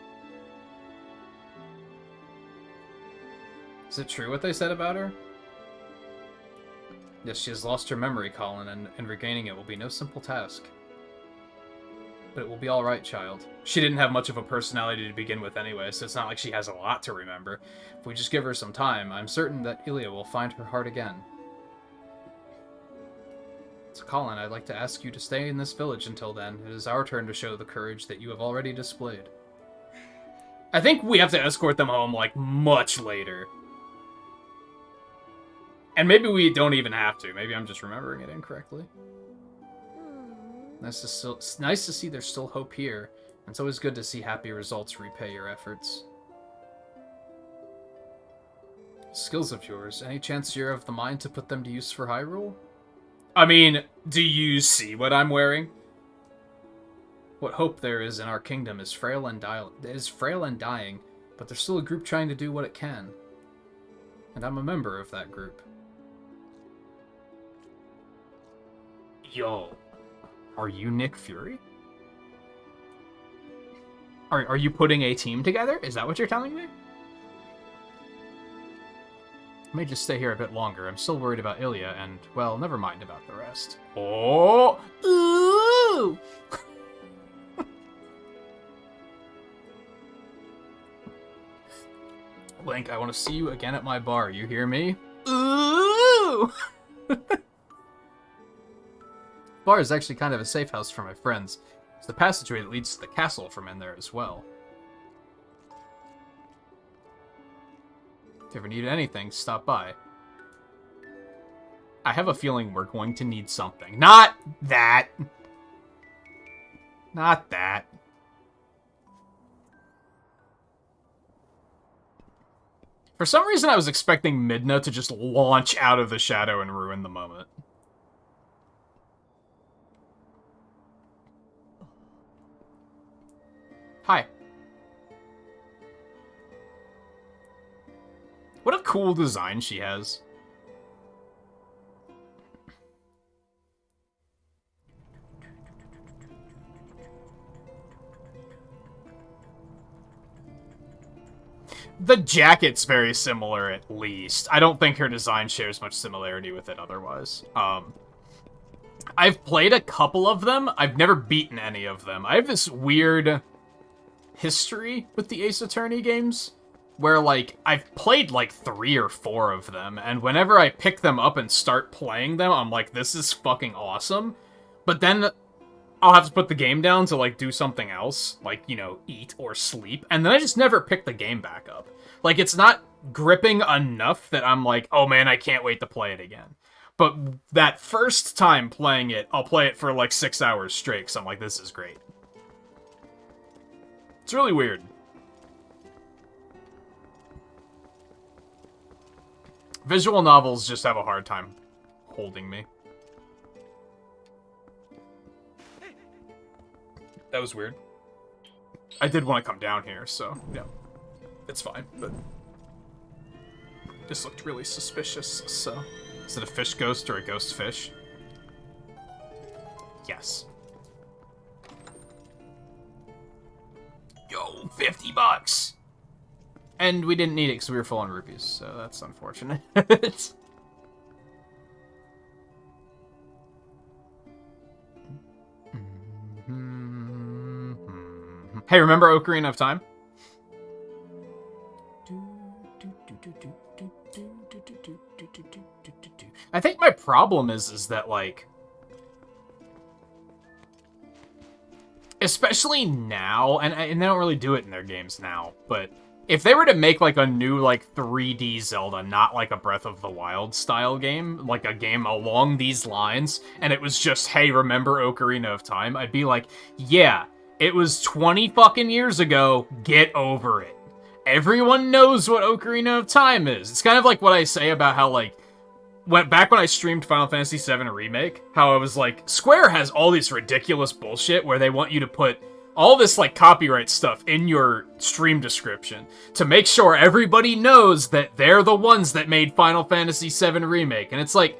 Is it true what they said about her? Yes, she has lost her memory, Colin, and regaining it will be no simple task. But it will be alright, child. She didn't have much of a personality to begin with anyway, so it's not like she has a lot to remember. If we just give her some time, I'm certain that Ilya will find her heart again. So Colin, I'd like to ask you to stay in this village until then. It is our turn to show the courage that you have already displayed. I think we have to escort them home, like, much later. And maybe we don't even have to. Maybe I'm just remembering it incorrectly. Nice to see there's still hope here. It's always good to see happy results repay your efforts. Skills of yours. Any chance you're of the mind to put them to use for Hyrule? I mean, do you see what I'm wearing? What hope there is in our kingdom is frail and dying, but there's still a group trying to do what it can. And I'm a member of that group. Yo. Are you Nick Fury? Are you putting a team together? Is that what you're telling me? I may just stay here a bit longer. I'm still worried about Ilya, and, well, never mind about the rest. Oh! Ooh! Link, I want to see you again at my bar. You hear me? Ooh! Bar is actually kind of a safe house for my friends. It's the passageway that leads to the castle from in there as well. If you ever need anything, stop by. I have a feeling we're going to need something. Not that! Not that. For some reason, I was expecting Midna to just launch out of the shadow and ruin the moment. Hi. What a cool design she has. The jacket's very similar, at least. I don't think her design shares much similarity with it otherwise. I've played a couple of them. I've never beaten any of them. I have this weird history with the Ace Attorney games, where, like, I've played, like, 3 or 4 of them, and whenever I pick them up and start playing them, I'm like, this is fucking awesome. But then I'll have to put the game down to, like, do something else, like, you know, eat or sleep, and then I just never pick the game back up. Like, it's not gripping enough that I'm like, oh man, I can't wait to play it again. But that first time playing it, I'll play it for, like, 6 hours straight, because I'm like, this is great. It's really weird. Visual novels just have a hard time holding me. That was weird. I did want to come down here, so, yeah. It's fine, but... this looked really suspicious, so... Is it a fish ghost or a ghost fish? Yes. Yo, $50! And we didn't need it because we were full on rupees, so that's unfortunate. Hey, remember Ocarina of Time? I think my problem is that, like... especially now, and they don't really do it in their games now, but if they were to make, like, a new, like, 3D Zelda, not like a Breath of the Wild style game, like a game along these lines, and it was just, hey, remember Ocarina of Time, I'd be like, yeah, It was 20 fucking years ago. Get over it. Everyone knows what Ocarina of Time is. It's kind of like what I say about how, like, back when I streamed Final Fantasy VII Remake, how I was like, Square has all this ridiculous bullshit where they want you to put all this, like, copyright stuff in your stream description to make sure everybody knows that they're the ones that made Final Fantasy VII Remake. And it's like,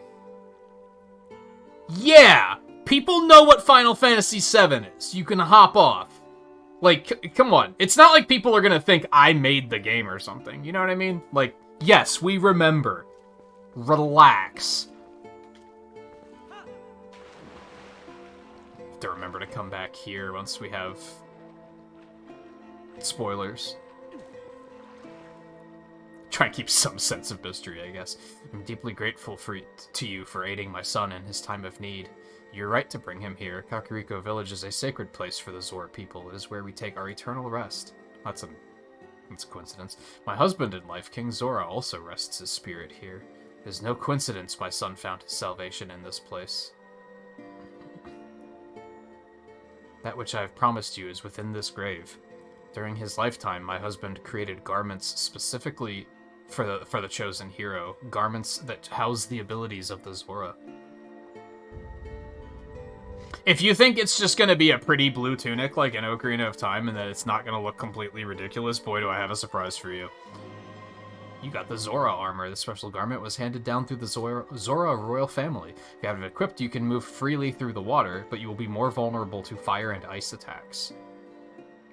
yeah, people know what Final Fantasy VII is. You can hop off. Like, come on. It's not like people are gonna think I made the game or something. You know what I mean? Like, yes, we remember. Relax. To remember to come back here once we have spoilers. Try and keep some sense of mystery, I guess. I'm deeply grateful to you for aiding my son in his time of need. You're right to bring him here. Kakariko Village is a sacred place for the Zora people. It is where we take our eternal rest. That's a coincidence. My husband in life, King Zora, also rests his spirit here. It is no coincidence my son found his salvation in this place. That which I have promised you is within this grave. During his lifetime, my husband created garments specifically for the chosen hero. Garments that house the abilities of the Zora. If you think it's just going to be a pretty blue tunic like an Ocarina of Time and that it's not going to look completely ridiculous, boy, do I have a surprise for you. You got the Zora armor. The special garment was handed down through the Zora royal family. If you have it equipped, you can move freely through the water, but you will be more vulnerable to fire and ice attacks.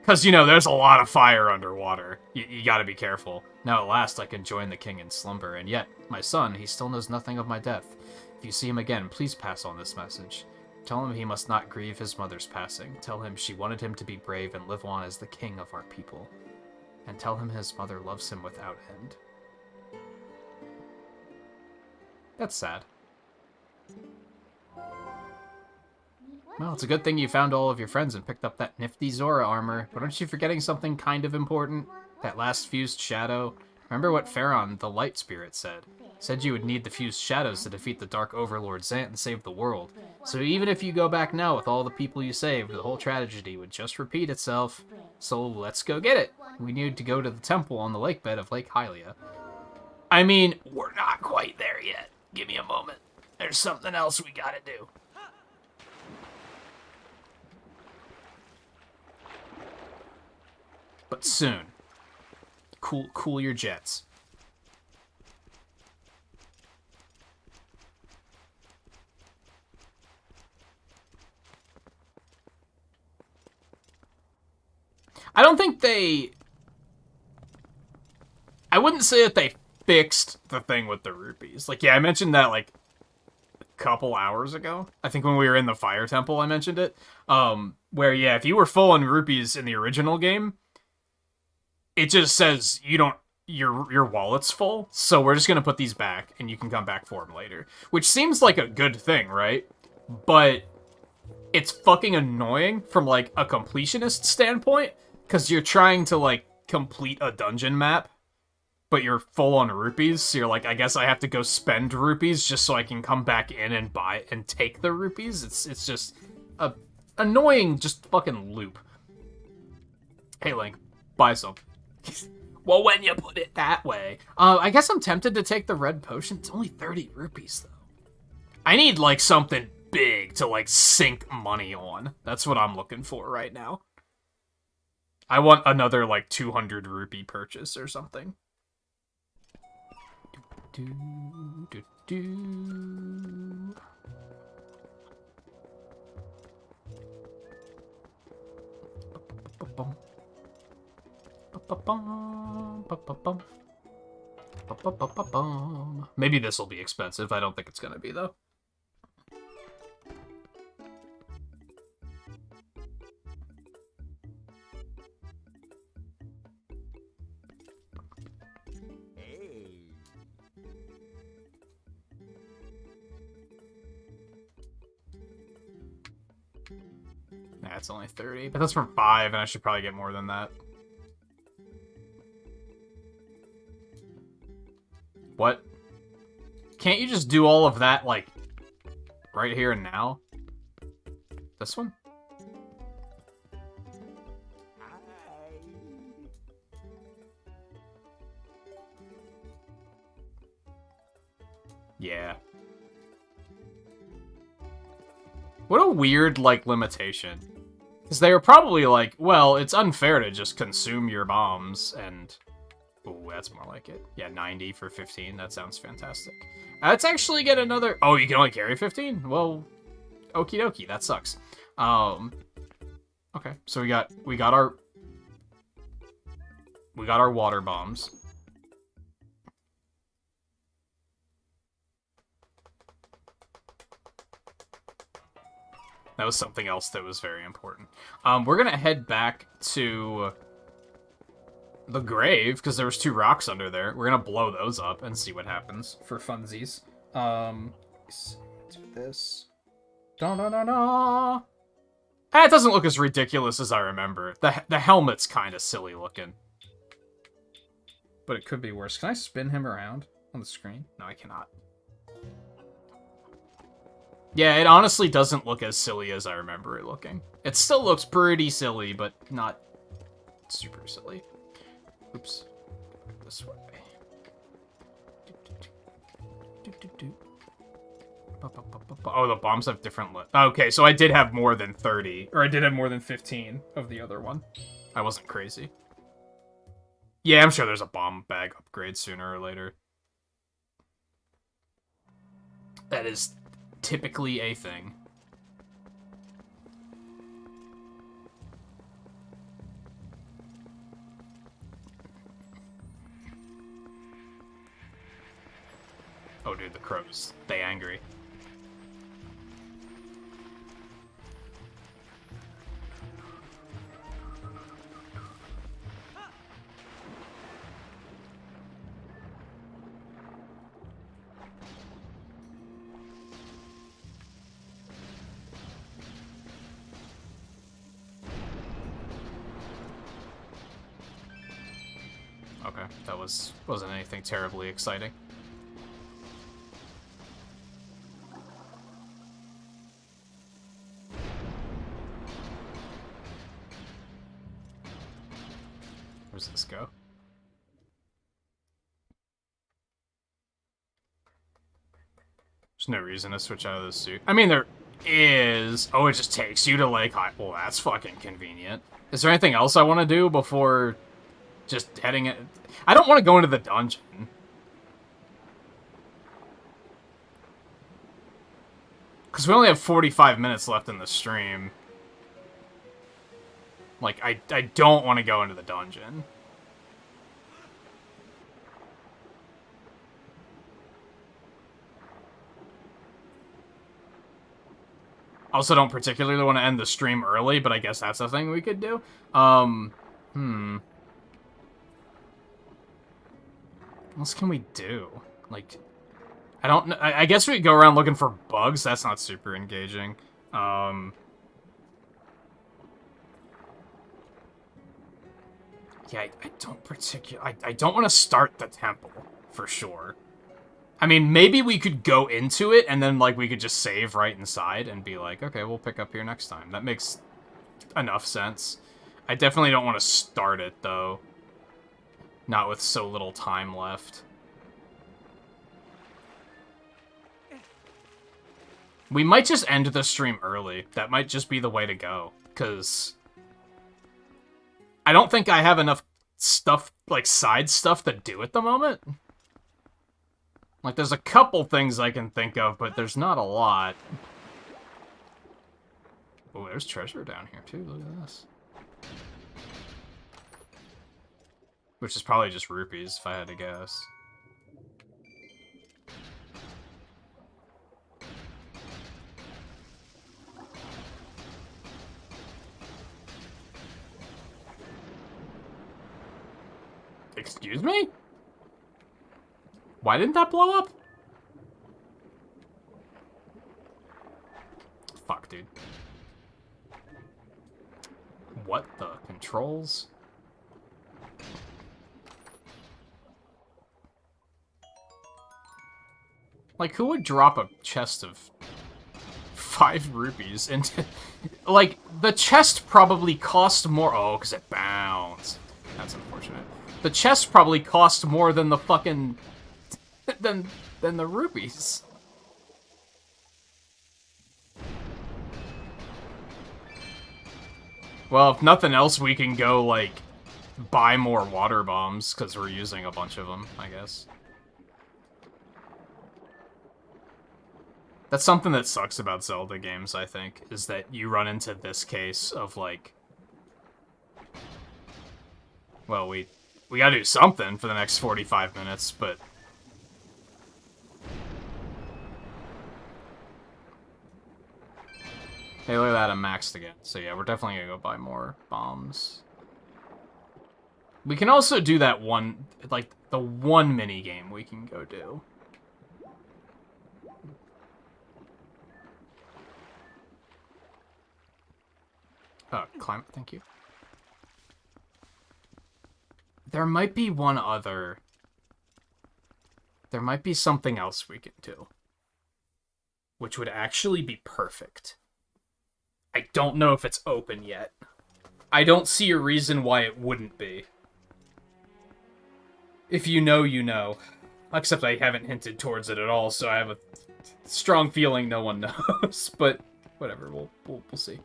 Because, you know, there's a lot of fire underwater. You gotta be careful. Now at last I can join the king in slumber, and yet, my son, he still knows nothing of my death. If you see him again, please pass on this message. Tell him he must not grieve his mother's passing. Tell him she wanted him to be brave and live on as the king of our people. And tell him his mother loves him without end. That's sad. Well, it's a good thing you found all of your friends and picked up that nifty Zora armor, but aren't you forgetting something kind of important? That last fused shadow? Remember what Pharaon, the light spirit, said? Said you would need the fused shadows to defeat the Dark Overlord Zant and save the world. So even if you go back now with all the people you saved, the whole tragedy would just repeat itself. So let's go get it. We need to go to the temple on the lake bed of Lake Hylia. I mean, we're not quite there yet. Give me a moment. There's something else we gotta do. But soon. Cool your jets. I don't think I wouldn't say that they fixed the thing with the rupees. Like, yeah, I mentioned that, like, a couple hours ago. I think when we were in the Fire Temple, I mentioned it. Where, yeah, if you were full on rupees in the original game, it just says your wallet's full, so we're just gonna put these back, and you can come back for them later. Which seems like a good thing, right? But it's fucking annoying from, like, a completionist standpoint, because you're trying to, like, complete a dungeon map, but you're full on rupees, so you're like, I guess I have to go spend rupees just so I can come back in and buy and take the rupees. It's just a annoying just fucking loop. Hey, Link, buy some. Well, when you put it that way. I guess I'm tempted to take the red potion. It's only 30 rupees, though. I need, like, something big to, like, sink money on. That's what I'm looking for right now. I want another, like, 200 rupee purchase or something. Maybe this will be expensive. I don't think it's gonna be, though. Nah, it's only 30, but that's from 5, and I should probably get more than that. What? Can't you just do all of that, like, right here and now? This one? Yeah. What a weird, like, limitation. Because they were probably like, well, it's unfair to just consume your bombs, and... Ooh, that's more like it. Yeah, 90 for 15. That sounds fantastic. Let's actually get another... Oh, you can only carry 15? Well, okie dokie. That sucks. Okay, so we got our water bombs. That was something else that was very important. We're gonna head back to the grave, because there was 2 rocks under there. We're gonna blow those up and see what happens for funsies. Let's do this. Da-da-da-da! It doesn't look as ridiculous as I remember. The helmet's kind of silly looking. But it could be worse. Can I spin him around on the screen? No, I cannot. Yeah, it honestly doesn't look as silly as I remember it looking. It still looks pretty silly, but not super silly. Oops. This way. Oh, the bombs have different... Okay, so I did have more than 30. Or I did have more than 15 of the other one. I wasn't crazy. Yeah, I'm sure there's a bomb bag upgrade sooner or later. That is typically a thing. Oh, dude, the crows. They angry. Okay, that wasn't anything terribly exciting. Where's this go? There's no reason to switch out of this suit. I mean, there is... Oh, it just takes you to, like... Well, that's fucking convenient. Is there anything else I want to do before just heading it? I don't want to go into the dungeon. Because we only have 45 minutes left in the stream. Like, I don't want to go into the dungeon. Also don't particularly want to end the stream early, but I guess that's a thing we could do. What else can we do? Like, I don't know. I guess we could go around looking for bugs. That's not super engaging. Yeah, I don't particularly... I don't want to start the temple, for sure. I mean, maybe we could go into it, and then, like, we could just save right inside and be like, okay, we'll pick up here next time. That makes enough sense. I definitely don't want to start it, though. Not with so little time left. We might just end the stream early. That might just be the way to go, because I don't think I have enough stuff, like, side stuff to do at the moment. Like, there's a couple things I can think of, but there's not a lot. Oh, there's treasure down here, too. Look at this. Which is probably just rupees, if I had to guess. Excuse me? Why didn't that blow up? Fuck, dude. What the controls? Like, who would drop a chest of 5 rupees into... Like, the chest probably cost more... Oh, because it bounced. That's unfortunate. The chest probably cost more than the fucking... than than the rupees. Well, if nothing else, we can go, like, buy more water bombs, because we're using a bunch of them, I guess. That's something that sucks about Zelda games, I think, is that you run into this case of, like... Well, we gotta do something for the next 45 minutes, but... Hey, look at that, I'm maxed again. So yeah, we're definitely gonna go buy more bombs. We can also do that one, like, the one mini game we can go do. Oh, climate, thank you. There might be one other... There might be something else we can do. Which would actually be perfect. I don't know if it's open yet. I don't see a reason why it wouldn't be. If you know, you know. Except I haven't hinted towards it at all, so I have a strong feeling no one knows. But whatever, we'll see.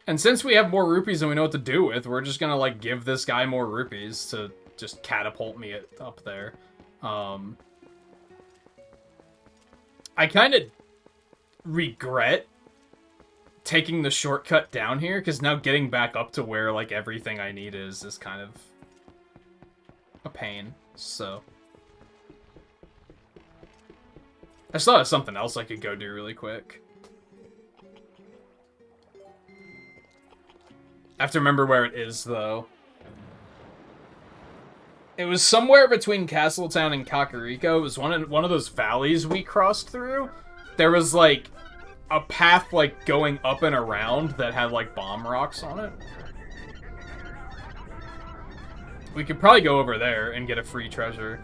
And since we have more rupees than we know what to do with, we're just gonna, like, give this guy more rupees to just catapult me up there. I kind of regret taking the shortcut down here, because now getting back up to where, like, everything I need is kind of a pain, so... I still have something else I could go do really quick. I have to remember where it is, though. It was somewhere between Castletown and Kakariko. It was one of those valleys we crossed through. There was, like, a path, like, going up and around that had, like, bomb rocks on it. We could probably go over there and get a free treasure.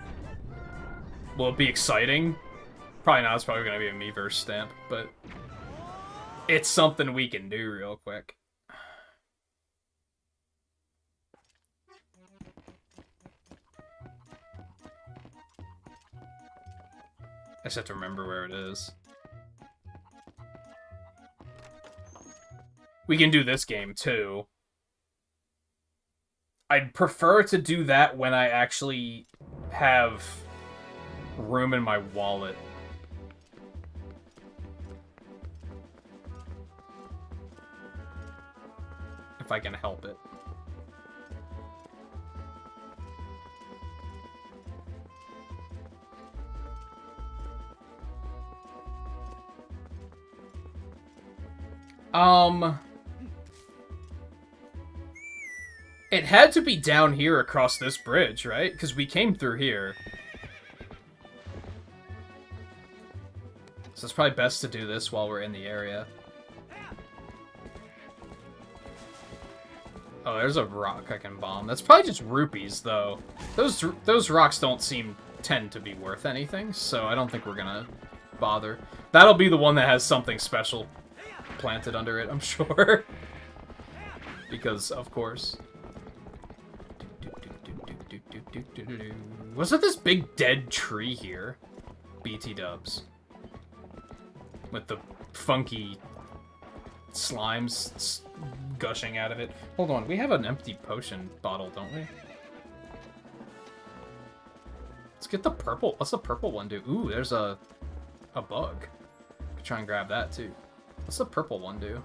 Will it be exciting? Probably not. It's probably going to be a Miiverse stamp, but it's something we can do real quick. I just have to remember where it is. We can do this game, too. I'd prefer to do that when I actually have room in my wallet. If I can help it. It had to be down here across this bridge, right? Because we came through here. So it's probably best to do this while we're in the area. Oh, there's a rock I can bomb. That's probably just rupees, though. Those rocks don't tend to be worth anything, so I don't think we're gonna bother. That'll be the one that has something special planted under it, I'm sure. Because, of course. Wasn't this big dead tree here? BT dubs. With the funky slimes gushing out of it. Hold on, we have an empty potion bottle, don't we? Let's get the purple. What's the purple one do? Ooh, there's a bug. Could try and grab that too. What's the purple one do?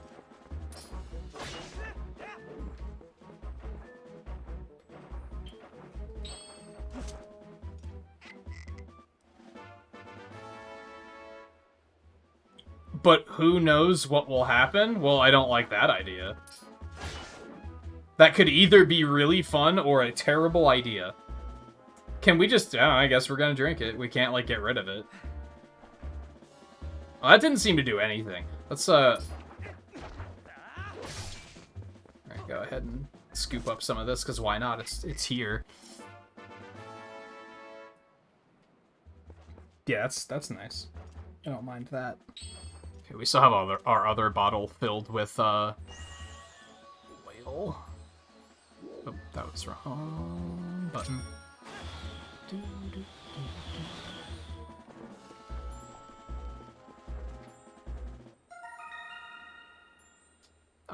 But who knows what will happen? Well, I don't like that idea. That could either be really fun or a terrible idea. Can we just... Oh, I guess we're gonna drink it. We can't, like, get rid of it. Well, that didn't seem to do anything. Let's, Alright, go ahead and scoop up some of this, because why not? It's here. Yeah, that's nice. I don't mind that. Okay, we still have our other bottle filled with, oil. Oh, that was wrong button.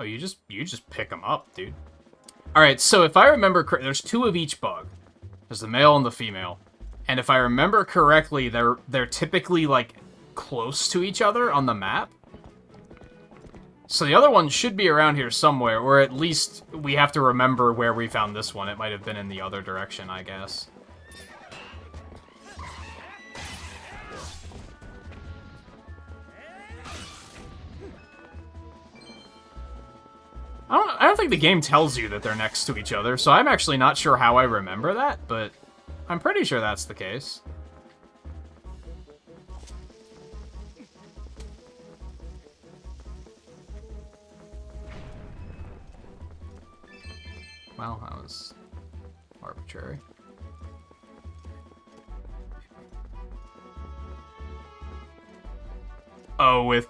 Oh, you just pick them up, dude. Alright, so if I remember correctly, there's 2 of each bug. There's the male and the female. And if I remember correctly, they're typically, like, close to each other on the map. So the other one should be around here somewhere, or at least we have to remember where we found this one. It might have been in the other direction, I guess. I don't think the game tells you that they're next to each other, so I'm actually not sure how I remember that, but I'm pretty sure that's the case. Well, that was arbitrary. Oh, with,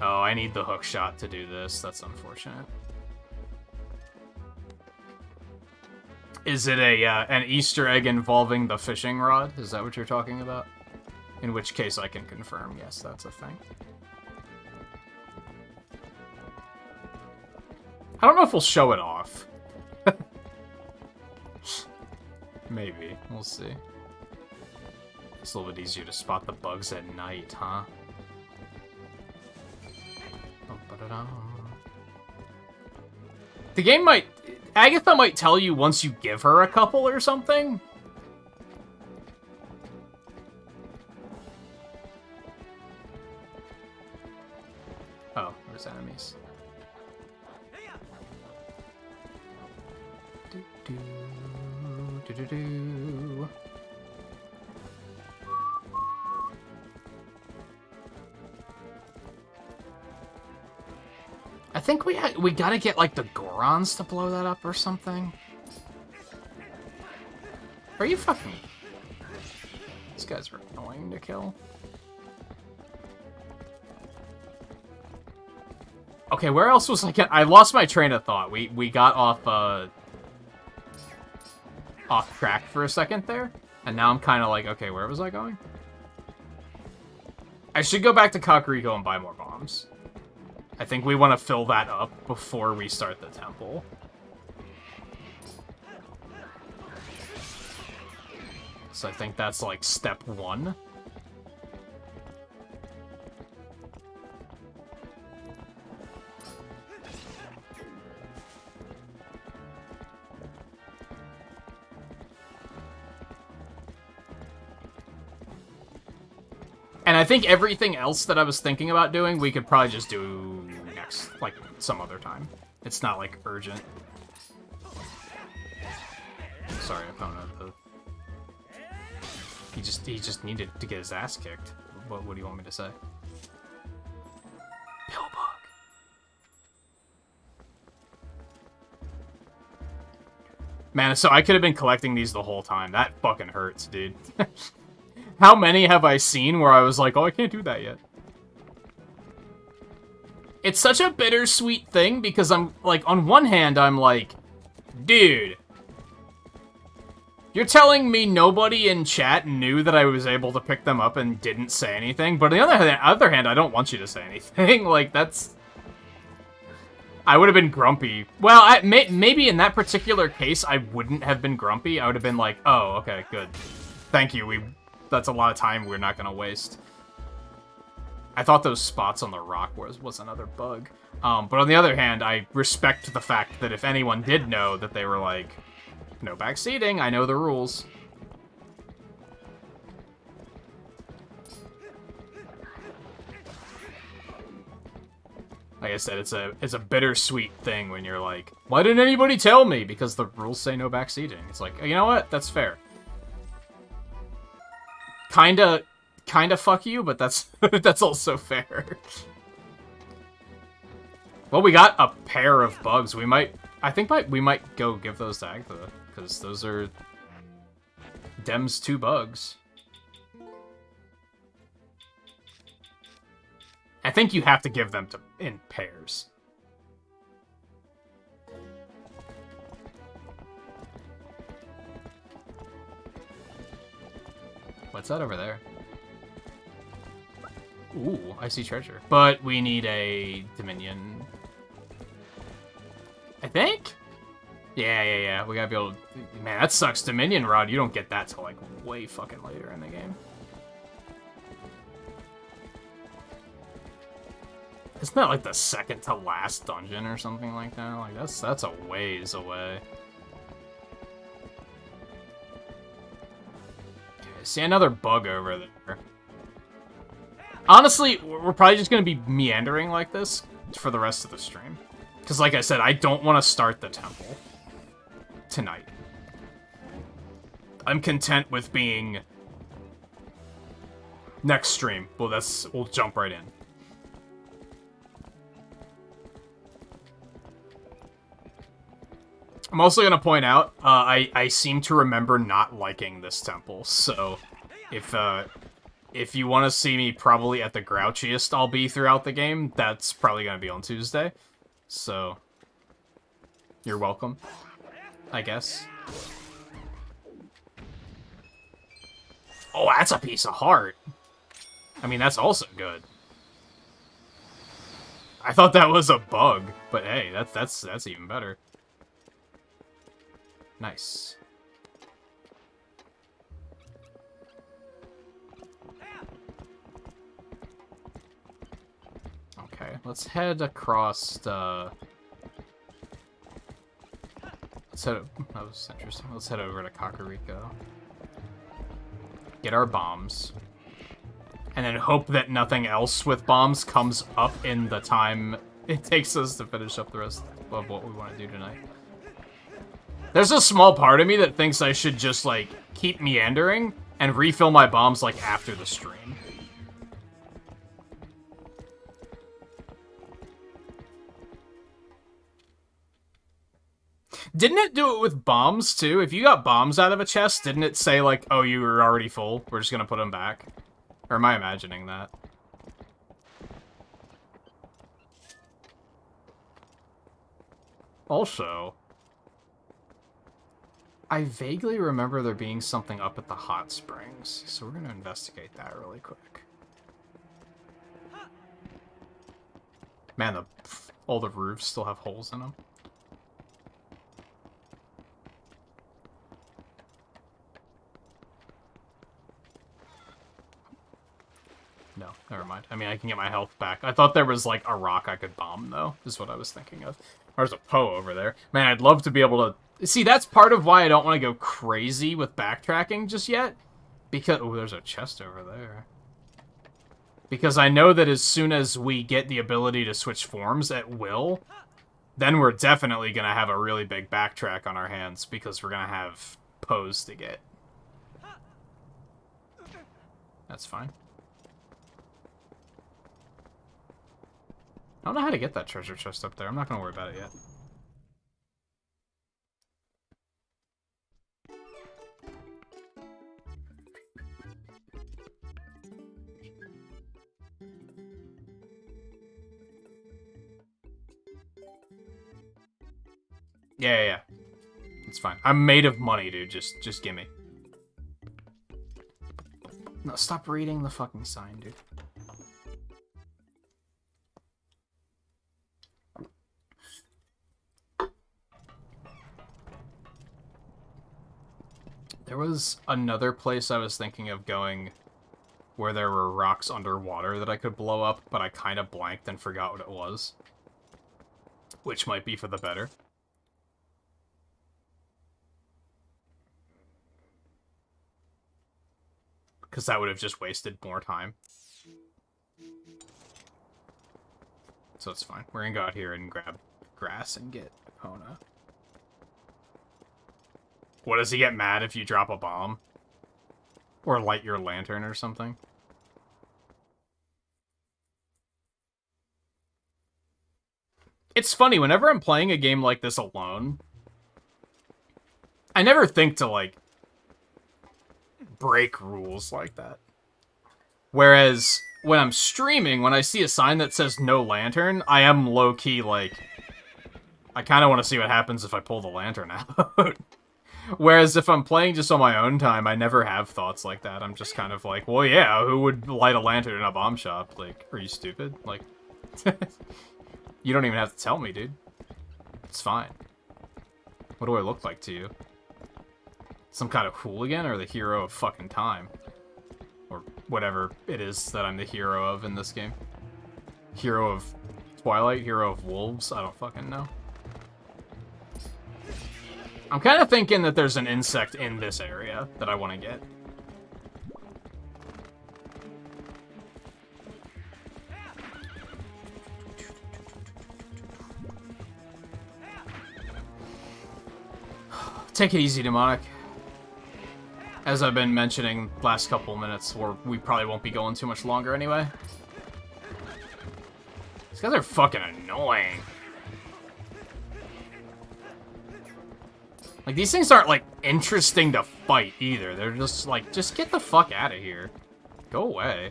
Oh, I need the hook shot to do this. That's unfortunate. Is it a, an Easter egg involving the fishing rod? Is that what you're talking about? In which case I can confirm, yes, that's a thing. I don't know if we'll show it off. Maybe. We'll see. It's a little bit easier to spot the bugs at night, huh? The game might... Agatha might tell you once you give her a couple or something. Oh, there's enemies. Do-do-do. I think we gotta get, like, the Gorons to blow that up or something. Are you fucking... These guys are annoying to kill. Okay, where else was I lost my train of thought. We got off, off track for a second there. And now I'm kind of like, okay, where was I going? I should go back to Kakariko and buy more bombs. I think we want to fill that up before we start the temple. So I think that's, like, step 1. And I think everything else that I was thinking about doing, we could probably just do next, like, some other time. It's not, like, urgent. Sorry, opponent. He just needed to get his ass kicked. What do you want me to say? Pillbug. Man, so I could have been collecting these the whole time. That fucking hurts, dude. How many have I seen where I was like, oh, I can't do that yet? It's such a bittersweet thing because I'm, like, on one hand, I'm like, dude, you're telling me nobody in chat knew that I was able to pick them up and didn't say anything? But on the other hand, I don't want you to say anything. Like, that's... I would have been grumpy. Well, maybe in that particular case, I wouldn't have been grumpy. I would have been like, oh, okay, good. Thank you, that's a lot of time we're not gonna waste. I thought those spots on the rock was another bug. But on the other hand, I respect the fact that if anyone did know that they were like, no backseating, I know the rules. Like I said, it's a bittersweet thing when you're like, why didn't anybody tell me? Because the rules say no backseating. It's like, you know what? That's fair. Kinda fuck you, but that's that's also fair. Well, we got a pair of bugs. We might go give those to Agatha, because those are Dem's 2 bugs. I think you have to give them in pairs. What's that over there? Ooh, I see treasure. But we need a Dominion. I think? Yeah. We gotta be able to... Man, that sucks. Dominion Rod, you don't get that till, like, way fucking later in the game. Isn't that, like, the second to last dungeon or something like that? Like, that's a ways away. Okay, see another bug over there. Honestly, we're probably just gonna be meandering like this for the rest of the stream. Because, like I said, I don't want to start the temple tonight. I'm content with being next stream. Well, we'll jump right in. I'm also gonna point out, I seem to remember not liking this temple, so if you want to see me probably at the grouchiest I'll be throughout the game, that's probably gonna be on Tuesday. So, you're welcome, I guess. Oh, that's a piece of heart. I mean, that's also good. I thought that was a bug, but hey, that's even better. Nice. Okay, let's head across the... That was interesting. Let's head over to Kakariko. Get our bombs. And then hope that nothing else with bombs comes up in the time it takes us to finish up the rest of what we want to do tonight. There's a small part of me that thinks I should just, like, keep meandering and refill my bombs, like, after the stream. Didn't it do it with bombs, too? If you got bombs out of a chest, didn't it say, like, oh, you were already full, we're just gonna put them back? Or am I imagining that? Also, I vaguely remember there being something up at the hot springs, so we're gonna investigate that really quick. Man, all the roofs still have holes in them. No, never mind. I mean, I can get my health back. I thought there was, like, a rock I could bomb, though, is what I was thinking of. There's a Poe over there. Man, I'd love to be able to... See, that's part of why I don't want to go crazy with backtracking just yet. Because... Oh, there's a chest over there. Because I know that as soon as we get the ability to switch forms at will, then we're definitely going to have a really big backtrack on our hands, because we're going to have Poes to get. That's fine. I don't know how to get that treasure chest up there. I'm not going to worry about it yet. Yeah. It's fine. I'm made of money, dude. Just gimme. No, stop reading the fucking sign, dude. There was another place I was thinking of going where there were rocks underwater that I could blow up, but I kind of blanked and forgot what it was. Which might be for the better. Because that would have just wasted more time. So it's fine. We're gonna go out here and grab grass and get Epona. What, does he get mad if you drop a bomb? Or light your lantern or something? It's funny, whenever I'm playing a game like this alone, I never think to, like, break rules like that. Whereas, when I'm streaming, when I see a sign that says no lantern, I am low-key, like, I kind of want to see what happens if I pull the lantern out. Whereas if I'm playing just on my own time, I never have thoughts like that. I'm just kind of like, well, yeah, who would light a lantern in a bomb shop? Like, are you stupid? Like, you don't even have to tell me, dude. It's fine. What do I look like to you? Some kind of hooligan or the hero of fucking time? Or whatever it is that I'm the hero of in this game. Hero of Twilight? Hero of wolves? I don't fucking know. I'm kind of thinking that there's an insect in this area that I want to get. Take it easy, Demonic. As I've been mentioning last couple minutes, we probably won't be going too much longer anyway. These guys are fucking annoying. Like, these things aren't, like, interesting to fight either. They're just, like, just get the fuck out of here. Go away.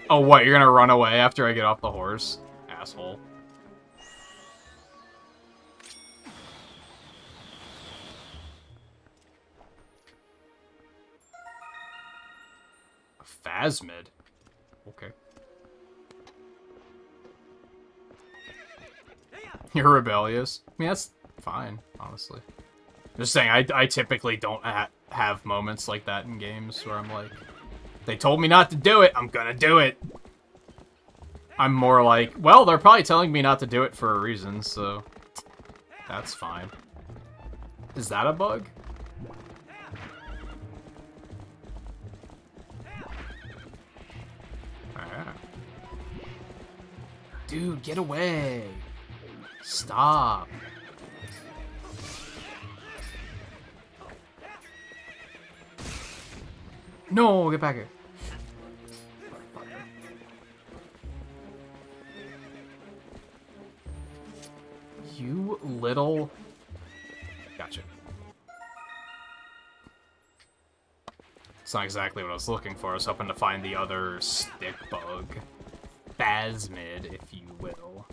Oh, what? You're gonna run away after I get off the horse? Asshole. Phasmid? Okay. You're rebellious. I mean, that's fine, honestly. Just saying, I typically don't have moments like that in games where I'm like, they told me not to do it, I'm gonna do it. I'm more like, well, they're probably telling me not to do it for a reason, so that's fine. Is that a bug? Alright. Dude, get away. Stop. No, get back here. You little... Gotcha. It's not exactly what I was looking for. I was hoping to find the other stick bug. Phasmid, if you will.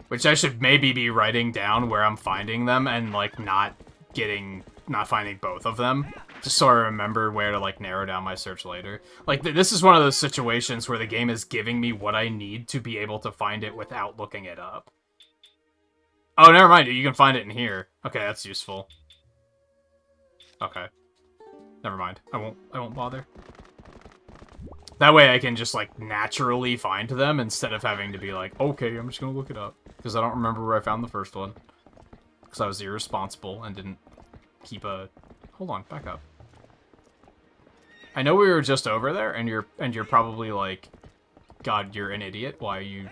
Which I should maybe be writing down where I'm finding them and, like, not finding both of them. Just so I remember where to, like, narrow down my search later. Like, this is one of those situations where the game is giving me what I need to be able to find it without looking it up. Oh, never mind. You can find it in here. Okay, that's useful. Okay. Never mind. I won't bother. That way I can just, like, naturally find them instead of having to be like, okay, I'm just gonna look it up. Because I don't remember where I found the first one. Because I was irresponsible and didn't keep a... Hold on, back up. I know we were just over there, and you're probably like, God, you're an idiot. Why are you...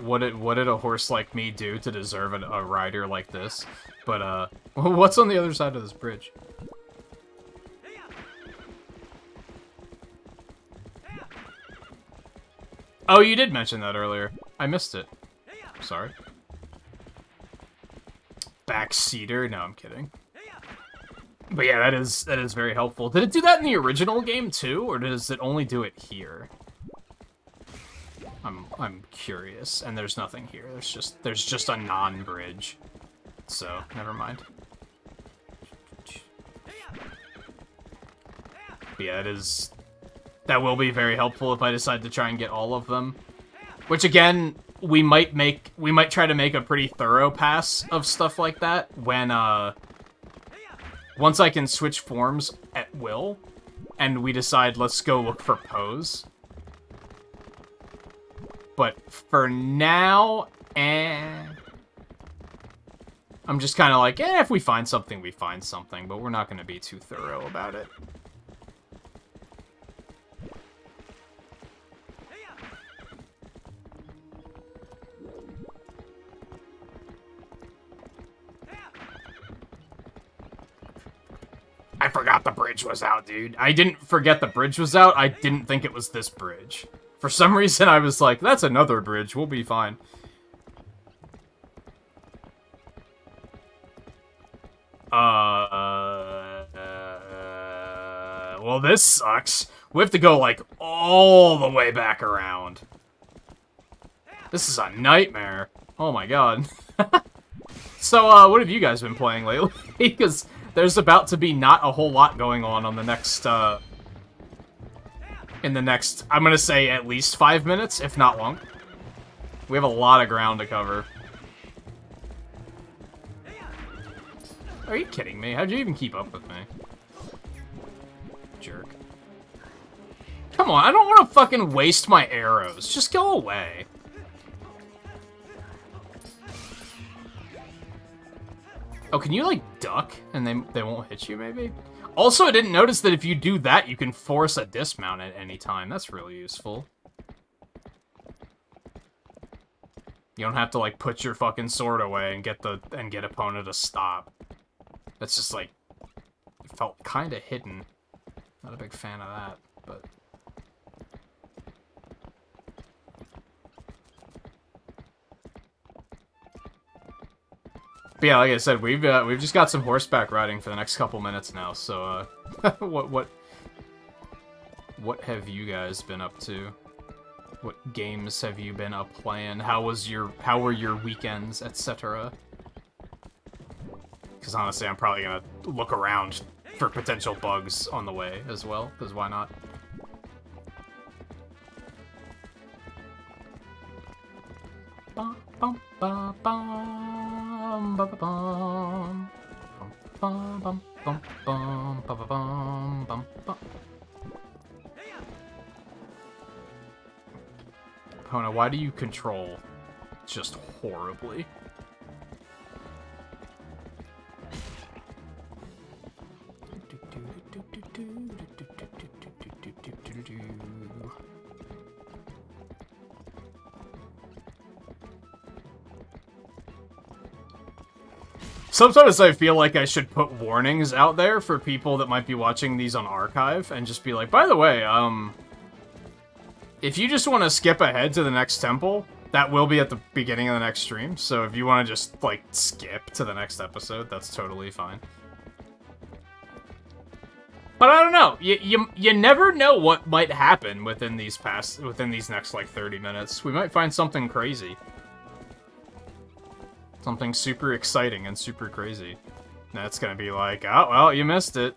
What did a horse like me do to deserve a rider like this? But, what's on the other side of this bridge? Oh, you did mention that earlier. I missed it. Sorry. Backseater? No, I'm kidding. But yeah, that is very helpful. Did it do that in the original game too, or does it only do it here? I'm curious, and there's nothing here. There's just a non-bridge. So, never mind. But yeah, that will be very helpful if I decide to try and get all of them. Which again, we might try to make a pretty thorough pass of stuff like that when once I can switch forms at will, and we decide let's go look for Pose. But for now, I'm just kind of like, if we find something, we find something, but we're not going to be too thorough about it. I forgot the bridge was out, dude. I didn't forget the bridge was out. I didn't think it was this bridge. For some reason, I was like, that's another bridge. We'll be fine. Well, this sucks. We have to go, like, all the way back around. This is a nightmare. Oh my god. So, what have you guys been playing lately? Because there's about to be not a whole lot going on the next, in the next, I'm gonna say at least 5 minutes, if not longer. We have a lot of ground to cover. Are you kidding me? How'd you even keep up with me? Jerk. Come on, I don't want to fucking waste my arrows. Just go away. Oh, can you, like, duck and they won't hit you, maybe? Also, I didn't notice that if you do that, you can force a dismount at any time. That's really useful. You don't have to, like, put your fucking sword away and get opponent to stop. That's just, like, it felt kind of hidden. Not a big fan of that, but... But yeah, like I said, we've just got some horseback riding for the next couple minutes now. So, what have you guys been up to? What games have you been up playing? How were your weekends, etc.? Because honestly, I'm probably gonna look around for potential bugs on the way as well. Because why not? Bum, bum, bum, bum, bum, bum, bum, bum, bum, bum, bum, bum, bum, bum. Pona, why do you control just horribly? Sometimes I feel like I should put warnings out there for people that might be watching these on archive and just be like, by the way, if you just want to skip ahead to the next temple, that will be at the beginning of the next stream. So if you want to just, like, skip to the next episode, that's totally fine. But I don't know. You never know what might happen within these next, like, 30 minutes. We might find something crazy. Something super exciting and super crazy. That's gonna be like, oh, well, you missed it.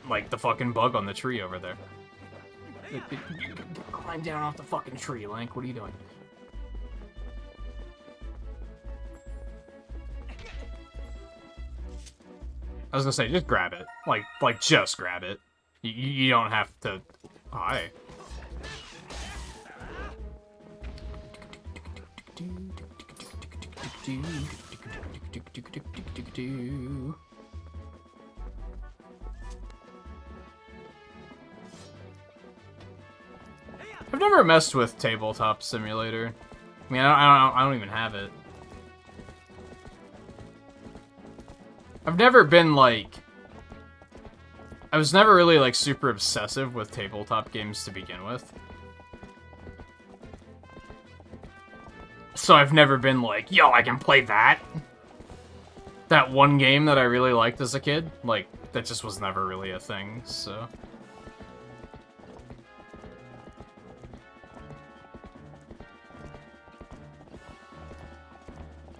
Like the fucking bug on the tree over there. Climb down off the fucking tree, Link. What are you doing? I was gonna say, just grab it. Like just grab it. You don't have to... Hi. I've never messed with Tabletop Simulator. I mean, I don't even have it. I've never been, like... I was never really, like, super obsessive with tabletop games to begin with. So I've never been like, yo, I can play that. That one game that I really liked as a kid, like, that just was never really a thing, so...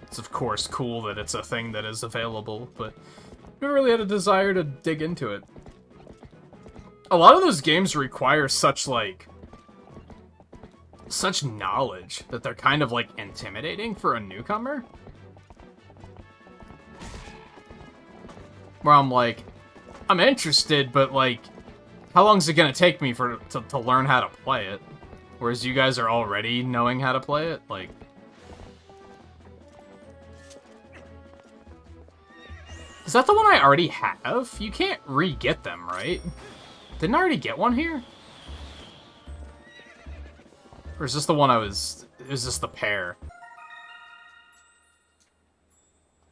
It's of course cool that it's a thing that is available, but never really had a desire to dig into it. A lot of those games require such, like... such knowledge that they're kind of, like, intimidating for a newcomer. Where I'm like, I'm interested, but, like, how long is it gonna take me to learn how to play it? Whereas you guys are already knowing how to play it, like... Is that the one I already have? You can't re-get them, right? Didn't I already get one here? Or is this the one is this the pair?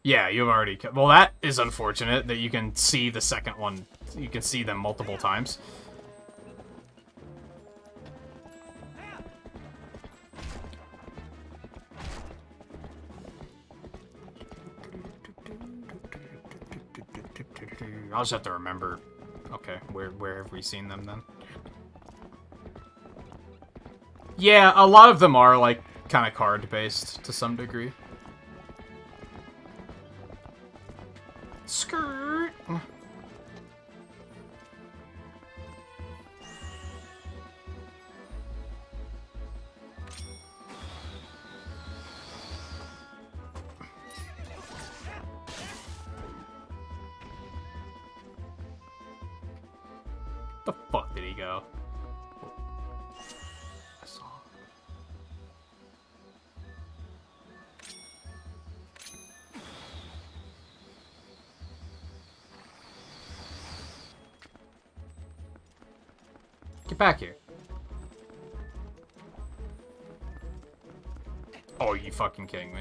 Yeah, you've already... Well, that is unfortunate that you can see the second one. You can see them multiple times. I'll just have to remember. Okay, where have we seen them then? Yeah, a lot of them are, like, kind of card-based to some degree. Skirt! The fuck did he go? I saw him. Get back here. Oh, are you fucking kidding me?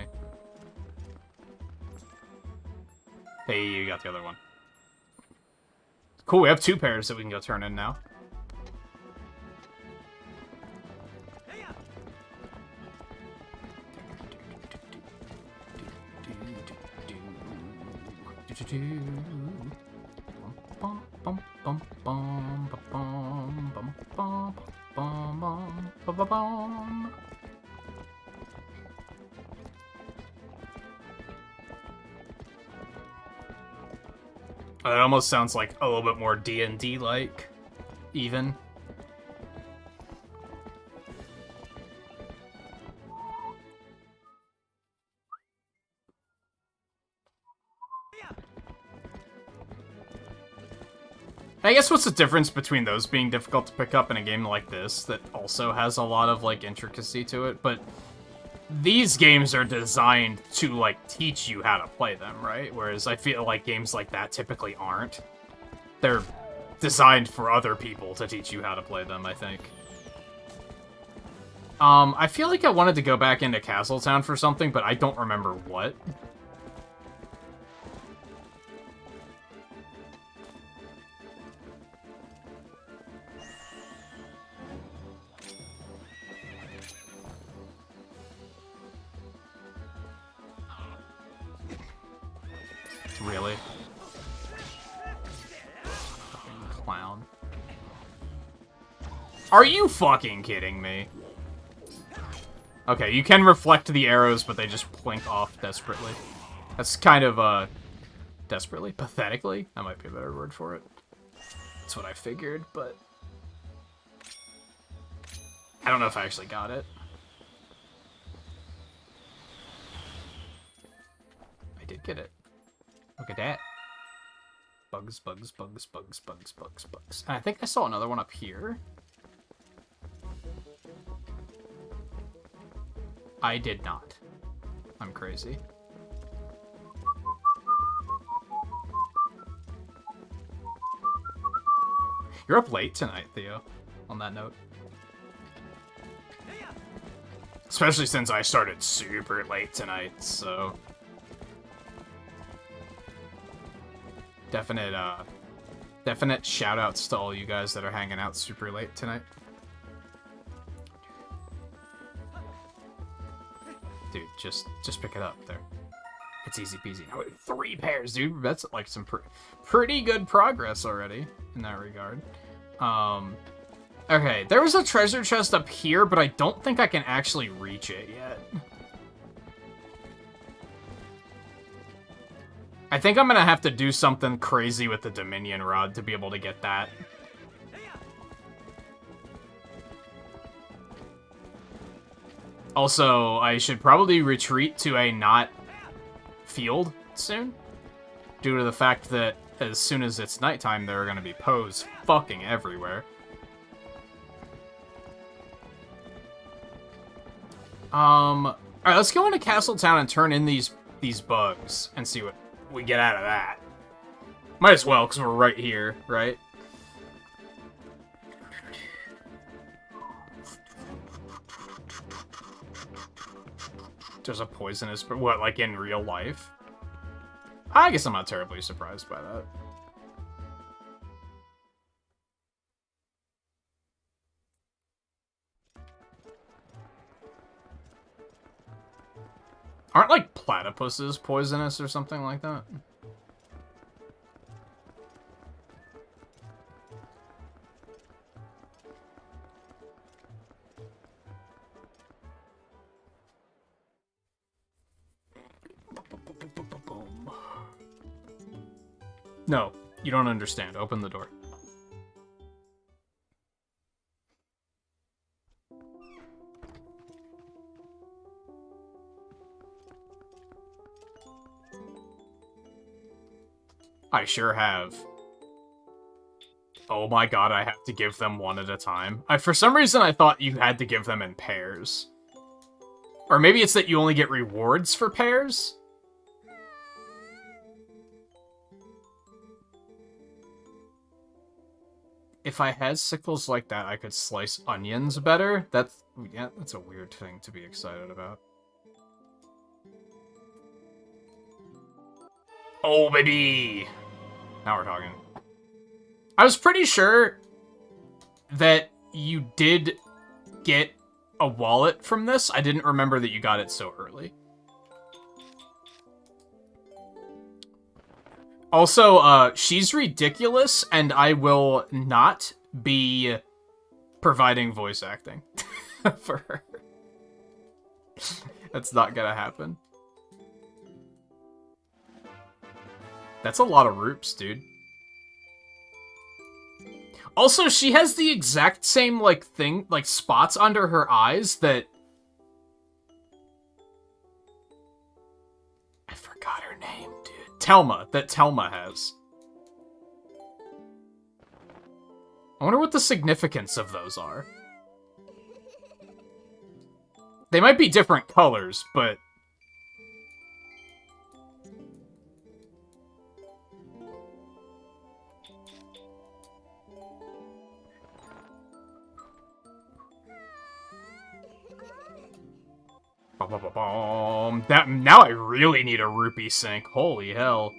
Hey, you got the other one. Cool, we have 2 pairs that we can go turn in now. It almost sounds like a little bit more D&D-like, even. I guess what's the difference between those being difficult to pick up in a game like this that also has a lot of, like, intricacy to it, but these games are designed to, like, teach you how to play them, right? Whereas I feel like games like that typically aren't. They're designed for other people to teach you how to play them, I think. I feel like I wanted to go back into Castletown for something, but I don't remember what. Really? Fucking clown. Are you fucking kidding me? Okay, you can reflect the arrows, but they just plink off desperately. That's kind of, desperately? Pathetically? That might be a better word for it. That's what I figured, but I don't know if I actually got it. I did get it. Look at that. Bugs, bugs, bugs, bugs, bugs, bugs, bugs. And I think I saw another one up here. I did not. I'm crazy. You're up late tonight, Theo, on that note. Especially since I started super late tonight, so... Definite shout-outs to all you guys that are hanging out super late tonight. Dude, just pick it up there. It's easy peasy. No, 3 pairs, dude. That's like some pretty good progress already in that regard. Okay, there was a treasure chest up here, but I don't think I can actually reach it yet. I think I'm gonna have to do something crazy with the Dominion Rod to be able to get that. Also, I should probably retreat to a not field soon, due to the fact that as soon as it's nighttime, there are gonna be Poes fucking everywhere. Alright, let's go into Castletown and turn in these bugs and see what we get out of that. Might as well, because we're right here, right? There's a poisonous, but what, like in real life? I guess I'm not terribly surprised by that. Aren't, like, platypuses poisonous or something like that? No, you don't understand. Open the door. I sure have. Oh my god, I have to give them one at a time. For some reason, I thought you had to give them in pairs. Or maybe it's that you only get rewards for pairs? If I had sickles like that, I could slice onions better. That's a weird thing to be excited about. Oh, baby! Now we're talking. I was pretty sure that you did get a wallet from this. I didn't remember that you got it so early. Also, she's ridiculous, and I will not be providing voice acting for her. That's not gonna happen. That's a lot of roops, dude. Also, she has the exact same, like, thing, like, spots under her eyes that... I forgot her name, dude. Telma, that Telma has. I wonder what the significance of those are. They might be different colors, but... Now I really need a rupee sink. Holy hell.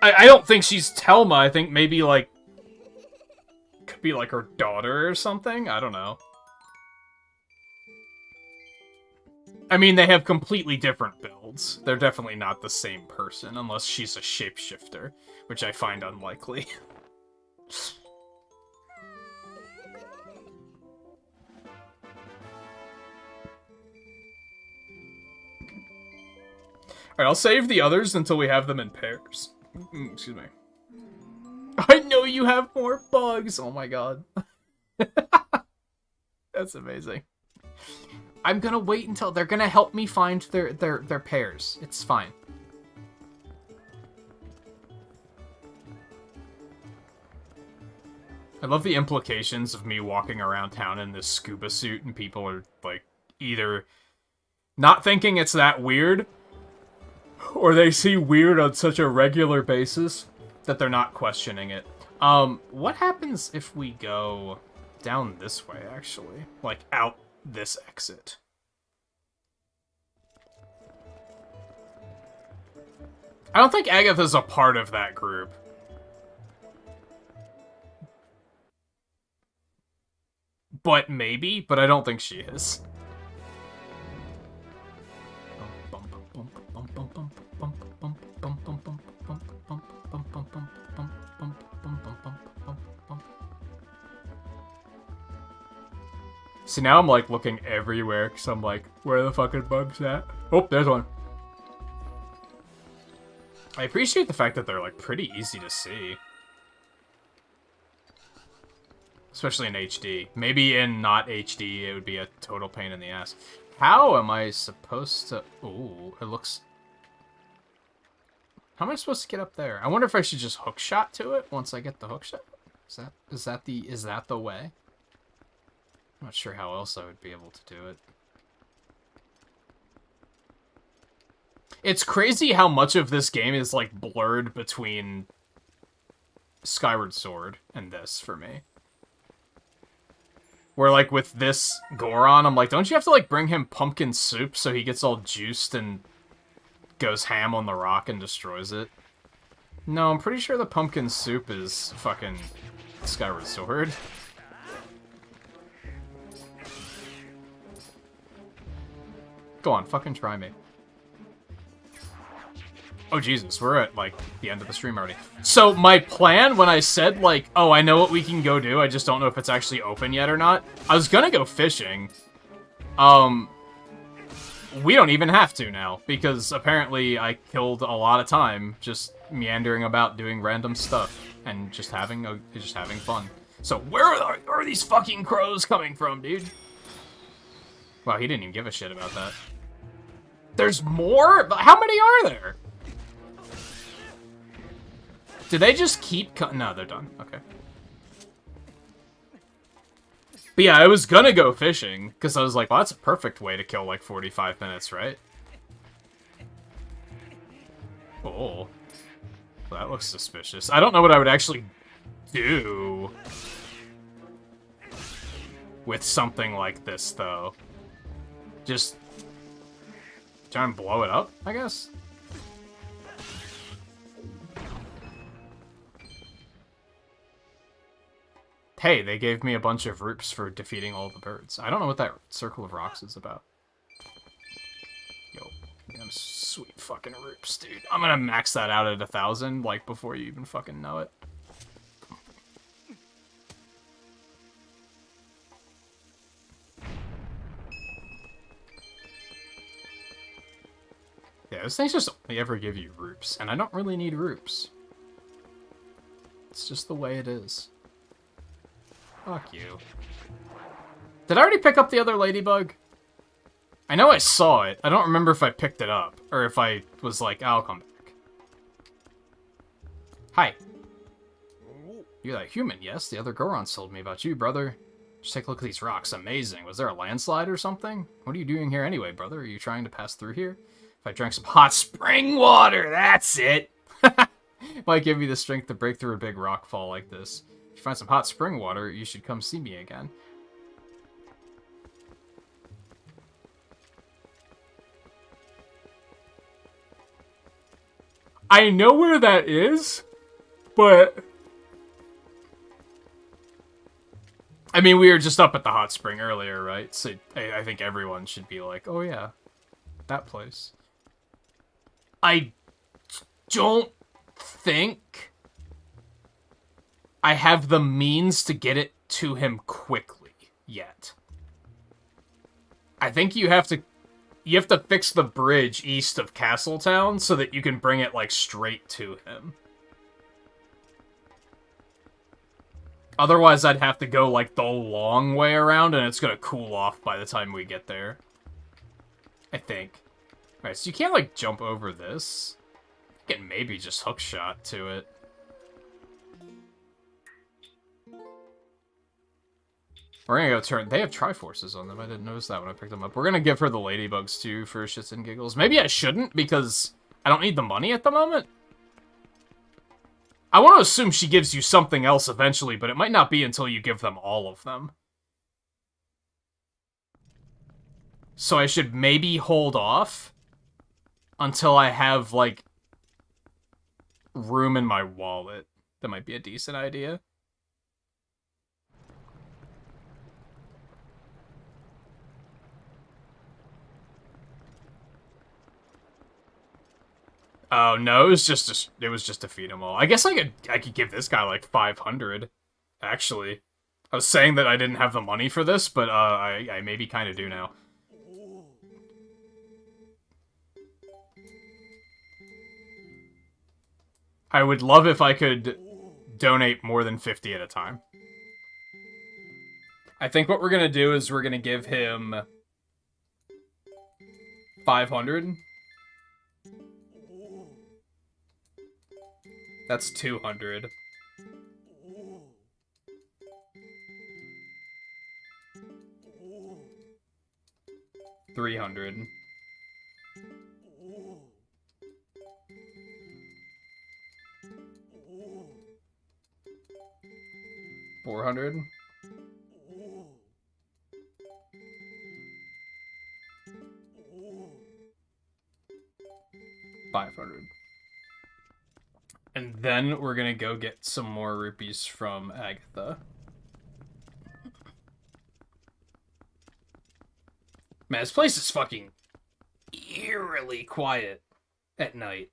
I don't think she's Telma. I think maybe, like... Could be, like, her daughter or something? I don't know. I mean, they have completely different builds. They're definitely not the same person, unless she's a shapeshifter, which I find unlikely. Alright, I'll save the others until we have them in pairs. Excuse me. I know you have more bugs! Oh my god. That's amazing. I'm gonna wait until they're gonna help me find their pairs. It's fine. I love the implications of me walking around town in this scuba suit and people are, like, either not thinking it's that weird, or they see weird on such a regular basis that they're not questioning it. What happens if we go down this way, actually? Like, out this exit. I don't think Agatha's a part of that group. But maybe, but I don't think she is. See, now I'm, like, looking everywhere, because I'm like, where are the fucking bugs at? Oh, there's one. I appreciate the fact that they're, like, pretty easy to see. Especially in HD. Maybe in not HD, it would be a total pain in the ass. How am I supposed to... Ooh, it looks... How am I supposed to get up there? I wonder if I should just hookshot to it once I get the hookshot. Is that the way? I'm not sure how else I would be able to do it. It's crazy how much of this game is, like, blurred between Skyward Sword and this, for me. Where, like, with this Goron, I'm like, don't you have to, like, bring him pumpkin soup so he gets all juiced and goes ham on the rock and destroys it? No, I'm pretty sure the pumpkin soup is fucking Skyward Sword. Go on, fucking try me. Oh, Jesus, we're at, like, the end of the stream already. So, my plan, when I said, like, oh, I know what we can go do, I just don't know if it's actually open yet or not, I was gonna go fishing. We don't even have to now, because apparently I killed a lot of time just meandering about doing random stuff and just having fun. So where are these fucking crows coming from, dude? Wow, he didn't even give a shit about that. There's more? How many are there? Do they just keep no, they're done. Okay. But yeah, I was gonna go fishing, because I was like, well, that's a perfect way to kill, like, 45 minutes, right? Oh. Well, that looks suspicious. I don't know what I would actually do with something like this, though. Just try and blow it up, I guess? Hey, they gave me a bunch of roops for defeating all the birds. I don't know what that circle of rocks is about. Yo, damn sweet fucking roops, dude. I'm gonna max that out at 1,000, like, before you even fucking know it. Yeah, this thing's just only ever give you roops, and I don't really need roops. It's just the way it is. Fuck you. Did I already pick up the other ladybug? I know I saw it. I don't remember if I picked it up, or if I was like, I'll come back. Hi. You're that human, yes? The other Gorons told me about you, brother. Just take a look at these rocks. Amazing. Was there a landslide or something? What are you doing here anyway, brother? Are you trying to pass through here? If I drank some hot spring water, that's it! Might give me the strength to break through a big rock fall like this. If you find some hot spring water, you should come see me again. I know where that is, but... I mean, we were just up at the hot spring earlier, right? So I think everyone should be like, oh yeah, that place. I don't think I have the means to get it to him quickly yet. I think you have to fix the bridge east of Castletown so that you can bring it, like, straight to him. Otherwise, I'd have to go, like, the long way around, and it's gonna cool off by the time we get there. I think. Alright, so you can't, like, jump over this. I can maybe just hookshot to it. We're gonna go turn... They have Triforces on them. I didn't notice that when I picked them up. We're gonna give her the ladybugs, too, for shits and giggles. Maybe I shouldn't, because I don't need the money at the moment. I want to assume she gives you something else eventually, but it might not be until you give them all of them. So I should maybe hold off until I have, like, room in my wallet. That might be a decent idea. Oh no, it was just to feed them all. I guess I could give this guy like 500. Actually, I was saying that I didn't have the money for this, but I maybe kind of do now. I would love if I could donate more than 50 at a time. I think what we're gonna do is we're gonna give him 500. That's 200. $300. $400. $500. And then we're gonna go get some more rupees from Agatha. Man, this place is fucking eerily quiet at night.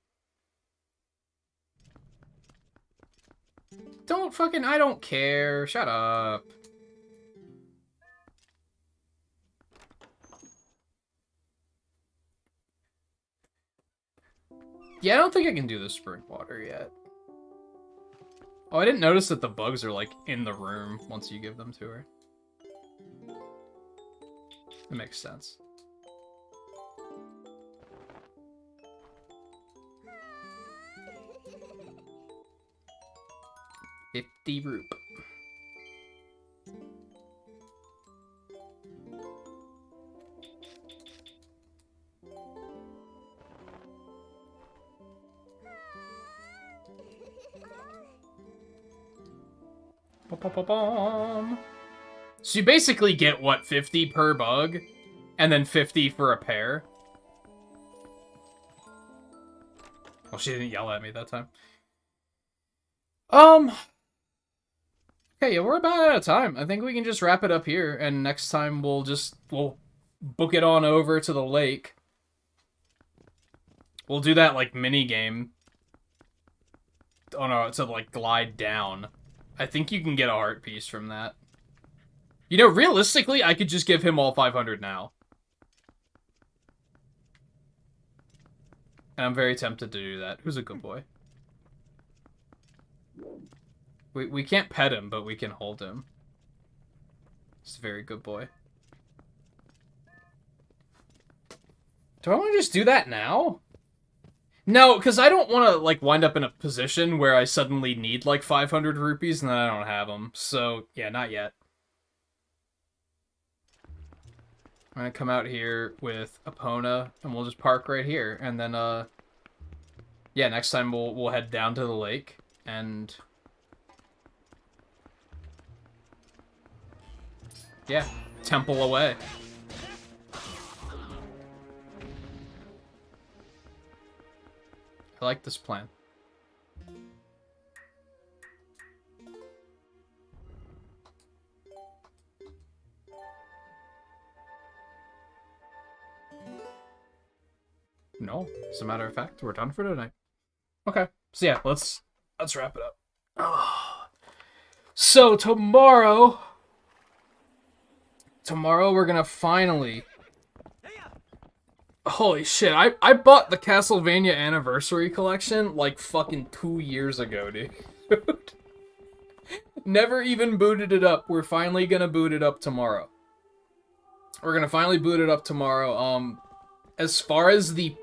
Don't fucking... I don't care. Shut up. Yeah, I don't think I can do the spring water yet. Oh, I didn't notice that the bugs are, like, in the room once you give them to her. It makes sense. $50 roop. So you basically get, what, 50 per bug? And then 50 for a pair? Well, she didn't yell at me that time. Okay, yeah, we're about out of time. I think we can just wrap it up here, and next time we'll book it on over to the lake. We'll do that, like, mini game. Oh no, to, like, glide down. I think you can get a heart piece from that. You know, realistically, I could just give him all 500 now. And I'm very tempted to do that. Who's a good boy? We can't pet him, but we can hold him. He's a very good boy. Do I want to just do that now? No, because I don't want to, like, wind up in a position where I suddenly need, like, 500 rupees and then I don't have them. So, yeah, not yet. I'm going to come out here with Epona, and we'll just park right here. And then, yeah, next time we'll head down to the lake, and... yeah, temple away. I like this plan. No, as a matter of fact, we're done for tonight. Okay, so yeah, let's wrap it up. Oh. So tomorrow we're gonna finally... Holy shit, I bought the Castlevania Anniversary Collection like fucking 2 years ago, dude. Never even booted it up. We're finally gonna boot it up tomorrow. We're gonna finally boot it up tomorrow. As far as the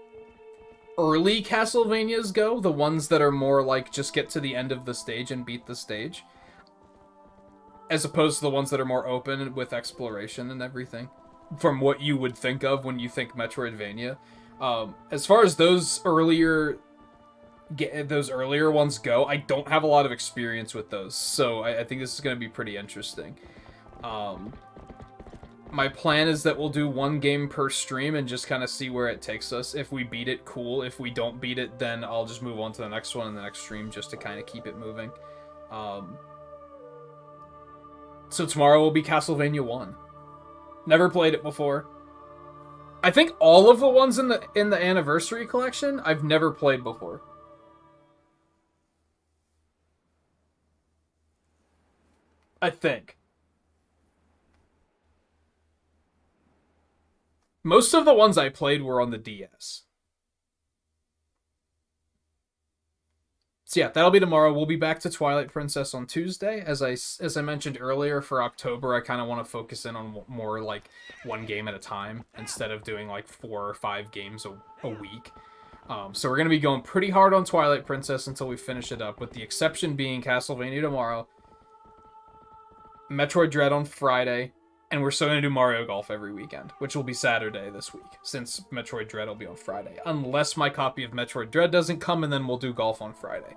early Castlevanias go, the ones that are more like just get to the end of the stage and beat the stage, as opposed to the ones that are more open with exploration and everything, from what you would think of when you think Metroidvania. As far as those earlier ones go, I don't have a lot of experience with those, so I think this is going to be pretty interesting. My plan is that we'll do one game per stream and just kind of see where it takes us. If we beat it, cool. If we don't beat it, then I'll just move on to the next one in the next stream just to kind of keep it moving. So tomorrow will be Castlevania 1. Never played it before. I think all of the ones in the Anniversary Collection I've never played before. I think. Most of the ones I played were on the DS. So yeah, that'll be tomorrow. We'll be back to Twilight Princess on Tuesday. As I mentioned earlier, for October, I kind of want to focus in on more like one game at a time instead of doing like 4 or 5 games a week. So we're going to be going pretty hard on Twilight Princess until we finish it up, with the exception being Castlevania tomorrow, Metroid Dread on Friday, and we're still going to do Mario Golf every weekend, which will be Saturday this week, since Metroid Dread will be on Friday. Unless my copy of Metroid Dread doesn't come, and then we'll do golf on Friday.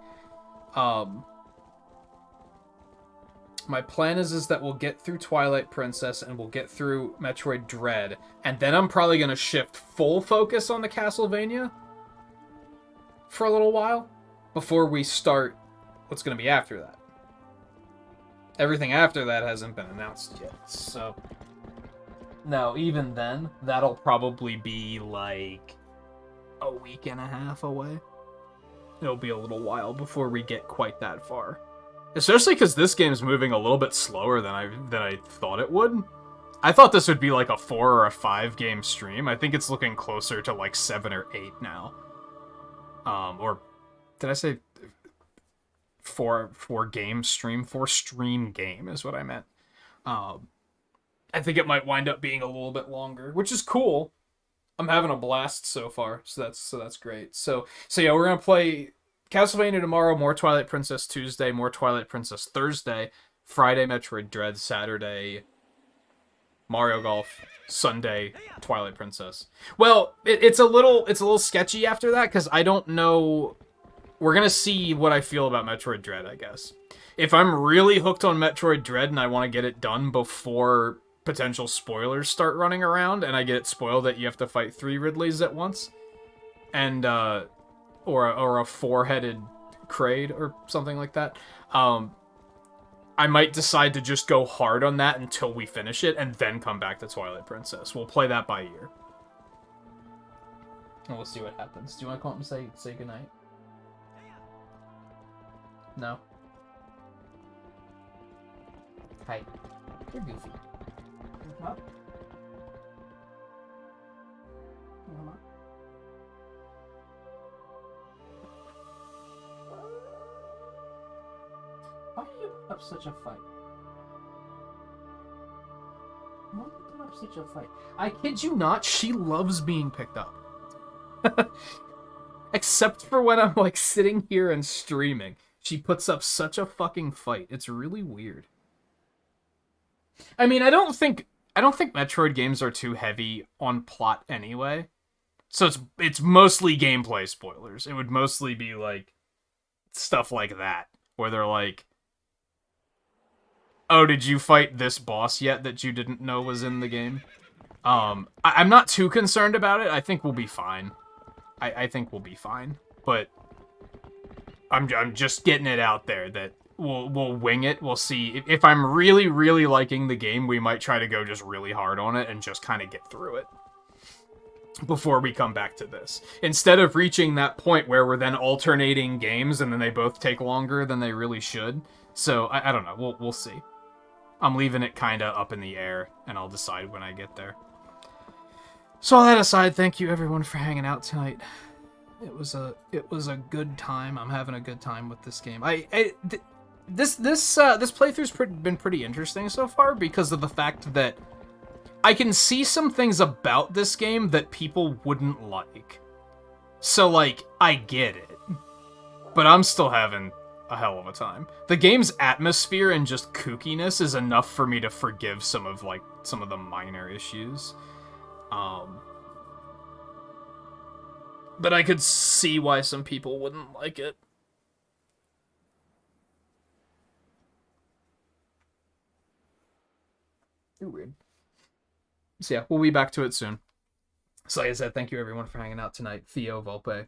My plan is that we'll get through Twilight Princess, and we'll get through Metroid Dread, and then I'm probably going to shift full focus on the Castlevania for a little while, before we start what's going to be after that. Everything after that hasn't been announced yet, so... No, even then, that'll probably be, like, a week and a half away. It'll be a little while before we get quite that far. Especially because this game's moving a little bit slower than I thought it would. I thought this would be, like, a 4 or a 5 game stream. I think it's looking closer to, like, 7 or 8 now. Or did I say for game stream? For stream game is what I meant. I think it might wind up being a little bit longer, which is cool. I'm having a blast so far, so that's great. So yeah, we're gonna play Castlevania tomorrow, more Twilight Princess Tuesday, more Twilight Princess Thursday, Friday Metroid Dread, Saturday Mario Golf, Sunday Twilight Princess. Well, it's a little sketchy after that because I don't know. We're gonna see what I feel about Metroid Dread, I guess. If I'm really hooked on Metroid Dread and I want to get it done before potential spoilers start running around, and I get it spoiled that you have to fight 3 Ridleys at once, and or a 4-headed Kraid or something like that, I might decide to just go hard on that until we finish it, and then come back to Twilight Princess. We'll play that by ear. And we'll see what happens. Do you want to come up and say goodnight? No? Hi. You're goofy. Come up. Come up. Why do you put up such a fight? Why do you put up such a fight? I kid you not, she loves being picked up. Except for when I'm like sitting here and streaming. She puts up such a fucking fight. It's really weird. I mean, I don't think Metroid games are too heavy on plot anyway. So it's mostly gameplay spoilers. It would mostly be like stuff like that, where they're like, "Oh, did you fight this boss yet that you didn't know was in the game?" I'm not too concerned about it. I think we'll be fine. I think we'll be fine. But I'm just getting it out there that we'll wing it. We'll see. If I'm really, really liking the game, we might try to go just really hard on it and just kind of get through it before we come back to this. Instead of reaching that point where we're then alternating games and then they both take longer than they really should. So, I don't know. We'll see. I'm leaving it kind of up in the air, and I'll decide when I get there. So all that aside, thank you everyone for hanging out tonight. It was a good time. I'm having a good time with this game. This playthrough's been pretty interesting so far because of the fact that I can see some things about this game that people wouldn't like. So like, I get it, but I'm still having a hell of a time. The game's atmosphere and just kookiness is enough for me to forgive some of the minor issues. But I could see why some people wouldn't like it. You're weird. So yeah, we'll be back to it soon. So like I said, thank you everyone for hanging out tonight. Theo, Volpe,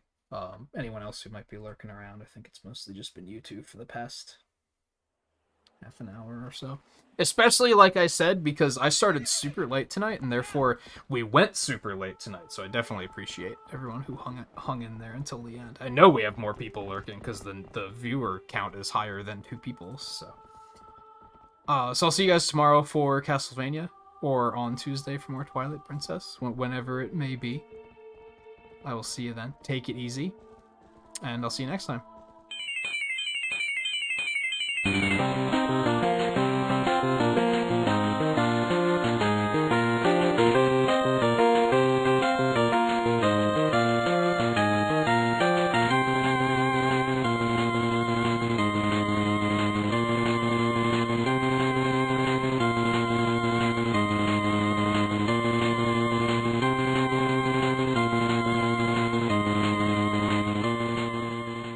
anyone else who might be lurking around. I think it's mostly just been you two for the past half an hour or so. Especially, like I said, because I started super late tonight, and therefore we went super late tonight, so I definitely appreciate everyone who hung in there until the end. I know we have more people lurking, because the viewer count is higher than 2 people, so... so I'll see you guys tomorrow for Castlevania, or on Tuesday for more Twilight Princess, whenever it may be. I will see you then. Take it easy, and I'll see you next time.